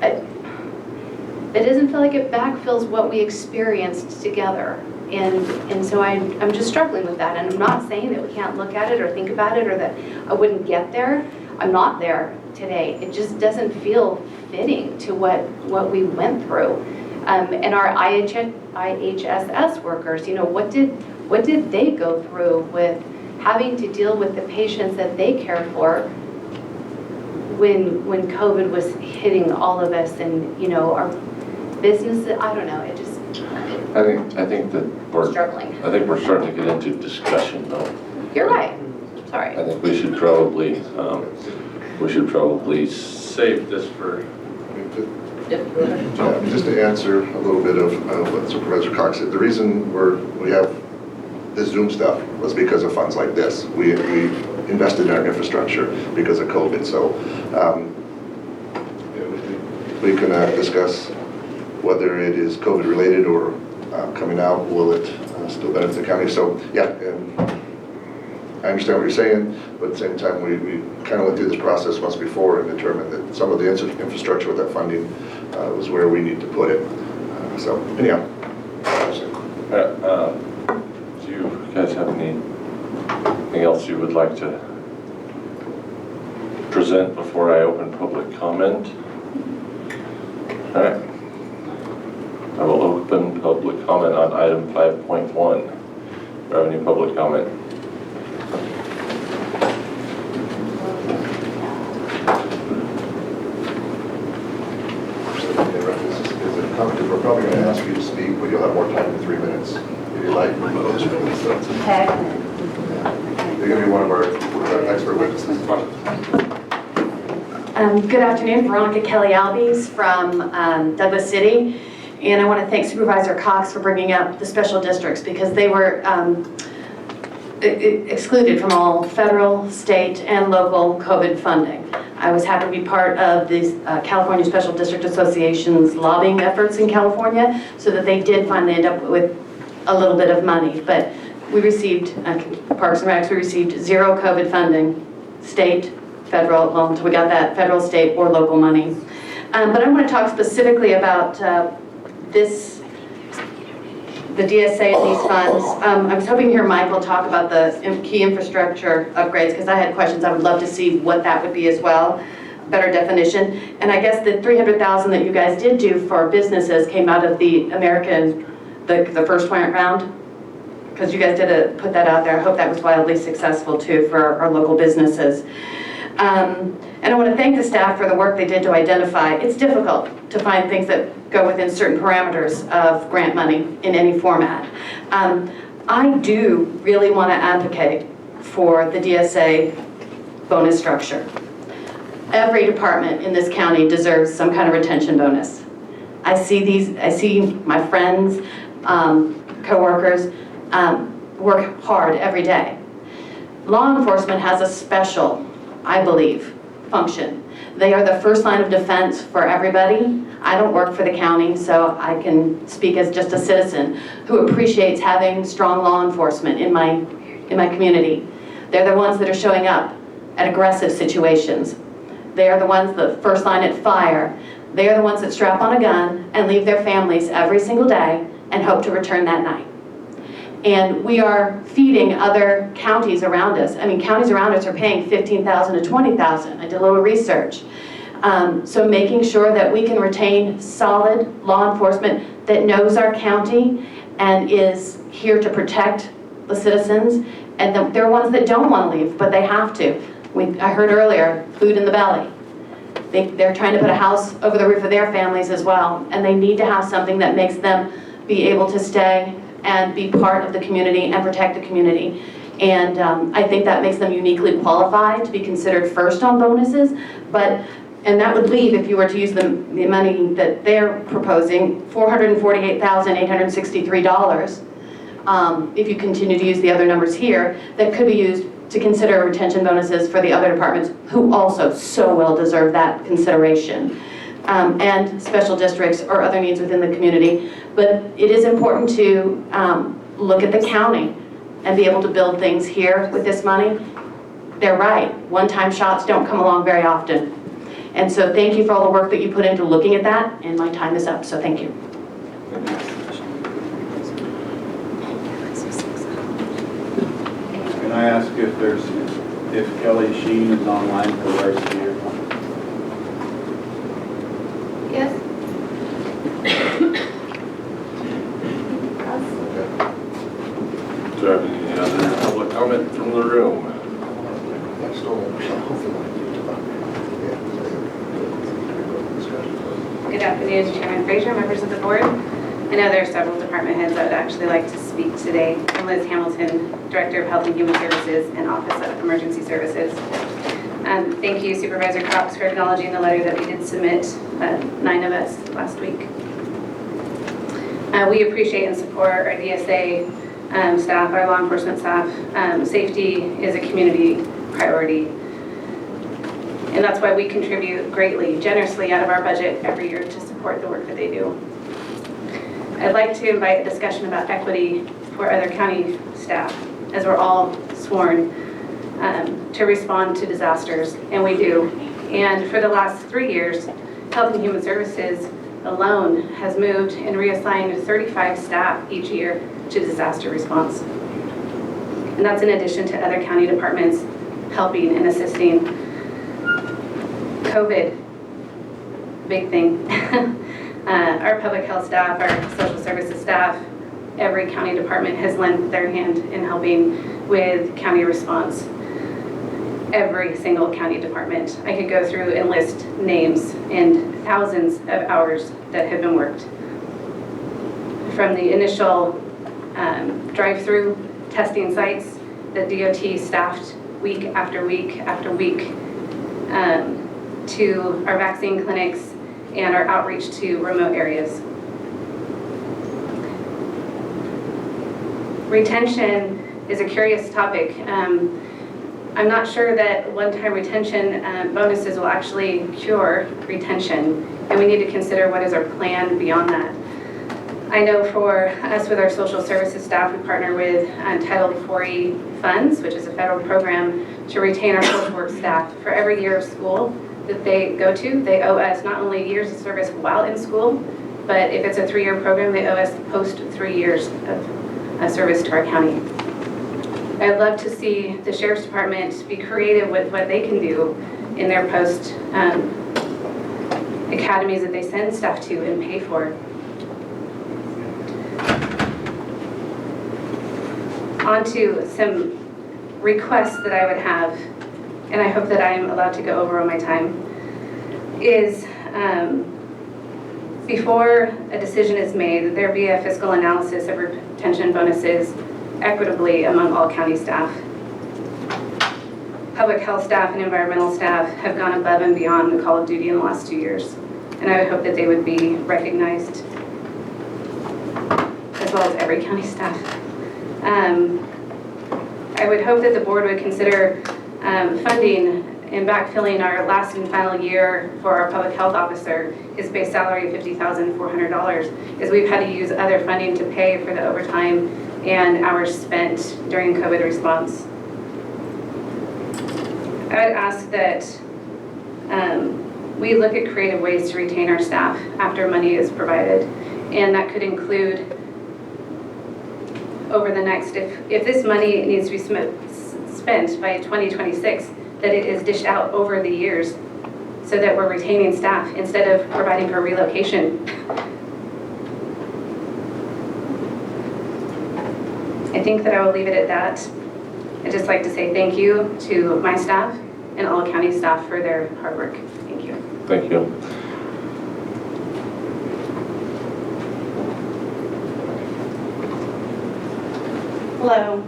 it doesn't feel like it backfills what we experienced together. And so I'm just struggling with that. And I'm not saying that we can't look at it or think about it or that I wouldn't get there. I'm not there today. It just doesn't feel fitting to what we went through. And our IHSS workers, what did they go through with having to deal with the patients that they care for when COVID was hitting all of us, and our businesses, I don't know, it just, I think that we're struggling. I think we're starting to get into discussion though. You're right, sorry. I think we should probably save this for. Just to answer a little bit of what Supervisor Cox said, the reason we have this Zoom stuff was because of funds like this. We invested in our infrastructure because of COVID. So we can discuss whether it is COVID related or coming out, will it still benefit the county? So yeah, I understand what you're saying, but at the same time, we kind of went through this process once before and determined that some of the infrastructure with that funding was where we need to put it. So anyhow. Do you guys have anything else you would like to present before I open public comment? All right. I will open public comment on item 5.1. Do you have any public comment? We're probably going to ask you to speak, but you'll have more time than 3 minutes if you like. Okay. You're going to be one of our expert witnesses. Good afternoon, Veronica Kelly-Albies from Douglas City. And I want to thank Supervisor Cox for bringing up the special districts because they were excluded from all federal, state, and local COVID funding. I was happy to be part of the California Special District Association's lobbying efforts in California so that they did finally end up with a little bit of money. But we received, Parks and Recs, we received zero COVID funding, state, federal, well, until we got that federal, state, or local money. But I want to talk specifically about the DSA and these funds. I was hoping to hear Michael talk about the key infrastructure upgrades because I had questions. I would love to see what that would be as well, better definition. And I guess the $300,000 that you guys did do for businesses came out of the the first round, because you guys did put that out there. I hope that was wildly successful too for our local businesses. And I want to thank the staff for the work they did to identify. It's difficult to find things that go within certain parameters of grant money in any format. I do really want to advocate for the DSA bonus structure. Every department in this county deserves some kind of retention bonus. I see my friends, coworkers work hard every day. Law enforcement has a special, I believe, function. They are the first line of defense for everybody. I don't work for the county, so I can speak as just a citizen who appreciates having strong law enforcement in my community. They're the ones that are showing up at aggressive situations. They are the ones that first line at fire. They are the ones that strap on a gun and leave their families every single day and hope to return that night. And we are feeding other counties around us. I mean, counties around us are paying $15,000 to $20,000. I did a little research. So making sure that we can retain solid law enforcement that knows our county and is here to protect the citizens. And there are ones that don't want to leave, but they have to. I heard earlier, food in the belly. They're trying to put a house over the roof of their families as well, and they need to have something that makes them be able to stay and be part of the community and protect the community. And I think that makes them uniquely qualified to be considered first on bonuses, and that would leave, if you were to use the money that they're proposing, $448,863, if you continue to use the other numbers here, that could be used to consider retention bonuses for the other departments who also so well deserve that consideration, and special districts or other needs within the community. But it is important to look at the county and be able to build things here with this money. They're right, one-time shots don't come along very often. And so thank you for all the work that you put into looking at that, and my time is up, so thank you. Can I ask if Kelly Sheen is online for the rest of the year? Yes? Do I have any other public comment from the room? Good afternoon, Chairman Fraser, members of the board. I know there are several department heads that would actually like to speak today. I'm Liz Hamilton, Director of Health and Human Services and Office of Emergency Services. Thank you, Supervisor Cox, for acknowledging the letter that we did submit, 9 of us last week. We appreciate and support our DSA staff, our law enforcement staff. Safety is a community priority. And that's why we contribute greatly, generously out of our budget every year to support the work that they do. I'd like to invite a discussion about equity for other county staff, as we're all sworn to respond to disasters, and we do. And for the last 3 years, Health and Human Services alone has moved and reassigned 35 staff each year to disaster response. And that's in addition to other county departments helping and assisting. COVID, big thing. Our public health staff, our social services staff, every county department has lent their hand in helping with county response. Every single county department. I could go through and list names and thousands of hours that have been worked. From the initial drive-through testing sites that DOT staffed week after week after week, to our vaccine clinics and our outreach to remote areas. Retention is a curious topic. I'm not sure that one-time retention bonuses will actually cure retention, and we need to consider what is our plan beyond that. I know for us with our social services staff, we partner with Untitled funds, which is a federal program to retain our social work staff. For every year of school that they go to, they owe us not only years of service while in school, but if it's a 3-year program, they owe us post 3 years of service to our county. I'd love to see the Sheriff's Department be creative with what they can do in their post academies that they send staff to and pay for. On to some requests that I would have, and I hope that I'm allowed to go over on my time, is before a decision is made, that there be a fiscal analysis of retention bonuses equitably among all county staff. Public health staff and environmental staff have gone above and beyond the call of duty in the last 2 years, and I would hope that they would be recognized, as well as every county staff. I would hope that the board would consider funding and backfilling our last and final year for our public health officer, his base salary of $50,400, as we've had to use other funding to pay for the overtime and hours spent during COVID response. I would ask that we look at creative ways to retain our staff after money is provided, and that could include over the next, if this money needs to be spent by 2026, that it is dished out over the years so that we're retaining staff instead of providing for relocation. I think that I will leave it at that. I'd just like to say thank you to my staff and all county staff for their hard work. Thank you. Thank you. Hello.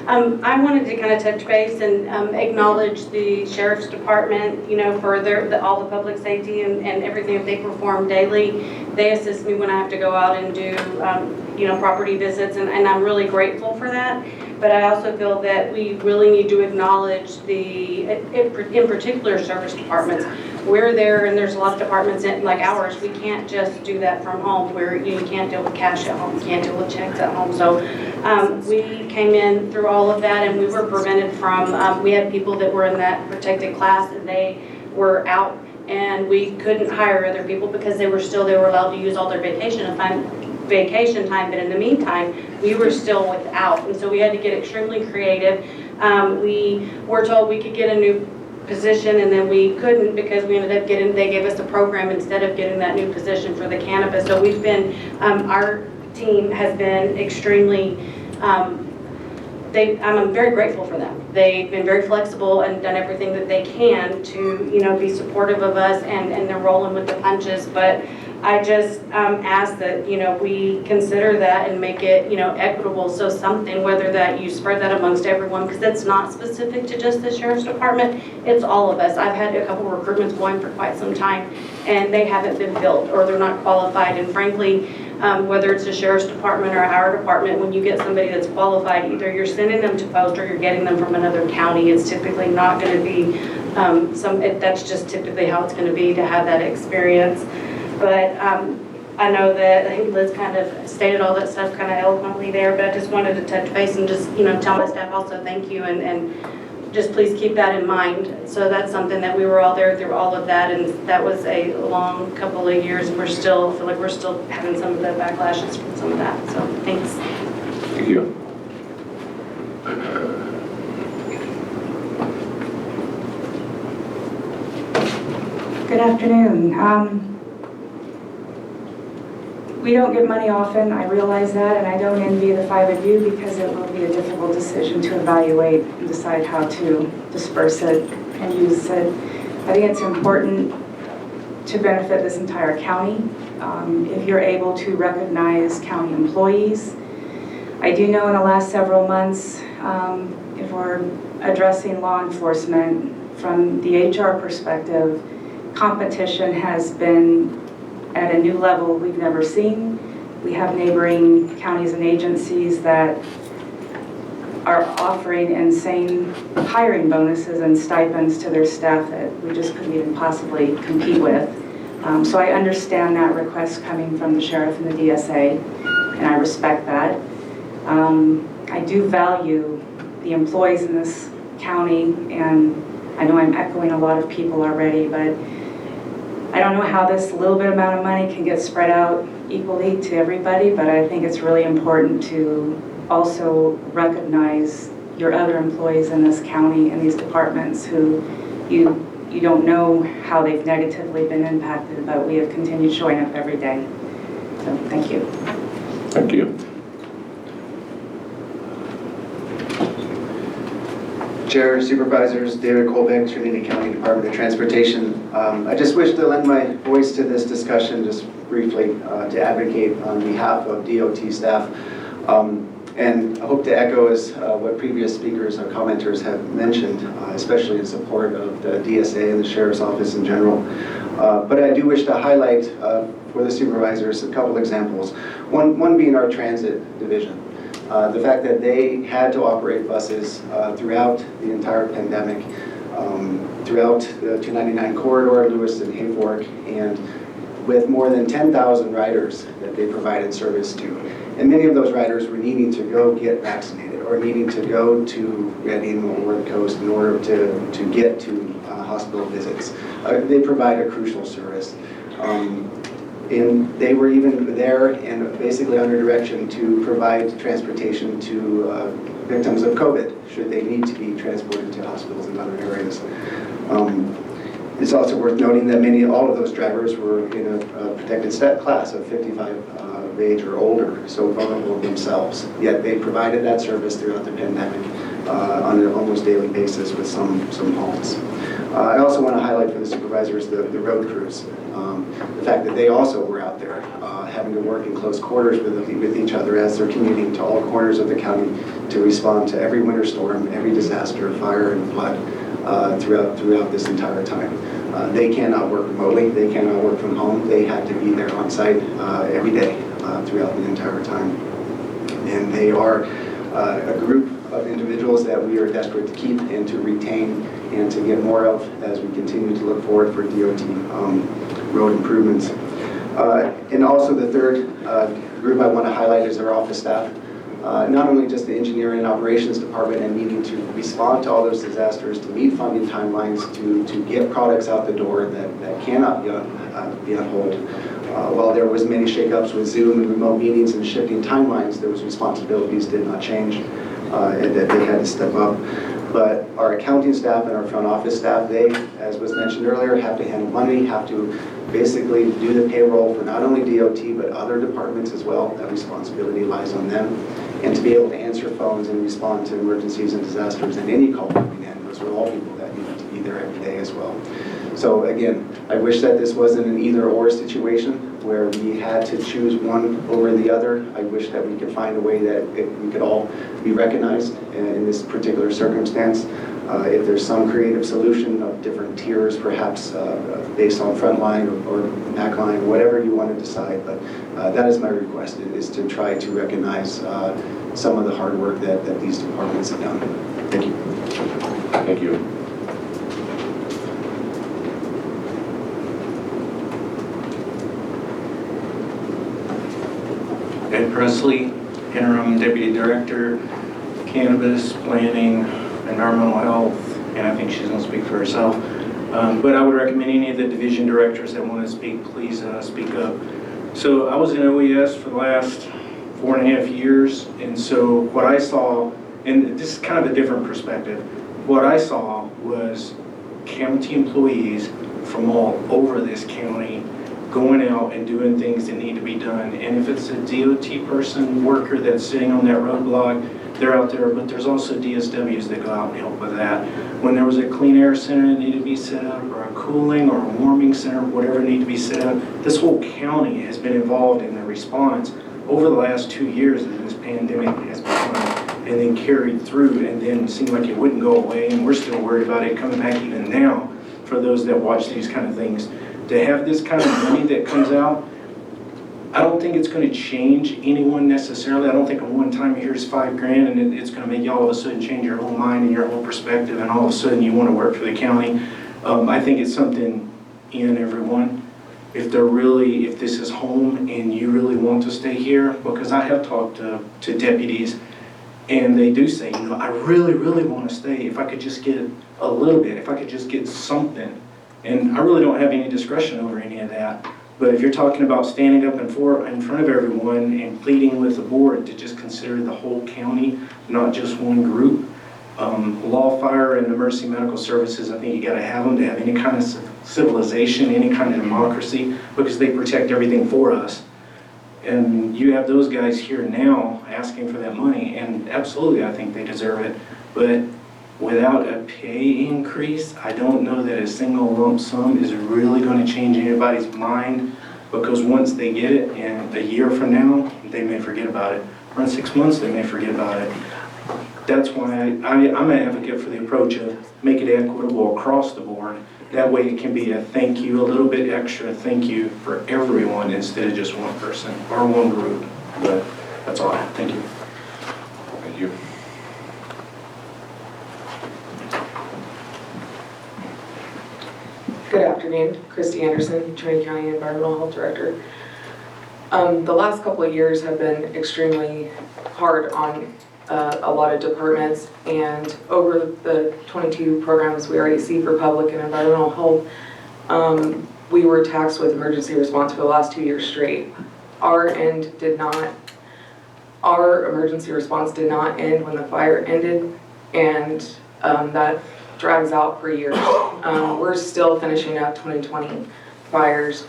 I wanted to kind of touch base and acknowledge the sheriff's department, you know, for all the public safety and everything that they perform daily. They assist me when I have to go out and do, you know, property visits, and I'm really grateful for that. But I also feel that we really need to acknowledge in particular, service departments. We're there, and there's a lot of departments like ours. We can't just do that from home. You can't deal with cash at home. You can't deal with checks at home. So we came in through all of that, and we were prevented from. We had people that were in that protected class, and they were out, and we couldn't hire other people because they were allowed to use all their vacation time. But in the meantime, we were still without, and so we had to get extremely creative. We were told we could get a new position, and then we couldn't because we ended up they gave us a program instead of getting that new position for the cannabis. So we've been, our team has been extremely, I'm very grateful for them. They've been very flexible and done everything that they can to, you know, be supportive of us, and they're rolling with the punches. But I just ask that, you know, we consider that and make it, you know, equitable. So something, whether that you spread that amongst everyone, because it's not specific to just the sheriff's department, it's all of us. I've had a couple recruitments going for quite some time, and they haven't been filled or they're not qualified. And frankly, whether it's the sheriff's department or our department, when you get somebody that's qualified, either you're sending them to post or you're getting them from another county. It's typically not going to be that's just typically how it's going to be to have that experience. But I know that, I think Liz kind of stated all that stuff kind of eloquently there, but I just wanted to touch base and just, you know, tell my staff also thank you, and just please keep that in mind. So that's something that we were all there through all of that, and that was a long couple of years, and I feel like we're still having some of the backlashes from some of that. So thanks. Thank you. Good afternoon. We don't get money often, I realize that, and I don't envy the five of you because it will be a difficult decision to evaluate and decide how to disperse it and use it. I think it's important to benefit this entire county. If you're able to recognize county employees. I do know in the last several months, if we're addressing law enforcement from the HR perspective, competition has been at a new level we've never seen. We have neighboring counties and agencies that are offering insane hiring bonuses and stipends to their staff that we just couldn't even possibly compete with. So I understand that request coming from the sheriff and the DSA, and I respect that. I do value the employees in this county, and I know I'm echoing a lot of people already, but I don't know how this little bit amount of money can get spread out equally to everybody, but I think it's really important to also recognize your other employees in this county and these departments who you don't know how they've negatively been impacted, but we have continued showing up every day. So thank you. Thank you. Chair, Supervisors, David Colbeck, Trinity County Department of Transportation. I just wish to lend my voice to this discussion just briefly to advocate on behalf of DOT staff. And I hope to echo what previous speakers or commenters have mentioned, especially in support of the DSA and the Sheriff's Office in general. But I do wish to highlight for the supervisors a couple examples. One being our transit division. The fact that they had to operate buses throughout the entire pandemic, throughout the 299 corridor, Lewis and Hayfork, and with more than 10,000 riders that they provided service to. And many of those riders were needing to go get vaccinated or needing to go to Reading or the coast in order to get to hospital visits. They provide a crucial service. And they were even there and basically under direction to provide transportation to victims of COVID, should they need to be transported to hospitals in other areas. It's also worth noting that all of those drivers were in a protected class of 55 of age or older, so vulnerable themselves. Yet they provided that service throughout the pandemic on an almost daily basis with some homes. I also want to highlight for the supervisors the road crews. The fact that they also were out there having to work in close quarters with each other as they're commuting to all corners of the county to respond to every winter storm, every disaster, fire and flood throughout this entire time. They cannot work remotely, they cannot work from home, they had to be there on site every day throughout the entire time. And they are a group of individuals that we are desperate to keep and to retain and to get more of as we continue to look forward for DOT road improvements. And also the third group I want to highlight is our office staff. Not only just the engineering and operations department and needing to respond to all those disasters, to meet funding timelines, to get products out the door that cannot be on hold. While there was many shakeups with Zoom and remote meetings and shifting timelines, those responsibilities did not change, and that they had to step up. But our accounting staff and our front office staff, they, as was mentioned earlier, have to handle money, have to basically do the payroll for not only DOT but other departments as well. That responsibility lies on them. And to be able to answer phones and respond to emergencies and disasters and any call coming in, those are all people that need to be there every day as well. So again, I wish that this wasn't an either-or situation where we had to choose one over the other. I wish that we could find a way that we could all be recognized in this particular circumstance. If there's some creative solution of different tiers, perhaps based on frontline or backline, whatever you want to decide, but that is my request, is to try to recognize some of the hard work that these departments have done. Thank you. Thank you. Ed Presley, Interim Deputy Director, Cannabis, Planning, Environmental Health, and I think she's going to speak for herself. But I would recommend any of the division directors that want to speak, please speak up. So I was in OES for the last 4.5 years, and so what I saw, and this is kind of a different perspective, what I saw was county employees from all over this county going out and doing things that need to be done. And if it's a DOT person, worker that's sitting on that roadblock, they're out there, but there's also DSWs that go out and help with that. When there was a clean air center that needed to be set up, or a cooling or a warming center, whatever needed to be set up, this whole county has been involved in the response over the last 2 years that this pandemic has begun, and then carried through, and then seemed like it wouldn't go away, and we're still worried about it coming back even now for those that watch these kind of things. To have this kind of money that comes out, I don't think it's going to change anyone necessarily. I don't think a one-time here's $5,000 and it's going to make you all of a sudden change your whole mind and your whole perspective, and all of a sudden you want to work for the county. I think it's something in everyone. If this is home and you really want to stay here, because I have talked to deputies, and they do say, I really, really want to stay. If I could just get a little bit, if I could just get something. And I really don't have any discretion over any of that. But if you're talking about standing up in front of everyone and pleading with the board to just consider the whole county, not just one group, law, fire, and emergency medical services, I think you got to have them to have any kind of civilization, any kind of democracy, because they protect everything for us. And you have those guys here now asking for that money, and absolutely I think they deserve it. But without a pay increase, I don't know that a single lump sum is really going to change anybody's mind, because once they get it, and a year from now, they may forget about it. Or in 6 months, they may forget about it. That's why I'm an advocate for the approach of make it equitable across the board. That way it can be a thank you, a little bit extra thank you for everyone instead of just one person or one group. But that's all I have. Thank you. Thank you. Good afternoon, Christy Anderson, Trinity County Environmental Health Director. The last couple of years have been extremely hard on a lot of departments, and over the 22 programs we already see for public and environmental health, we were taxed with emergency response for the last 2 years straight. Our emergency response did not end when the fire ended, and that drags out for years. We're still finishing up 2020 fires.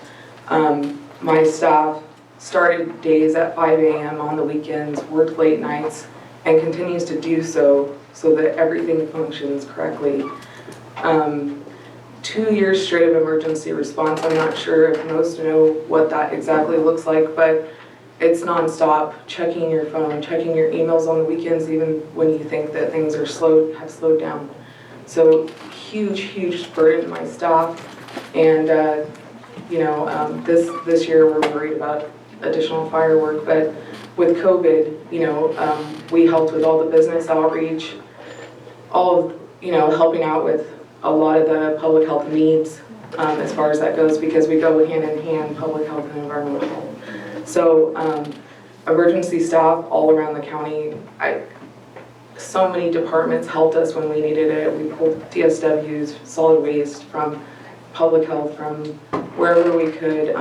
My staff started days at 5 a.m. on the weekends, worked late nights, and continues to do so that everything functions correctly. 2 years straight of emergency response. I'm not sure if most know what that exactly looks like, but it's nonstop, checking your phone, checking your emails on the weekends, even when you think that things are have slowed down. So huge burden on my staff. And this year we're worried about additional firework, but with COVID, we helped with all the business outreach, all of, helping out with a lot of the public health needs as far as that goes, because we go hand in hand, public health and environmental health. So emergency staff all around the county, so many departments helped us when we needed it. We pulled DSWs, solid waste, from public health, from wherever we could.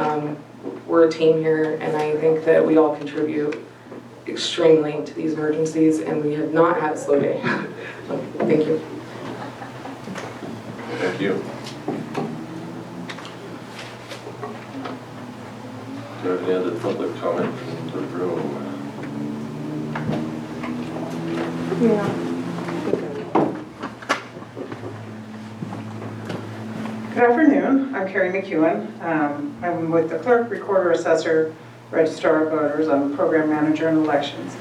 We're a team here, and I think that we all contribute extremely to these emergencies, and we have not had a slow day. So, thank you. Thank you. Do you have any other public comment from the room? Good afternoon, I'm Carrie McEwen. I'm with the clerk, recorder, assessor, registrar of voters. I'm a program manager in elections.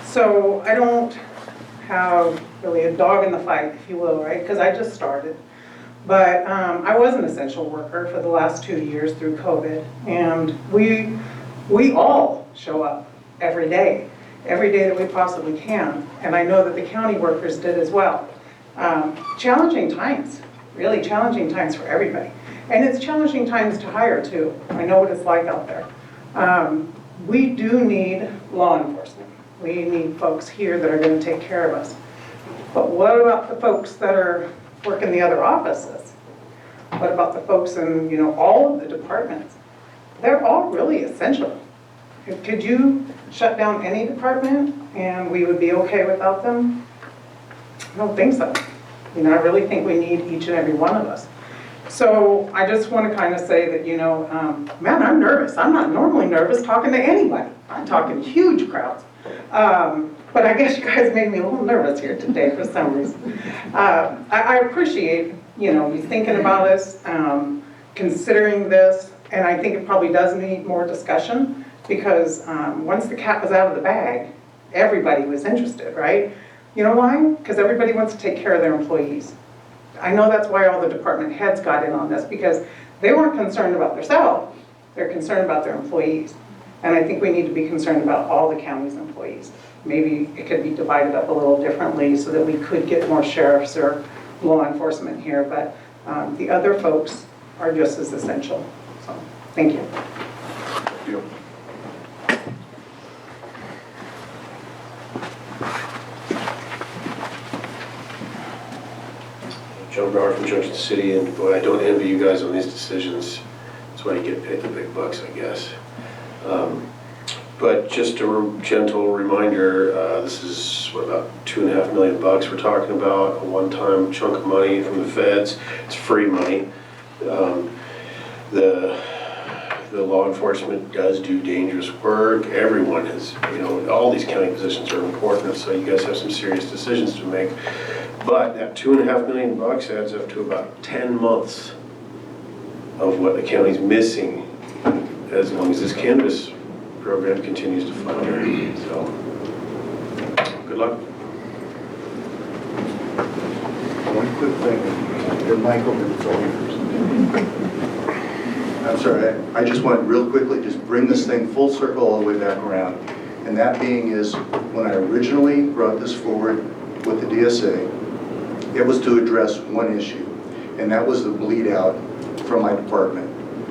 So I don't have really a dog in the fight, if you will, right? Because I just started. But I was an essential worker for the last 2 years through COVID. And we all show up every day that we possibly can. And I know that the county workers did as well. Challenging times. Really challenging times for everybody. And it's challenging times to hire too. I know what it's like out there. We do need law enforcement. We need folks here that are going to take care of us. But what about the folks that are working the other offices? What about the folks in all of the departments? They're all really essential. Could you shut down any department and we would be okay without them? I don't think so. I really think we need each and every one of us. So I just want to kind of say that, man, I'm nervous. I'm not normally nervous talking to anybody. I'm talking huge crowds. But I guess you guys made me a little nervous here today for some reason. I appreciate, you thinking about us, considering this, and I think it probably does need more discussion because once the cat was out of the bag, everybody was interested, right? You know why? Because everybody wants to take care of their employees. I know that's why all the department heads got in on this, because they weren't concerned about themselves. They're concerned about their employees. And I think we need to be concerned about all the county's employees. Maybe it could be divided up a little differently so that we could get more sheriffs or law enforcement here, but the other folks are just as essential. So, thank you. Thank you. Joe Brower from Junction City, and boy, I don't envy you guys on these decisions. That's why you get paid the big bucks, I guess. But just a gentle reminder, this is about $2.5 million we're talking about, a one-time chunk of money from the feds. It's free money. The law enforcement does do dangerous work. Everyone has, all these county positions are important, so you guys have some serious decisions to make. But that $2.5 million adds up to about 10 months of what the county's missing as long as this cannabis program continues to flounder. So, good luck. One quick thing, your mic over, it's all yours. I'm sorry, I just want to real quickly just bring this thing full circle all the way back around. And that being is, when I originally brought this forward with the DSA, it was to address one issue, and that was the bleed out from my department.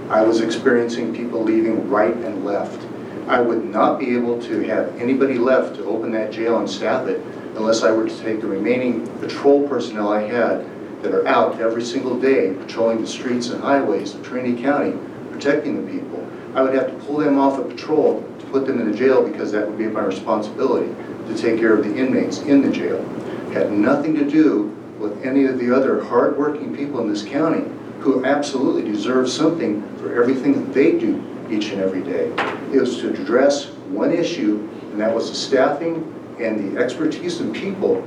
I was experiencing people leaving right and left. I would not be able to have anybody left to open that jail and staff it unless I were to take the remaining patrol personnel I had that are out every single day patrolling the streets and highways of Trinity County, protecting the people. I would have to pull them off of patrol to put them in the jail because that would be my responsibility to take care of the inmates in the jail. It had nothing to do with any of the other hard-working people in this county who absolutely deserve something for everything that they do each and every day. It was to address one issue, and that was the staffing and the expertise of people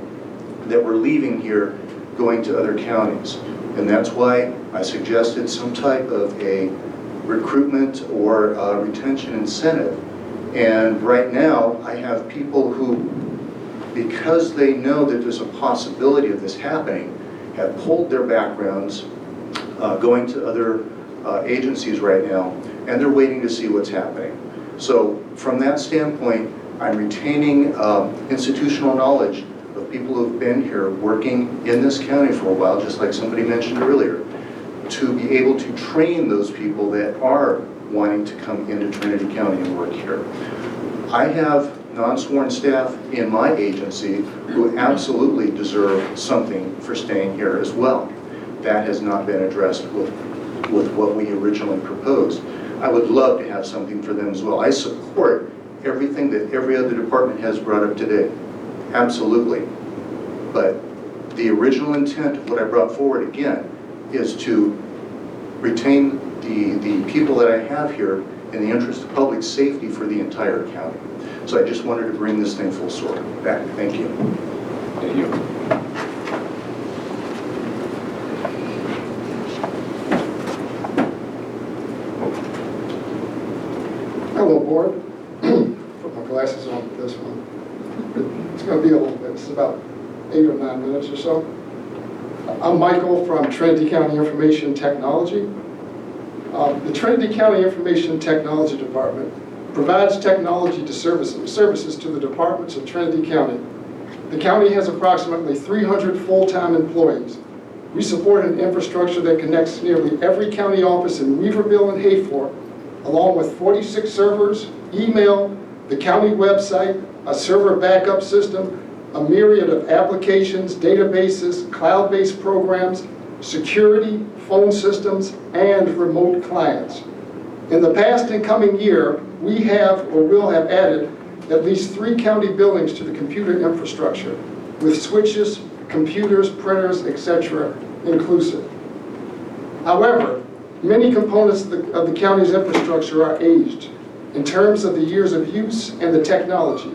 that were leaving here going to other counties. And that's why I suggested some type of a recruitment or retention incentive. And right now, I have people who, because they know that there's a possibility of this happening, have pulled their backgrounds, going to other agencies right now, and they're waiting to see what's happening. So from that standpoint, I'm retaining institutional knowledge of people who've been here working in this county for a while, just like somebody mentioned earlier, to be able to train those people that are wanting to come into Trinity County and work here. I have non-sworn staff in my agency who absolutely deserve something for staying here as well. That has not been addressed with what we originally proposed. I would love to have something for them as well. I support everything that every other department has brought up today, absolutely. But the original intent of what I brought forward again is to retain the people that I have here in the interest of public safety for the entire county. So I just wanted to bring this thing full circle back. Thank you. Thank you. Hello, board. Put my glasses on for this one. It's going to be a little bit. It's about 8 or 9 minutes or so. I'm Michael from Trinity County Information Technology. The Trinity County Information Technology Department provides technology to services to the departments of Trinity County. The county has approximately 300 full-time employees. We support an infrastructure that connects nearly every county office in Weaverville and Hayfork, along with 46 servers, email, the county website, a server backup system, a myriad of applications, databases, cloud-based programs, security, phone systems, and remote clients. In the past and coming year, we have or will have added at least 3 county buildings to the computer infrastructure, with switches, computers, printers, etc. inclusive. However, many components of the county's infrastructure are aged in terms of the years of use and the technology.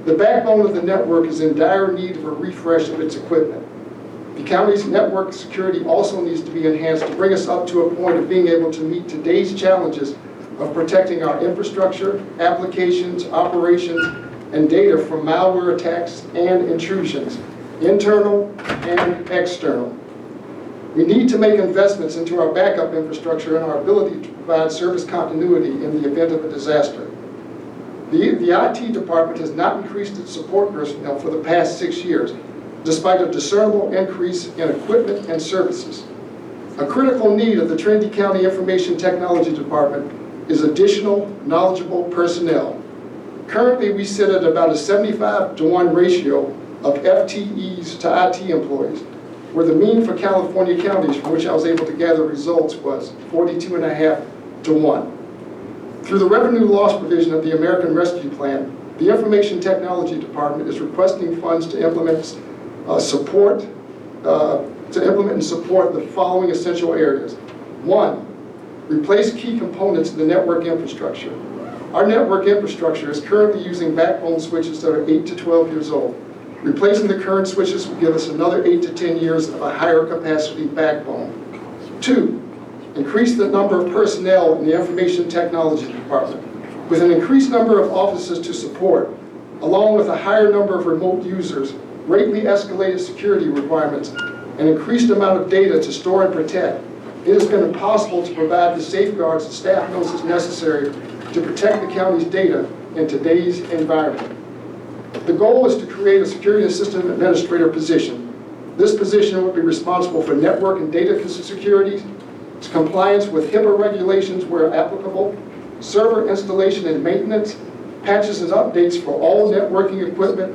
The backbone of the network is in dire need of a refresh of its equipment. The county's network security also needs to be enhanced to bring us up to a point of being able to meet today's challenges of protecting our infrastructure, applications, operations, and data from malware attacks and intrusions, internal and external. We need to make investments into our backup infrastructure and our ability to provide service continuity in the event of a disaster. The IT department has not increased its support personnel for the past 6 years, despite a discernible increase in equipment and services. A critical need of the Trinity County Information Technology Department is additional knowledgeable personnel. Currently, we sit at about a 75-to-1 ratio of FTEs to IT employees, where the mean for California counties, from which I was able to gather results, was 42.5-to-1. Through the revenue loss provision of the American Rescue Plan, the Information Technology Department is requesting funds to implement and support the following essential areas. 1, replace key components in the network infrastructure. Our network infrastructure is currently using backbone switches that are 8 to 12 years old. Replacing the current switches will give us another 8 to 10 years of a higher capacity backbone. 2, increase the number of personnel in the Information Technology Department. With an increased number of offices to support, along with a higher number of remote users, greatly escalated security requirements, and increased amount of data to store and protect, it has been impossible to provide the safeguards the staff knows is necessary to protect the county's data in today's environment. The goal is to create a security system administrator position. This position will be responsible for network and data security, compliance with HIPAA regulations where applicable, server installation and maintenance, patches and updates for all networking equipment,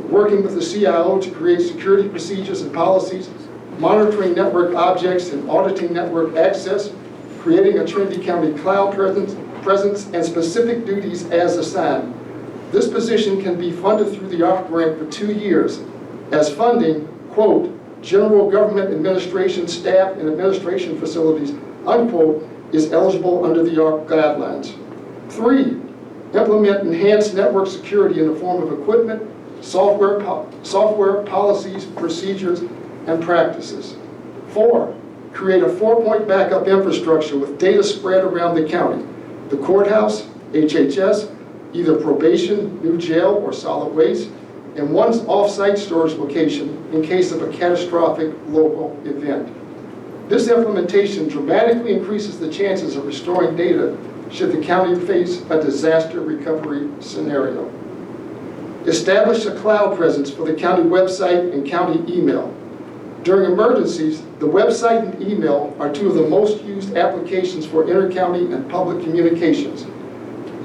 working with the CIO to create security procedures and policies, monitoring network objects and auditing network access, creating a Trinity County cloud presence and specific duties as assigned. This position can be funded through the ARC grant for 2 years as funding, quote, general government administration staff and administration facilities, unquote, is eligible under the ARC guidelines. 3, implement enhanced network security in the form of equipment, software policies, procedures, and practices. 4, create a 4-point backup infrastructure with data spread around the county. The courthouse, HHS, either probation, new jail, or solid waste, and one off-site storage location in case of a catastrophic local event. This implementation dramatically increases the chances of restoring data should the county face a disaster recovery scenario. Establish a cloud presence for the county website and county email. During emergencies, the website and email are two of the most used applications for inter-county and public communications.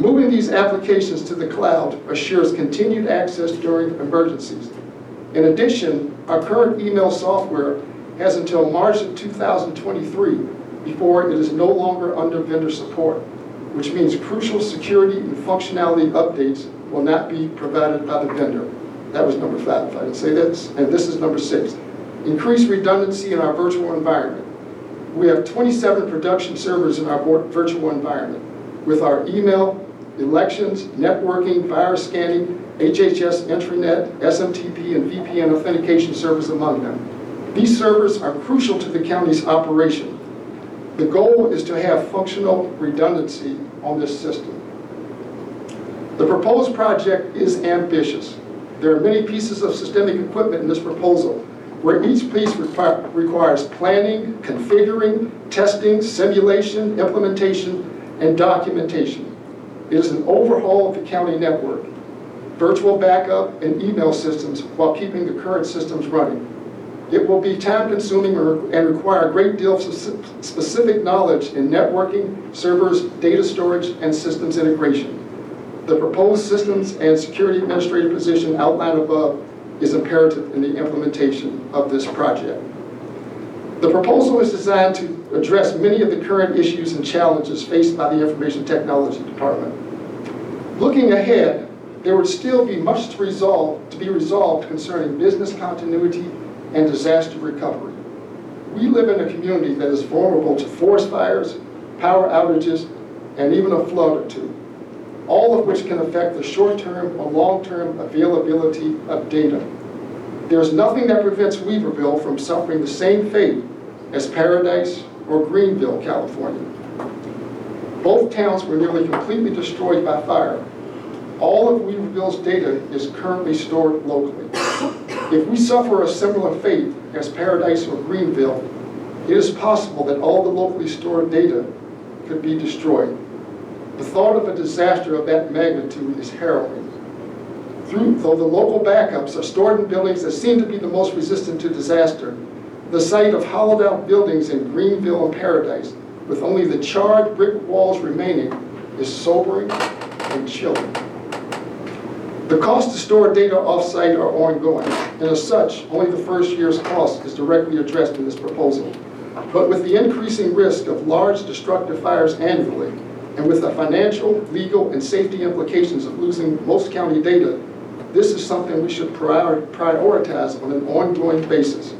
Moving these applications to the cloud assures continued access during emergencies. In addition, our current email software has until March of 2023 before it is no longer under vendor support, which means crucial security and functionality updates will not be provided by the vendor. That was number 5, if I didn't say this. And this is number 6. Increase redundancy in our virtual environment. We have 27 production servers in our virtual environment with our email, elections, networking, virus scanning, HHS intranet, SMTP, and VPN authentication servers among them. These servers are crucial to the county's operation. The goal is to have functional redundancy on this system. The proposed project is ambitious. There are many pieces of systemic equipment in this proposal, where each piece requires planning, configuring, testing, simulation, implementation, and documentation. It is an overhaul of the county network, virtual backup, and email systems while keeping the current systems running. It will be time-consuming and require a great deal of specific knowledge in networking, servers, data storage, and systems integration. The proposed systems and security administrative position outlined above is imperative in the implementation of this project. The proposal is designed to address many of the current issues and challenges faced by the Information Technology Department. Looking ahead, there would still be much to be resolved concerning business continuity and disaster recovery. We live in a community that is vulnerable to forest fires, power outages, and even a flood or two, all of which can affect the short-term or long-term availability of data. There's nothing that prevents Weaverville from suffering the same fate as Paradise or Greenville, California. Both towns were nearly completely destroyed by fire. All of Weaverville's data is currently stored locally. If we suffer a similar fate as Paradise or Greenville, it is possible that all the locally stored data could be destroyed. The thought of a disaster of that magnitude is harrowing. Though the local backups are stored in buildings that seem to be the most resistant to disaster, the sight of hollowed out buildings in Greenville and Paradise, with only the charred brick walls remaining, is sobering and chilling. The cost to store data off-site are ongoing, and as such, only the first year's cost is directly addressed in this proposal. But with the increasing risk of large destructive fires annually, and with the financial, legal, and safety implications of losing most county data, this is something we should prioritize on an ongoing basis.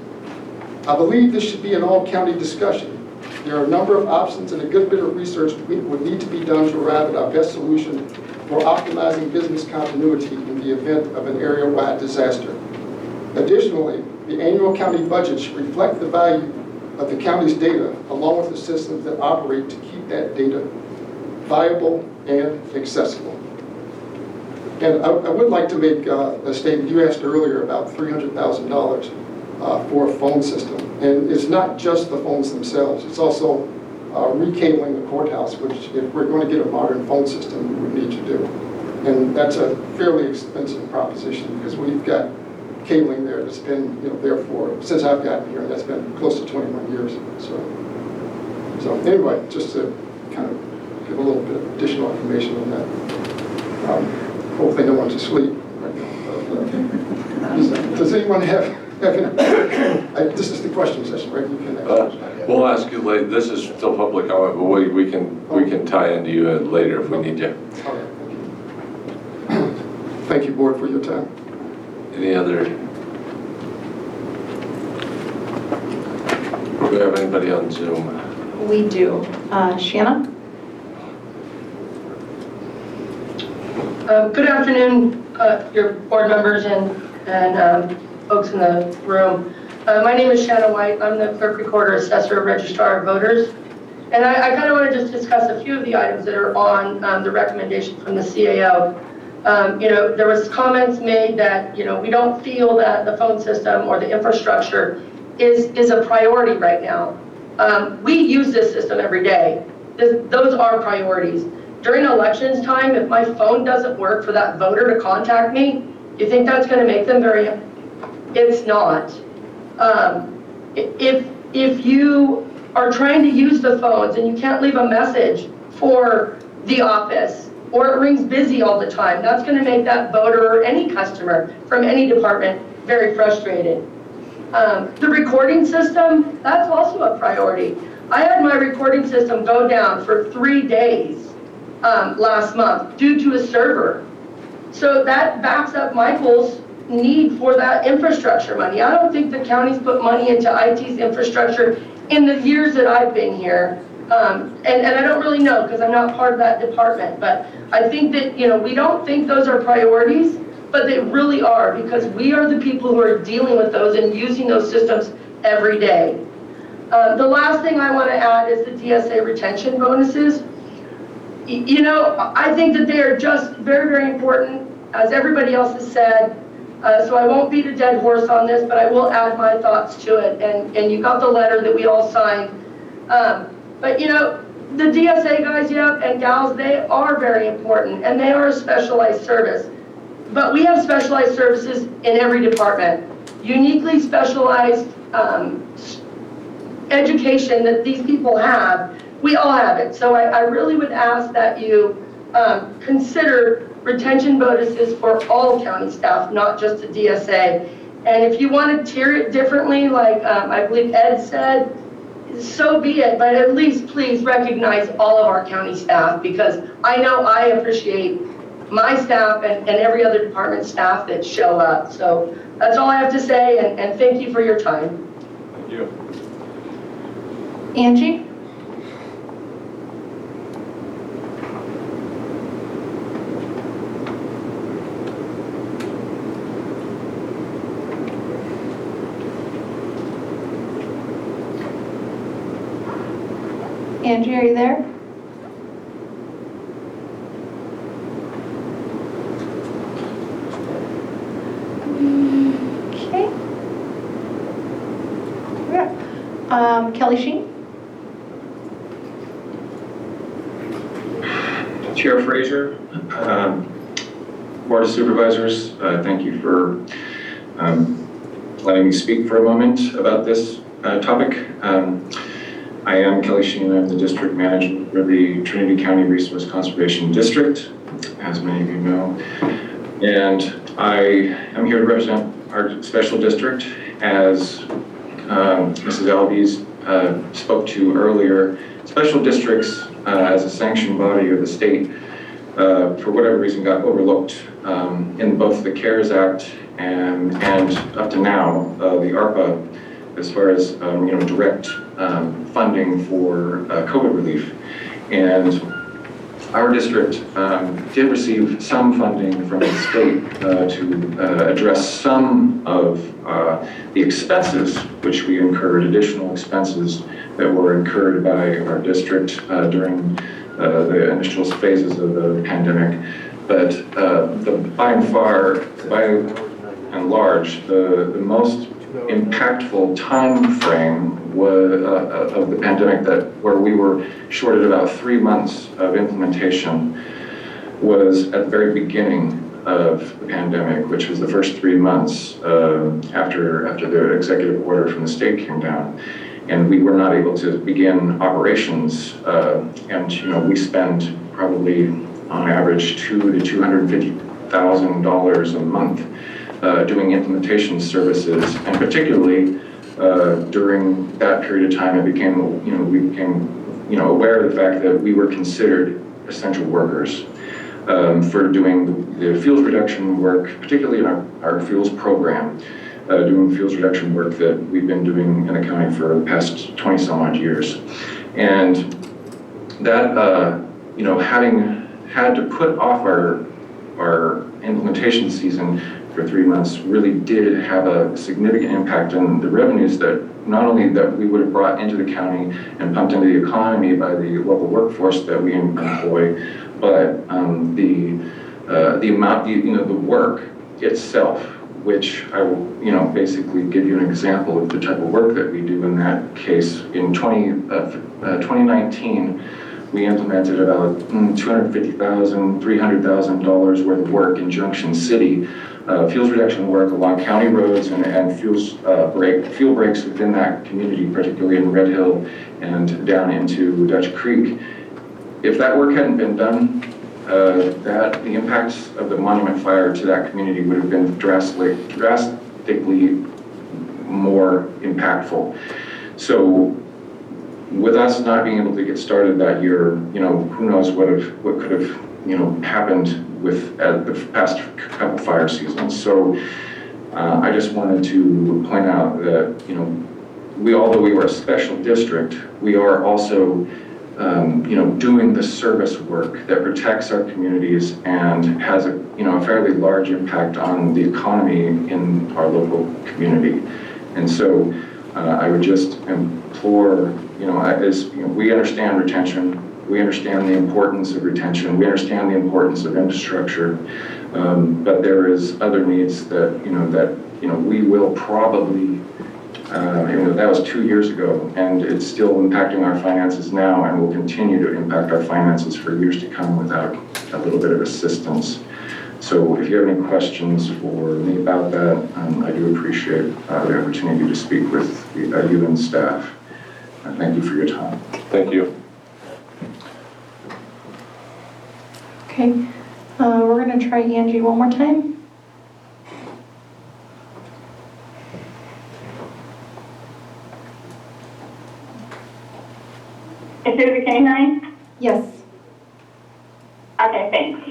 I believe this should be an all-county discussion. There are a number of options and a good bit of research would need to be done to arrive at our best solution for optimizing business continuity in the event of an area-wide disaster. Additionally, the annual county budget should reflect the value of the county's data along with the systems that operate to keep that data viable and accessible. And I would like to make a statement. You asked earlier about $300,000 for a phone system. And it's not just the phones themselves. It's also recabling the courthouse, which if we're going to get a modern phone system, we would need to do. And that's a fairly expensive proposition because we've got cabling there that's been there for, since I've gotten here, that's been close to 21 years. So anyway, just to kind of give a little bit of additional information on that. Hopefully no one's asleep right now. Does anyone have any, this is the question session, right? You can ask. We'll ask you later. This is still public comment, but we can tie into you later if we need to. Okay, thank you. Thank you, board, for your time. Any other? Do we have anybody on Zoom? We do. Shanna? Good afternoon, your board members and folks in the room. My name is Shannon White. I'm the clerk recorder, assessor, registrar of voters. And I kind of want to just discuss a few of the items that are on the recommendation from the CAO. There was comments made that, we don't feel that the phone system or the infrastructure is a priority right now. We use this system every day. Those are priorities. During elections time, if my phone doesn't work for that voter to contact me, you think that's going to make them very happy? It's not. If you are trying to use the phones and you can't leave a message for the office, or it rings busy all the time, that's going to make that voter or any customer from any department very frustrated. The recording system, that's also a priority. I had my recording system go down for 3 days last month due to a server. So that backs up Michael's need for that infrastructure money. I don't think the county's put money into IT's infrastructure in the years that I've been here. And I don't really know because I'm not part of that department, but I think that, we don't think those are priorities, but they really are, because we are the people who are dealing with those and using those systems every day. The last thing I want to add is the DSA retention bonuses. I think that they are just very, very important, as everybody else has said. So I won't beat a dead horse on this, but I will add my thoughts to it. And you got the letter that we all signed. But the DSA guys, and gals, they are very important, and they are a specialized service. But we have specialized services in every department. Uniquely specialized education that these people have, we all have it. So I really would ask that you consider retention bonuses for all county staff, not just the DSA. And if you want to tier it differently, like I believe Ed said, so be it, but at least please recognize all of our county staff, because I know I appreciate my staff and every other department staff that show up. So that's all I have to say, and thank you for your time. Thank you. Angie? Angie, are you there? Okay. Yeah. Kelly Sheen? Chair Fraser, Board of Supervisors, thank you for letting me speak for a moment about this topic. I am Kelly Sheen. I'm the district manager for the Trinity County Resource Conservation District, as many of you know. And I am here to represent our special district. As Mrs. Albies spoke to earlier, special districts as a sanctioned body of the state, for whatever reason, got overlooked in both the CARES Act and up to now, the ARPA, as far as direct funding for COVID relief. And our district did receive some funding from the state to address some of the expenses which we incurred, additional expenses that were incurred by our district during the initial phases of the pandemic. But by and large, the most impactful time frame of the pandemic where we were shorted about 3 months of implementation was at the very beginning of the pandemic, which was the first 3 months after the executive order from the state came down. And we were not able to begin operations, and we spend probably on average $200,000 to $250,000 a month doing implementation services, and particularly during that period of time, we became aware of the fact that we were considered essential workers for doing the fuels reduction work, particularly in our fuels program, doing fuels reduction work that we've been doing in the county for the past 20 some odd years. And that, having had to put off our implementation season for 3 months really did have a significant impact on the revenues that not only that we would have brought into the county and pumped into the economy by the local workforce that we employ, but the amount, the work itself, which I will, basically give you an example of the type of work that we do in that case. In 2019, we implemented about $250,000, $300,000 worth of work in Junction City, fuels reduction work along county roads and fuel breaks within that community, particularly in Red Hill and down into Dutch Creek. If that work hadn't been done, the impacts of the monument fire to that community would have been drastically more impactful. So with us not being able to get started that year, who knows what could have, happened with the past couple fire seasons. So I just wanted to point out that, although we were a special district, we are also doing the service work that protects our communities and has a fairly large impact on the economy in our local community. And so I would just implore, we understand retention, we understand the importance of retention, we understand the importance of infrastructure, but there is other needs that we will probably. That was 2 years ago, and it's still impacting our finances now and will continue to impact our finances for years to come without a little bit of assistance. So if you have any questions for me about that, I do appreciate the opportunity to speak with you and staff. Thank you for your time. Thank you. Okay, we're going to try Angie one more time. Can you hear me? Yes. Okay, thanks.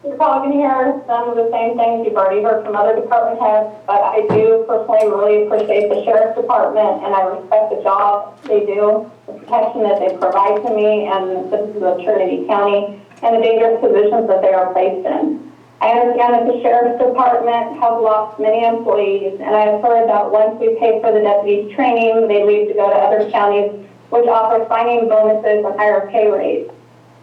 You're probably going to hear some of the same things you've already heard from other department heads, but I do personally really appreciate the Sheriff's Department, and I respect the job they do, the protection that they provide to me, and this is the Trinity County, and the dangerous positions that they are placed in. I understand that the Sheriff's Department has lost many employees, and I have heard that once we pay for the deputies' training, they leave to go to other counties, which offers signing bonuses and higher pay rates.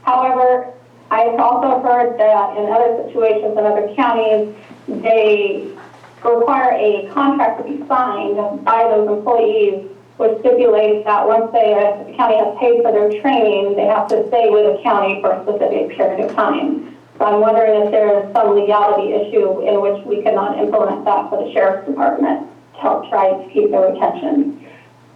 However, I've also heard that in other situations in other counties, they require a contract to be signed by those employees, which stipulates that once the county has paid for their training, they have to stay with the county for a specific period of time. So I'm wondering if there is some legality issue in which we cannot implement that for the Sheriff's Department to help try to keep their retention.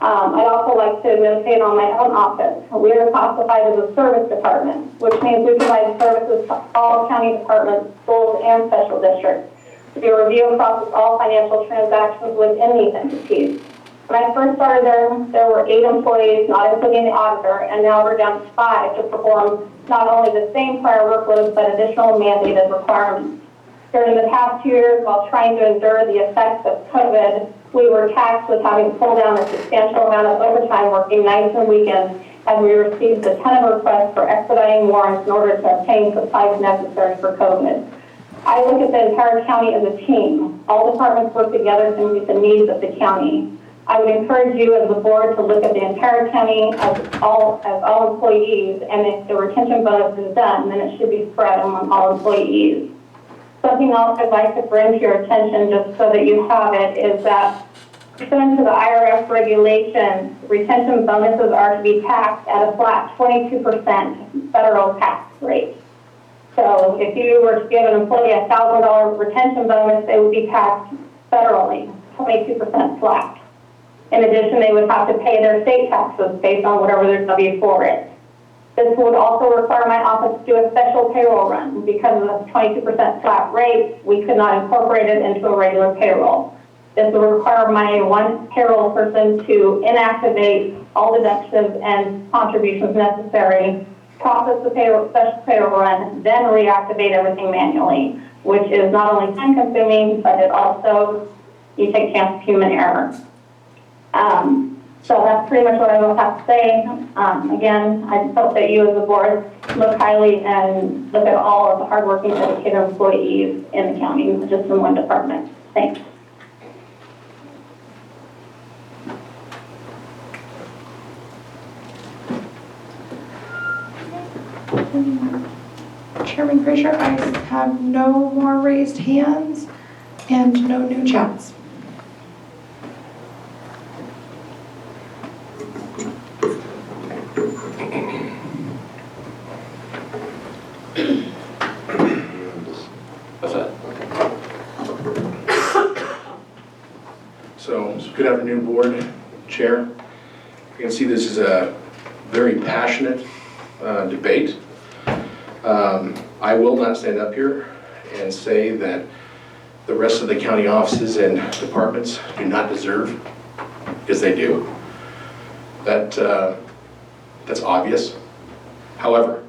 I'd also like to notate on my own office, we are classified as a service department, which means we provide services to all county departments, schools, and special districts. We review and process all financial transactions within these entities. When I first started there were 8 employees, not including the auditor, and now we're down to 5 to perform not only the same prior workloads, but additional mandated requirements. During the past 2 years, while trying to endure the effects of COVID, we were taxed with having to pull down a substantial amount of overtime, working nights and weekends, and we received a ton of requests for expediting warrants in order to obtain supplies necessary for COVID. I look at the entire county as a team. All departments work together to meet the needs of the county. I would encourage you as the board to look at the entire county as all employees, and if the retention bonus is done, then it should be spread among all employees. Something else I'd like to bring to your attention, just so that you have it, is that pursuant to the IRS regulations, retention bonuses are to be taxed at a flat 22% federal tax rate. So if you were to give an employee a $1,000 retention bonus, they would be taxed federally, 22% flat. In addition, they would have to pay their state taxes based on whatever their W-4 is. This would also require my office to do a special payroll run. Because of the 22% flat rate, we could not incorporate it into a regular payroll. This would require my one payroll person to inactivate all deductions and contributions necessary, process the special payroll run, then reactivate everything manually, which is not only time consuming, but it also, you take chance of human error. So that's pretty much what I will have to say. Again, I just hope that you as a board look highly and look at all of the hardworking, dedicated employees in the county, just in one department. Thanks. Chairman Fraser, I have no more raised hands and no new chats. What's that? So, good afternoon, Board, Chair. You can see this is a very passionate debate. I will not stand up here and say that the rest of the county offices and departments do not deserve, because they do. That's obvious. However,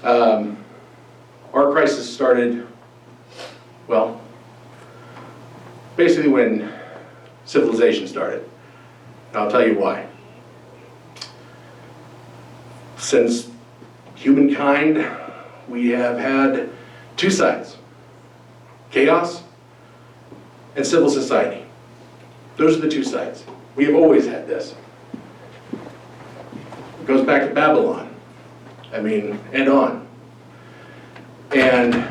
our crisis started, well, basically when civilization started. And I'll tell you why. Since humankind, we have had two sides: chaos and civil society. Those are the two sides. We have always had this. It goes back to Babylon, and on. And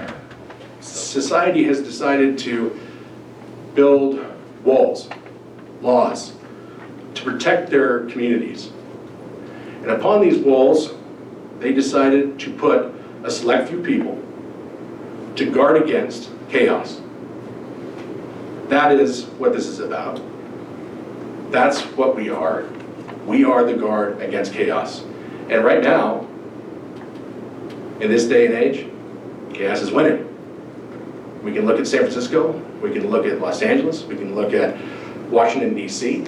society has decided to build walls, laws, to protect their communities. And upon these walls, they decided to put a select few people to guard against chaos. That is what this is about. That's what we are. We are the guard against chaos. And right now, in this day and age, chaos is winning. We can look at San Francisco, we can look at Los Angeles, we can look at Washington, D.C.,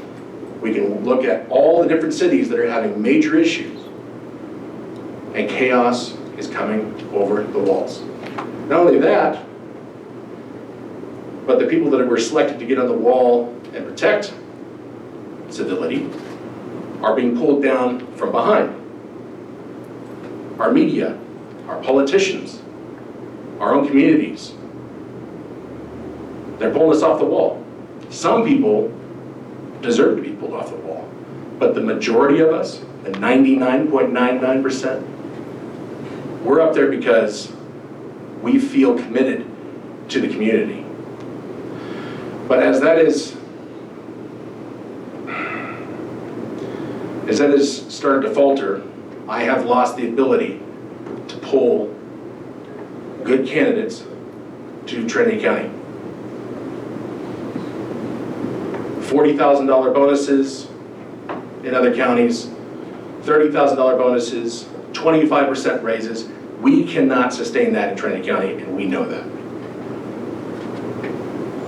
we can look at all the different cities that are having major issues, and chaos is coming over the walls. Not only that, but the people that were selected to get on the wall and protect civility are being pulled down from behind. Our media, our politicians, our own communities, they're pulling us off the wall. Some people deserve to be pulled off the wall, but the majority of us, the 99.99%, we're up there because we feel committed to the community. But as that is started to falter, I have lost the ability to pull good candidates to Trinity County. $40,000 bonuses in other counties, $30,000 bonuses, 25% raises. We cannot sustain that in Trinity County, and we know that.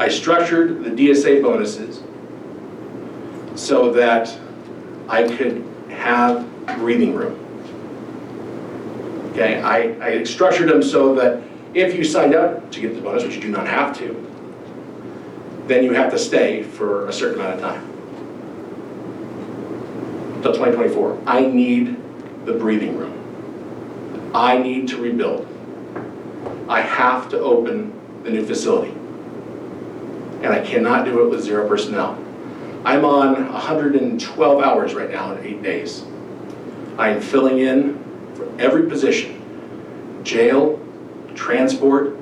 I structured the DSA bonuses so that I could have breathing room. Okay, I structured them so that if you signed up to get the bonus, which you do not have to, then you have to stay for a certain amount of time. Until 2024. I need the breathing room. I need to rebuild. I have to open the new facility. And I cannot do it with 0 personnel. I'm on 112 hours right now in 8 days. I am filling in for every position: jail, transport,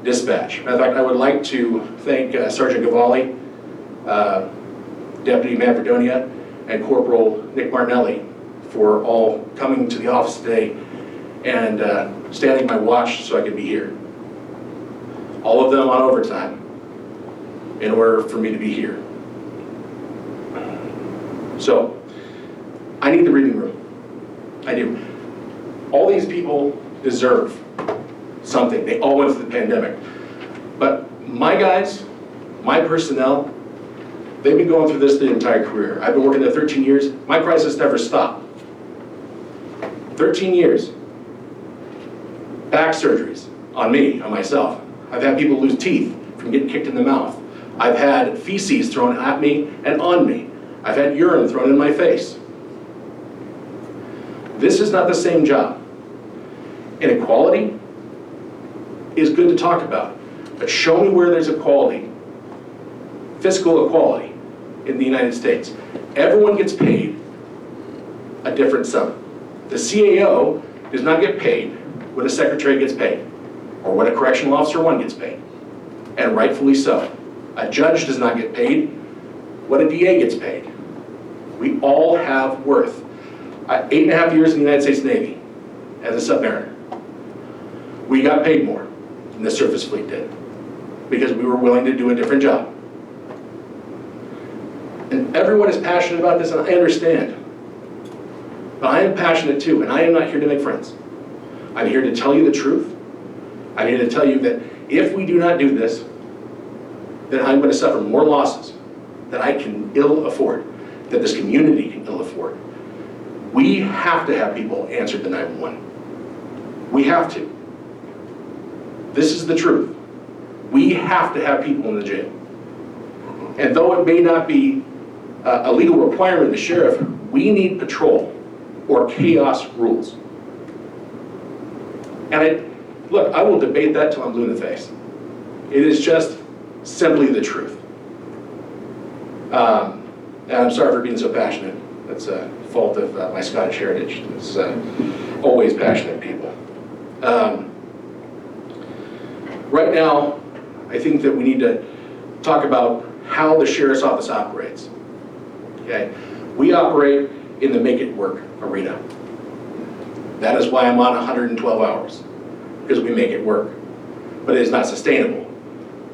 dispatch. Matter of fact, I would like to thank Sergeant Gavalli, Deputy Manfredonia, and Corporal Nick Martinelli for all coming to the office today and standing my watch so I could be here. All of them on overtime in order for me to be here. So, I need the breathing room. I do. All these people deserve something. They all went through the pandemic. But my guys, my personnel, they've been going through this the entire career. I've been working there 13 years. My crisis never stopped. 13 years. Back surgeries on me, on myself. I've had people lose teeth from getting kicked in the mouth. I've had feces thrown at me and on me. I've had urine thrown in my face. This is not the same job. Inequality is good to talk about, but show me where there's equality, fiscal equality in the United States. Everyone gets paid a different sum. The CAO does not get paid what a secretary gets paid, or what a correctional officer one gets paid, and rightfully so. A judge does not get paid what a DA gets paid. We all have worth. 8.5 years in the United States Navy as a submariner. We got paid more than the surface fleet did because we were willing to do a different job. And everyone is passionate about this, and I understand. But I am passionate too, and I am not here to make friends. I'm here to tell you the truth. I'm here to tell you that if we do not do this, then I'm going to suffer more losses that I can ill afford, that this community can ill afford. We have to have people answer to 911. We have to. This is the truth. We have to have people in the jail. And though it may not be a legal requirement of the sheriff, we need patrol or chaos rules. And look, I will debate that till I'm blue in the face. It is just simply the truth. And I'm sorry for being so passionate. That's a fault of my Scottish heritage. It's always passionate people. Right now, I think that we need to talk about how the sheriff's office operates. Okay? We operate in the make it work arena. That is why I'm on 112 hours, because we make it work. But it is not sustainable.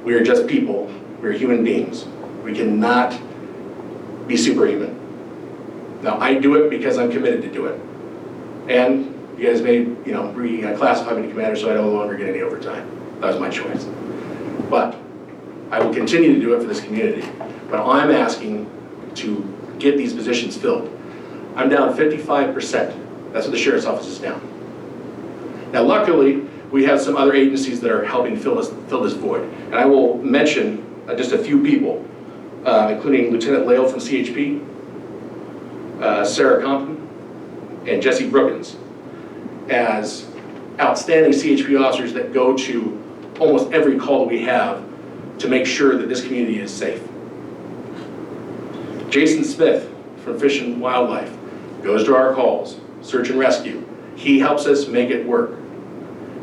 We are just people. We're human beings. We cannot be superhuman. Now, I do it because I'm committed to do it. And you guys may, reclassify me to commander so I no longer get any overtime. That was my choice. But I will continue to do it for this community. But I'm asking to get these positions filled. I'm down 55%. That's what the sheriff's office is down. Now, luckily, we have some other agencies that are helping fill this void. And I will mention just a few people, including Lieutenant Lale from CHP, Sarah Compton, and Jesse Brookins, as outstanding CHP officers that go to almost every call that we have to make sure that this community is safe. Jason Smith from Fish and Wildlife goes to our calls, search and rescue. He helps us make it work.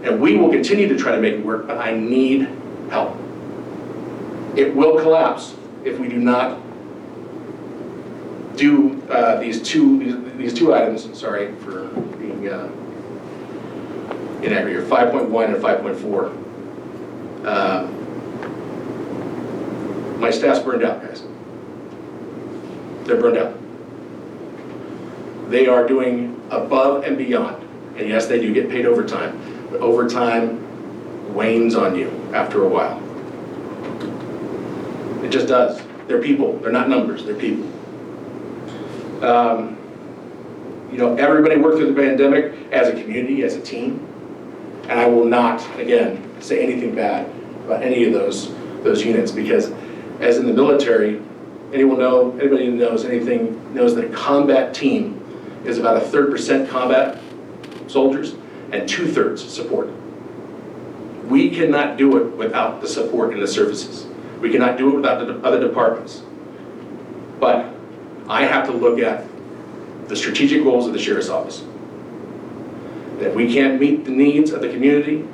And we will continue to try to make it work, but I need help. It will collapse if we do not do these two items, sorry for being inaccurate, 5.1 and 5.4. My staff's burned out, guys. They're burned out. They are doing above and beyond. And yes, they do get paid overtime, but overtime wanes on you after a while. It just does. They're people. They're not numbers. They're people. Everybody worked through the pandemic as a community, as a team. And I will not, again, say anything bad about any of those units, because as in the military, anybody who knows anything knows that a combat team is about 1/3% combat soldiers and 2/3 support. We cannot do it without the support in the services. We cannot do it without the other departments. But I have to look at the strategic goals of the sheriff's office. If we can't meet the needs of the community,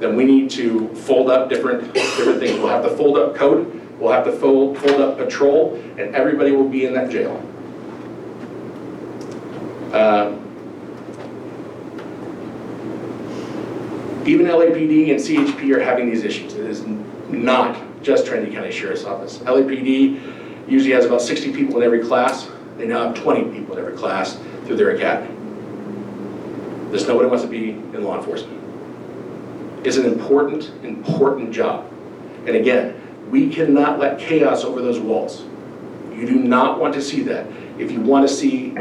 then we need to fold up different things. We'll have to fold up code, we'll have to fold up patrol, and everybody will be in that jail. Even LAPD and CHP are having these issues. It is not just Trinity County Sheriff's Office. LAPD usually has about 60 people in every class. They now have 20 people in every class through their academy. There's nobody wants to be in law enforcement. It's an important, important job. And again, we cannot let chaos over those walls. You do not want to see that. If you want to see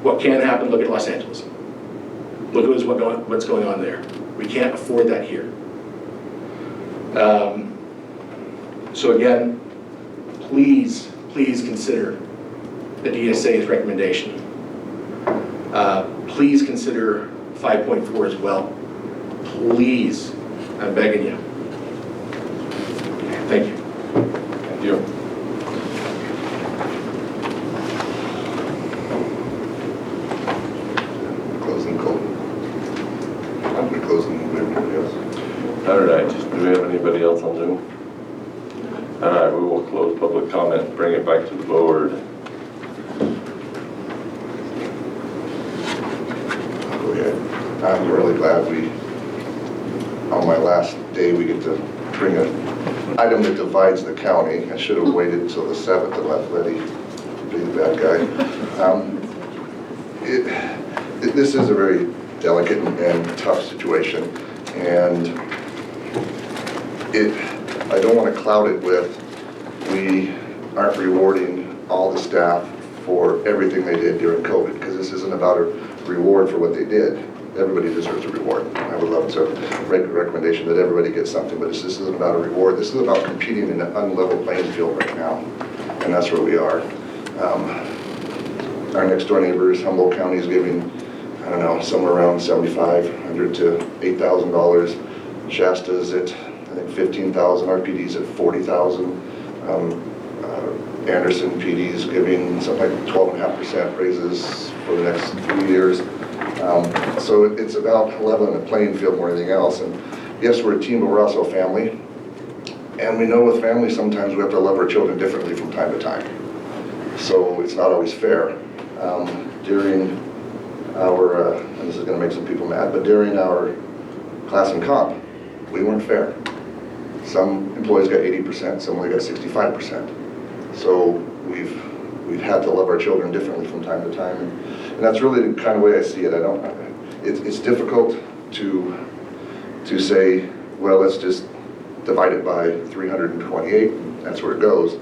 what can happen, look at Los Angeles. Look at what's going on there. We can't afford that here. So again, please consider the DSA's recommendation. Please consider 5.4 as well. Please, I'm begging you. Thank you. Thank you. Closing call. I'm going to close and move everybody else. All right, do we have anybody else on Zoom? All right, we will close public comment and bring it back to the board. Go ahead. I'm really glad on my last day, we get to bring an item that divides the county. I should have waited until the 7th and let Letty be the bad guy. This is a very delicate and tough situation, and I don't want to cloud it with we aren't rewarding all the staff for everything they did during COVID, because this isn't about a reward for what they did. Everybody deserves a reward. I would love to make a recommendation that everybody gets something, but this isn't about a reward. This is about competing in an unlevel playing field right now, and that's where we are. Our next door neighbors, Humboldt County, is giving, I don't know, somewhere around $7,500 to $8,000. Shasta's at, I think, $15,000. RPD's at $40,000. Anderson PD's giving something like 12.5% raises for the next 3 years. So it's about leveling the playing field more than anything else. And yes, we're a team, but we're also a family. And we know with family, sometimes we have to love our children differently from time to time. So it's not always fair. During our, and this is going to make some people mad, but during our class and comp, we weren't fair. Some employees got 80%, some only got 65%. So we've had to love our children differently from time to time, and that's really the kind of way I see it. It's difficult to say, well, let's just divide it by 328, and that's where it goes.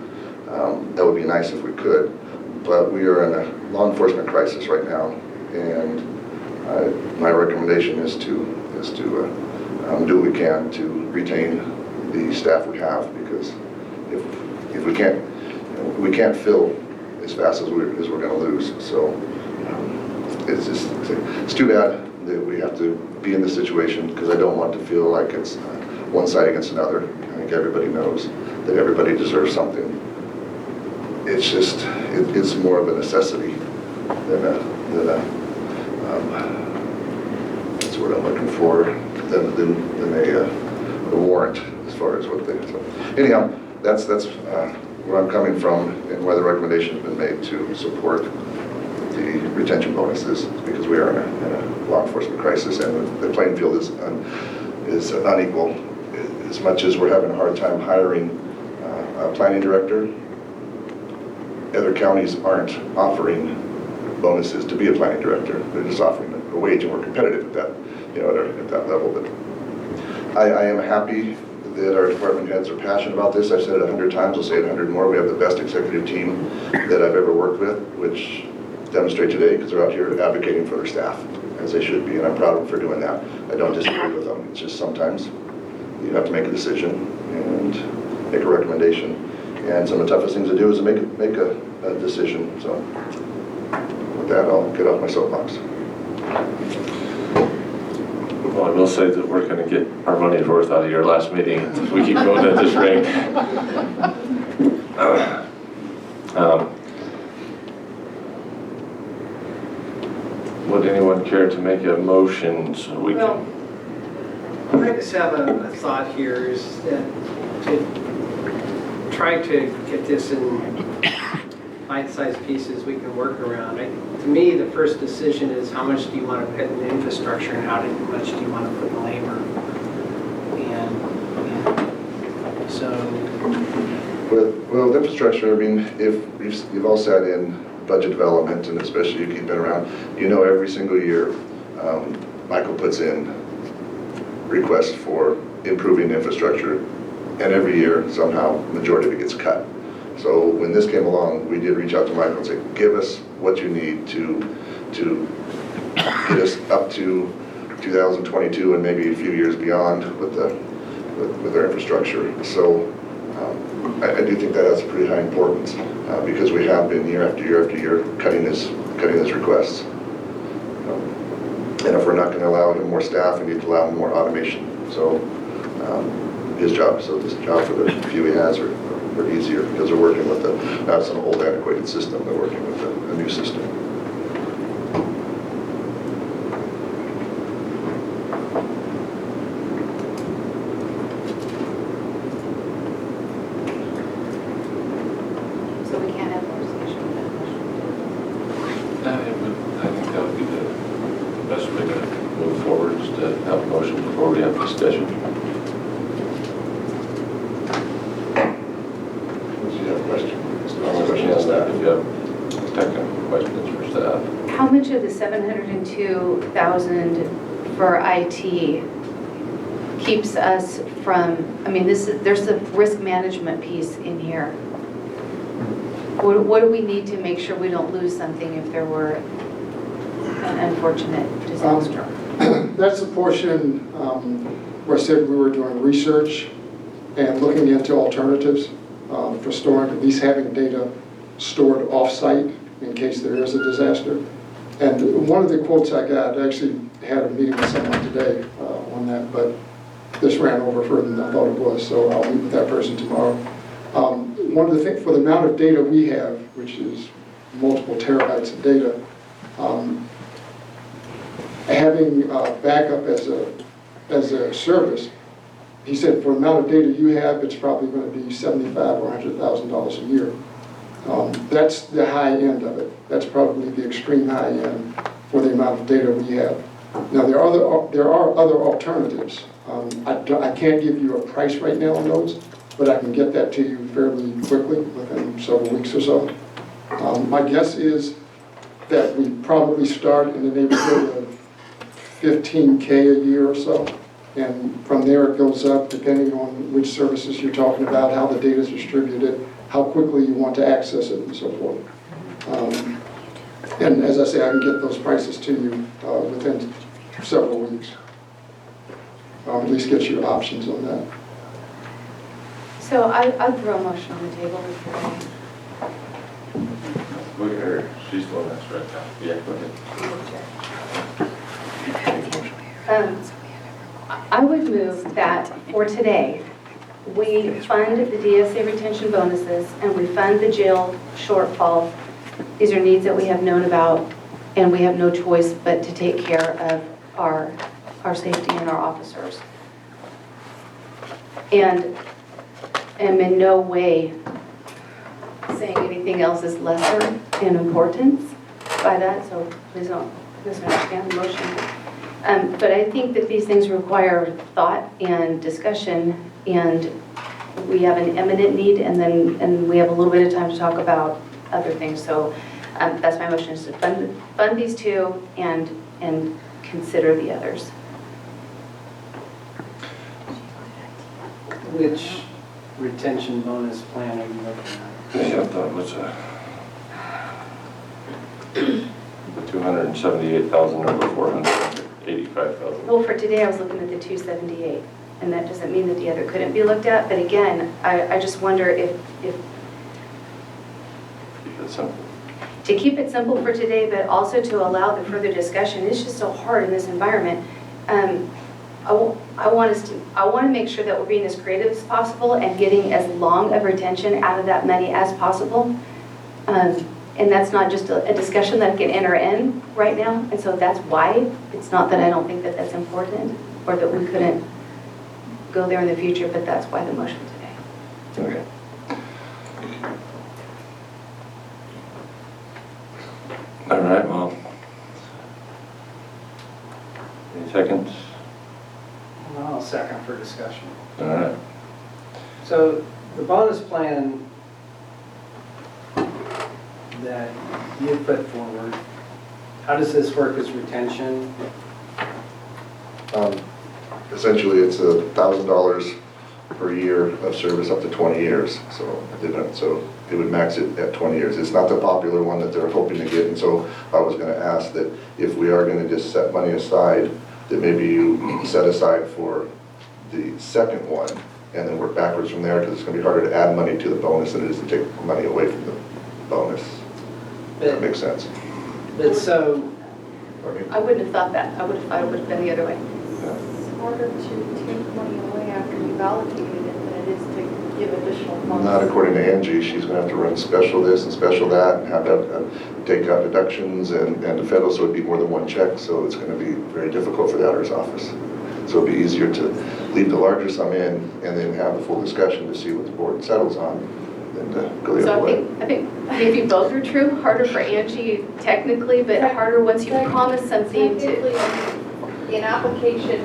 That would be nice if we could, but we are in a law enforcement crisis right now, and my recommendation is to do what we can to retain the staff we have, because if we can't fill as fast as we're going to lose. So it's too bad that we have to be in this situation, because I don't want to feel like it's one side against another. I think everybody knows that everybody deserves something. It's just it's more of a necessity than a that's what I'm looking for, than a warrant as far as what they. So anyhow, that's where I'm coming from, and why the recommendation has been made to support the retention bonuses, because we are in a law enforcement crisis, and the playing field is unequal. As much as we're having a hard time hiring a planning director, other counties aren't offering bonuses to be a planning director. They're just offering a wage, and we're competitive at that, at that level. But I am happy that our department heads are passionate about this. I've said it 100 times, I'll say it 100 more. We have the best executive team that I've ever worked with, which demonstrate today, because they're out here advocating for their staff, as they should be, and I'm proud of them for doing that. I don't disagree with them. It's just sometimes you have to make a decision and make a recommendation. And some of the toughest things to do is to make a decision. So with that, I'll get off my soapbox. Well, I will say that we're going to get our money's worth out of your last meeting if we keep going at this rate. Would anyone care to make a motion so we can? I just have a thought here, is that to try to get this in bite-sized pieces we can work around. To me, the first decision is how much do you want to put in infrastructure, and how much do you want to put in labor? And so... Well, the infrastructure, I mean, if you've all sat in budget development, and especially you keep been around, every single year, Michael puts in requests for improving infrastructure, and every year, somehow, majority of it gets cut. So when this came along, we did reach out to Michael and say, give us what you need to get us up to 2022 and maybe a few years beyond with our infrastructure. So I do think that has a pretty high importance, because we have been year after year after year cutting his requests. And if we're not going to allow him more staff, we need to allow him more automation. So his job, so this job for the few he has are easier because they're working with not some old antiquated system, they're working with a new system. So we can't have more discussion with that motion. I think that would be the best way to move forward, is to have a motion before we have discussion. Do you have a question? If you have technical questions for staff. How much of the 702,000 for IT keeps us from, I mean, there's the risk management piece in here. What do we need to make sure we don't lose something if there were an unfortunate disaster? That's the portion where I said we were doing research and looking into alternatives for storing, at least having data stored off-site in case there is a disaster. And one of the quotes I got, I actually had a meeting with someone today on that, but this ran over further than I thought it was, so I'll meet with that person tomorrow. One of the things, for the amount of data we have, which is multiple terabytes of data, having backup as a service, he said for the amount of data you have, it's probably going to be $75,000 or $100,000 a year. That's the high end of it. That's probably the extreme high end for the amount of data we have. Now there are other alternatives. I can't give you a price right now on those, but I can get that to you fairly quickly, within several weeks or so. My guess is that we probably start in the neighborhood of $15K a year or so. And from there it goes up depending on which services you're talking about, how the data is distributed, how quickly you want to access it, and so forth. And as I say, I can get those prices to you within several weeks. At least get you options on that. So I'd throw a motion on the table if you're ready. Look at her, she's the one that's right now. Yeah, go ahead. I would move that for today, we fund the DSA retention bonuses and we fund the jail shortfall. These are needs that we have known about and we have no choice but to take care of our safety and our officers. And am in no way saying anything else is lesser in importance by that, so please don't misunderstand the motion. But I think that these things require thought and discussion, and we have an imminent need, and we have a little bit of time to talk about other things. So that's my motion, is to fund these two and consider the others. Which retention bonus plan are you looking at? Yeah, that was the 278,000 over 485,000. Well, for today, I was looking at the 278, and that doesn't mean that the other couldn't be looked at, but again, I just wonder if Keep it simple. to keep it simple for today, but also to allow the further discussion. It's just so hard in this environment. I want to make sure that we're being as creative as possible and getting as long of retention out of that money as possible. And that's not just a discussion that I can enter in right now. And so that's why. It's not that I don't think that that's important or that we couldn't go there in the future, but that's why the motion today. Okay. All right, well. Any seconds? I'll second for discussion. All right. So the bonus plan that you put forward, how does this work as retention? Essentially, it's $1,000 per year of service up to 20 years. So it would max it at 20 years. It's not the popular one that they're hoping to get, and so I was going to ask that if we are going to just set money aside, that maybe you set aside for the second one and then work backwards from there, because it's going to be harder to add money to the bonus than it is to take money away from the bonus. That makes sense. But so I wouldn't have thought that. I would have thought it would have been the other way. It's harder to take money away after you've allocated it than it is to give additional funds. Not according to Angie. She's going to have to run special this and special that, and have to take out deductions and the federal, so it'd be more than one check, so it's going to be very difficult for the auditor's office. So it'd be easier to leave the larger sum in and then have the full discussion to see what the board settles on than to go the So other way. I think maybe both are true. Harder for Angie technically, but harder once you promise something to. Technically, in application,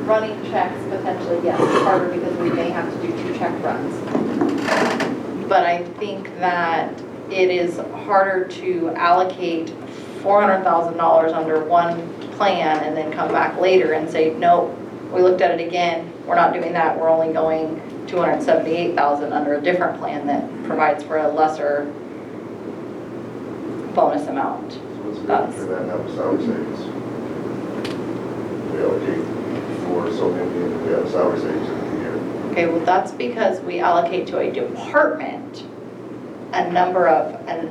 running checks potentially, yes, it's harder because we may have to do 2 check runs. But I think that it is harder to allocate $400,000 under one plan and then come back later and say, nope, we looked at it again, we're not doing that, we're only going $278,000 under a different plan that provides for a lesser bonus amount. So it's good for that to have a salary savings. We allocate for so many, and we have salary savings in the year. Okay, well, that's because we allocate to a department an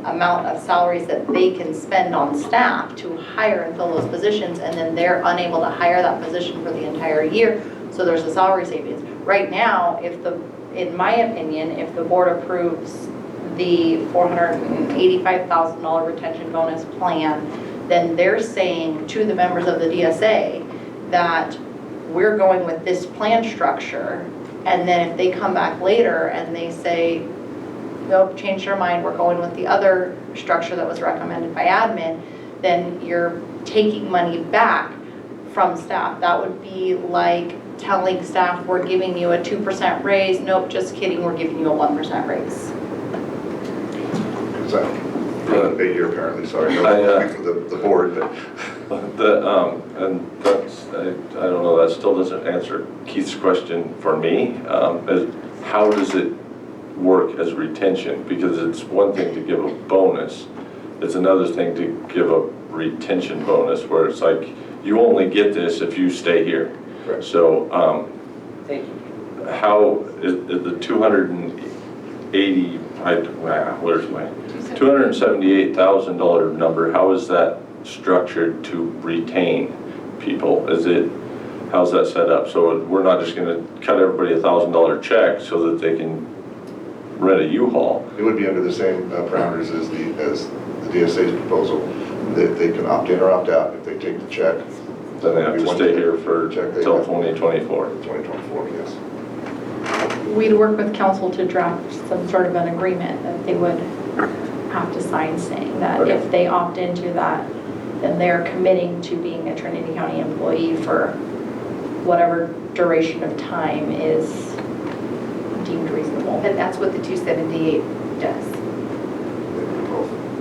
amount of salaries that they can spend on staff to hire and fill those positions, and then they're unable to hire that position for the entire year, so there's a salary savings. Right now, in my opinion, if the board approves the $485,000 retention bonus plan, then they're saying to the members of the DSA that we're going with this plan structure, and then if they come back later and they say, nope, changed our mind, we're going with the other structure that was recommended by admin, then you're taking money back from staff. That would be like telling staff, we're giving you a 2% raise. Nope, just kidding, we're giving you a 1% raise. Because I'm a big year apparently, sorry, no, speak for the board, but. And that's, I don't know, that still doesn't answer Keith's question for me. Is how does it work as retention? Because it's one thing to give a bonus, it's another thing to give a retention bonus, where it's like, you only get this if you stay here. Right. So how is the 280, where's my $278,000 number, how is that structured to retain people? How's that set up? So we're not just going to cut everybody $1,000 check so that they can rent a U-Haul. It would be under the same parameters as the DSA's proposal. They can opt in or opt out. If they take the check, then they have to stay here for until 2024. 2024, yes. We'd work with council to draft some sort of an agreement that they would have to sign, saying that if they opt into that, then they're committing to being a Trinity County employee for whatever duration of time is deemed reasonable. And that's what the 278 does.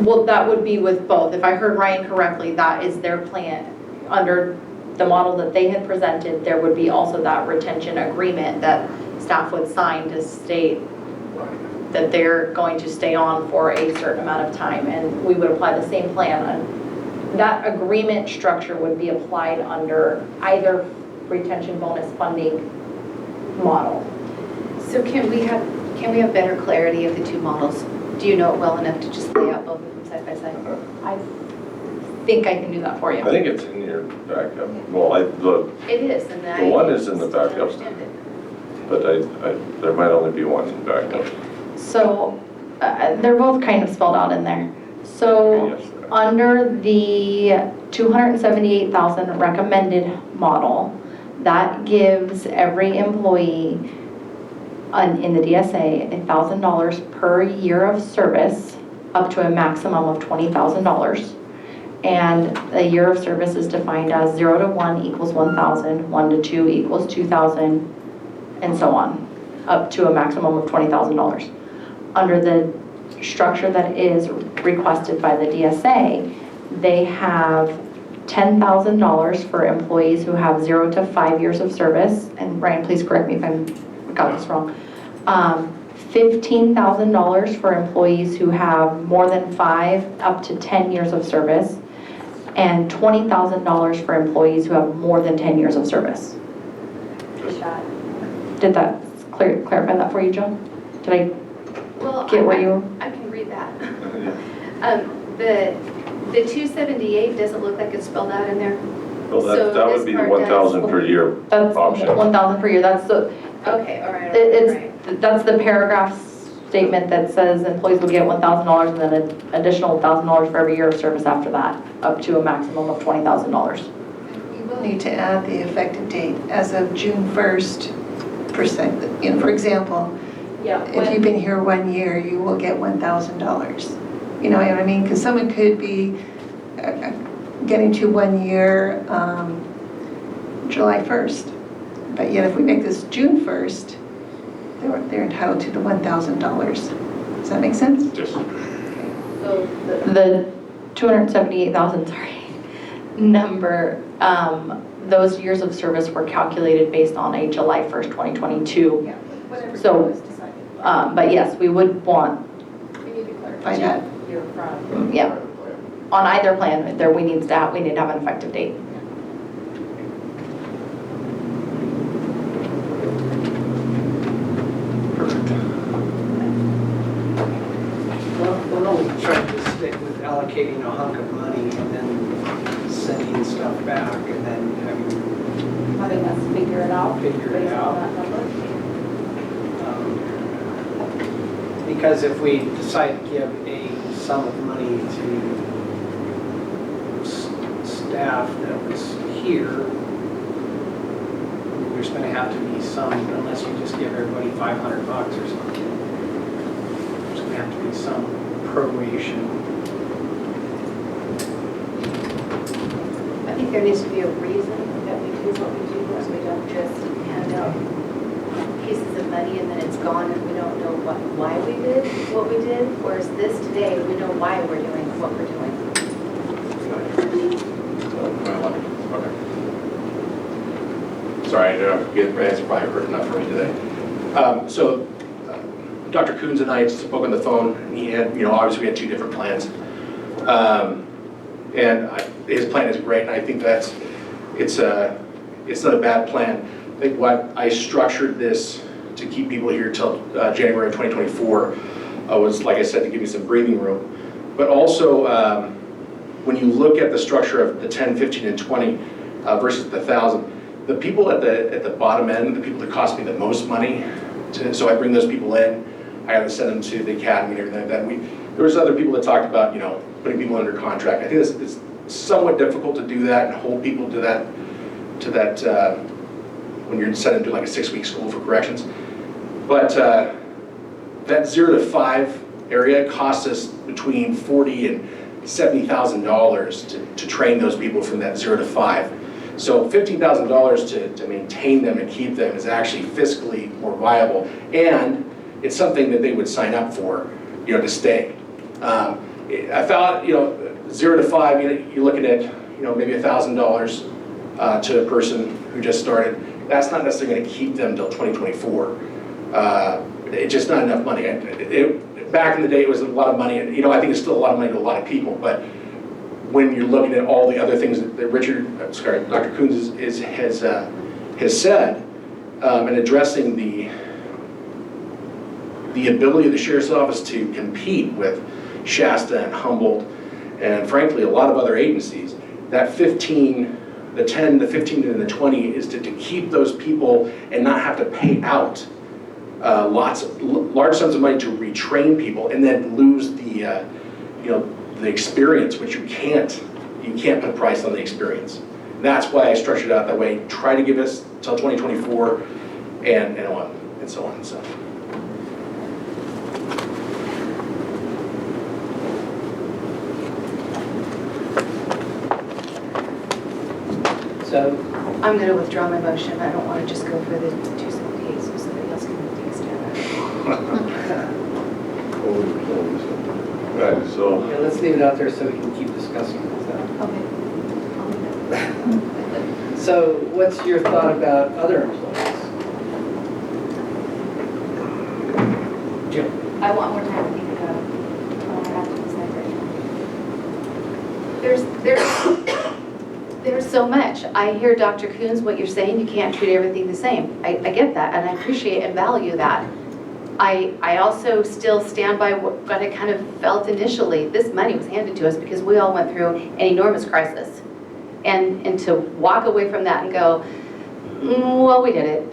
Well, that would be with both. If I heard Ryan correctly, that is their plan. Under the model that they had presented, there would be also that retention agreement that staff would sign to state that they're going to stay on for a certain amount of time, and we would apply the same plan. And that agreement structure would be applied under either retention bonus funding model. So can we have better clarity of the two models? Do you know it well enough to just lay out both of them side by side? I think I can do that for you. I think it's in your backup. Well, It is, and the one is in the backup, but there might only be one in backup. So they're both kind of spelled out in there. So under the $278,000 recommended model, that gives every employee in the DSA $1,000 per year of service, up to a maximum of $20,000. And a year of service is defined as 0 to 1 equals 1,000, 1 to 2 equals 2,000, and so on, up to a maximum of $20,000. Under the structure that is requested by the DSA, they have $10,000 for employees who have 0 to 5 years of service, and Ryan, please correct me if I got this wrong. $15,000 for employees who have more than 5 up to 10 years of service, and $20,000 for employees who have more than 10 years of service. Did that clarify that for you, Joan? Did I get where you were? I can read that. The The 278 doesn't look like it's spelled out in there. Well, So that would this be the part 1,000 per year That's option. 1,000 per year, that's the, Okay, all right. that's the paragraph statement that says employees will get $1,000 and then an additional $1,000 for every year of service after that, up to a maximum of $20,000. You will need to add the effective date as of June 1st, for example, Yeah. if you've been here 1 year, you will get $1,000. You know what I mean? Because someone could be getting to 1 year July 1st. But yet if we make this June 1st, they're entitled to the $1,000. Does that make sense? Just So The 278,000, number, those years of service were calculated based on a July 1st, 2022. yeah, whatever So, was decided. But yes, we would want, We need to clarify Find out. year from. yeah, on either plan, there we need to have an effective date. We're only trying to stick with allocating a hunk of money and then sending stuff back and then Having us figure it out. Figure it based out. on that number. Because if we decide to give a sum of money to staff that was here, there's going to have to be some, unless you just give everybody $500 or something. There's going to have to be some proration. I think there needs to be a reason that we do what we do, and we don't just hand out pieces of money and then it's gone and we don't know why we did what we did. Whereas this today, we know why we're doing what we're doing. Okay. Sorry, I didn't get the answer probably heard enough for me today. So Dr. Coons and I spoke on the phone, and he had, obviously we had two different plans. His plan is great, and I think it's not a bad plan. I think what I structured this to keep people here till January of 2024 was, like I said, to give you some breathing room. But also, when you look at the structure of the 10, 15, and 20 versus the 1,000, the people at the bottom end, the people that cost me the most money, so I bring those people in, I have to send them to the academy and everything like that. There was other people that talked about, putting people under contract. I think it's somewhat difficult to do that and hold people to that when you're sending them to like a 6-week school for corrections. But that 0 to 5 area costs us between $40,000 and $70,000 to train those people from that 0 to 5. So $15,000 to maintain them and keep them is actually fiscally more viable, and it's something that they would sign up for, to stay. I thought, 0 to 5, you're looking at, maybe $1,000 to a person who just started. That's not necessarily going to keep them till 2024. It's just not enough money. Back in the day, it was a lot of money, and I think it's still a lot of money to a lot of people. But when you're looking at all the other things that Dr. Coons has said, and addressing the ability of the Sheriff's Office to compete with Shasta and Humboldt, and frankly, a lot of other agencies, that 15, the 10, the 15, and the 20 is to keep those people and not have to pay out large sums of money to retrain people and then lose the experience, which you can't put a price on the experience. That's why I structured it out that way. Try to give us till 2024 and on and so on and so on. So I'm going to withdraw my motion. I don't want to just go for the 278, so somebody else can take a stab at Right, so yeah, let's leave it out there so we can keep discussing it. it. So what's your thought about other employees? Jim? I want more time to think about it. I want to have to decide right now. There's so much. I hear Dr. Coons, what you're saying, you can't treat everything the same. I get that, and I appreciate and value that. I also still stand by what I kind of felt initially. This money was handed to us because we all went through an enormous crisis. And to walk away from that and go, well, we did it.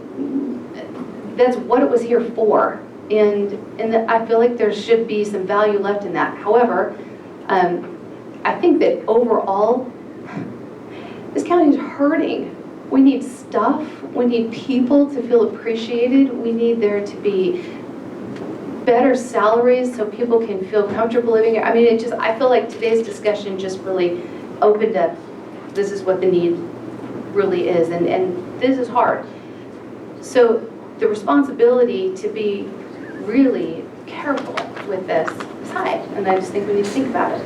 That's what it was here for. And I feel like there should be some value left in that. However, I think that overall, this county is hurting. We need stuff. We need people to feel appreciated. We need there to be better salaries so people can feel comfortable living here. I mean, I feel like today's discussion just really opened up, this is what the need really is, and this is hard. So the responsibility to be really careful with this is high, and I just think we need to think about it.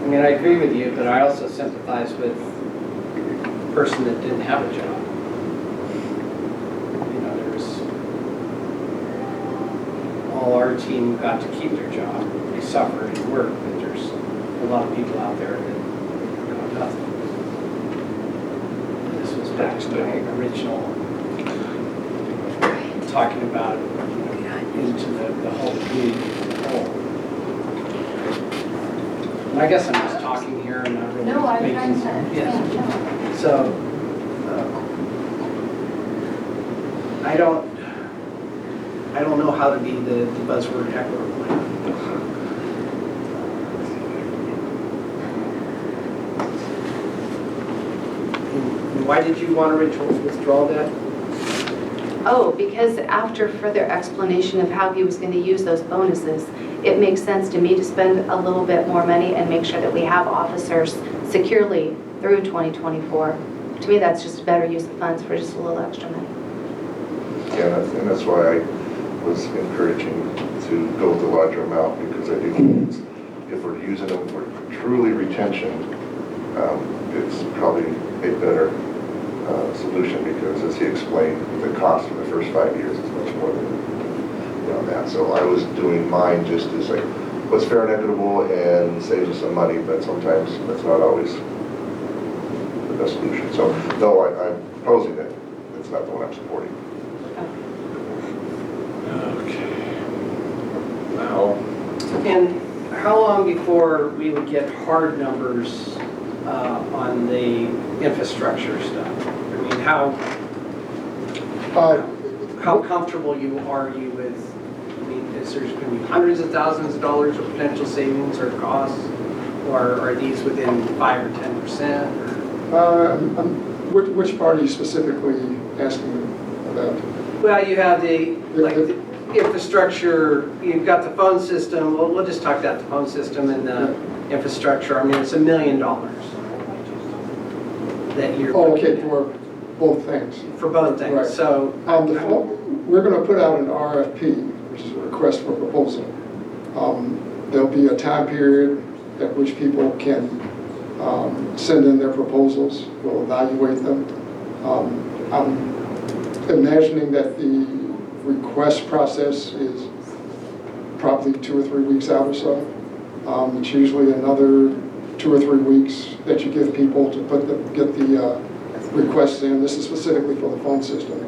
I mean, I agree with you, but I also sympathize with the person that didn't have a job. You know, all our team got to keep their job. They suffered and worked, but there's a lot of people out there that got nothing. This was back to my original talking about, into the whole community as a whole. And I guess I'm just talking here and not really making sense. Yes. So, I don't know how to be the buzzword heckler. Why did you want to withdraw that? Oh, because after further explanation of how he was going to use those bonuses, it makes sense to me to spend a little bit more money and make sure that we have officers securely through 2024. To me, that's just a better use of funds for just a little extra money. Yeah, and that's why I was encouraging to go with the larger amount, because I do think if we're using them for truly retention, it's probably a better solution, because as he explained, the cost for the first 5 years is much more than that. So I was doing mine just as like what's fair and equitable and saves us some money, but sometimes that's not always the best solution. So no, I'm proposing it. It's not the one I'm supporting. Okay. Now, And how long before we would get hard numbers on the infrastructure stuff? I mean, how comfortable are you with, I mean, is there going to be hundreds of thousands of dollars of potential savings or costs? Or are these within 5 or 10%? Which part are you specifically asking about? Well, you have the infrastructure, you've got the phone system. Well, we'll just talk about the phone system and the infrastructure. I mean, it's $1 million that you're. Oh, okay, for both things. For both things. Right. So we're going to put out an RFP, which is a request for proposal. There'll be a time period at which people can send in their proposals. We'll evaluate them. I'm imagining that the request process is probably 2 or 3 weeks out or so. It's usually another 2 or 3 weeks that you give people to get the requests in. This is specifically for the phone system.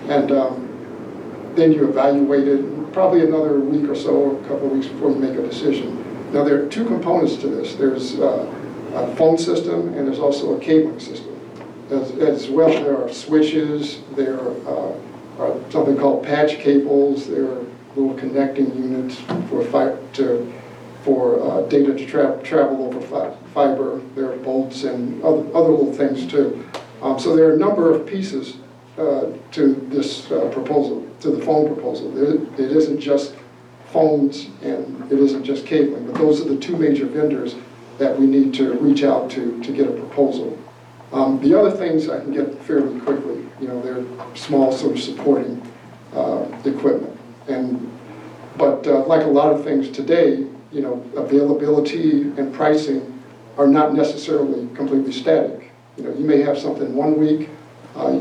And then you evaluate it, probably another week or so, a couple of weeks before you make a decision. Now, there are 2 components to this. There's a phone system, and there's also a cabling system. As well, there are switches, there are something called patch cables, there are little connecting units for data to travel over fiber, there are bolts and other little things too. So there are a number of pieces to this proposal, to the phone proposal. It isn't just phones and it isn't just cabling, but those are the 2 major vendors that we need to reach out to get a proposal. The other things I can get fairly quickly. You know, they're small sort of supporting equipment. But like a lot of things today, you know, availability and pricing are not necessarily completely static. You know, you may have something one week,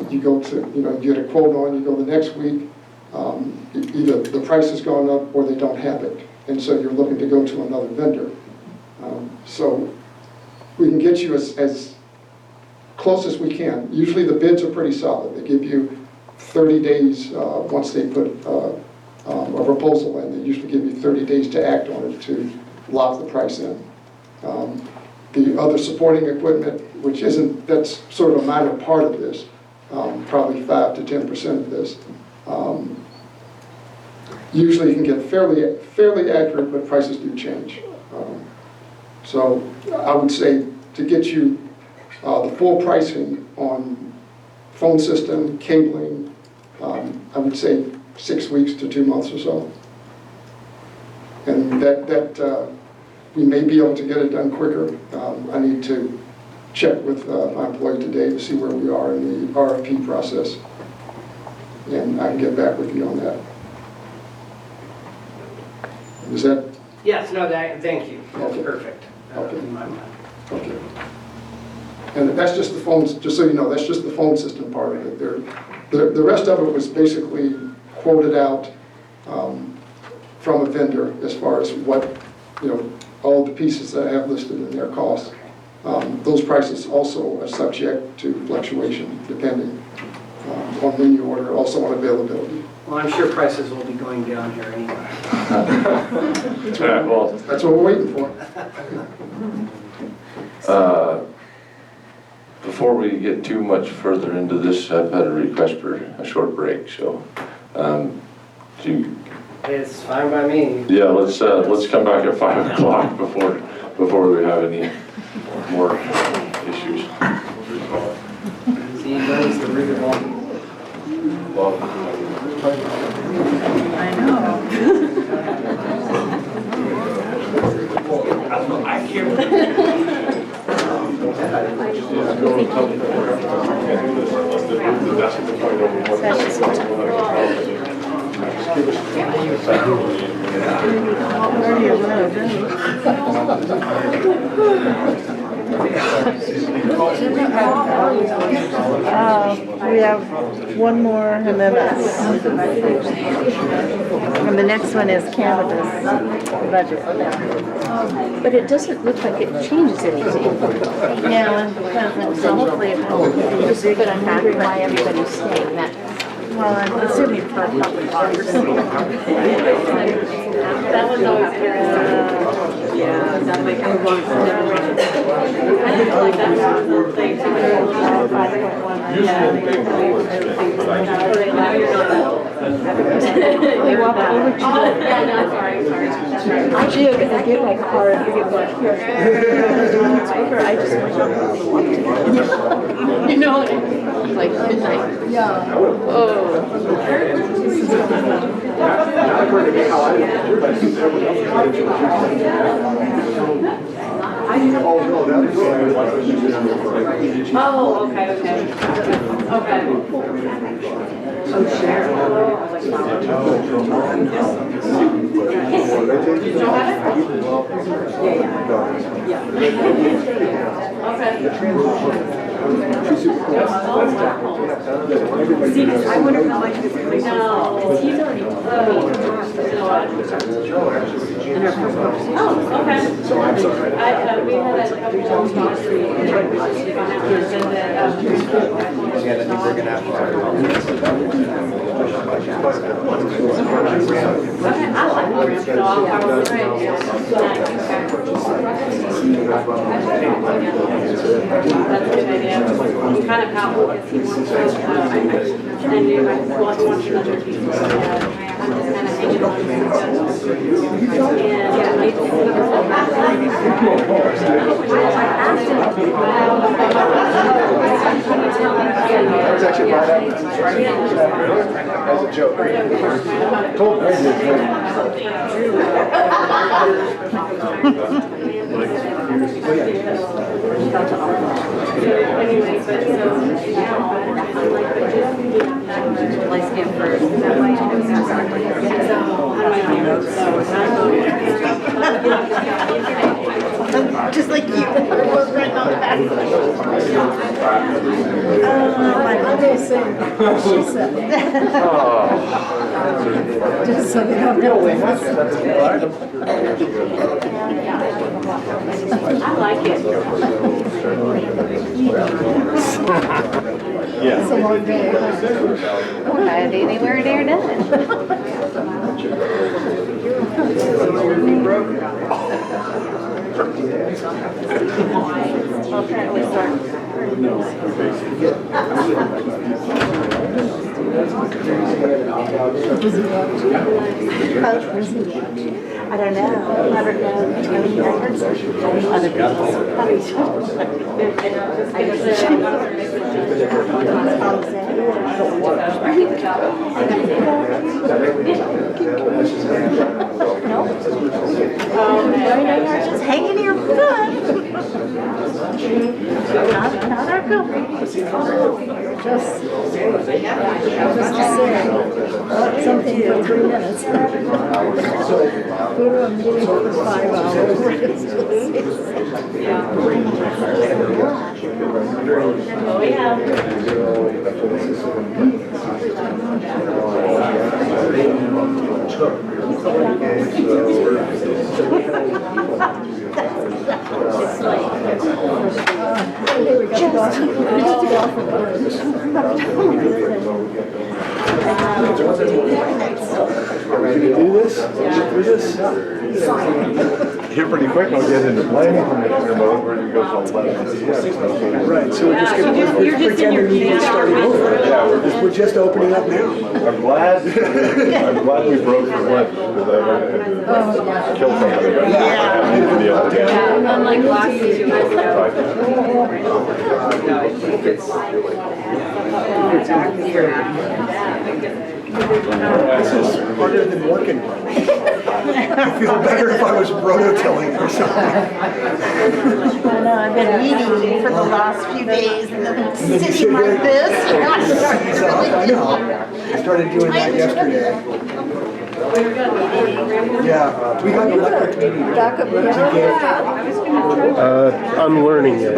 you go to, you know, you get a quote on, you go the next week, either the price has gone up or they don't have it. And so you're looking to go to another vendor. So we can get you as close as we can. Usually the bids are pretty solid. They give you 30 days, once they put a proposal in, they usually give you 30 days to act on it to lock the price in. The other supporting equipment, which isn't, that's sort of a minor part of this, probably 5 to 10% of this. Usually you can get fairly accurate, but prices do change. So I would say to get you the full pricing on phone system, cabling, I would say 6 weeks to 2 months or so. And that we may be able to get it done quicker. I need to check with my employee today to see where we are in the RFP process. And I can get back with you on that. Is that? Yes, no, thank you. That's Okay. perfect. Okay. In my mind. Okay. And that's just the phones, just so you know, that's just the phone system part of it. The rest of it was basically quoted out from a vendor as far as what, all the pieces that I have listed in their costs. Those prices also are subject to fluctuation depending on when you order, also on availability. Well, I'm sure prices will be going down here anyway. That's what we're waiting for. Before we get too much further into this, I've had a request for a short break, so, It's fine by me. yeah, let's come back at 5 o'clock before we have any more issues. See, there's the root of all. I know. I can't. We have one more and then us. And the next one is cannabis budget. But it doesn't look like it changes anything. Yeah, it doesn't. So hopefully it will be a big But I'm wondering impact. why everybody's saying that. Well, I'm assuming for a couple of hours. That one's always very, yeah, that's like, I want to never reach it. I feel like that's one of the things. Yeah. We walk over to Oh, yeah, no, sorry. I did, I get my card, you get my here. It's over, I just went over and walked in. You know what I mean? Like midnight. Yeah. Oh. Oh, okay. Oh, share. You still have it? Yeah. Okay. See, I would have liked this. No, he's already. Oh, okay. We had a couple of talks. Yeah, I think we're gonna have to. I like that's a good idea. Kind of how, because he wants to, and he wants another piece. I'm just kind of hanging on to it. That was actually brought up as a joke. Cool. Anyway, but so now, I'm like, but just like him first. Is that why you do exactly? So how do I know? Just like you. We're both writing on the back. My mother said, she said. Just so they don't know. I like it. It's a long day. Okay. it anywhere near done. I don't know. I heard other just hanging here for fun. Not our company. Just something for 3 minutes. Go to a meeting for 5 hours. Oh, yeah. Here pretty quick, I'll get into planning commissioner mode where you go from 11 to 10. Right, so we're just going to pretend the meeting's starting over. Yeah, We're just opening up now. I'm glad we broke the list because I killed somebody. Unlike last year. This is harder than working. I feel better if I was rototilling or something. I know, I've been eating for the last few days and then sitting like this. I know. I started doing that yesterday. Yeah, we got an electric meeting. I'm learning it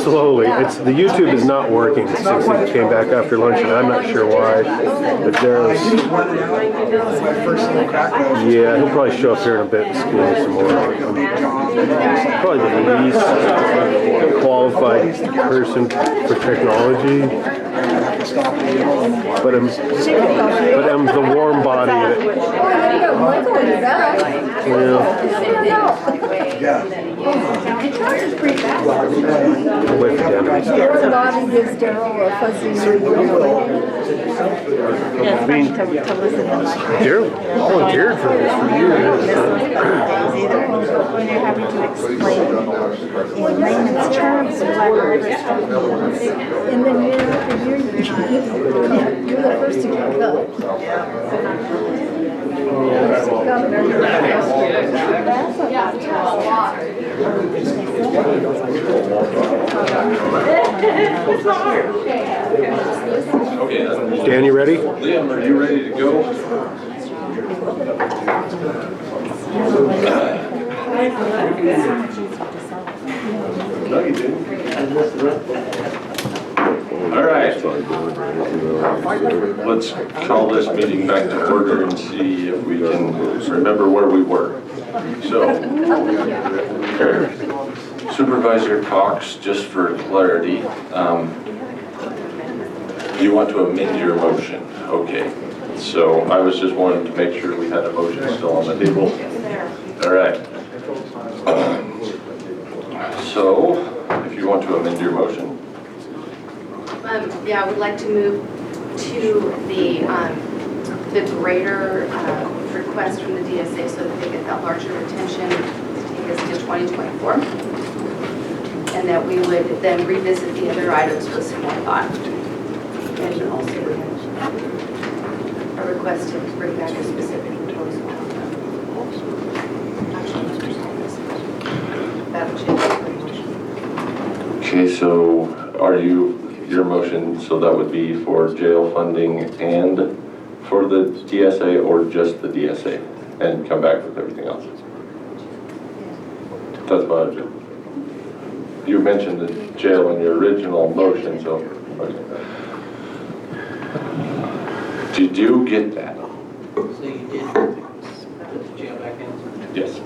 slowly. The YouTube is not working since it came back after lunch, and I'm not sure why. But there's, yeah, he'll probably show up here in a bit and school some more. Probably the least qualified person for technology. But I'm the warm body that. Everybody gives Daryl a fuzzy. Yeah, it's funny to listen to like. Daryl volunteered for this for years. When you're having to explain in layman's terms what and then year after year, you're the first to get up. Dan, you ready? Liam, are you ready to go? No, you didn't. All right. Let's call this meeting back to order and see if we can remember where we were. So, Supervisor Cox, just for clarity, you want to amend your motion? Okay. So I was just wanting to make sure we had a motion still on the table. All right. So, if you want to amend your motion. Yeah, I would like to move to the greater request from the DSA so that they get that larger retention to take us to 2024. And that we would then revisit the other items with some more thought. And also a request to bring back a specific proposal. That'll change. Okay, so are your motion, so that would be for jail funding and for the DSA or just the DSA? And come back with everything else? That's what I did. You mentioned the jail in your original motion, so. Okay. Did you get that? So you did put the jail back in? Yes.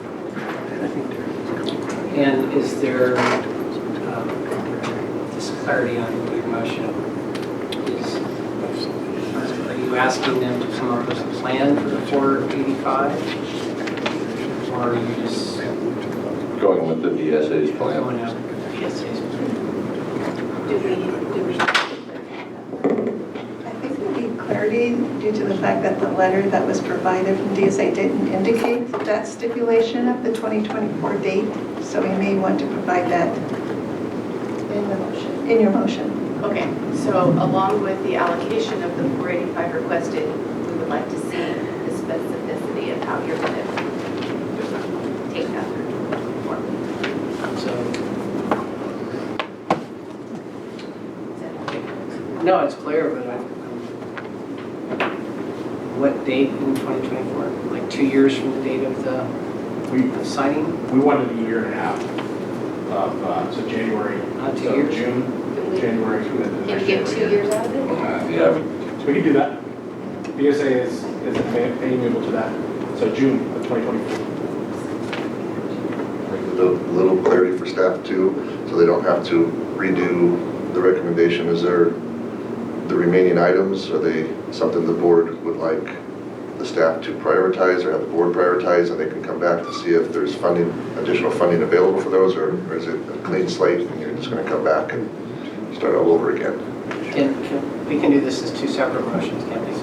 And is there just clarity on your motion? Are you you asking them to come up with a plan for the 485? Or are you just Going with the DSA's plan. going out with the PSA's plan? I think we need clarity due to the fact that the letter that was provided from DSA didn't indicate that stipulation of the 2024 date, so we may want to provide that In the motion. in your motion. Okay, so along with the allocation of the 485 requested, we would like to see the specificity of how you're going to take that through. So. No, it's clear, but what date in 2024? Like 2 years from the date of the signing? We wanted a year and a half of, so January, Not 2 so years? June, January. Can you get 2 years out of it? Yeah. So we can do that. BSA is amenable to that. So June of 2024. A little clarity for staff too, so they don't have to redo the recommendation. Is there the remaining items? Are they something the board would like the staff to prioritize or have the board prioritize, and they can come back to see if there's funding, additional funding available for those, or is it a clean slate and you're just going to come back and start all over again? We can do this as 2 separate motions, can't we?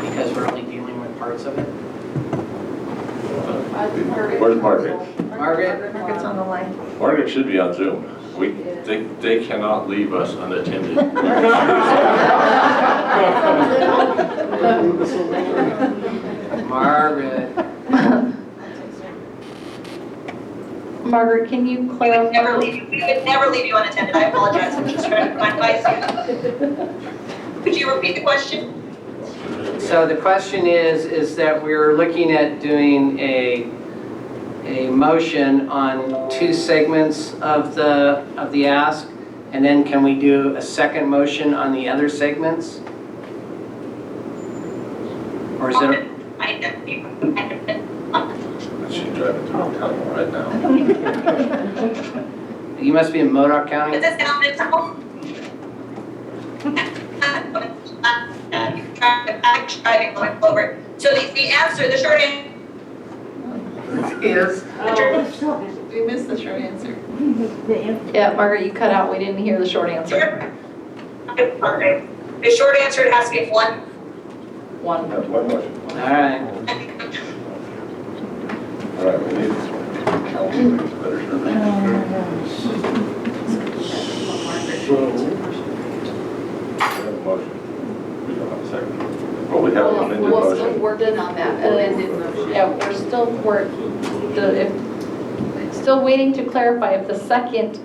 Because we're only dealing with parts of it. Where's Margaret? Margaret? Margaret's on the line. Margaret should be on Zoom. They cannot leave us unattended. Margaret. Margaret, can you clarify? We would never leave you unattended. I apologize. I'm just trying to find my seat. Could you repeat the question? So the question is that we're looking at doing a motion on 2 segments of the ask, and then can we do a second motion on the other segments? Or is it? She's driving through town right now. You must be in Modoc County? Does this sound reasonable? I'm driving going forward. So the answer, the short answer is? We missed the short answer. Yeah, Margaret, you cut out. We didn't hear the short answer. Okay. The short answer, it has to be one. That's one motion. All right. All right, we need council makes better motion. We don't have a second. Well, we have an amended We're still motion. working on that amended motion. Yeah, we're still waiting to clarify if the second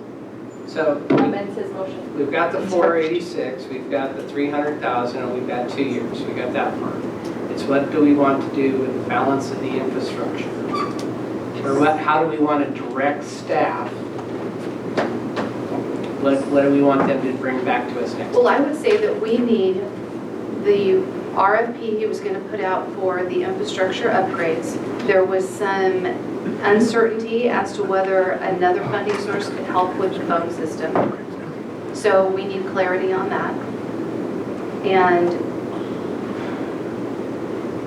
So Amends his motion. we've got the 486, we've got the 300,000, and we've got 2 years. We got that part. It's what do we want to do with the balance of the infrastructure? Or how do we want to direct staff? What do we want them to bring back to us next? Well, I would say that we need the RFP he was going to put out for the infrastructure upgrades. There was some uncertainty as to whether another funding source could help with the phone system. So we need clarity on that. And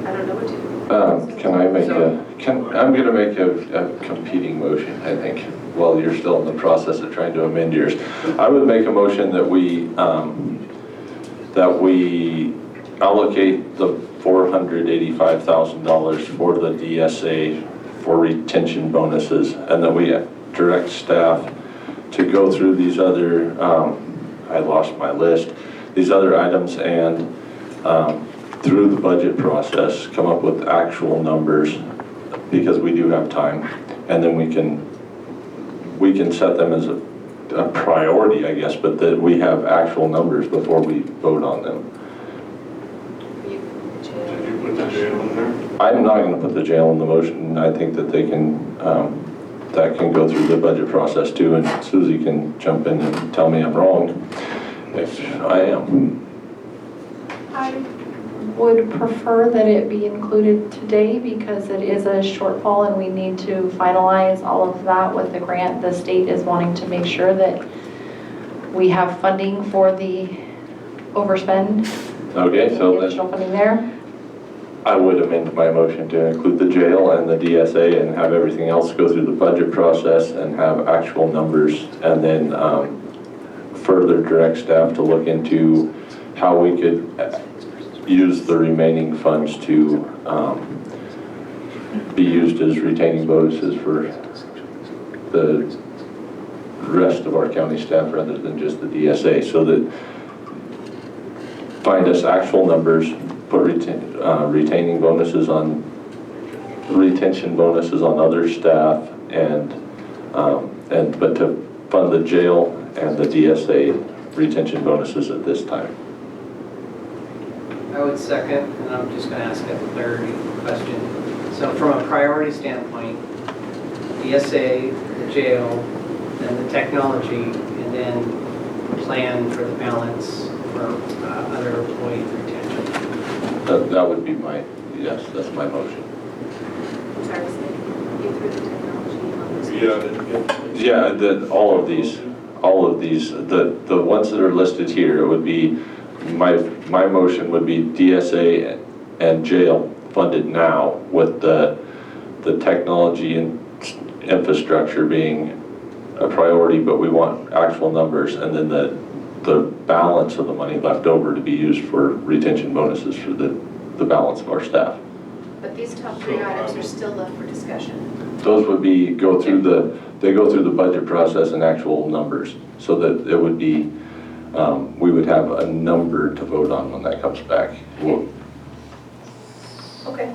I don't know what to do. Can I make I'm going to make a competing motion, I think, while you're still in the process of trying to amend yours. I would make a motion that we allocate the $485,000 for the DSA for retention bonuses, and that we direct staff to go through these other, I lost my list, these other items, and through the budget process, come up with actual numbers, because we do have time, and then we can set them as a priority, I guess, but that we have actual numbers before we vote on them. Did you put the jail in there? I'm not going to put the jail in the motion. I think that they can, that can go through the budget process too, and Susie can jump in and tell me I'm wrong if I am. I would prefer that it be included today because it is a shortfall and we need to finalize all of that with the grant. The state is wanting to make sure that we have funding for the overspend Okay, so then Additional funding there. I would amend my motion to include the jail and the DSA and have everything else go through the budget process and have actual numbers, and then further direct staff to look into how we could use the remaining funds to be used as retaining bonuses for the rest of our county staff rather than just the DSA, so that find us actual numbers, put retaining bonuses on, retention bonuses on other staff, but to fund the jail and the DSA retention bonuses at this time. I would second, and I'm just going to ask a clarity question. So from a priority standpoint, DSA, the jail, then the technology, and then plan for the balance for other employee retention. That would be my, yes, that's my motion. Sorry, so you threw the technology on this. Yeah, all of these, the ones that are listed here, it would be, my motion would be DSA and jail funded now, with the technology and infrastructure being a priority, but we want actual numbers, and then the balance of the money left over to be used for retention bonuses for the balance of our staff. But these top three items are still left for discussion. Those would be, they go through the budget process and actual numbers, so that it would be, we would have a number to vote on when that comes back. Okay.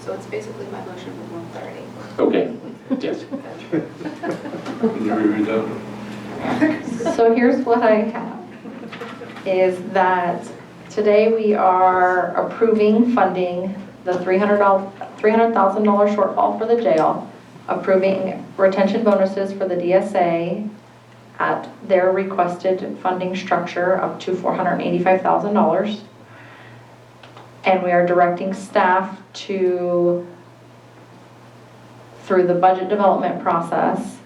So it's basically my motion with more clarity. Okay, yes. Can you reread that? So here's what I have, is that today we are approving funding the $300,000 shortfall for the jail, approving retention bonuses for the DSA at their requested funding structure up to $485,000. And we are directing staff to, through the budget development process,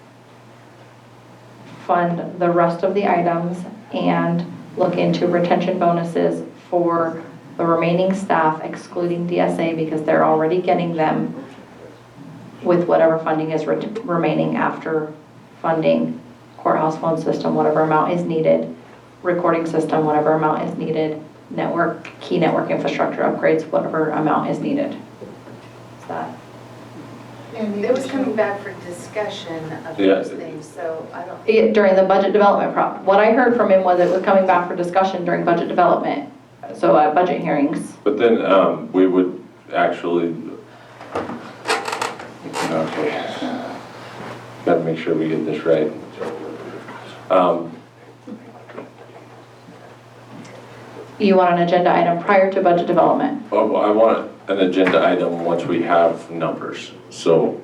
fund the rest of the items and look into retention bonuses for the remaining staff, excluding DSA, because they're already getting them with whatever funding is remaining after funding courthouse phone system, whatever amount is needed, recording system, whatever amount is needed, key network infrastructure upgrades, whatever amount is needed. Is that? It was coming back for discussion of those things, so I don't. During the budget development what I heard from him was it was coming back for discussion during budget development, so at budget hearings. But then we would actually, gotta make sure we get this right. You want an agenda item prior to budget development? Oh, I want an agenda item once we have numbers. So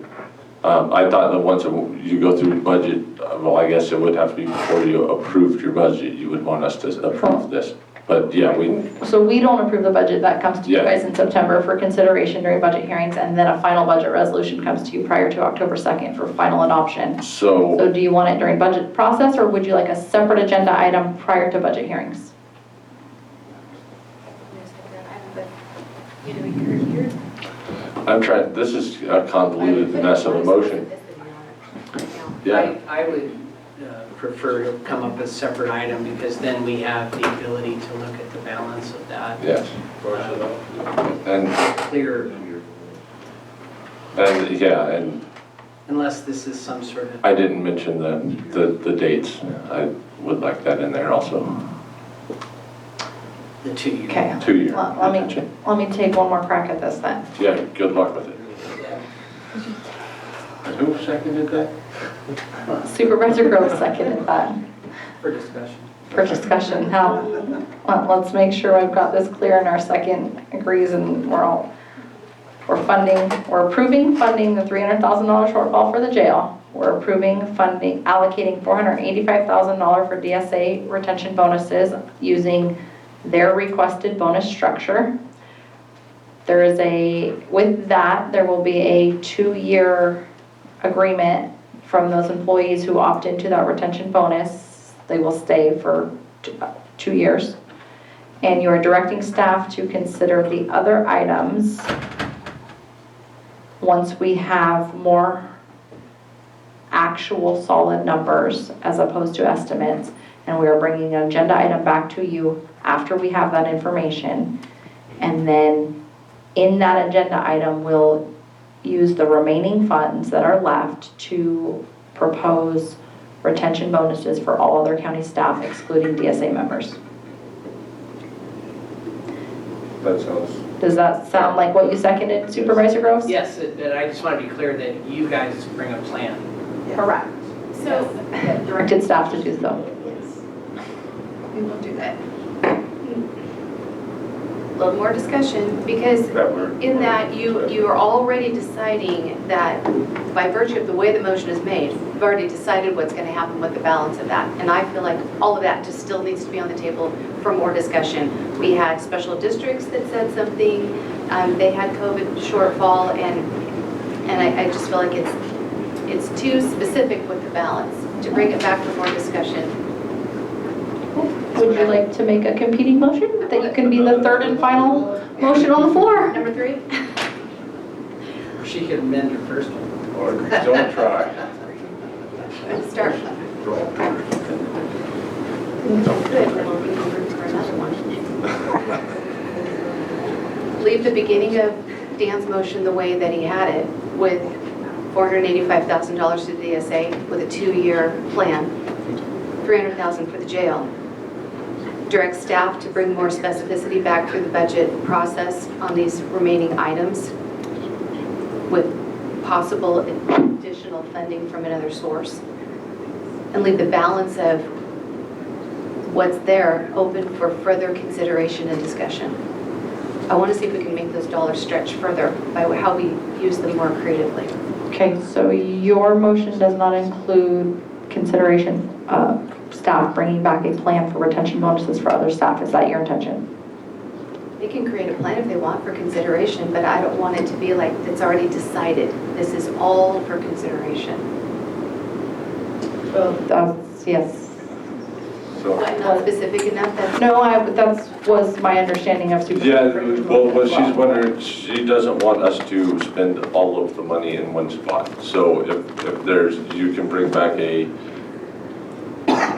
I thought that once you go through budget, well, I guess it would have to be before you approved your budget, you would want us to approve this. But yeah, So we don't approve the budget, that comes to you guys in September for consideration during budget hearings, and then a final budget resolution comes to you prior to October 2nd for final adoption. So do you want it during budget process, or would you like a separate agenda item prior to budget hearings? I'm trying, this is a convoluted mess of emotion. Yeah. I would prefer to come up with a separate item, because then we have the ability to look at the balance of that. Yes. And Clear, and unless this is some sort of. I didn't mention the dates. I would like that in there also. The 2 year. Okay. 2 year. Let me take one more crack at this then. Yeah, good luck with it. Who seconded that? Supervisor Groves seconded that. For discussion. For discussion. Now, let's make sure I've got this clear and our second agrees, and we're approving funding the $300,000 shortfall for the jail. We're approving funding, allocating $485,000 for DSA retention bonuses using their requested bonus structure. With that, there will be a 2-year agreement from those employees who opt into that retention bonus. They will stay for 2 years. And you are directing staff to consider the other items once we have more actual solid numbers as opposed to estimates. And we are bringing an agenda item back to you after we have that information. And then in that agenda item, we'll use the remaining funds that are left to propose retention bonuses for all other county staff excluding DSA members. That sounds. Does that sound like what you seconded, Supervisor Groves? Yes, but I just want to be clear that you guys bring a plan. Correct. So, Directed staff to do so. we will do that. A little more discussion, because in that you are already deciding that by virtue of the way the motion is made, you've already decided what's going to happen with the balance of that. And I feel like all of that just still needs to be on the table for more discussion. We had special districts that said something, they had COVID shortfall, and I just feel like it's too specific with the balance to bring it back for more discussion. Would you like to make a competing motion that you can be the third and final motion on the floor? Number 3? Or she could amend her first one. Or don't try. Start. Good, then we'll be moving for another one. Leave the beginning of Dan's motion the way that he had it, with $485,000 to the DSA with a 2-year plan, $300,000 for the jail. Direct staff to bring more specificity back through the budget process on these remaining items with possible additional funding from another source. And leave the balance of what's there open for further consideration and discussion. I want to see if we can make those dollars stretch further by how we use them more creatively. Okay, so your motion does not include consideration of staff bringing back a plan for retention bonuses for other staff. Is that your intention? They can create a plan if they want for consideration, but I don't want it to be like it's already decided. This is all for consideration. Yes. So. Not specific enough? No, that was my understanding of Supervisor. Yeah, well, what she's wondering, she doesn't want us to spend all of the money in one spot. So if there's, you can bring back a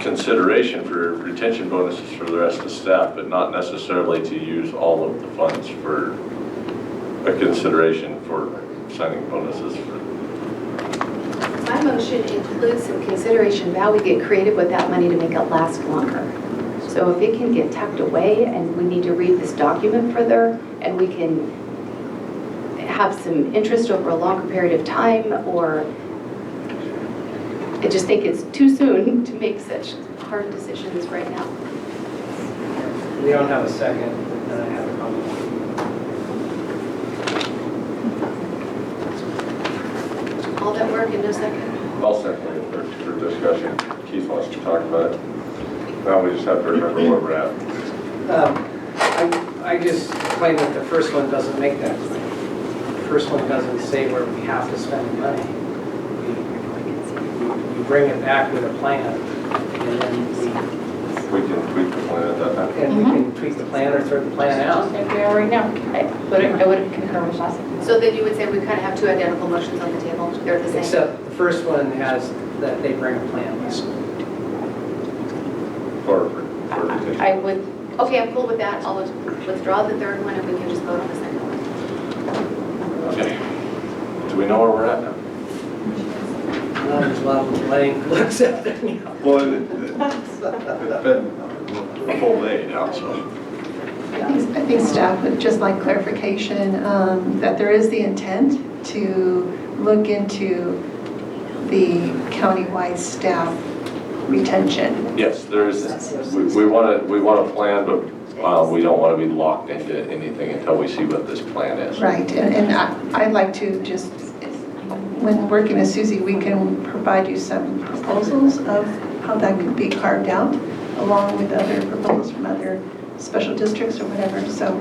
consideration for retention bonuses for the rest of the staff, but not necessarily to use all of the funds for a consideration for signing bonuses. My motion includes some consideration of how we get creative with that money to make it last longer. So if it can get tucked away and we need to read this document further and we can have some interest over a longer period of time, or I just think it's too soon to make such hard decisions right now. We don't have a second, and I have a comment. All that work and no second? I'll second it for discussion. Keith wants to talk about it. Now we just have to remember where we're at. I just claim that the first one doesn't make that claim. The first one doesn't say where we have to spend the money. We bring it back with a plan, and then We can tweak the plan at that time. we can tweak the plan or throw the plan out. Like we are right now. I would concur with that. So then you would say we kind of have two identical motions on the table. They're the same. Except the first one has that they bring a plan. For retention. I would. Okay, I'm cool with that. I'll withdraw the third one and we can just vote on the second one. Okay. Do we know where we're at now? There's a lot of blank looks at it. Well, it's been a full day now, so. I think staff would just like clarification that there is the intent to look into the countywide staff retention. Yes, there is. We want to plan, but we don't want to be locked into anything until we see what this plan is. Right, and I'd like to just, when working with Susie, we can provide you some proposals of how that could be carved out, along with other proposals from other special districts or whatever, so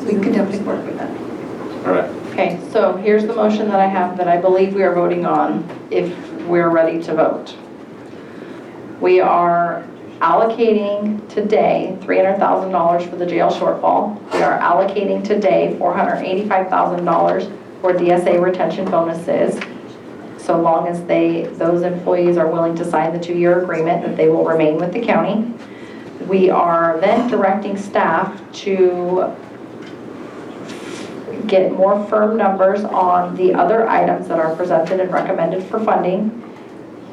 we can definitely work with that. All right. Okay, so here's the motion that I have that I believe we are voting on if we're ready to vote. We are allocating today $300,000 for the jail shortfall. We are allocating today $485,000 for DSA retention bonuses, so long as those employees are willing to sign the 2-year agreement that they will remain with the county. We are then directing staff to get more firm numbers on the other items that are presented and recommended for funding,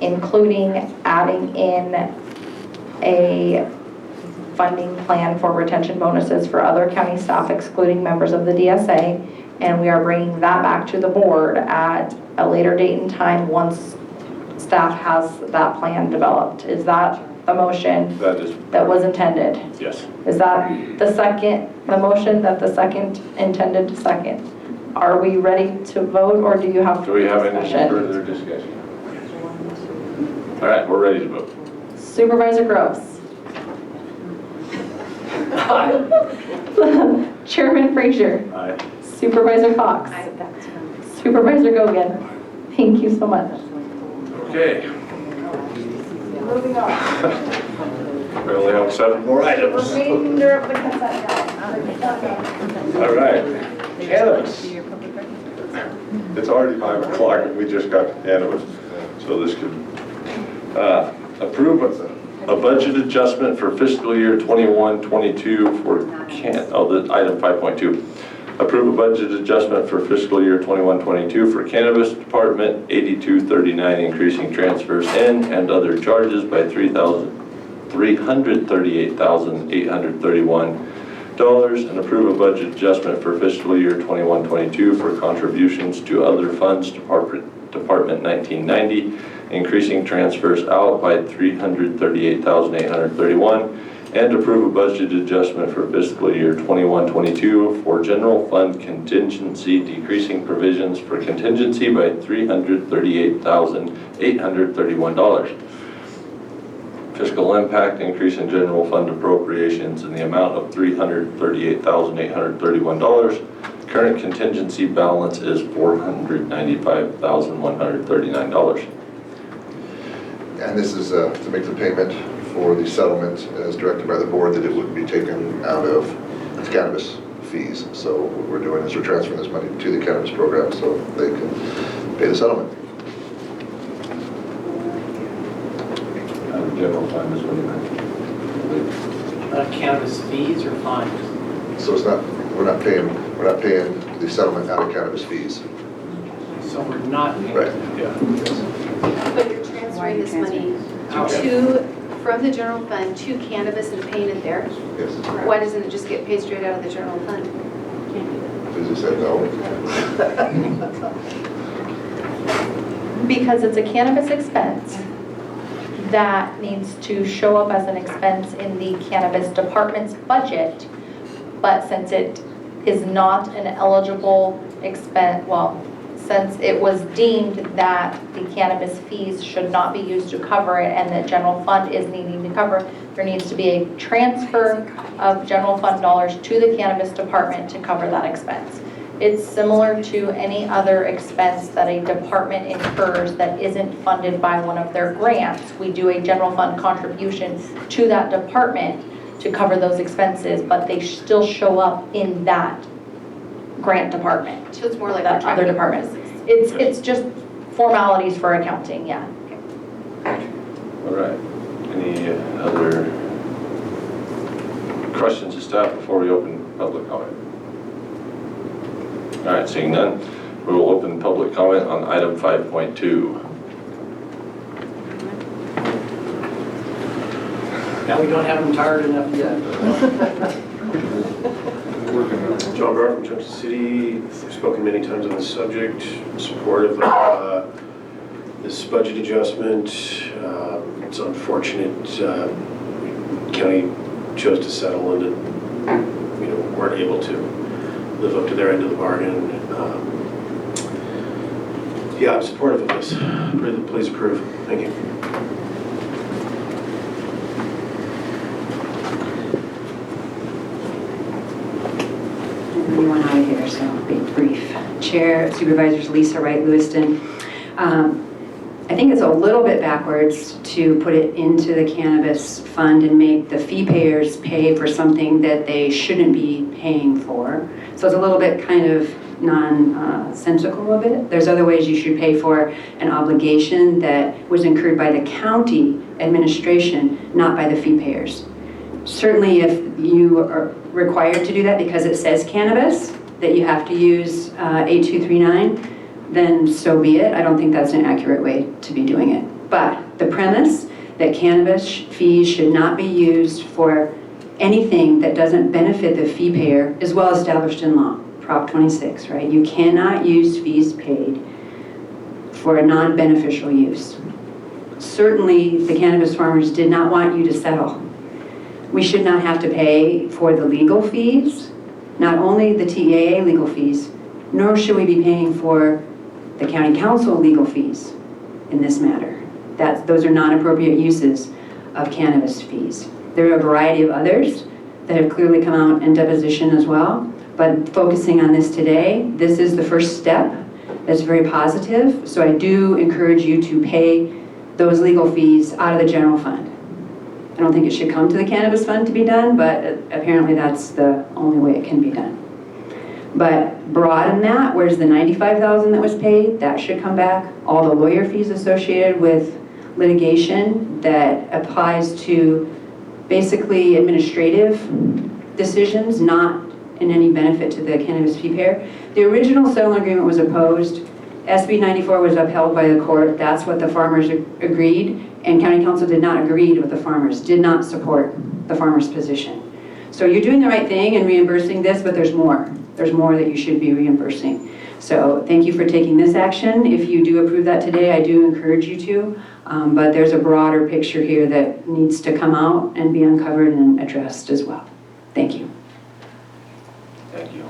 including adding in a funding plan for retention bonuses for other county staff excluding members of the DSA, and we are bringing that back to the board at a later date and time once staff has that plan developed. Is that the motion that was intended? Yes. Is that the motion that the second intended second? Are we ready to vote, or do you have Do we have any discussion? further discussion? All right, we're ready to vote. Supervisor Gross. Chairman Frazier. Aye. Supervisor Fox. Supervisor Gogan. Thank you so much. Okay. Moving on. We only have 7 more items. Remainder of the consent calendar. All right. Cannabis. It's already 5 o'clock and we just got cannabis. So this could approve a budget adjustment for fiscal year 21-22 for item 5.2. Approve a budget adjustment for fiscal year 21-22 for Cannabis Department 8239, increasing transfers in and other charges by $338,831, and approve a budget adjustment for fiscal year 21-22 for contributions to other funds, Department 1990, increasing transfers out by $338,831, and approve a budget adjustment for fiscal year 21-22 for general fund contingency, decreasing provisions for contingency by $338,831. Fiscal impact, increase in general fund appropriations in the amount of $338,831. Current contingency balance is $495,139. And this is to make the payment for the settlement as directed by the board, that it wouldn't be taken out of cannabis fees. So what we're doing is we're transferring this money to the cannabis program so they can pay the settlement. General fund is what you meant. Cannabis fees or fines? So it's not, we're not paying the settlement out of cannabis fees. So we're not paying. Right. Yeah. But you're transferring this money from the general fund to cannabis and paying it there? Yes. Why doesn't it just get paid straight out of the general fund? Because you said no. Because it's a cannabis expense that needs to show up as an expense in the cannabis department's budget, but since it is not an eligible expense, well, since it was deemed that the cannabis fees should not be used to cover it and that general fund is needing to cover, there needs to be a transfer of general fund dollars to the cannabis department to cover that expense. It's similar to any other expense that a department incurs that isn't funded by one of their grants. We do a general fund contribution to that department to cover those expenses, but they still show up in that grant department. So it's more like that other department. It's just formalities for accounting, yeah. All right. Any other questions of staff before we open public comment? All right, seeing none, we will open public comment on item 5.2. Now we don't have them tired enough yet. John Barr from Junction City. I've spoken many times on this subject. I'm supportive of this budget adjustment. It's unfortunate county chose to settle and weren't able to live up to their end of the bargain. Yeah, I'm supportive of this. Please approve. Thank you. We went out of here, so I'll be brief. Chair, Supervisors Lisa Wright Lewiston. I think it's a little bit backwards to put it into the cannabis fund and make the fee payers pay for something that they shouldn't be paying for. So it's a little bit kind of nonsensical of it. There's other ways you should pay for an obligation that was incurred by the county administration, not by the fee payers. Certainly if you are required to do that because it says cannabis, that you have to use 8239, then so be it. I don't think that's an accurate way to be doing it. But the premise that cannabis fees should not be used for anything that doesn't benefit the fee payer is well established in law, Prop 26, right? You cannot use fees paid for a non-beneficial use. Certainly, the cannabis farmers did not want you to settle. We should not have to pay for the legal fees, not only the TEAA legal fees, nor should we be paying for the county council legal fees in this matter. Those are non-appropriate uses of cannabis fees. There are a variety of others that have clearly come out in deposition as well, but focusing on this today, this is the first step that's very positive. So I do encourage you to pay those legal fees out of the general fund. I don't think it should come to the cannabis fund to be done, but apparently that's the only way it can be done. But broaden that, where's the $95,000 that was paid? That should come back. All the lawyer fees associated with litigation that applies to basically administrative decisions, not in any benefit to the cannabis fee payer. The original settlement agreement was opposed. SB 94 was upheld by the court. That's what the farmers agreed, and county council did not agree with the farmers, did not support the farmers' position. So you're doing the right thing and reimbursing this, but there's more. There's more that you should be reimbursing. So thank you for taking this action. If you do approve that today, I do encourage you to, but there's a broader picture here that needs to come out and be uncovered and addressed as well. Thank you. Thank you.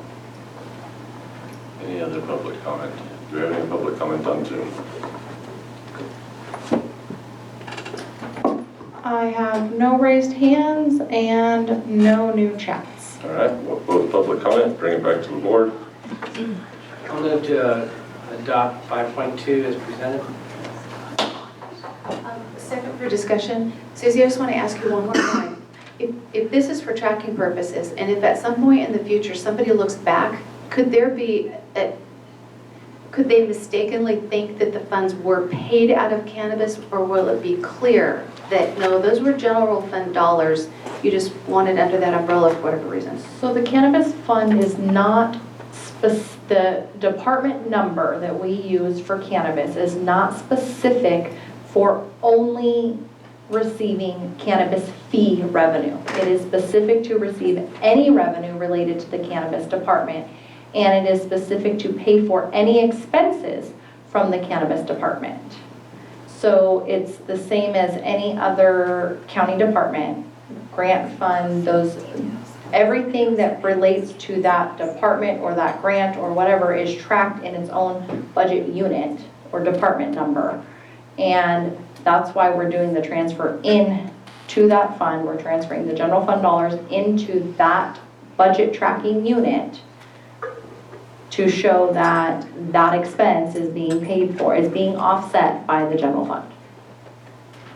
Any other public comment? Do we have any public comment on Zoom? I have no raised hands and no new chats. All right, we'll close public comment, bring it back to the board. I'll move to adopt 5.2 as presented. Second for discussion. Susie, I just want to ask you one more time. If this is for tracking purposes, and if at some point in the future somebody looks back, could they mistakenly think that the funds were paid out of cannabis, or will it be clear that no, those were general fund dollars, you just wanted under that umbrella for whatever reason? So the cannabis fund is not, the department number that we use for cannabis is not specific for only receiving cannabis fee revenue. It is specific to receive any revenue related to the cannabis department, and it is specific to pay for any expenses from the cannabis department. So it's the same as any other county department, grant fund, everything that relates to that department or that grant or whatever is tracked in its own budget unit or department number. And that's why we're doing the transfer into that fund. We're transferring the general fund dollars into that budget tracking unit to show that that expense is being paid for, is being offset by the general fund.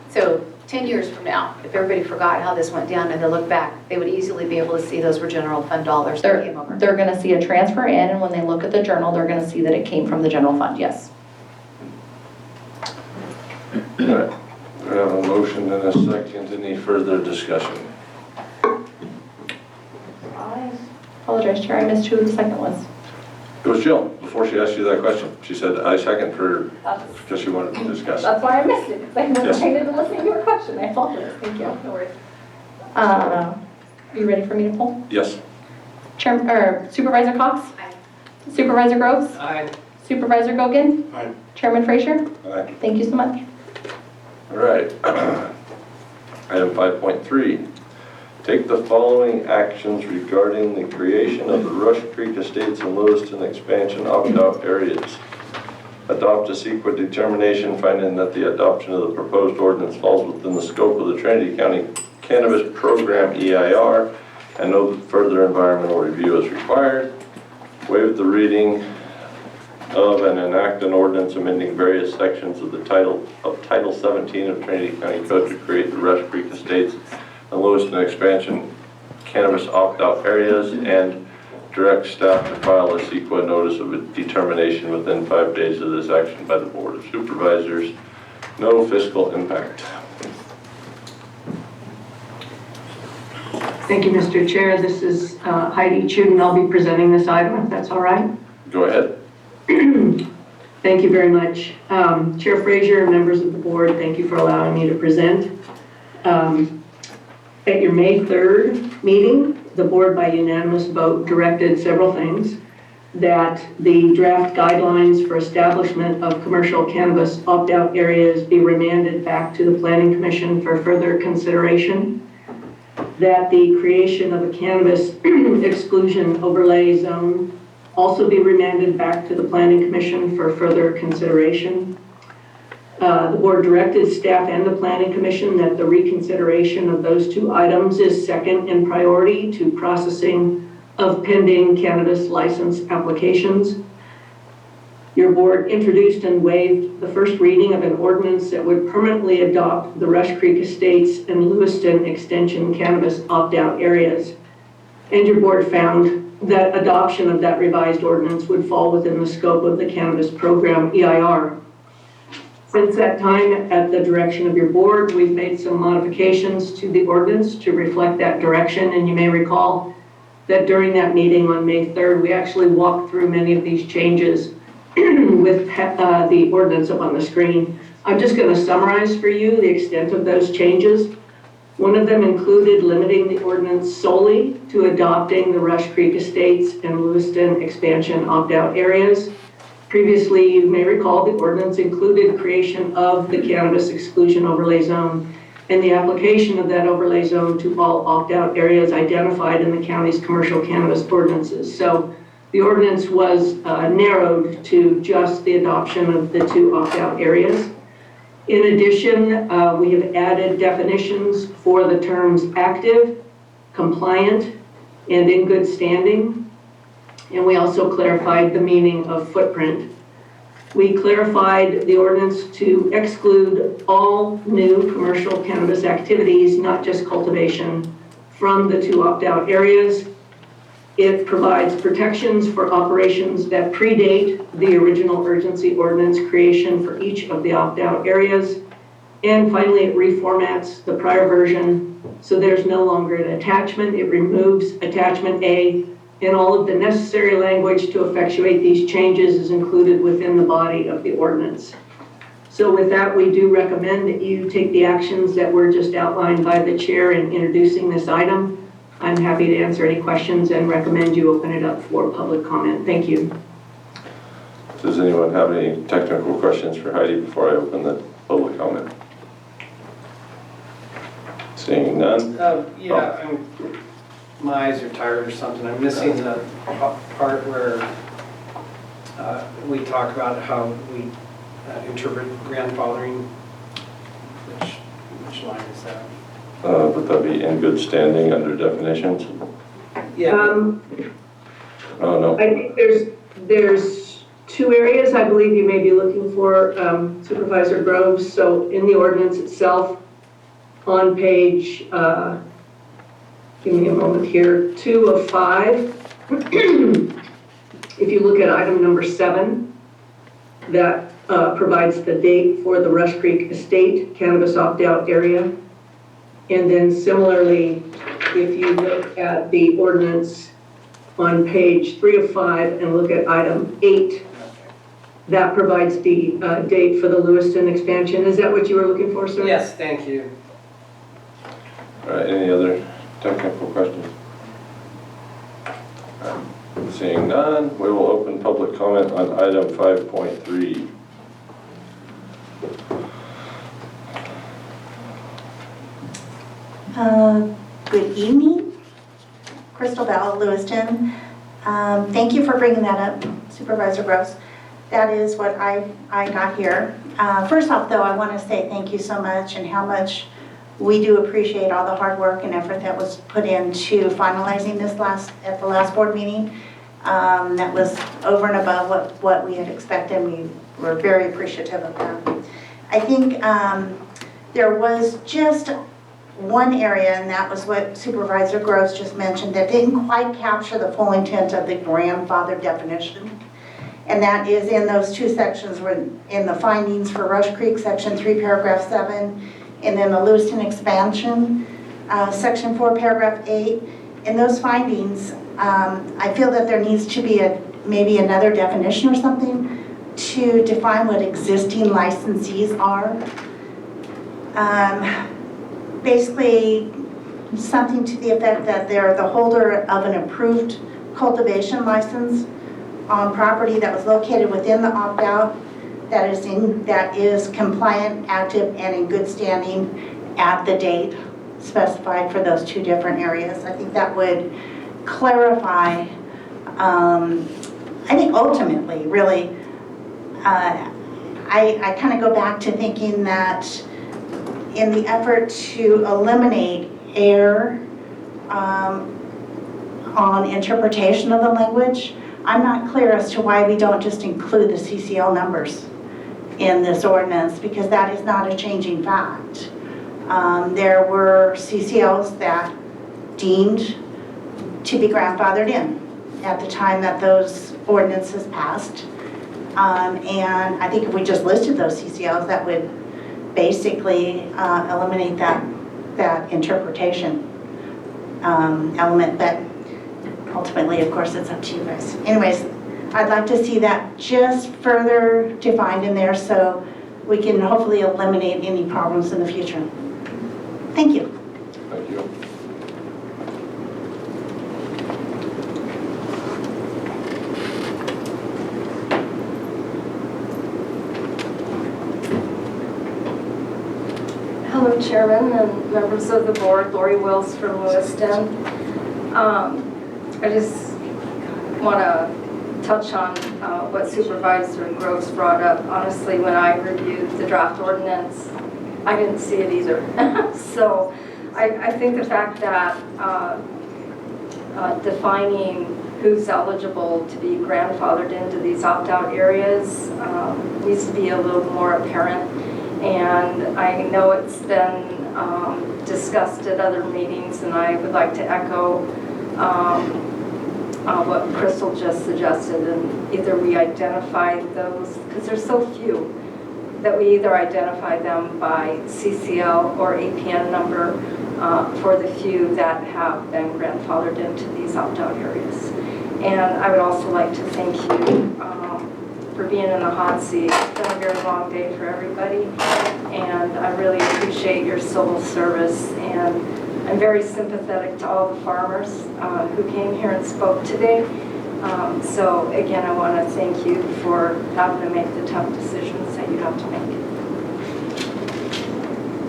So 10 years from now, if everybody forgot how this went down and they look back, they would easily be able to see those were general fund dollars that came over. They're gonna see a transfer in, and when they look at the journal, they're gonna see that it came from the general fund, yes. All right, we have a motion and a second. Any further discussion? I apologize, Chair, I missed who the second was. It was Jill, before she asked you that question. She said, I second for, because she wanted to discuss. That's why I missed it, because I didn't listen to your question. I apologize, thank you. No worries. Are you ready for me to pull? Yes. Supervisor Cox? Aye. Supervisor Groves? Aye. Supervisor Gogan? Aye. Chairman Frazier? Aye. Thank you so much. All right. Item 5.3. Take the following actions regarding the creation of the Rush Creek Estates and Lewiston expansion opt-out areas. Adopt a CEQA determination finding that the adoption of the proposed ordinance falls within the scope of the Trinity County Cannabis Program EIR, and no further environmental review is required. Waive the reading of and enact an ordinance amending various sections of the Title 17 of Trinity County Code to create the Rush Creek Estates and Lewiston expansion cannabis opt-out areas, and direct staff to file a CEQA notice of a determination within 5 days of this action by the Board of Supervisors. No fiscal impact. Thank you, Mr. Chair. This is Heidi Chuden. I'll be presenting this item, if that's all right. Go ahead. Thank you very much. Chair Frazier, members of the board, thank you for allowing me to present. At your May 3rd meeting, the board by unanimous vote directed several things: that the draft guidelines for establishment of commercial cannabis opt-out areas be remanded back to the Planning Commission for further consideration, that the creation of a cannabis exclusion overlay zone also be remanded back to the Planning Commission for further consideration. The board directed staff and the Planning Commission that the reconsideration of those two items is second in priority to processing of pending cannabis license applications. Your board introduced and waived the first reading of an ordinance that would permanently adopt the Rush Creek Estates and Lewiston Extension cannabis opt-out areas. And your board found that adoption of that revised ordinance would fall within the scope of the Cannabis Program EIR. Since that time, at the direction of your board, we've made some modifications to the ordinance to reflect that direction, and you may recall that during that meeting on May 3rd, we actually walked through many of these changes with the ordinance up on the screen. I'm just going to summarize for you the extent of those changes. One of them included limiting the ordinance solely to adopting the Rush Creek Estates and Lewiston expansion opt-out areas. Previously, you may recall the ordinance included creation of the cannabis exclusion overlay zone and the application of that overlay zone to all opt-out areas identified in the county's commercial cannabis ordinances. So the ordinance was narrowed to just the adoption of the two opt-out areas. In addition, we have added definitions for the terms active, compliant, and in good standing. And we also clarified the meaning of footprint. We clarified the ordinance to exclude all new commercial cannabis activities, not just cultivation, from the two opt-out areas. It provides protections for operations that predate the original urgency ordinance creation for each of the opt-out areas. And finally, it reformats the prior version, so there's no longer an attachment. It removes attachment A, and all of the necessary language to effectuate these changes is included within the body of the ordinance. So with that, we do recommend that you take the actions that were just outlined by the chair in introducing this item. I'm happy to answer any questions and recommend you open it up for public comment. Thank you. Does anyone have any technical questions for Heidi before I open the public comment? Seeing none? My eyes are tired or something. I'm missing the part where we talk about how we interpret grandfathering. Which line is that? Would that be in good standing under definitions? Yeah. Oh, no. I think there's two areas I believe you may be looking for, Supervisor Groves. So in the ordinance itself, on page, give me a moment here, 2 of 5, if you look at item number 7, that provides the date for the Rush Creek Estate cannabis opt-out area. And then similarly, if you look at the ordinance on page 3 of 5 and look at item 8, that provides the date for the Lewiston expansion. Is that what you were looking for, sir? Yes, thank you. All right, any other technical questions? Seeing none, we will open public comment on item 5.3. Good evening, Crystal Bell, Lewiston. Thank you for bringing that up, Supervisor Gross. That is what I got here. First off, though, I want to say thank you so much and how much we do appreciate all the hard work and effort that was put into finalizing this at the last board meeting. That was over and above what we had expected. We were very appreciative of that. I think there was just one area, and that was what Supervisor Gross just mentioned, that didn't quite capture the full intent of the grandfather definition. And that is in those two sections, in the findings for Rush Creek, section 3, paragraph 7, and then the Lewiston expansion, section 4, paragraph 8. In those findings, I feel that there needs to be maybe another definition or something to define what existing licensees are. Basically, something to the effect that they're the holder of an approved cultivation license on property that was located within the opt-out, that is compliant, active, and in good standing at the date specified for those two different areas. I think that would clarify, I think ultimately, really, I kind of go back to thinking that in the effort to eliminate error on interpretation of the language, I'm not clear as to why we don't just include the CCL numbers in this ordinance, because that is not a changing fact. There were CCLs that deemed to be grandfathered in at the time that those ordinances passed. And I think if we just listed those CCLs, that would basically eliminate that interpretation element. But ultimately, of course, it's up to you guys. Anyways, I'd like to see that just further defined in there so we can hopefully eliminate any problems in the future. Thank you. Thank you. Hello, Chairman and members of the board. Lori Wills from Lewiston. I just want to touch on what Supervisor Gross brought up. Honestly, when I reviewed the draft ordinance, I didn't see it either. So I think the fact that defining who's eligible to be grandfathered into these opt-out areas needs to be a little more apparent. And I know it's been discussed at other meetings, and I would like to echo what Crystal just suggested, and either we identify those, because there's so few, that we either identify them by CCL or APN number for the few that have been grandfathered into these opt-out areas. And I would also like to thank you for being in the hot seat. It's been a very long day for everybody, and I really appreciate your civil service, and I'm very sympathetic to all the farmers who came here and spoke today. So again, I want to thank you for having to make the tough decisions that you have to make.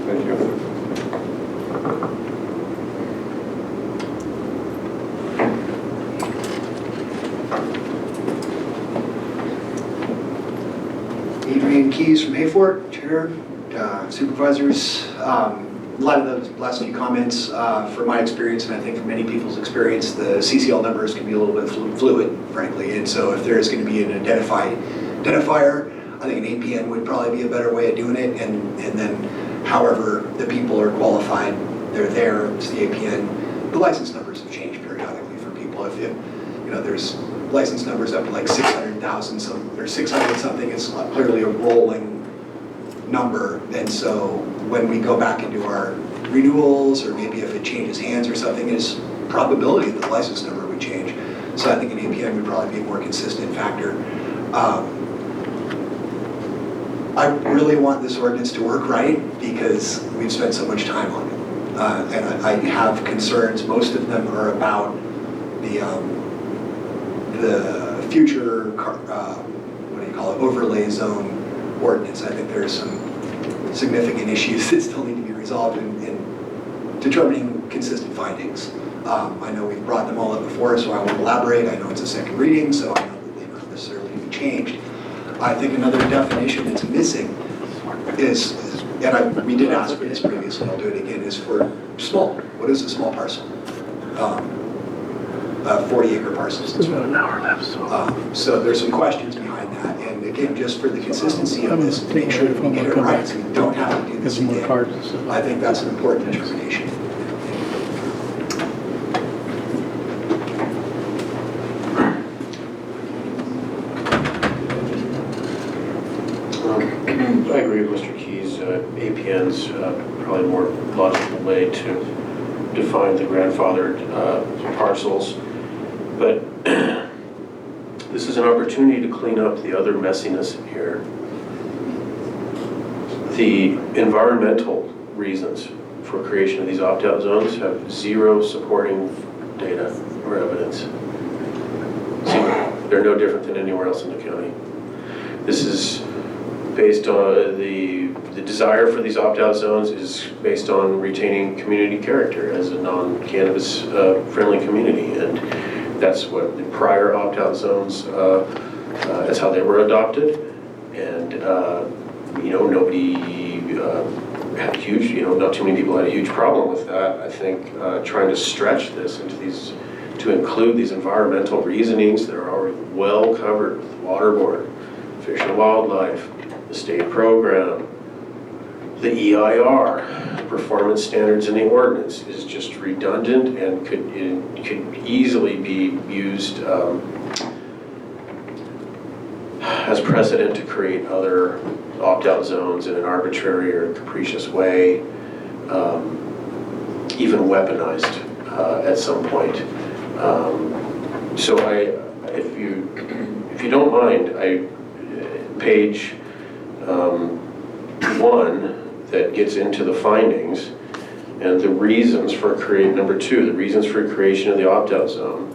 Thank you. Adrian Keys from Hayfort, Chair, Supervisors. A lot of those last few comments, from my experience, and I think from many people's experience, the CCL numbers can be a little bit fluid, frankly. And so if there is going to be an identifier, I think an APN would probably be a better way of doing it. And then however the people are qualified, they're there, it's the APN. The license numbers have changed periodically for people. If there's license numbers up to like 600,000 or 600 something, it's clearly a rolling number. And so when we go back into our renewals, or maybe if it changes hands or something, there's probability that the license number would change. So I think an APN would probably be a more consistent factor. I really want this ordinance to work right because we've spent so much time on it. And I have concerns. Most of them are about the future, overlay zone ordinance. I think there's some significant issues that still need to be resolved in determining consistent findings. I know we've brought them all up before, so I won't elaborate. I know it's a second reading, so I know that they don't necessarily need to be changed. I think another definition that's missing is, and we did ask for this previously, I'll do it again, is for small. What is a small parcel? 40-acre parcels. It's about an hour left, so. So there's some questions behind that, and again, just for the consistency of this, to make sure that we get it right, so we don't have to do this again. I think that's an important determination. I agree with Mr. Key's, APN's probably more logical way to define the grandfathered parcels. But this is an opportunity to clean up the other messiness in here. The environmental reasons for creation of these opt-out zones have zero supporting data or evidence. So they're no different than anywhere else in the county. This is based on the desire for these opt-out zones is based on retaining community character as a non-cannabis friendly community, and that's what the prior opt-out zones, that's how they were adopted, and nobody had huge, not too many people had a huge problem with that. I think trying to stretch this into these, to include these environmental reasonings that are already well covered with Water Board, Fish and Wildlife, the state program, the EIR, performance standards in the ordinance is just redundant and could easily be used as precedent to create other opt-out zones in an arbitrary or capricious way, even weaponized at some point. So if you don't mind, page 1 that gets into the findings and the reasons for number 2, the reasons for creation of the opt-out zone.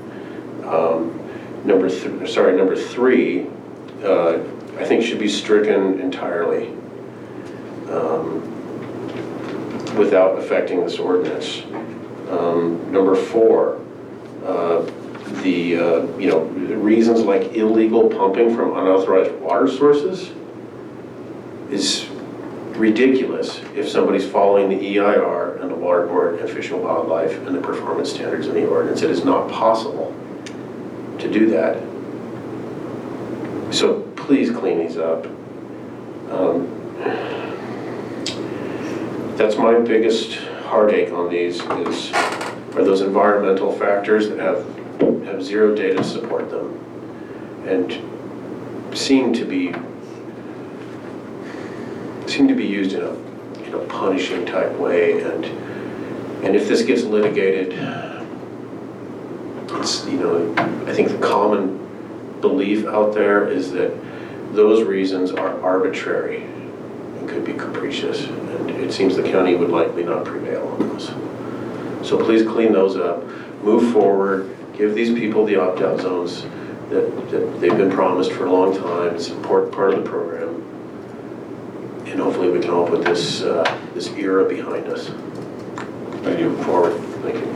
Number 3, I think should be stricken entirely without affecting this ordinance. Number 4, the reasons like illegal pumping from unauthorized water sources is ridiculous if somebody's following the EIR and the Water Board and Fish and Wildlife and the performance standards in the ordinance. It is not possible to do that. So please clean these up. That's my biggest heartache on these are those environmental factors that have zero data to support them and seem to be used in a punishing type way, and if this gets litigated, it's I think the common belief out there is that those reasons are arbitrary and could be capricious, and it seems the county would likely not prevail on those. So please clean those up, move forward, give these people the opt-out zones that they've been promised for a long time. It's an important part of the program, and hopefully we can all put this this era behind us. Thank you. Forward. Thank you.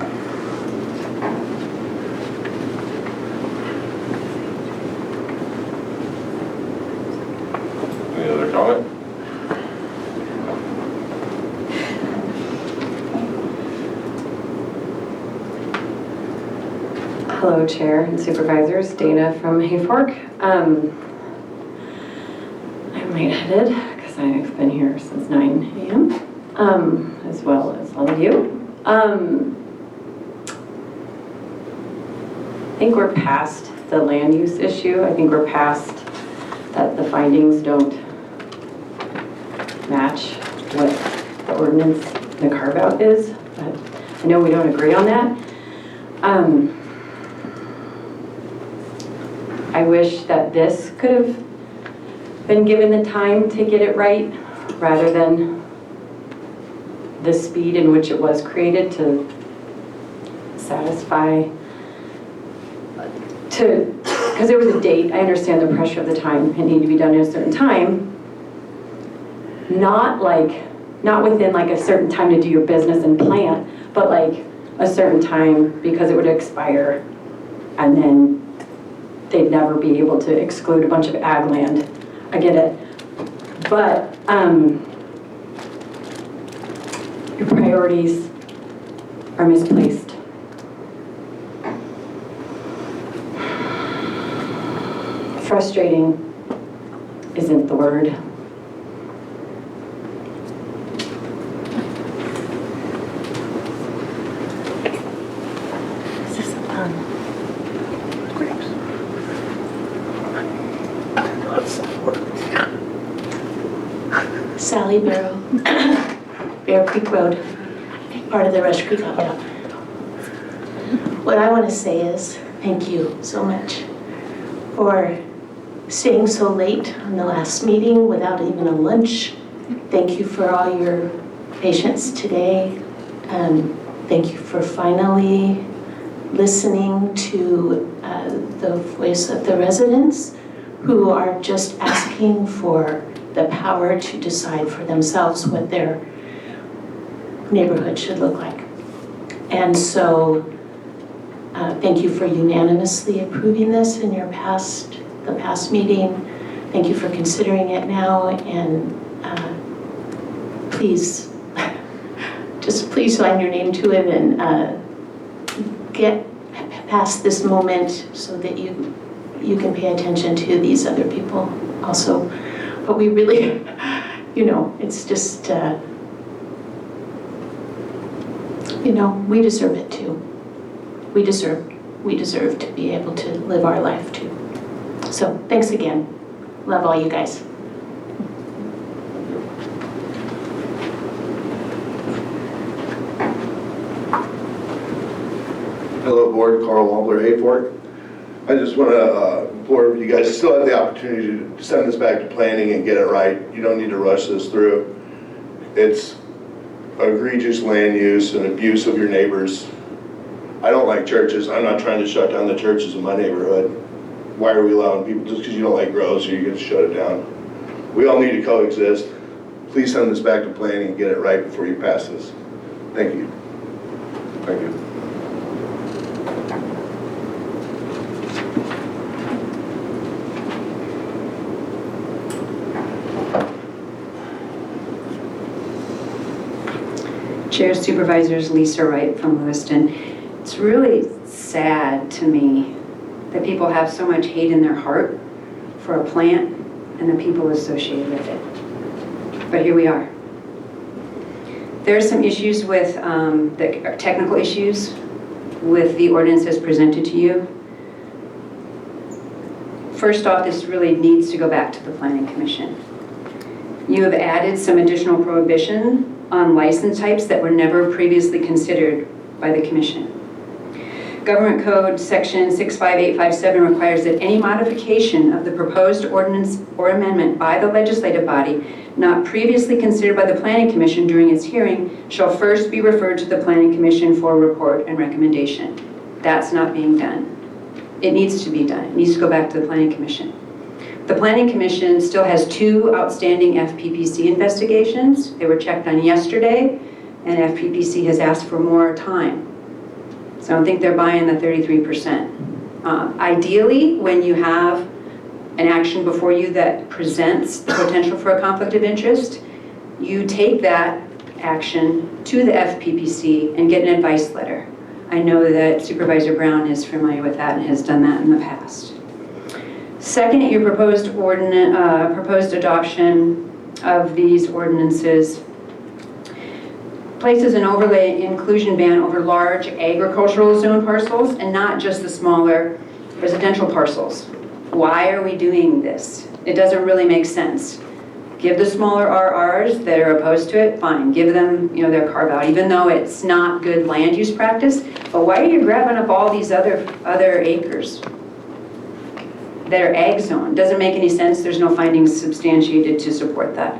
Any other comment? Hello, Chair and Supervisors. Dana from Hayfork. I'm lightheaded because I've been here since 9 a.m., as well as all of you. I think we're past the land use issue. I think we're past that the findings don't match what the ordinance, the carve-out is. But I know we don't agree on that. I wish that this could have been given the time to get it right rather than the speed in which it was created to satisfy, because there was a date. I understand the pressure of the time. It needed to be done in a certain time. Not within like a certain time to do your business and plant, but like a certain time because it would expire and then they'd never be able to exclude a bunch of ag land. I get it. But your priorities are misplaced. frustrating isn't the word. Is this, grapes? Sally Barrow, Bear Creek Road, part of the Rush Creek Outlet. What I want to say is thank you so much for staying so late on the last meeting without even a lunch. Thank you for all your patience today. Thank you for finally listening to the voice of the residents who are just asking for the power to decide for themselves what their neighborhood should look like. And so thank you for unanimously approving this in the past meeting. Thank you for considering it now, and please, just please sign your name to it and get past this moment so that you can pay attention to these other people also. But we really, it's just, we deserve it too. We deserve to be able to live our life too. So thanks again. Love all you guys. Hello, board. Carl Wobbler, Hayfork. I just want to implore you guys to still have the opportunity to send this back to planning and get it right. You don't need to rush this through. It's egregious land use and abuse of your neighbors. I don't like churches. I'm not trying to shut down the churches in my neighborhood. Why are we allowing people, just because you don't like grows, or you get to shut it down? We all need to coexist. Please send this back to planning and get it right before you pass this. Thank you. Thank you. Chair Supervisors, Lisa Wright from Lewiston. It's really sad to me that people have so much hate in their heart for a plant and the people associated with it. But here we are. There are some issues with, the technical issues with the ordinance as presented to you. First off, this really needs to go back to the Planning Commission. You have added some additional prohibition on license types that were never previously considered by the Commission. Government Code Section 65857 requires that any modification of the proposed ordinance or amendment by the legislative body not previously considered by the Planning Commission during its hearing shall first be referred to the Planning Commission for report and recommendation. That's not being done. It needs to be done. It needs to go back to the Planning Commission. The Planning Commission still has 2 outstanding FPPC investigations. They were checked on yesterday, and FPPC has asked for more time. So I don't think they're buying the 33%. Ideally, when you have an action before you that presents the potential for a conflict of interest, you take that action to the FPPC and get an advice letter. I know that Supervisor Brown is familiar with that and has done that in the past. Second, your proposed adoption of these ordinances places an overlay inclusion ban over large agricultural zone parcels and not just the smaller residential parcels. Why are we doing this? It doesn't really make sense. Give the smaller RRs that are opposed to it, fine. Give them, their carve out, even though it's not good land use practice. But why are you grabbing up all these other acres that are ag zone? Doesn't make any sense. There's no findings substantiated to support that.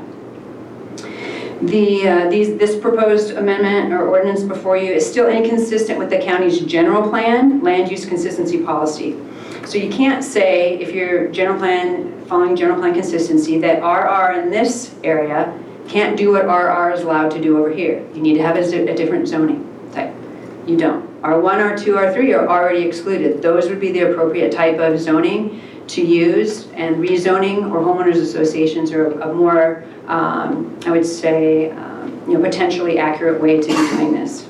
This proposed amendment or ordinance before you is still inconsistent with the county's general plan, land use consistency policy. So you can't say, if you're following general plan consistency, that RR in this area can't do what RR is allowed to do over here. You need to have a different zoning type. You don't. R1, R2, R3 are already excluded. Those would be the appropriate type of zoning to use, and rezoning or homeowners associations are a more, I would say, potentially accurate way to be doing this.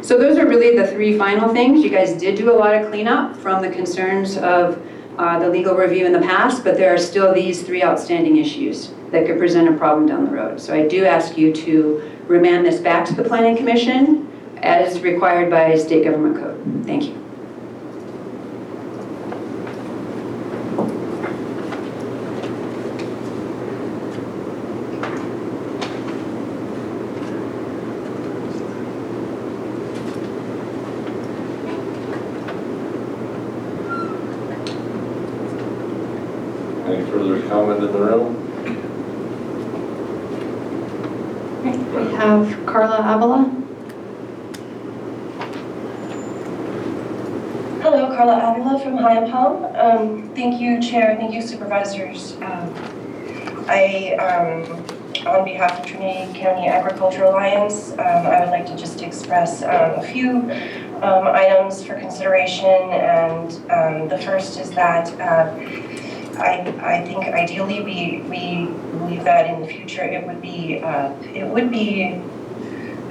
So those are really the 3 final things. You guys did do a lot of cleanup from the concerns of the legal review in the past, but there are still these 3 outstanding issues that could present a problem down the road. So I do ask you to remand this back to the Planning Commission as required by state government code. Thank you. Any further comment in the room? We have Carla Avila. Hello, Carla Avila from High Palm. Thank you, Chair. Thank you, Supervisors. On behalf of Trinity County Agricultural Alliance, I would like to just express a few items for consideration. And the first is that I think ideally we believe that in the future it would be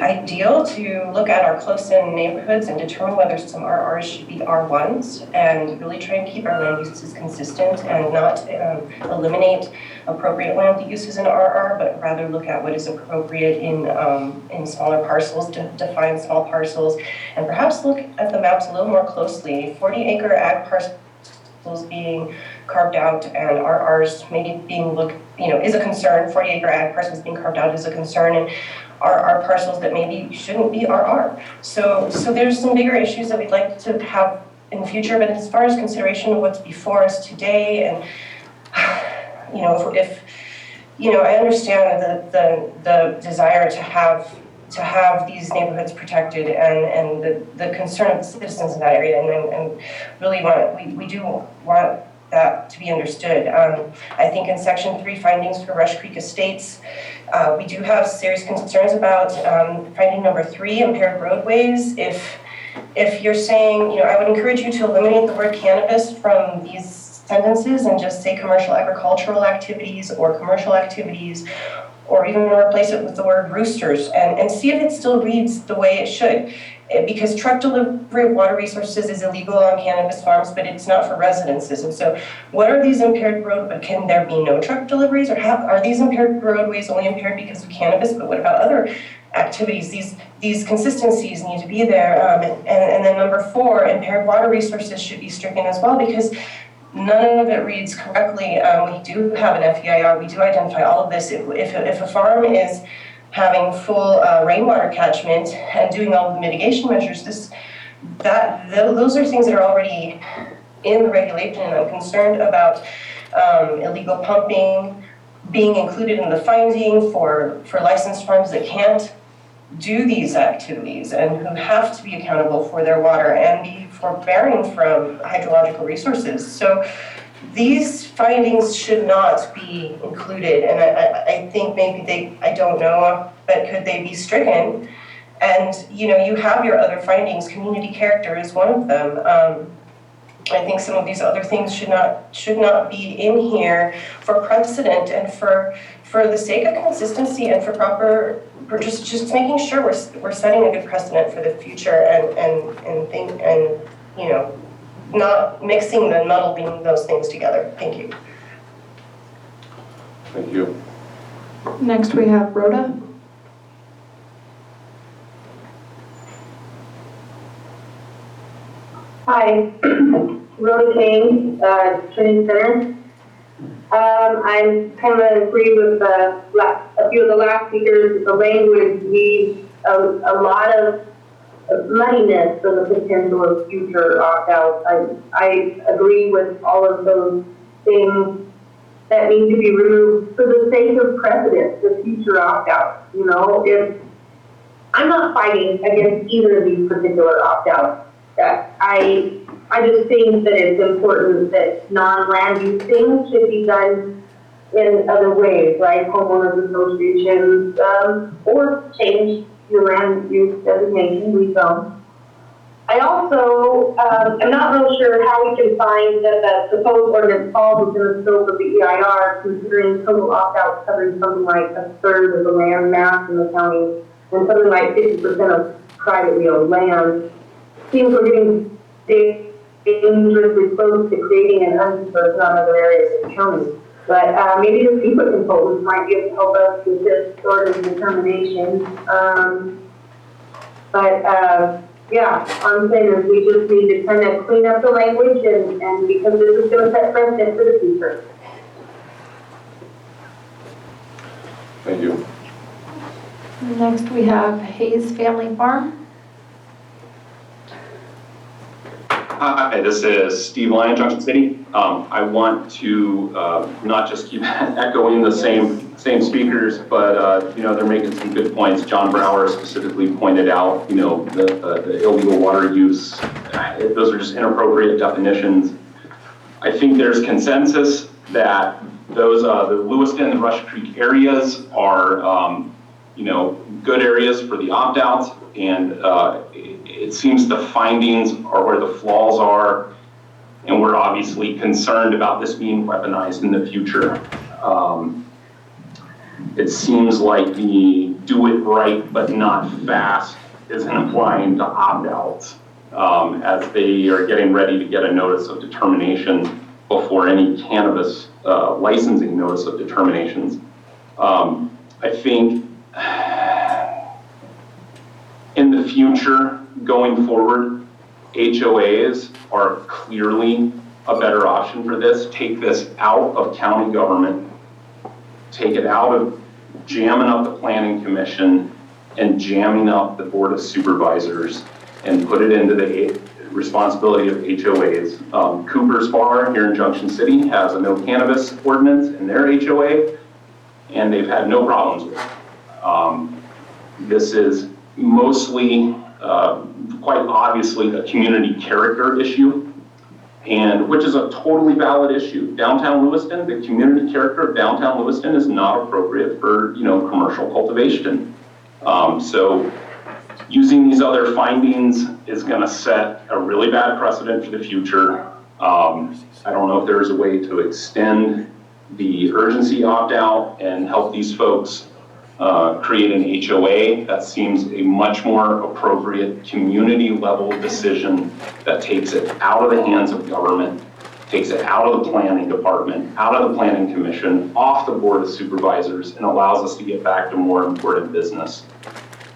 ideal to look at our close-in neighborhoods and determine whether some RRs should be R1s and really try and keep our land uses consistent and not eliminate appropriate land uses in RR, but rather look at what is appropriate in smaller parcels, to define small parcels, and perhaps look at the maps a little more closely. 40-acre ag parcels being carved out and RRs maybe being is a concern. 40-acre ag parcels being carved out is a concern, and are parcels that maybe shouldn't be RR. So there's some bigger issues that we'd like to have in the future, but as far as consideration of what's before us today, and if I understand the desire to have these neighborhoods protected and the concern of the citizens in that area, and really we do want that to be understood. I think in Section 3 findings for Rush Creek Estates, we do have serious concerns about finding number 3, impaired roadways. If you're saying, I would encourage you to eliminate the word cannabis from these sentences and just say commercial agricultural activities or commercial activities, or even replace it with the word roosters, and see if it still reads the way it should. Because truck delivery of water resources is illegal on cannabis farms, but it's not for residences. And so what are these impaired roadways? Can there be no truck deliveries, or are these impaired roadways only impaired because of cannabis? But what about other activities? These consistencies need to be there. And then number 4, impaired water resources should be stricken as well, because none of it reads correctly. We do have an FEIR. We do identify all of this. If a farm is having full rainwater catchment and doing all the mitigation measures, those are things that are already in the regulation, and I'm concerned about illegal pumping being included in the finding for licensed farms that can't do these activities and who have to be accountable for their water and be forbearing from hydrological resources. So these findings should not be included, and I think maybe I don't know, but could they be stricken? And you have your other findings. Community character is one of them. I think some of these other things should not be in here for precedent and for the sake of consistency and for just making sure we're setting a good precedent for the future and not mixing and muddling those things together. Thank you. Thank you. Next we have Rhoda. Hi, Rhoda King, Trinity Center. I kind of agree with a few of the last speakers. The language leaves a lot of muddiness for the potential of future opt-outs. I agree with all of those things that need to be removed for the sake of precedent for future opt-outs. If I'm not fighting against either of these particular opt-outs, I just think that it's important that non-land use things should be done in other ways, like homeowners associations, or change your land use designation, rezone. I also am not real sure how we can find that the proposed ordinance falls within the scope of the EIR, considering total opt-outs covering something like a third of the land mass in the county and something like 50% of privately owned land. Seems we're getting big dangerously close to creating an unsafe in other areas of the county. But maybe the FEMA consultants might be able to help us with this sort of determination. Yeah, I'm saying is we just need to kind of clean up the language and because this is going to set precedent for the future. Thank you. Next, we have Hayes Family Farm. Hi, this is Steve Lyon, Junction City. I want to not just keep echoing the same speakers, but they're making some good points. John Brower specifically pointed out, the illegal water use. Those are just inappropriate definitions. I think there's consensus that those the Lewiston and Rush Creek areas are good areas for the opt-outs, and it seems the findings are where the flaws are, and we're obviously concerned about this being weaponized in the future. It seems like the do it right but not fast isn't applying to opt-outs as they are getting ready to get a notice of determination before any cannabis licensing notice of determinations. I think in the future, going forward, HOAs are clearly a better option for this. Take this out of county government, take it out of jamming up the planning commission and jamming up the board of supervisors, and put it into the responsibility of HOAs. Cooper's Bar here in Junction City has a no cannabis ordinance in their HOA, and they've had no problems with it. This is mostly, quite obviously, a community character issue, and which is a totally valid issue. Downtown Lewiston, the community character of downtown Lewiston is not appropriate for commercial cultivation. So using these other findings is going to set a really bad precedent for the future. I don't know if there's a way to extend the urgency opt-out and help these folks create an HOA. That seems a much more appropriate community level decision that takes it out of the hands of government, takes it out of the planning department, out of the planning commission, off the board of supervisors, and allows us to get back to more important business.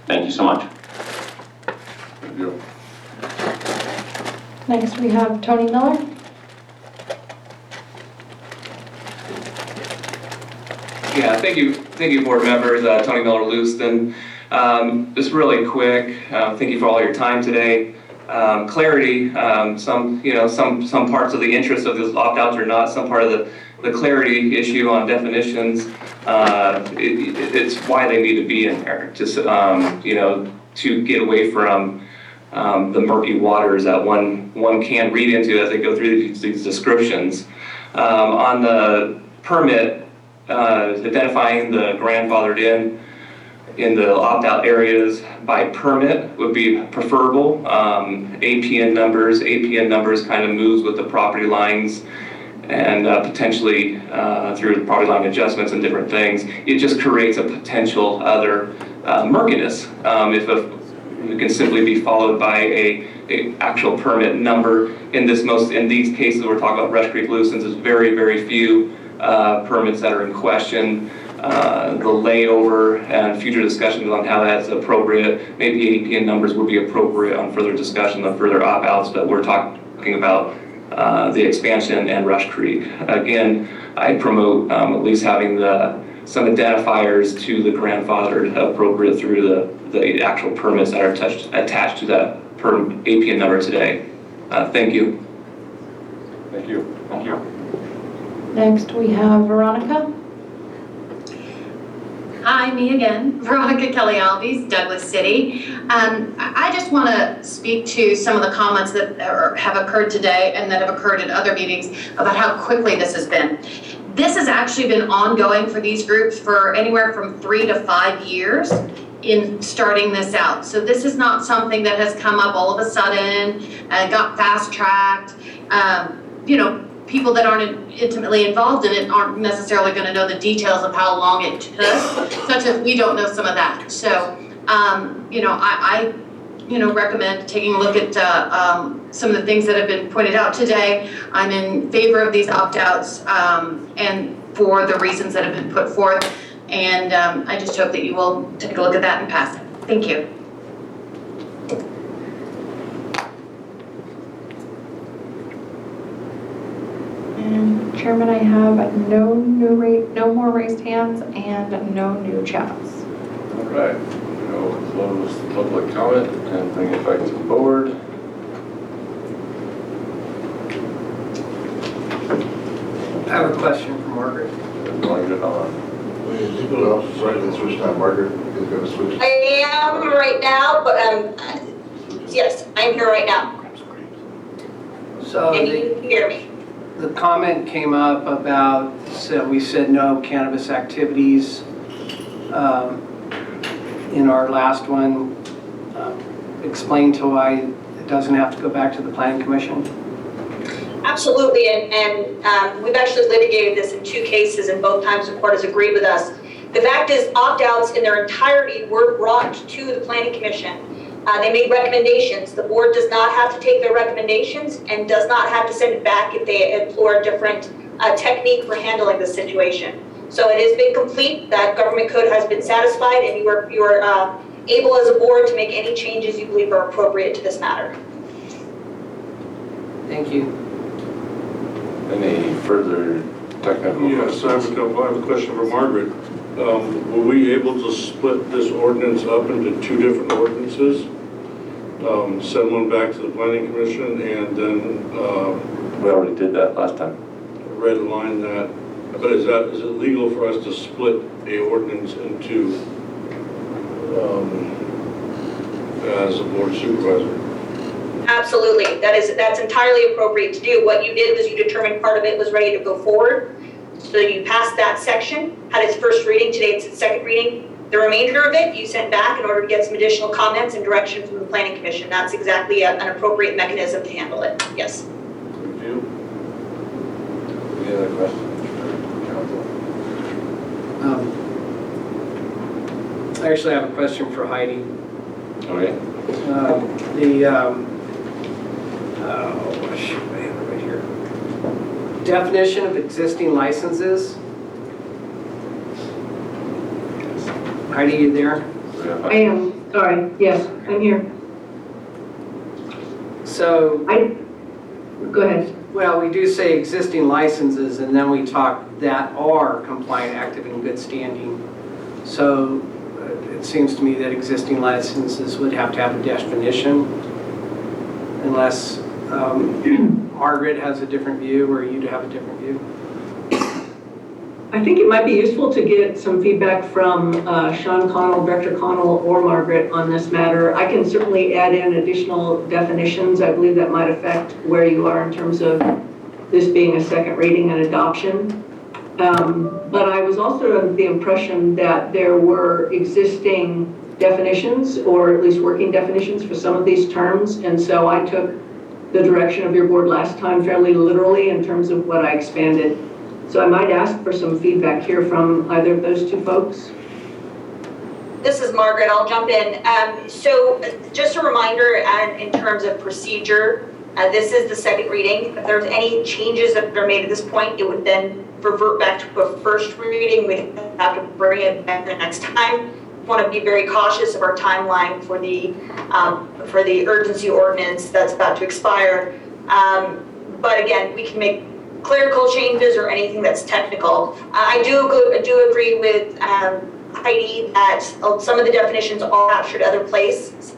Thank you so much. Thank you. Next, we have Tony Miller. Yeah, thank you, board members. Tony Miller, Lewiston. Just really quick, thank you for all your time today. Clarity, some parts of the interest of these opt-outs are not some part of the clarity issue on definitions. It's why they need to be in there, just to get away from the murky waters that one can read into as they go through these descriptions. On the permit, identifying the grandfathered in the opt-out areas by permit would be preferable. APN numbers kind of moves with the property lines, and potentially through the property line adjustments and different things, it just creates a potential other murkiness if it can simply be followed by a actual permit number. In these cases we're talking about Rush Creek Lewiston, there's very, very few permits that are in question. The layover and future discussions on how that's appropriate. Maybe APN numbers would be appropriate on further discussion on further opt-outs, but we're talking about the expansion and Rush Creek. Again, I promote at least having some identifiers to the grandfathered appropriate through the actual permits that are attached to that APN number today. Thank you. Thank you. Thank you. Next, we have Veronica. Hi, me again, Veronica Kelly-Alves, Douglas City. I just want to speak to some of the comments that have occurred today and that have occurred at other meetings about how quickly this has been. This has actually been ongoing for these groups for anywhere from 3 to 5 years in starting this out. So this is not something that has come up all of a sudden and got fast-tracked. People that aren't intimately involved in it aren't necessarily going to know the details of how long it took, such as we don't know some of that. So, I recommend taking a look at some of the things that have been pointed out today. I'm in favor of these opt-outs and for the reasons that have been put forth. And I just hope that you will take a look at that and pass it. Thank you. And Chairman, I have no more raised hands and no new chats. All right, we'll close public comment and bring it back to the board. I have a question for Margaret. Margaret on. Well, right, this switch time, Margaret is going to switch. I am right now, but yes, I'm here right now. So And you can hear me. the comment came up about, so we said no cannabis activities in our last one. Explain to why it doesn't have to go back to the Planning Commission. Absolutely, and we've actually litigated this in 2 cases, and both times the court has agreed with us. The fact is, opt-outs in their entirety were brought to the Planning Commission. They made recommendations. The board does not have to take their recommendations and does not have to send it back if they employ a different technique for handling the situation. So it has been complete. That government code has been satisfied, and you are able as a board to make any changes you believe are appropriate to this matter. Thank you. Any further technical Yes, I have a question for Margaret. Were we able to split this ordinance up into 2 different ordinances? Send one back to the Planning Commission and then we already did that last time. red line that. But is it legal for us to split a ordinance into as a board supervisor? Absolutely, that's entirely appropriate to do. What you did was you determined part of it was ready to go forward. So you passed that section, had its first reading, today it's its second reading. The remainder of it you sent back in order to get some additional comments and direction from the Planning Commission. That's exactly an appropriate mechanism to handle it, yes. Thank you. Any other questions for council? I actually have a question for Heidi. Okay. What should I have right here? Definition of existing licenses. Heidi, you there? I am, sorry, yes, I'm here. So. Go ahead. Well, we do say existing licenses, and then we talk that are compliant, active, and good standing. So it seems to me that existing licenses would have to have a definition, unless Margaret has a different view or you'd have a different view. I think it might be useful to get some feedback from Sean Connell, Director Connell, or Margaret on this matter. I can certainly add in additional definitions. I believe that might affect where you are in terms of this being a second reading and adoption. But I was also under the impression that there were existing definitions, or at least working definitions for some of these terms, and so I took the direction of your board last time fairly literally in terms of what I expanded. So I might ask for some feedback here from either of those 2 folks. This is Margaret, I'll jump in. So just a reminder in terms of procedure, this is the second reading. If there's any changes that are made at this point, it would then revert back to a first reading. We'd have to bring it back the next time. We want to be very cautious of our timeline for the urgency ordinance that's about to expire. But again, we can make clerical changes or anything that's technical. I do agree with Heidi that some of the definitions are captured other places.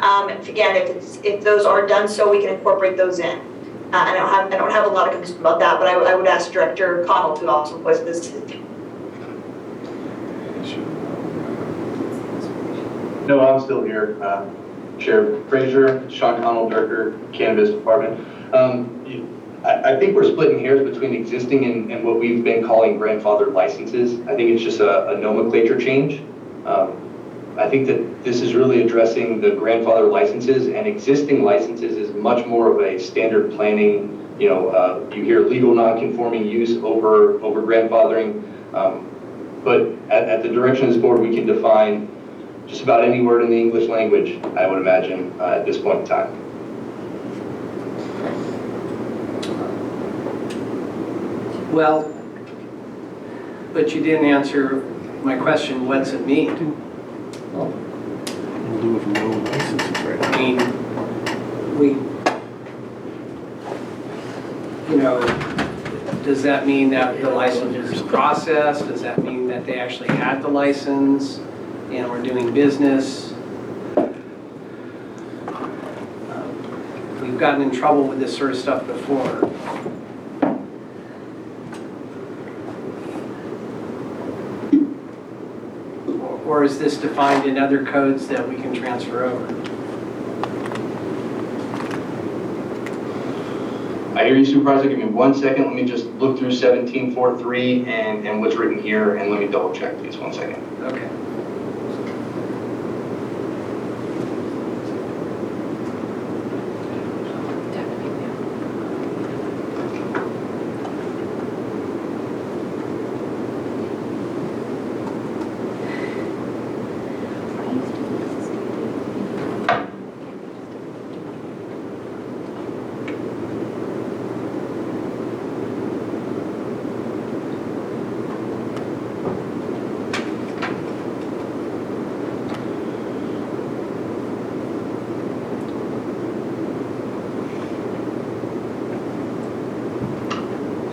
Again, if those are done so, we can incorporate those in. I don't have a lot of concern about that, but I would ask Director Connell to also voice this. No, I'm still here. Chair Frazier, Sean Connell, Director, Cannabis Department. I think we're splitting hairs between existing and what we've been calling grandfathered licenses. I think it's just a nomenclature change. I think that this is really addressing the grandfather licenses, and existing licenses is much more of a standard planning. You hear legal non-conforming use over grandfathering, but at the direction of this board, we can define just about any word in the English language, I would imagine, at this point in time. Well, but you didn't answer my question, what's it mean? In lieu of no licenses, right? I mean, does that mean that the license is processed? Does that mean that they actually had the license and were doing business? We've gotten in trouble with this sort of stuff before. Or is this defined in other codes that we can transfer over? I hear you, Supervisor. Give me 1 second. Let me just look through 1743 and what's written here, and let me double check, please. 1 second. Okay.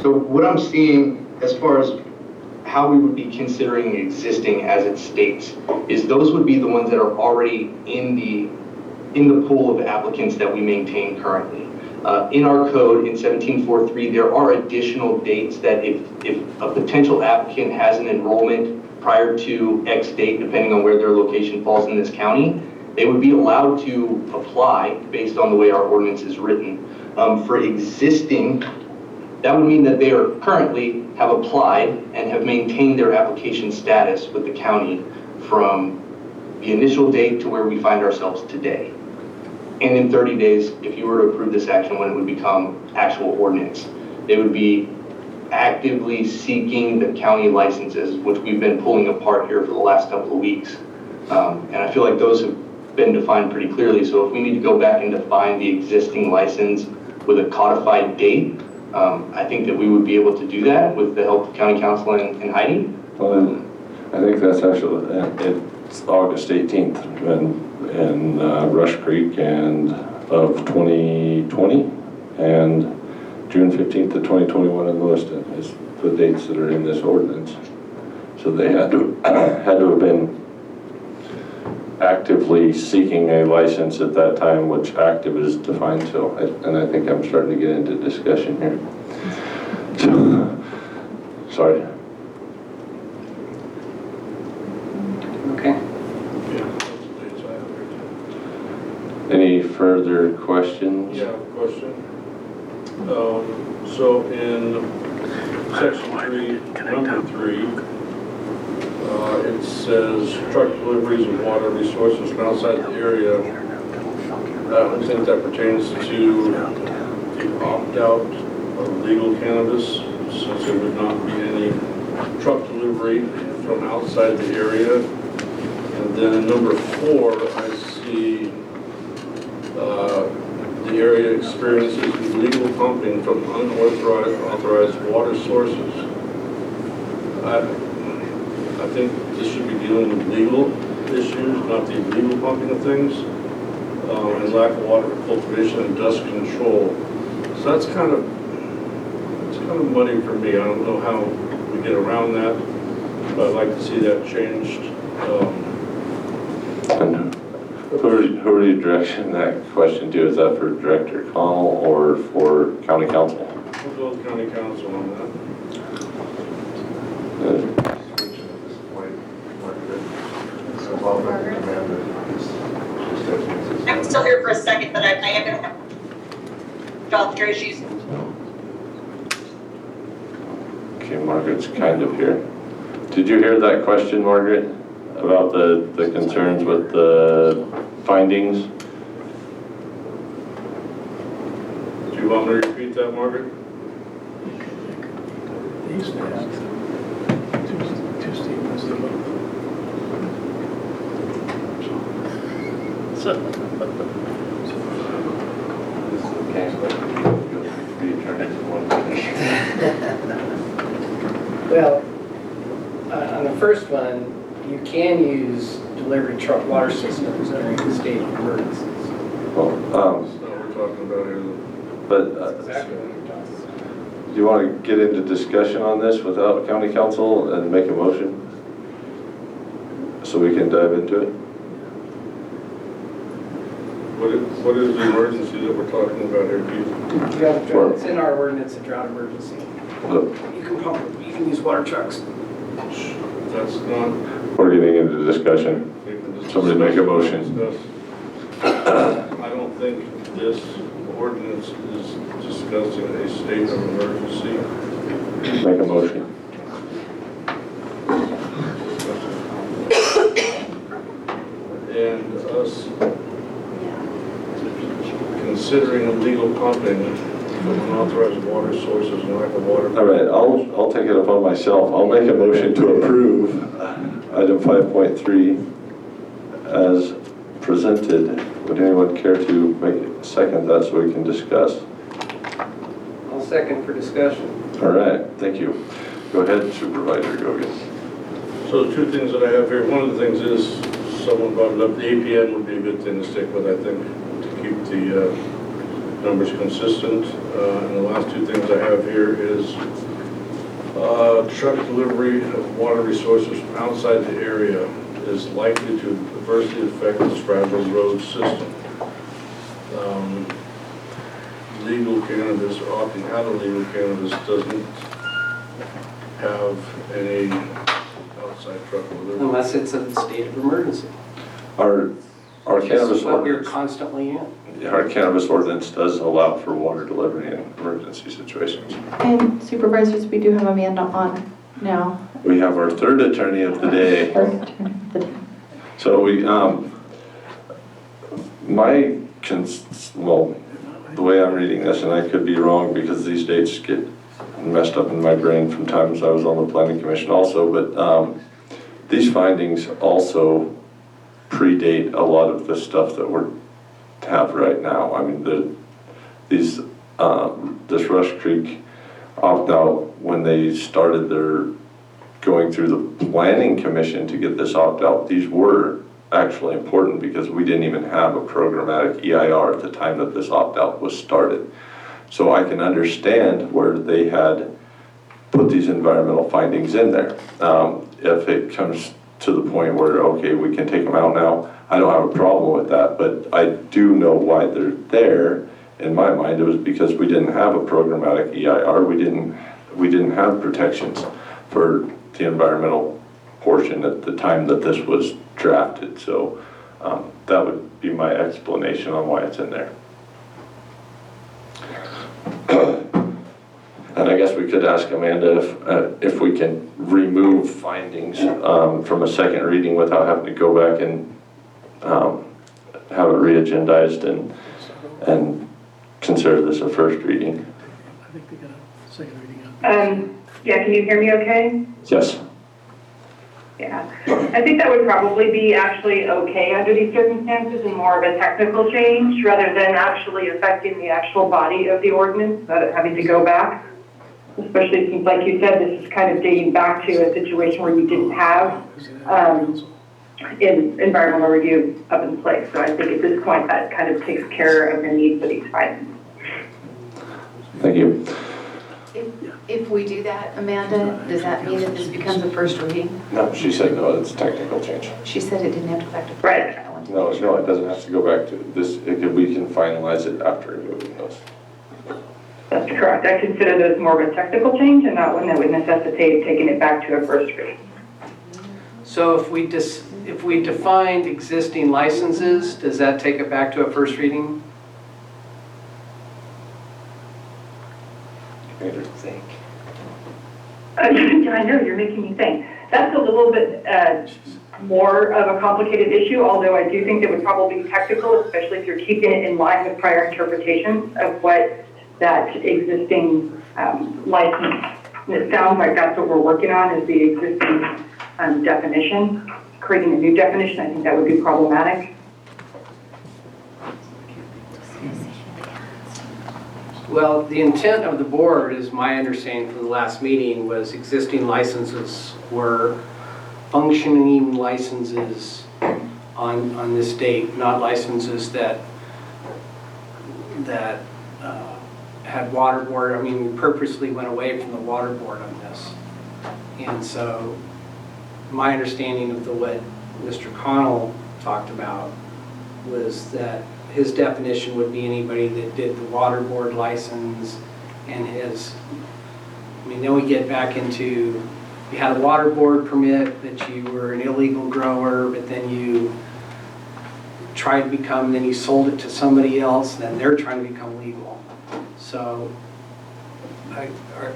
So what I'm seeing as far as how we would be considering existing as it states is those would be the ones that are already in the pool of applicants that we maintain currently. In our code in 1743, there are additional dates that if a potential applicant has an enrollment prior to X date, depending on where their location falls in this county, they would be allowed to apply based on the way our ordinance is written. For existing, that would mean that they are currently have applied and have maintained their application status with the county from the initial date to where we find ourselves today. And in 30 days, if you were to approve this action, when it would become actual ordinance, they would be actively seeking the county licenses, which we've been pulling apart here for the last couple of weeks. And I feel like those have been defined pretty clearly. So if we need to go back and define the existing license with a codified date, I think that we would be able to do that with the help of County Council and Heidi. Well, I think that's actually, it's August 18th in Rush Creek and of 2020 and June 15th of 2021 in Lewiston is the dates that are in this ordinance. So they had to have been actively seeking a license at that time, which active is defined so, and I think I'm starting to get into discussion here. So, sorry. Okay. Any further questions? Yeah, question. So in section 3, number 3, it says truck deliveries of water resources from outside the area. I think that pertains to the opt-out of legal cannabis, since there would not be any truck delivery from outside the area. And then in number 4, I see the area experiences illegal pumping from unauthorized water sources. I think this should be dealing with legal issues, not the illegal pumping of things, and lack of water cultivation and dust control. So that's kind of muddy for me. I don't know how we get around that, but I'd like to see that changed. And who are you directing that question to? Is that for Director Connell or for County Council? We'll go with County Council on that. I'm still here for a second, but I am going to have childcare issues. Okay, Margaret's kind of here. Did you hear that question, Margaret, about the concerns with the findings? Do you want me to repeat that, Margaret? Well, on the first one, you can use delivery truck water systems during the state of emergencies. Well, That's not what we're talking about here. but That's exactly what you're talking about. do you want to get into discussion on this without county council and make a motion? So we can dive into it? What is the emergency that we're talking about here, Keith? You have a drought, it's in our ordinance, a drought emergency. Look, You can use water trucks. That's not. we're getting into discussion. Somebody make a motion. I don't think this ordinance is discussing a state of emergency. Make a motion. And us considering illegal pumping from unauthorized water sources and lack of water. All right, I'll take it upon myself. I'll make a motion to approve item 5.3 as presented. Would anyone care to second that so we can discuss? I'll second for discussion. All right, thank you. Go ahead, Supervisor Gogan. So the two things that I have here, one of the things is, someone brought it up, the APN would be a good thing to stick with, I think, to keep the numbers consistent. And the last two things I have here is truck delivery of water resources from outside the area is likely to adversely affect the Stradbrook Road system. Legal cannabis, or opting out of legal cannabis doesn't have any outside truck delivery. Unless it's a state of emergency. Our This cannabis is what we're ordinance, constantly in. our cannabis ordinance does allow for water delivery in emergency situations. And supervisors, we do have Amanda on now. We have our third attorney of the day. So we, the way I'm reading this, and I could be wrong because these dates get messed up in my brain from times I was on the planning commission also, but these findings also predate a lot of the stuff that we have right now. I mean, this Rush Creek opt-out, when they started their going through the planning commission to get this opt-out, these were actually important because we didn't even have a programmatic EIR at the time that this opt-out was started. So I can understand where they had put these environmental findings in there. If it comes to the point where, okay, we can take them out now, I don't have a problem with that, but I do know why they're there. In my mind, it was because we didn't have a programmatic EIR. We didn't have protections for the environmental portion at the time that this was drafted. So that would be my explanation on why it's in there. And I guess we could ask Amanda if we can remove findings from a second reading without having to go back and have it re-agendized and consider this a first reading. I think they got a second reading up. Yeah, can you hear me okay? Yes. Yeah, I think that would probably be actually okay under these circumstances and more of a technical change rather than actually affecting the actual body of the ordinance, not having to go back. Especially since, like you said, this is kind of dating back to a situation where you didn't have environmental review up in place. So I think at this point that kind of takes care of the need for these findings. Thank you. If we do that, Amanda, does that mean that this becomes a first reading? No, she said no, it's a technical change. She said it didn't have to go back to. Right. No, it doesn't have to go back to this. We can finalize it after removing those. That's correct. I consider this more of a technical change and not one that would necessitate taking it back to a first reading. So if we defined existing licenses, does that take it back to a first reading? Think. I know, you're making me think. That's a little bit more of a complicated issue, although I do think it would probably be technical, especially if you're keeping it in line with prior interpretations of what that existing license. And it sounds like that's what we're working on is the existing definition. Creating a new definition, I think that would be problematic. Well, the intent of the board, is my understanding from the last meeting, was existing licenses were functioning licenses on this date, not licenses that had water board. I mean, we purposely went away from the water board on this. And so my understanding of what Mr. Connell talked about was that his definition would be anybody that did the water board license and then we get back into, you had a water board permit, that you were an illegal grower, but then you tried to become, then you sold it to somebody else, and then they're trying to become legal. So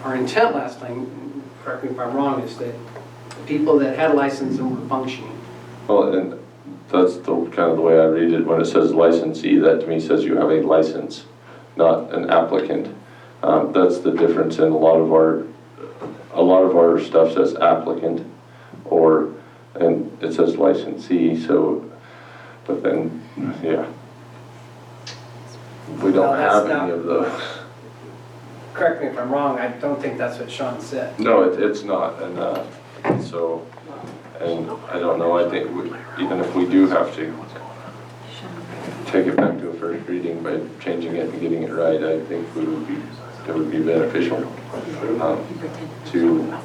our intent last time, correct me if I'm wrong, is that people that had a license and were functioning. Well, and that's kind of the way I read it. When it says licensee, that to me says you have a license, not an applicant. That's the difference in a lot of our stuff says applicant, and it says licensee. So, but then, yeah, we don't have any of those. Correct me if I'm wrong, I don't think that's what Sean said. No, it's not, and so, and I don't know, I think even if we do have to take it back to a first reading by changing it and getting it right, I think it would be beneficial to,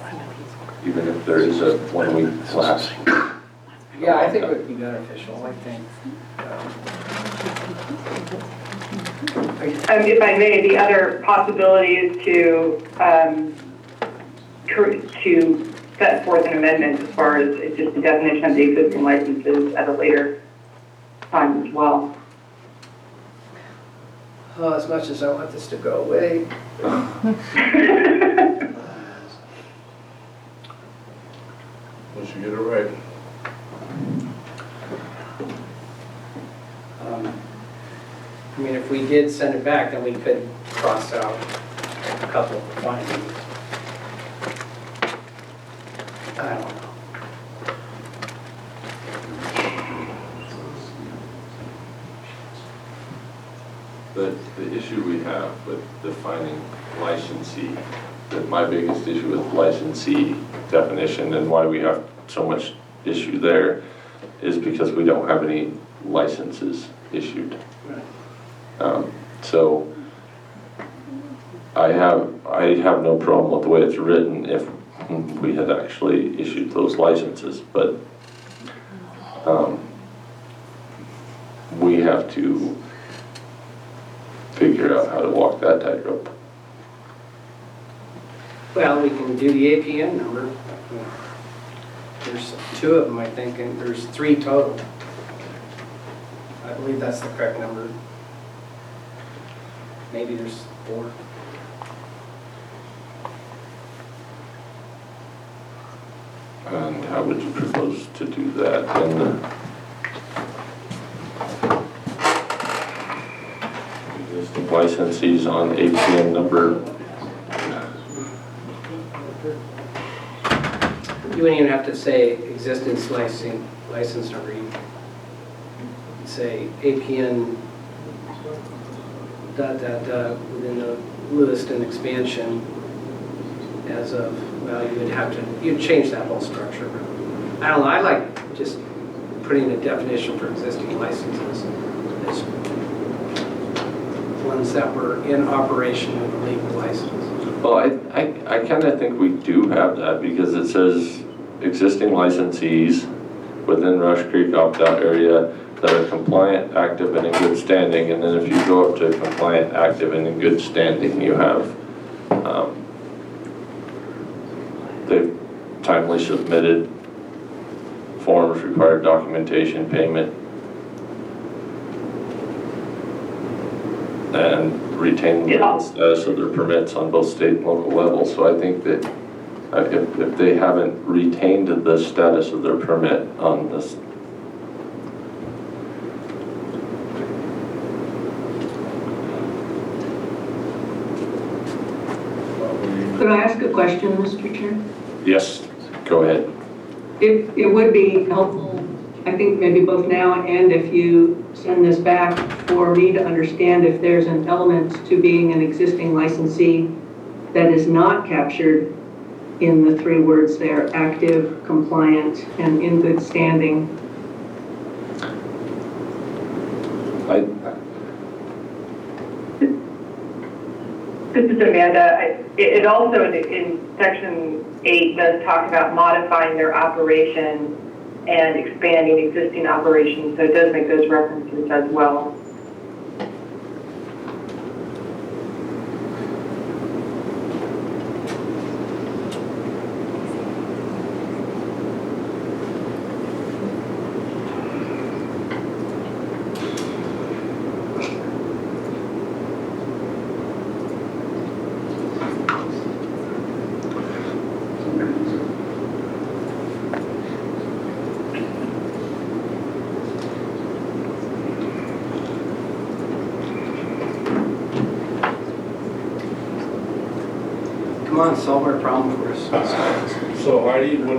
even if there is a 1 week class. Yeah, I think it would be beneficial, I think. If I may, the other possibility is to set forth an amendment as far as just the definition of the existing licenses at a later time as well. Oh, as much as I want this to go away. Once you get it right. I mean, if we did send it back, then we could cross out a couple of the findings. I don't know. The issue we have with defining licensee, that my biggest issue with licensee definition and why we have so much issue there is because we don't have any licenses issued. So I have no problem with the way it's written if we had actually issued those licenses, but we have to figure out how to walk that tightrope. Well, we can do the APN number. There's 2 of them, I think, and there's 3 total. I believe that's the correct number. Maybe there's 4. And how would you propose to do that in the existing licensees on APN number? You wouldn't even have to say existence license number. You could say APN ... within the Lewiston expansion as of, well, you'd change that whole structure. I don't know, I like just putting a definition for existing licenses as ones that were in operation with a legal license. Well, I kind of think we do have that because it says existing licensees within Rush Creek opt-out area that are compliant, active, and in good standing. And then if you go up to compliant, active, and in good standing, you have they've timely submitted forms, required documentation, payment, and retain the legal status of their permits on both state and local levels. So I think that if they haven't retained the status of their permit on this, Could I ask a question, Mr. Chair? yes, go ahead. It would be helpful, I think maybe both now and if you send this back, for me to understand if there's an element to being an existing licensee that is not captured in the three words there: active, compliant, and in good standing. This is Amanda. It also in section 8 does talk about modifying their operation and expanding existing operations, so it does make those references as well. Come on, solve our problem for us. So Heidi, when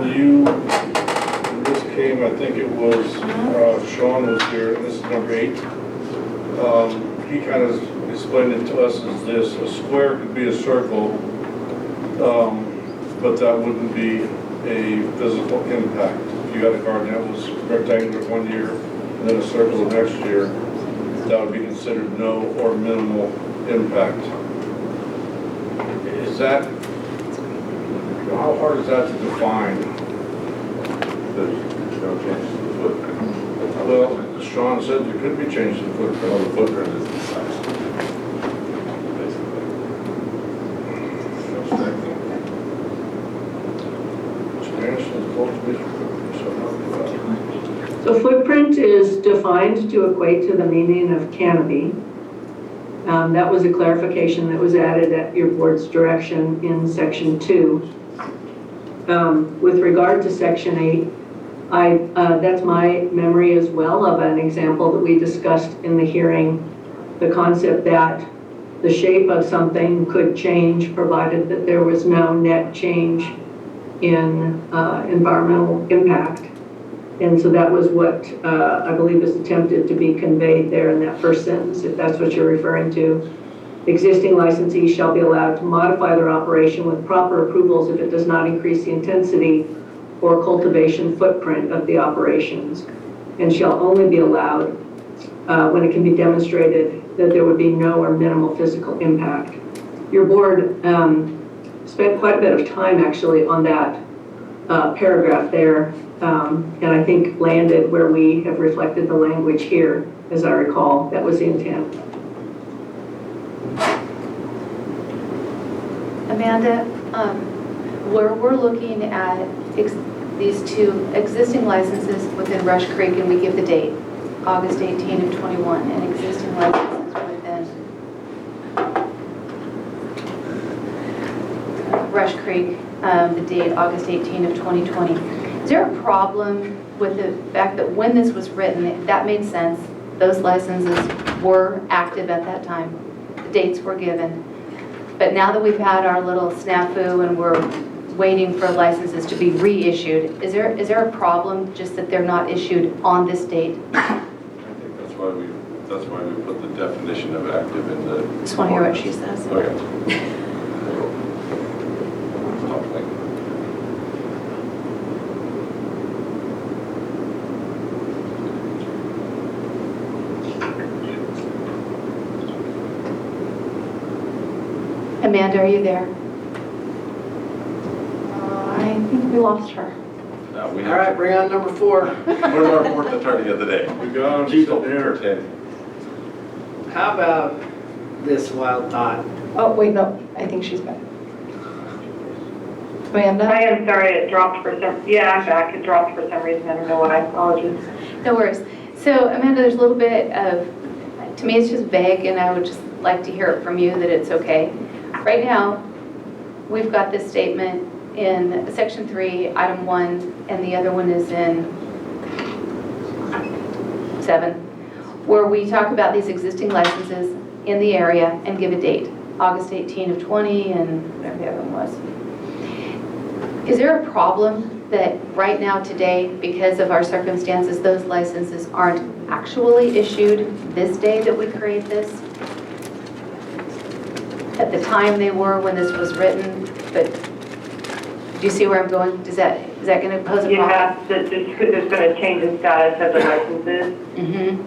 this came, I think it was, Sean was here, and this is number 8. He kind of explained it to us as this: a square could be a circle, but that wouldn't be a physical impact. If you had a garden that was rectangular one year and then a circle the next year, that would be considered no or minimal impact. Is that, how hard is that to define? Well, Sean said there could be changes in the footprint. Well, the footprint is the size. So footprint is defined to equate to the meaning of canopy. That was a clarification that was added at your board's direction in section 2. With regard to section 8, that's my memory as well of an example that we discussed in the hearing, the concept that the shape of something could change provided that there was no net change in environmental impact. And so that was what I believe is attempted to be conveyed there in that first sentence, if that's what you're referring to. Existing licensees shall be allowed to modify their operation with proper approvals if it does not increase the intensity or cultivation footprint of the operations, and shall only be allowed when it can be demonstrated that there would be no or minimal physical impact. Your board spent quite a bit of time actually on that paragraph there, and I think landed where we have reflected the language here, as I recall. That was the intent. Amanda, where we're looking at these two existing licenses within Rush Creek, and we give the date, August 18 of 21, and existing licenses within Rush Creek, the date, August 18 of 2020. Is there a problem with the fact that when this was written, that made sense, those licenses were active at that time, the dates were given, but now that we've had our little snafu and we're waiting for licenses to be reissued, is there a problem just that they're not issued on this date? I think that's why we put the definition of active in the. Just want to hear what she says. Okay. Amanda, are you there? I think we lost her. No, we All right, bring on number 4. Where's our fourth attorney of the day? We got him People sitting there. pretending. How about this wild thought? Oh, wait, no, I think she's back. Amanda? I am sorry, it dropped for some, yeah, I'm back. It dropped for some reason. I don't know why. Apologies. No worries. So, Amanda, there's a little bit of, to me, it's just vague, and I would just like to hear it from you that it's okay. Right now, we've got this statement in section 3, item 1, and the other one is in 7, where we talk about these existing licenses in the area and give a date, August 18 of 20 and whatever the other one was. Is there a problem that right now today, because of our circumstances, those licenses aren't actually issued this day that we create this. At the time they were when this was written, but do you see where I'm going? Is that going to pose a problem? Yeah, it's going to change the status of the licenses. Mm-hmm.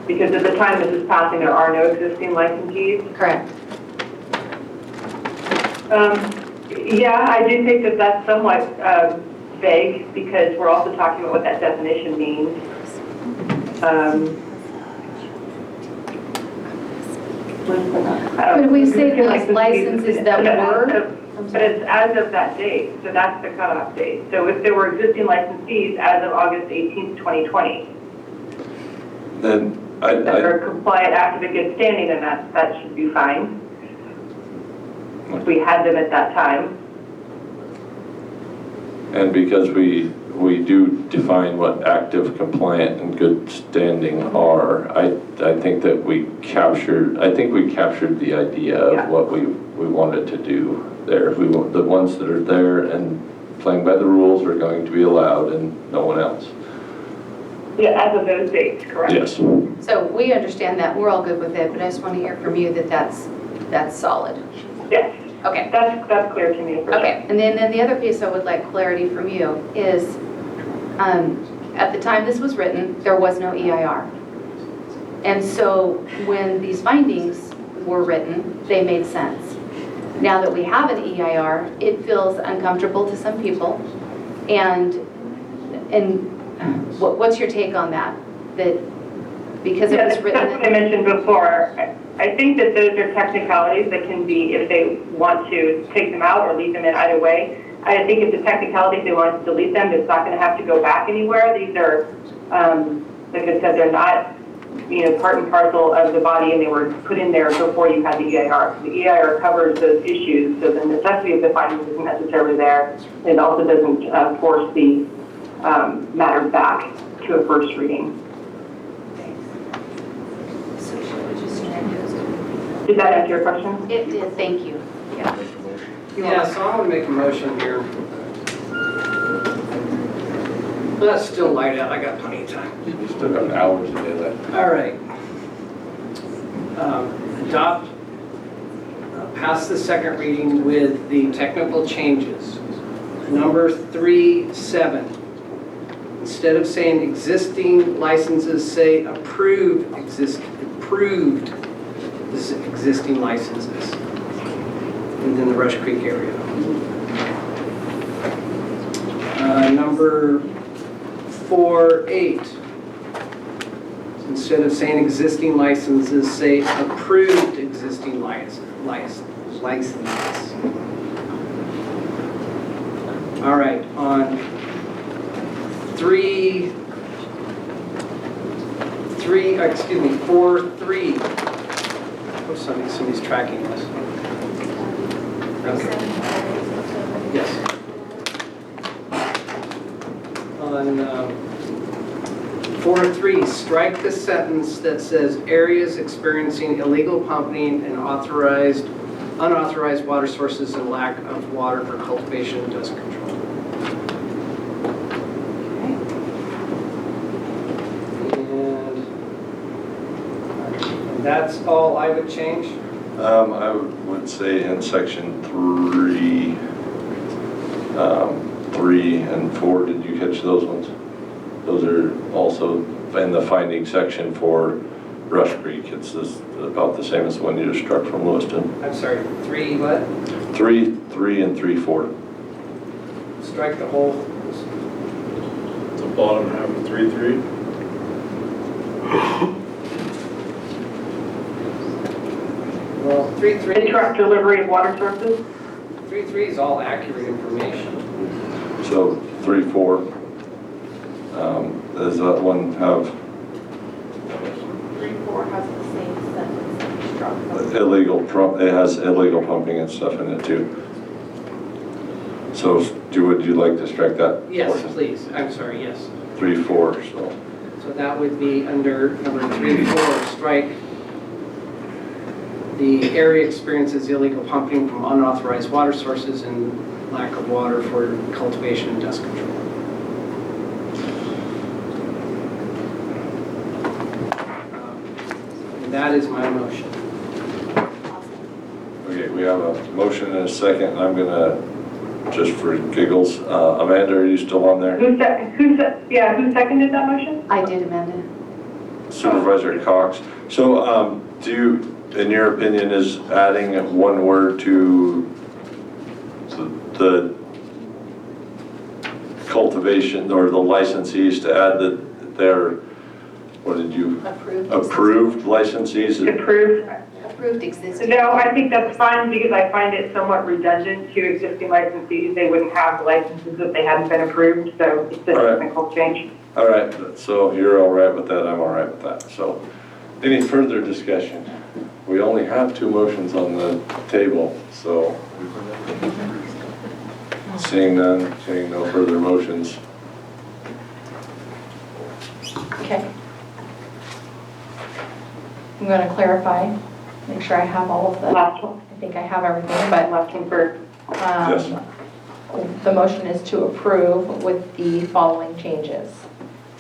Because at the time this is passing, there are no existing licensees. Correct. Yeah, I do think that that's somewhat vague because we're also talking about what that definition means. But if we say those licenses that were, but it's as of that date, so that's the cutoff date. So if there were existing licensees as of August 18th, 2020, Then that are compliant, active, and good standing, then that should be fine. If we had them at that time. and because we do define what active, compliant, and good standing are, I think that we captured the idea of what we wanted to do there. The ones that are there and playing by the rules are going to be allowed and no one else. Yeah, as of those dates, correct? Yes. so we understand that, we're all good with it, but I just want to hear from you that that's solid. Yes. Okay. That's clear to me. Okay, and then the other piece I would like clarity from you is, at the time this was written, there was no EIR. And so when these findings were written, they made sense. Now that we have an EIR, it feels uncomfortable to some people. And what's your take on that? That because it was written... That's what I mentioned before. I think that those are technicalities that can be, if they want to take them out or leave them in either way. I think if the technicality, if they want to delete them, it's not going to have to go back anywhere. These are, like I said, they're not, part and parcel of the body, and they were put in there before you had the EIR. The EIR covers those issues, so the necessity of the findings isn't necessarily there. It also doesn't force the matter back to a first reading. Did that answer your question? It did, thank you. Yeah, so I'm going to make a motion here. Well, that's still light out, I got plenty of time. You still got hours of daylight. All right. Adopt, pass the second reading with the technical changes. Number 3.7. Instead of saying existing licenses, say approved existing licenses within the Rush Creek area. Number 4.8. Instead of saying existing licenses, say approved existing licenses. All right, on 4.3. Oh, somebody's tracking this. Okay. Yes. On 4.3, strike the sentence that says areas experiencing illegal pumping and unauthorized water sources and lack of water for cultivation and dust control. And that's all I would change? I would say in section 3, 3 and 4, did you catch those ones? Those are also in the finding section for Rush Creek. It's about the same as the one you just struck from Lewiston. I'm sorry, 3 what? 3 and 3.4. Strike the whole. The bottom half of 3.3. Well, 3.3. Truck delivery of water sources? 3.3 is all accurate information. So 3.4. Does that one have 3.4 has the same sentence that you struck. it has illegal pumping and stuff in it too. So would you like to strike that? Yes, portion? please. I'm sorry, yes. 3.4, So that would be under number 3.4, strike the area experiences illegal pumping from unauthorized water sources and lack of water for cultivation and dust control. That is my motion. Okay, we have a motion and a second, and I'm gonna, just for giggles, Amanda, are you still on there? Who seconded that motion? I did, Amanda. Supervisor Cox. So, do you, in your opinion, is adding one word to the cultivation or the licensees to add that they're, what did you? Approved licensees? Approved existing. No, I think that's fine because I find it somewhat redundant to existing licensees. They wouldn't have the licenses if they hadn't been approved, so it's a technical change. All right, so you're all right with that, I'm all right with that. So, any further discussion? We only have 2 motions on the table, so seeing none, seeing no further motions. Okay. I'm going to clarify, make sure I have all of the, Last one. I think I have everything, but Last one first. Yes. The motion is to approve with the following changes.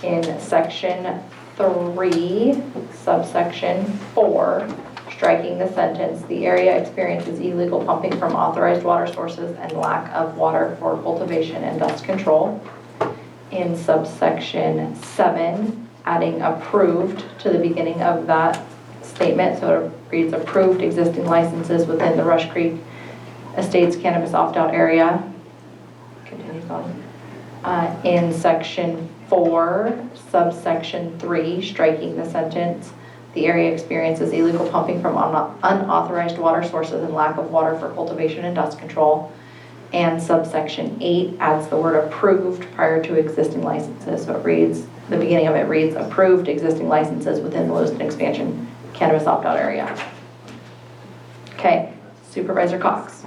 In section 3, subsection 4, striking the sentence, the area experiences illegal pumping from authorized water sources and lack of water for cultivation and dust control. In subsection 7, adding approved to the beginning of that statement, so it reads approved existing licenses within the Rush Creek Estates Cannabis Opt-out area. Continues on. In section 4, subsection 3, striking the sentence, the area experiences illegal pumping from unauthorized water sources and lack of water for cultivation and dust control. And subsection 8 adds the word approved prior to existing licenses. So it reads, the beginning of it reads, approved existing licenses within the Lewiston Expansion Cannabis Opt-out area. Okay, Supervisor Cox.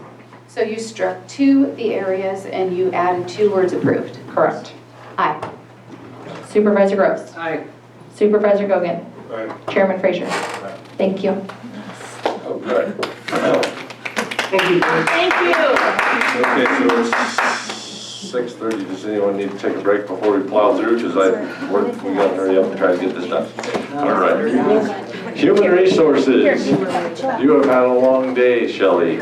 So you struck 2 the areas and you added 2 words approved. Correct. Aye. Supervisor Gross. Aye. Supervisor Gogan. Aye. Chairman Frazier. Thank you. Okay. Thank you. Thank you. Okay, so it's 6:30. Does anyone need to take a break before we plow through? Because we got to hurry up and try to get this done. All right. Human resources. You have had a long day, Shelley.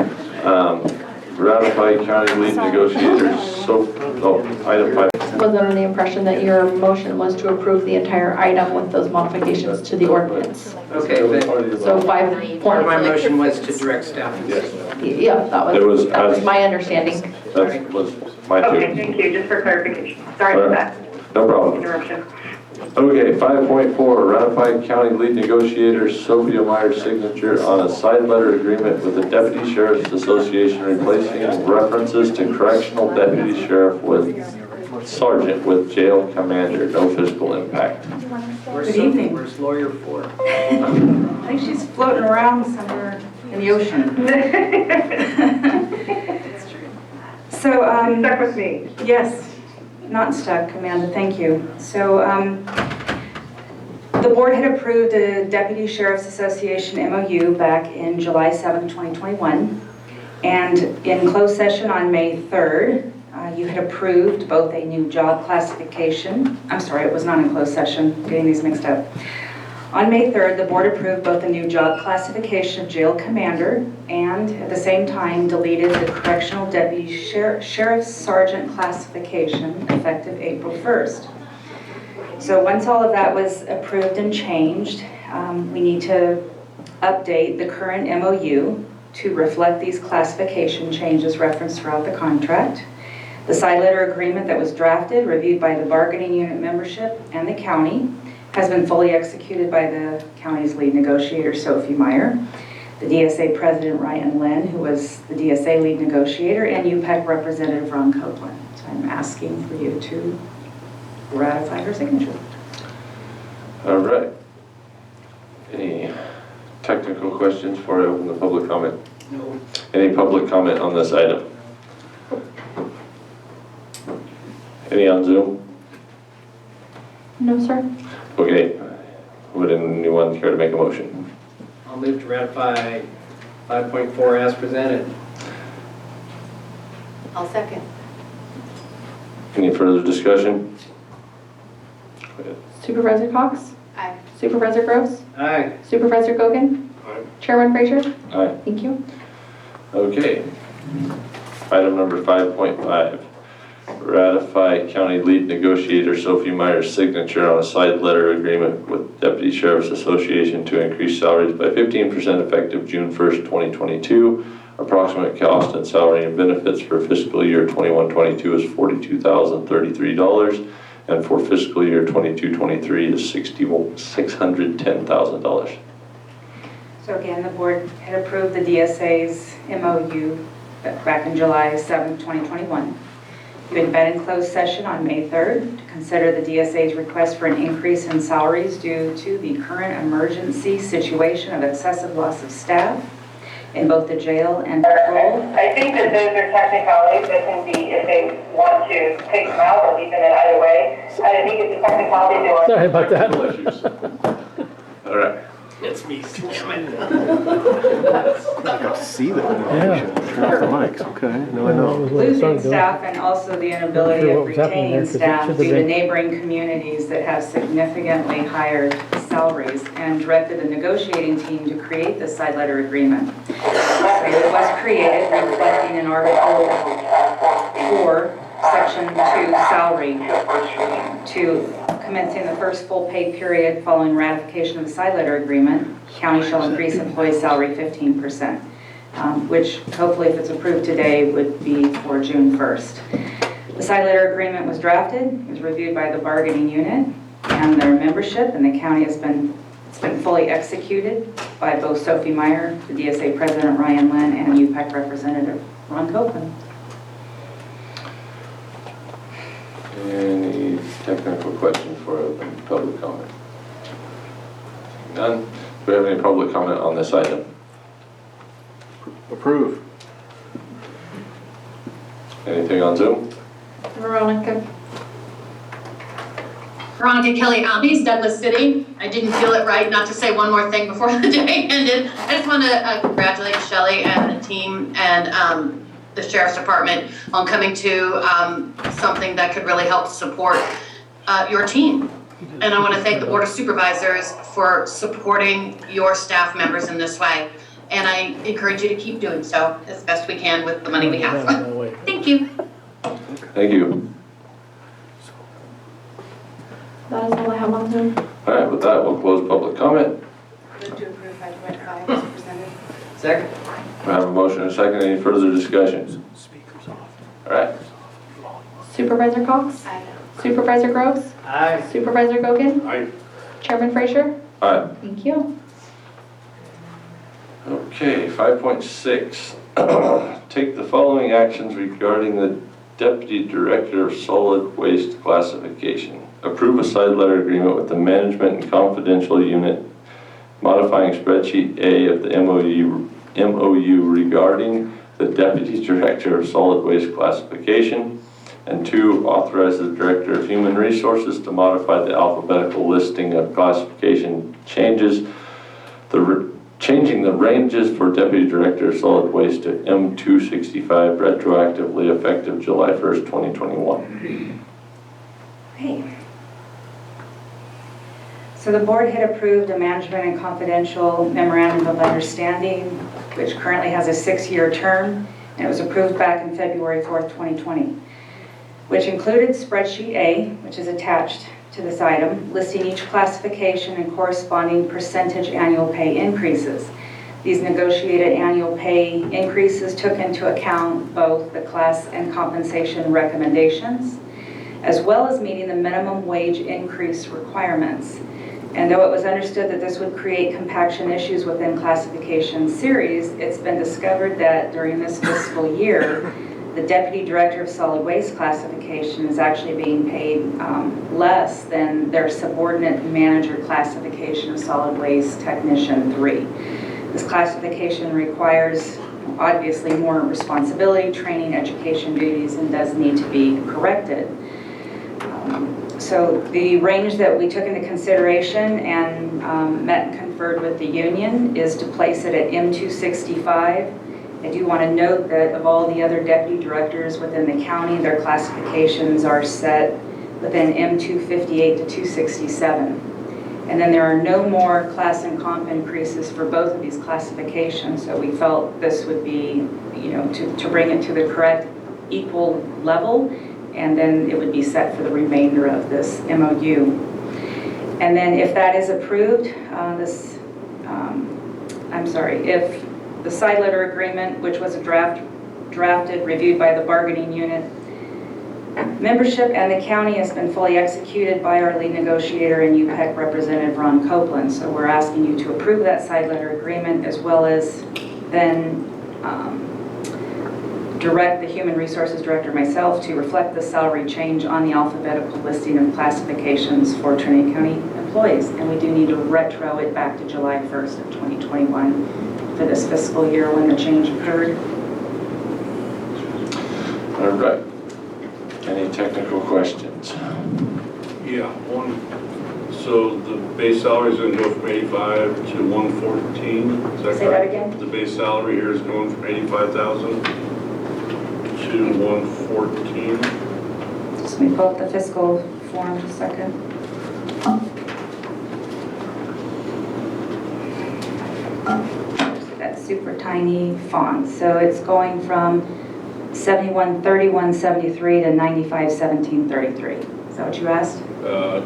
Ratify county lead negotiators. So, item 5. Was under the impression that your motion was to approve the entire item with those modifications to the ordinance. Okay, but So 5 part of my points. motion was to direct staff. Yes. Yeah, that was my understanding. That was my Okay, too. thank you, just for clarification. Sorry for that No problem. interruption. Okay, 5.4, ratify county lead negotiator Sophia Meyer's signature on a side letter agreement with the Deputy Sheriff's Association replacing references to correctional deputy sheriff with sergeant with jail commander, no fiscal impact. Where's Good Sophie? evening. Where's lawyer 4? I think she's floating around somewhere in the ocean. So, Stuck with me. yes, not stuck, Amanda, thank you. So, the board had approved a Deputy Sheriff's Association MOU back in July 7th, 2021. And in closed session on May 3rd, you had approved both a new job classification. I'm sorry, it was not in closed session, I'm getting these mixed up. On May 3rd, the board approved both a new job classification of jail commander and at the same time deleted the correctional deputy sheriff's sergeant classification effective April 1st. So once all of that was approved and changed, we need to update the current MOU to reflect these classification changes referenced throughout the contract. The side letter agreement that was drafted, reviewed by the bargaining unit membership and the county, has been fully executed by the county's lead negotiator, Sophie Meyer, the DSA president, Ryan Lynn, who was the DSA lead negotiator, and UPEC representative, Ron Copeland. So I'm asking for you to ratify her signature. All right. Any technical questions before I open the public comment? No. Any public comment on this item? Any on Zoom? No, sir. Okay. Would anyone care to make a motion? I'll move to ratify 5.4 as presented. I'll second. Any further discussion? Go ahead. Supervisor Cox? Aye. Supervisor Gross? Aye. Supervisor Gogan? Aye. Chairman Frazier? Aye. Thank you. Okay. Item number 5.5. Ratify County Lead Negotiator Sophie Meyer's signature on a side letter agreement with Deputy Sheriff's Association to increase salaries by 15% effective June 1st, 2022. Approximate cost and salary and benefits for fiscal year 21-22 is $42,033, and for fiscal year 22-23 is $610,000. So again, the board had approved the DSA's MOU back in July 7, 2021. You had met in closed session on May 3rd to consider the DSA's request for an increase in salaries due to the current emergency situation of excessive loss of staff in both the jail and patrol. I think that those are technicalities that can be, if they want to take them out or leave them in either way. I think it's a technicality to our. Sorry about that. All right. It's me slamming. I got to see that. Yeah. Turn off the mics. Okay. No, I know. Losing staff and also the inability Not sure of what was happening there, retaining 'cause it staff should've due to been- neighboring communities that have significantly higher salaries, and directed the negotiating team to create the side letter agreement. So it was created reflecting in Article 4, Section 2, salary, to commencing the first full pay period following ratification of the side letter agreement, county shall increase employee salary 15%, which hopefully, if it's approved today, would be for June 1st. The side letter agreement was drafted, it was reviewed by the bargaining unit and their membership, and the county it's been fully executed by both Sophie Meyer, the DSA President Ryan Lynn, and UPAC Representative Ron Copeland. Any technical questions for open public comment? None. Do we have any public comment on this item? Approve. Anything on Zoom? Veronica? Veronica Kelly Albies, Douglas City. I didn't feel it right not to say one more thing before the day ended. I just want to congratulate Shelley and the team and the Sheriff's Department on coming to something that could really help support your team. And I want to thank the Board of Supervisors for supporting your staff members in this way. And I encourage you to keep doing so as best we can with the money we have. Thank you. Thank you. That is all I have on Zoom. All right, with that, we'll close public comment. Move to approve 5.5 as presented. Second. I have a motion and a second. Any further discussion? All right. Supervisor Cox? Aye. Supervisor Groves? Aye. Supervisor Gogan? Aye. Chairman Frazier? All Thank you. right. Okay, 5.6. Take the following actions regarding the Deputy Director of Solid Waste Classification. Approve a side letter agreement with the Management and Confidential Unit modifying spreadsheet A of the MOU regarding the Deputy Director of Solid Waste Classification. And 2, authorize the Director of Human Resources to modify the alphabetical listing of classification changes, changing the ranges for Deputy Director of Solid Waste to M265 retroactively effective July 1st, 2021. Okay. So the board had approved a management and confidential memorandum of understanding, which currently has a 6-year term, and it was approved back in February 4th, 2020, which included spreadsheet A, which is attached to this item, listing each classification and corresponding percentage annual pay increases. These negotiated annual pay increases took into account both the class and compensation recommendations, as well as meeting the minimum wage increase requirements. And though it was understood that this would create compaction issues within classification series, it's been discovered that during this fiscal year, the Deputy Director of Solid Waste Classification is actually being paid less than their subordinate manager classification of Solid Waste Technician 3. This classification requires obviously more responsibility, training, education duties, and does need to be corrected. So the range that we took into consideration and met and conferred with the union is to place it at M265. I do want to note that of all the other deputy directors within the county, their classifications are set within M258 to 267. And then there are no more class and comp increases for both of these classifications. So we felt this would be, to bring it to the correct equal level, and then it would be set for the remainder of this MOU. And then if that is approved, if the side letter agreement, which was drafted, reviewed by the bargaining unit, membership and the county has been fully executed by our lead negotiator and UPEC representative Ron Copeland. So we're asking you to approve that side letter agreement, as well as then direct the Human Resources Director, myself, to reflect the salary change on the alphabetical listing of classifications for Trinity County employees. And we do need to retro it back to July 1st of 2021 for this fiscal year when the change occurred. All right. Any technical questions? Yeah, one. So the base salary is going to go from 85 to 114. Is that correct? Say that again? The base salary here is going from 85,000 to 114. Just let me pull up the fiscal form just a second. That super tiny font. So it's going from 7131.73 to 9517.33. Is that what you asked? Yeah.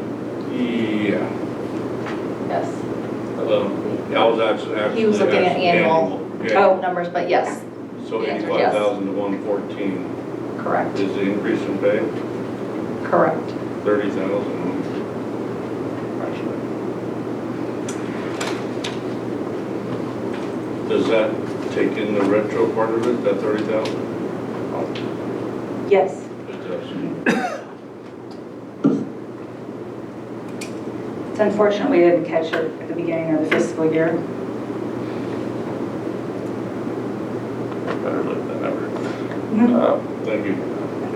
Yes. I was actually. He was looking at annual numbers, but yes. So The answer is yes. 85,000 to 114. Correct. Is the increase in pay? Correct. 30,000. Does that take in the retro part of it, that 30,000? Yes. It does. It's unfortunate we didn't catch it at the beginning of the fiscal year. Better late than never. Thank you.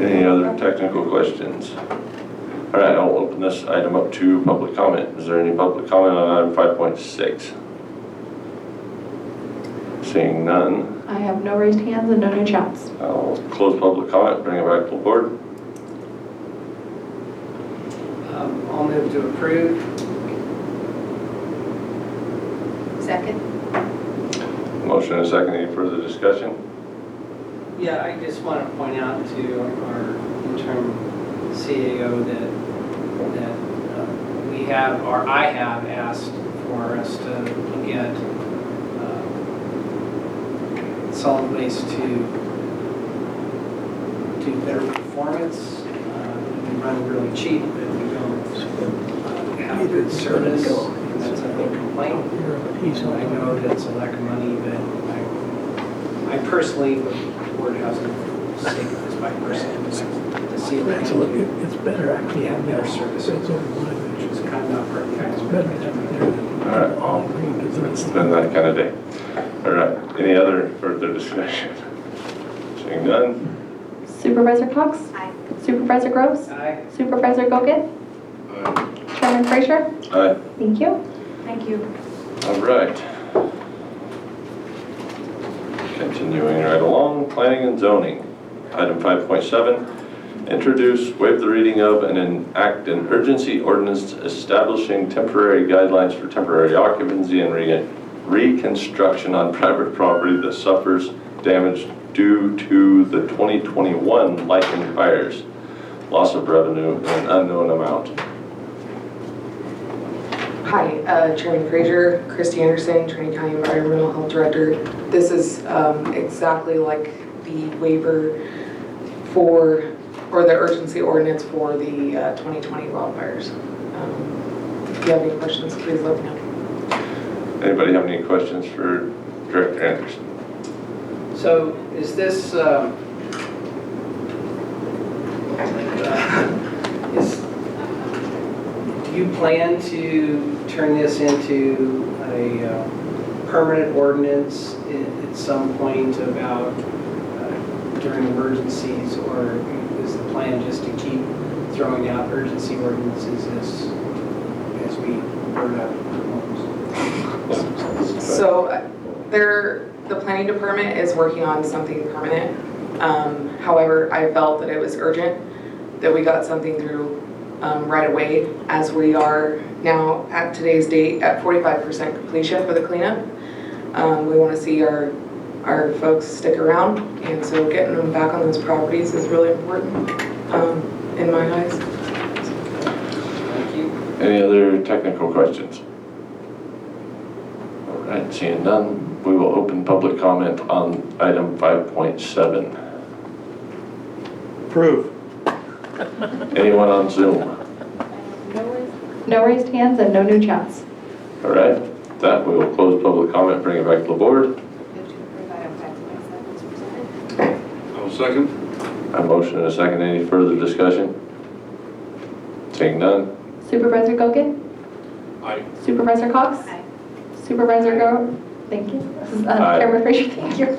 Any other technical questions? All right, I'll open this item up to public comment. Is there any public comment on item 5.6? Seeing none, I have no raised hands and no new chats. I'll close public comment, bring it back to the board. I'll move to approve. Second. Motion and a second, any further discussion? Yeah, I just want to point out to our interim CAO that we have, or I have asked for us to look at solid waste to do better performance. We run really cheap, but we don't have good service, and that's a big complaint. I know that it's a lack of money, but I personally, the board hasn't taken this by personally, to see if It's better actually. we have better service, which is kind of not perfect. All right, it's been that kind of day. All right, any other further discussion? Seeing none? Supervisor Cox? Aye. Supervisor Groves? Aye. Supervisor Goget? Aye. Chairman Frazier? Aye. Thank you. Thank you. All right. Continuing right along, planning and zoning. Item 5.7, introduce, waive the reading of, and enact an urgency ordinance establishing temporary guidelines for temporary occupancy and reconstruction on private property that suffers damage due to the 2021 lightning fires, loss of revenue in an unknown amount. Hi, Chairman Frazier, Christy Anderson, Trinity County Environmental Health Director. This is exactly like the waiver or the urgency ordinance for the 2020 wildfires. If you have any questions, please let me know. Anybody have any questions for Director Anderson? So is this, do you plan to turn this into a permanent ordinance at some point about during emergencies, or is the plan just to keep throwing out urgency ordinances as we burn up homes? So the planning department is working on something permanent. However, I felt that it was urgent that we got something through right away, as we are now at today's date at 45% completion for the cleanup. We want to see our folks stick around, and so getting them back on those properties is really important in my eyes. Any other technical questions? All right, seeing none, we will open public comment on item 5.7. Approve. Anyone on Zoom? No raised hands and no new chats. All right, that we will close public comment, bring it back to the board. I'll second. A motion and a second. Any further discussion? Seeing none. Supervisor Gogan? Aye. Supervisor Cox? Aye. Supervisor Go? Thank you. Aye. Chairman Fraser, thank you.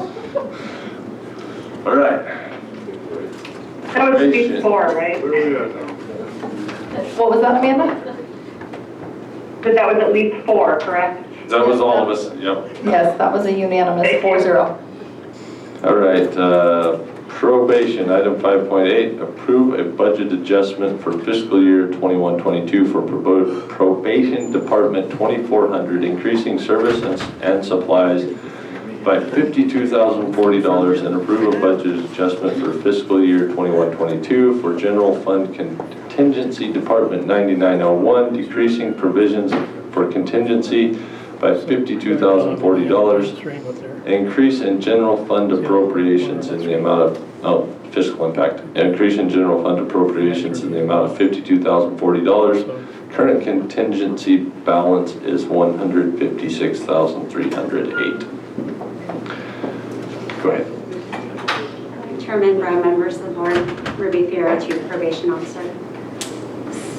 All right. That was speech 4, right? Where are we at now? What was that, Amanda? But that was at least 4, correct? That was all of us, yep. Yes, that was a unanimous 4-0. All right, probation, item 5.8, approve a budget adjustment for fiscal year 21-22 for probation department 2400, increasing service and supplies by $52,040, and approve a budget adjustment for fiscal year 21-22 for general fund contingency department 9901, decreasing provisions for contingency by $52,040, increase in general fund appropriations in the amount of, fiscal impact, increase in general fund appropriations in the amount of $52,040. Current contingency balance is $156,308. Go ahead. Chairman, Brown, members of the board, Ruby Fierro, Chief Probation Officer.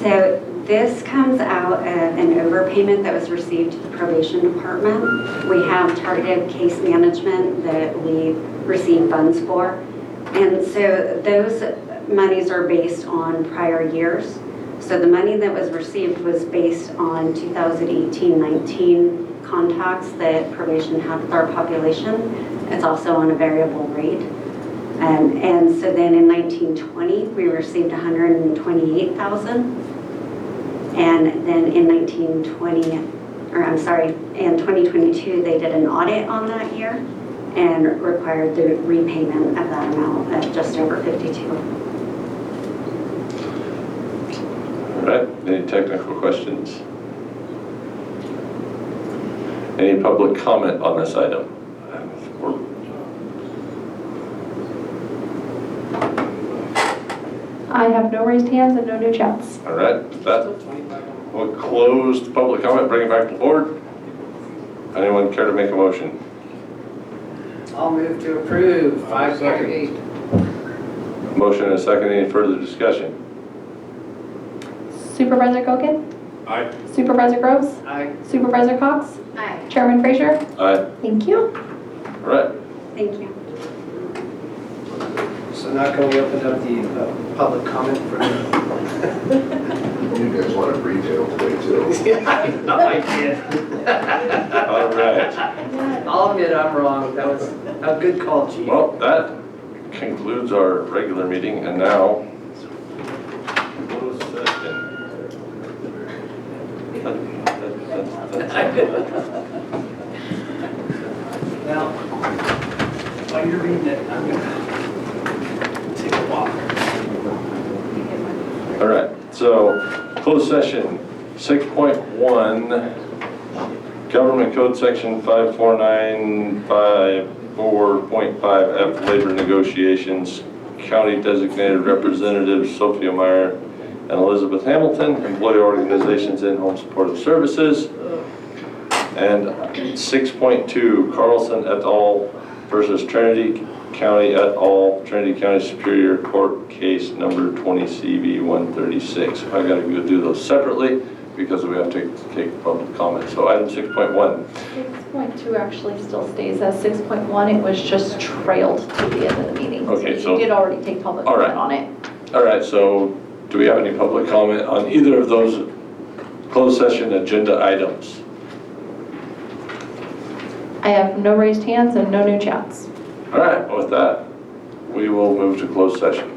So this comes out of an overpayment that was received to the probation department. We have targeted case management that we receive funds for. And so those monies are based on prior years. So the money that was received was based on 2018-19 contacts that probation had with our population. It's also on a variable rate. And so then in 1920, we received $128,000. And then in 2022, they did an audit on that year and required the repayment of that amount of just over 52. All right, any technical questions? Any public comment on this item? I have no raised hands and no new chats. All right, that will close the public comment, bring it back to the board. Anyone care to make a motion? I'll move to approve 5.8. Motion and a second, any further discussion? Supervisor Gogan? Aye. Supervisor Groves? Aye. Supervisor Cox? Aye. Chairman Fraser? Aye. Thank you. All right. Thank you. So now can we open up the public comment for the... You guys want it retail today too. Yeah, I know, I did. All right. I'll admit I'm wrong. That was a good call, Chief. Well, that concludes our regular meeting, and now closed session. Now, while you're reading it, I'm going to take a walk. All right, so closed session 6.1, Government Code Section 5495.4.5F, labor negotiations, county designated representatives Sophia Meyer and Elizabeth Hamilton, employee organizations in home supportive services. And 6.2, Carlson et al. Versus Trinity County et al., Trinity County Superior Court case number 20 CV 136. I got to go do those separately because we have to take public comment. So item 6.1. 6.2 actually still stays as 6.1. It was just trailed to the end of the meeting. Okay, so you did already take public comment on it. All right, so do we have any public comment on either of those closed session agenda items? I have no raised hands and no new chats. All right, with that, we will move to closed session.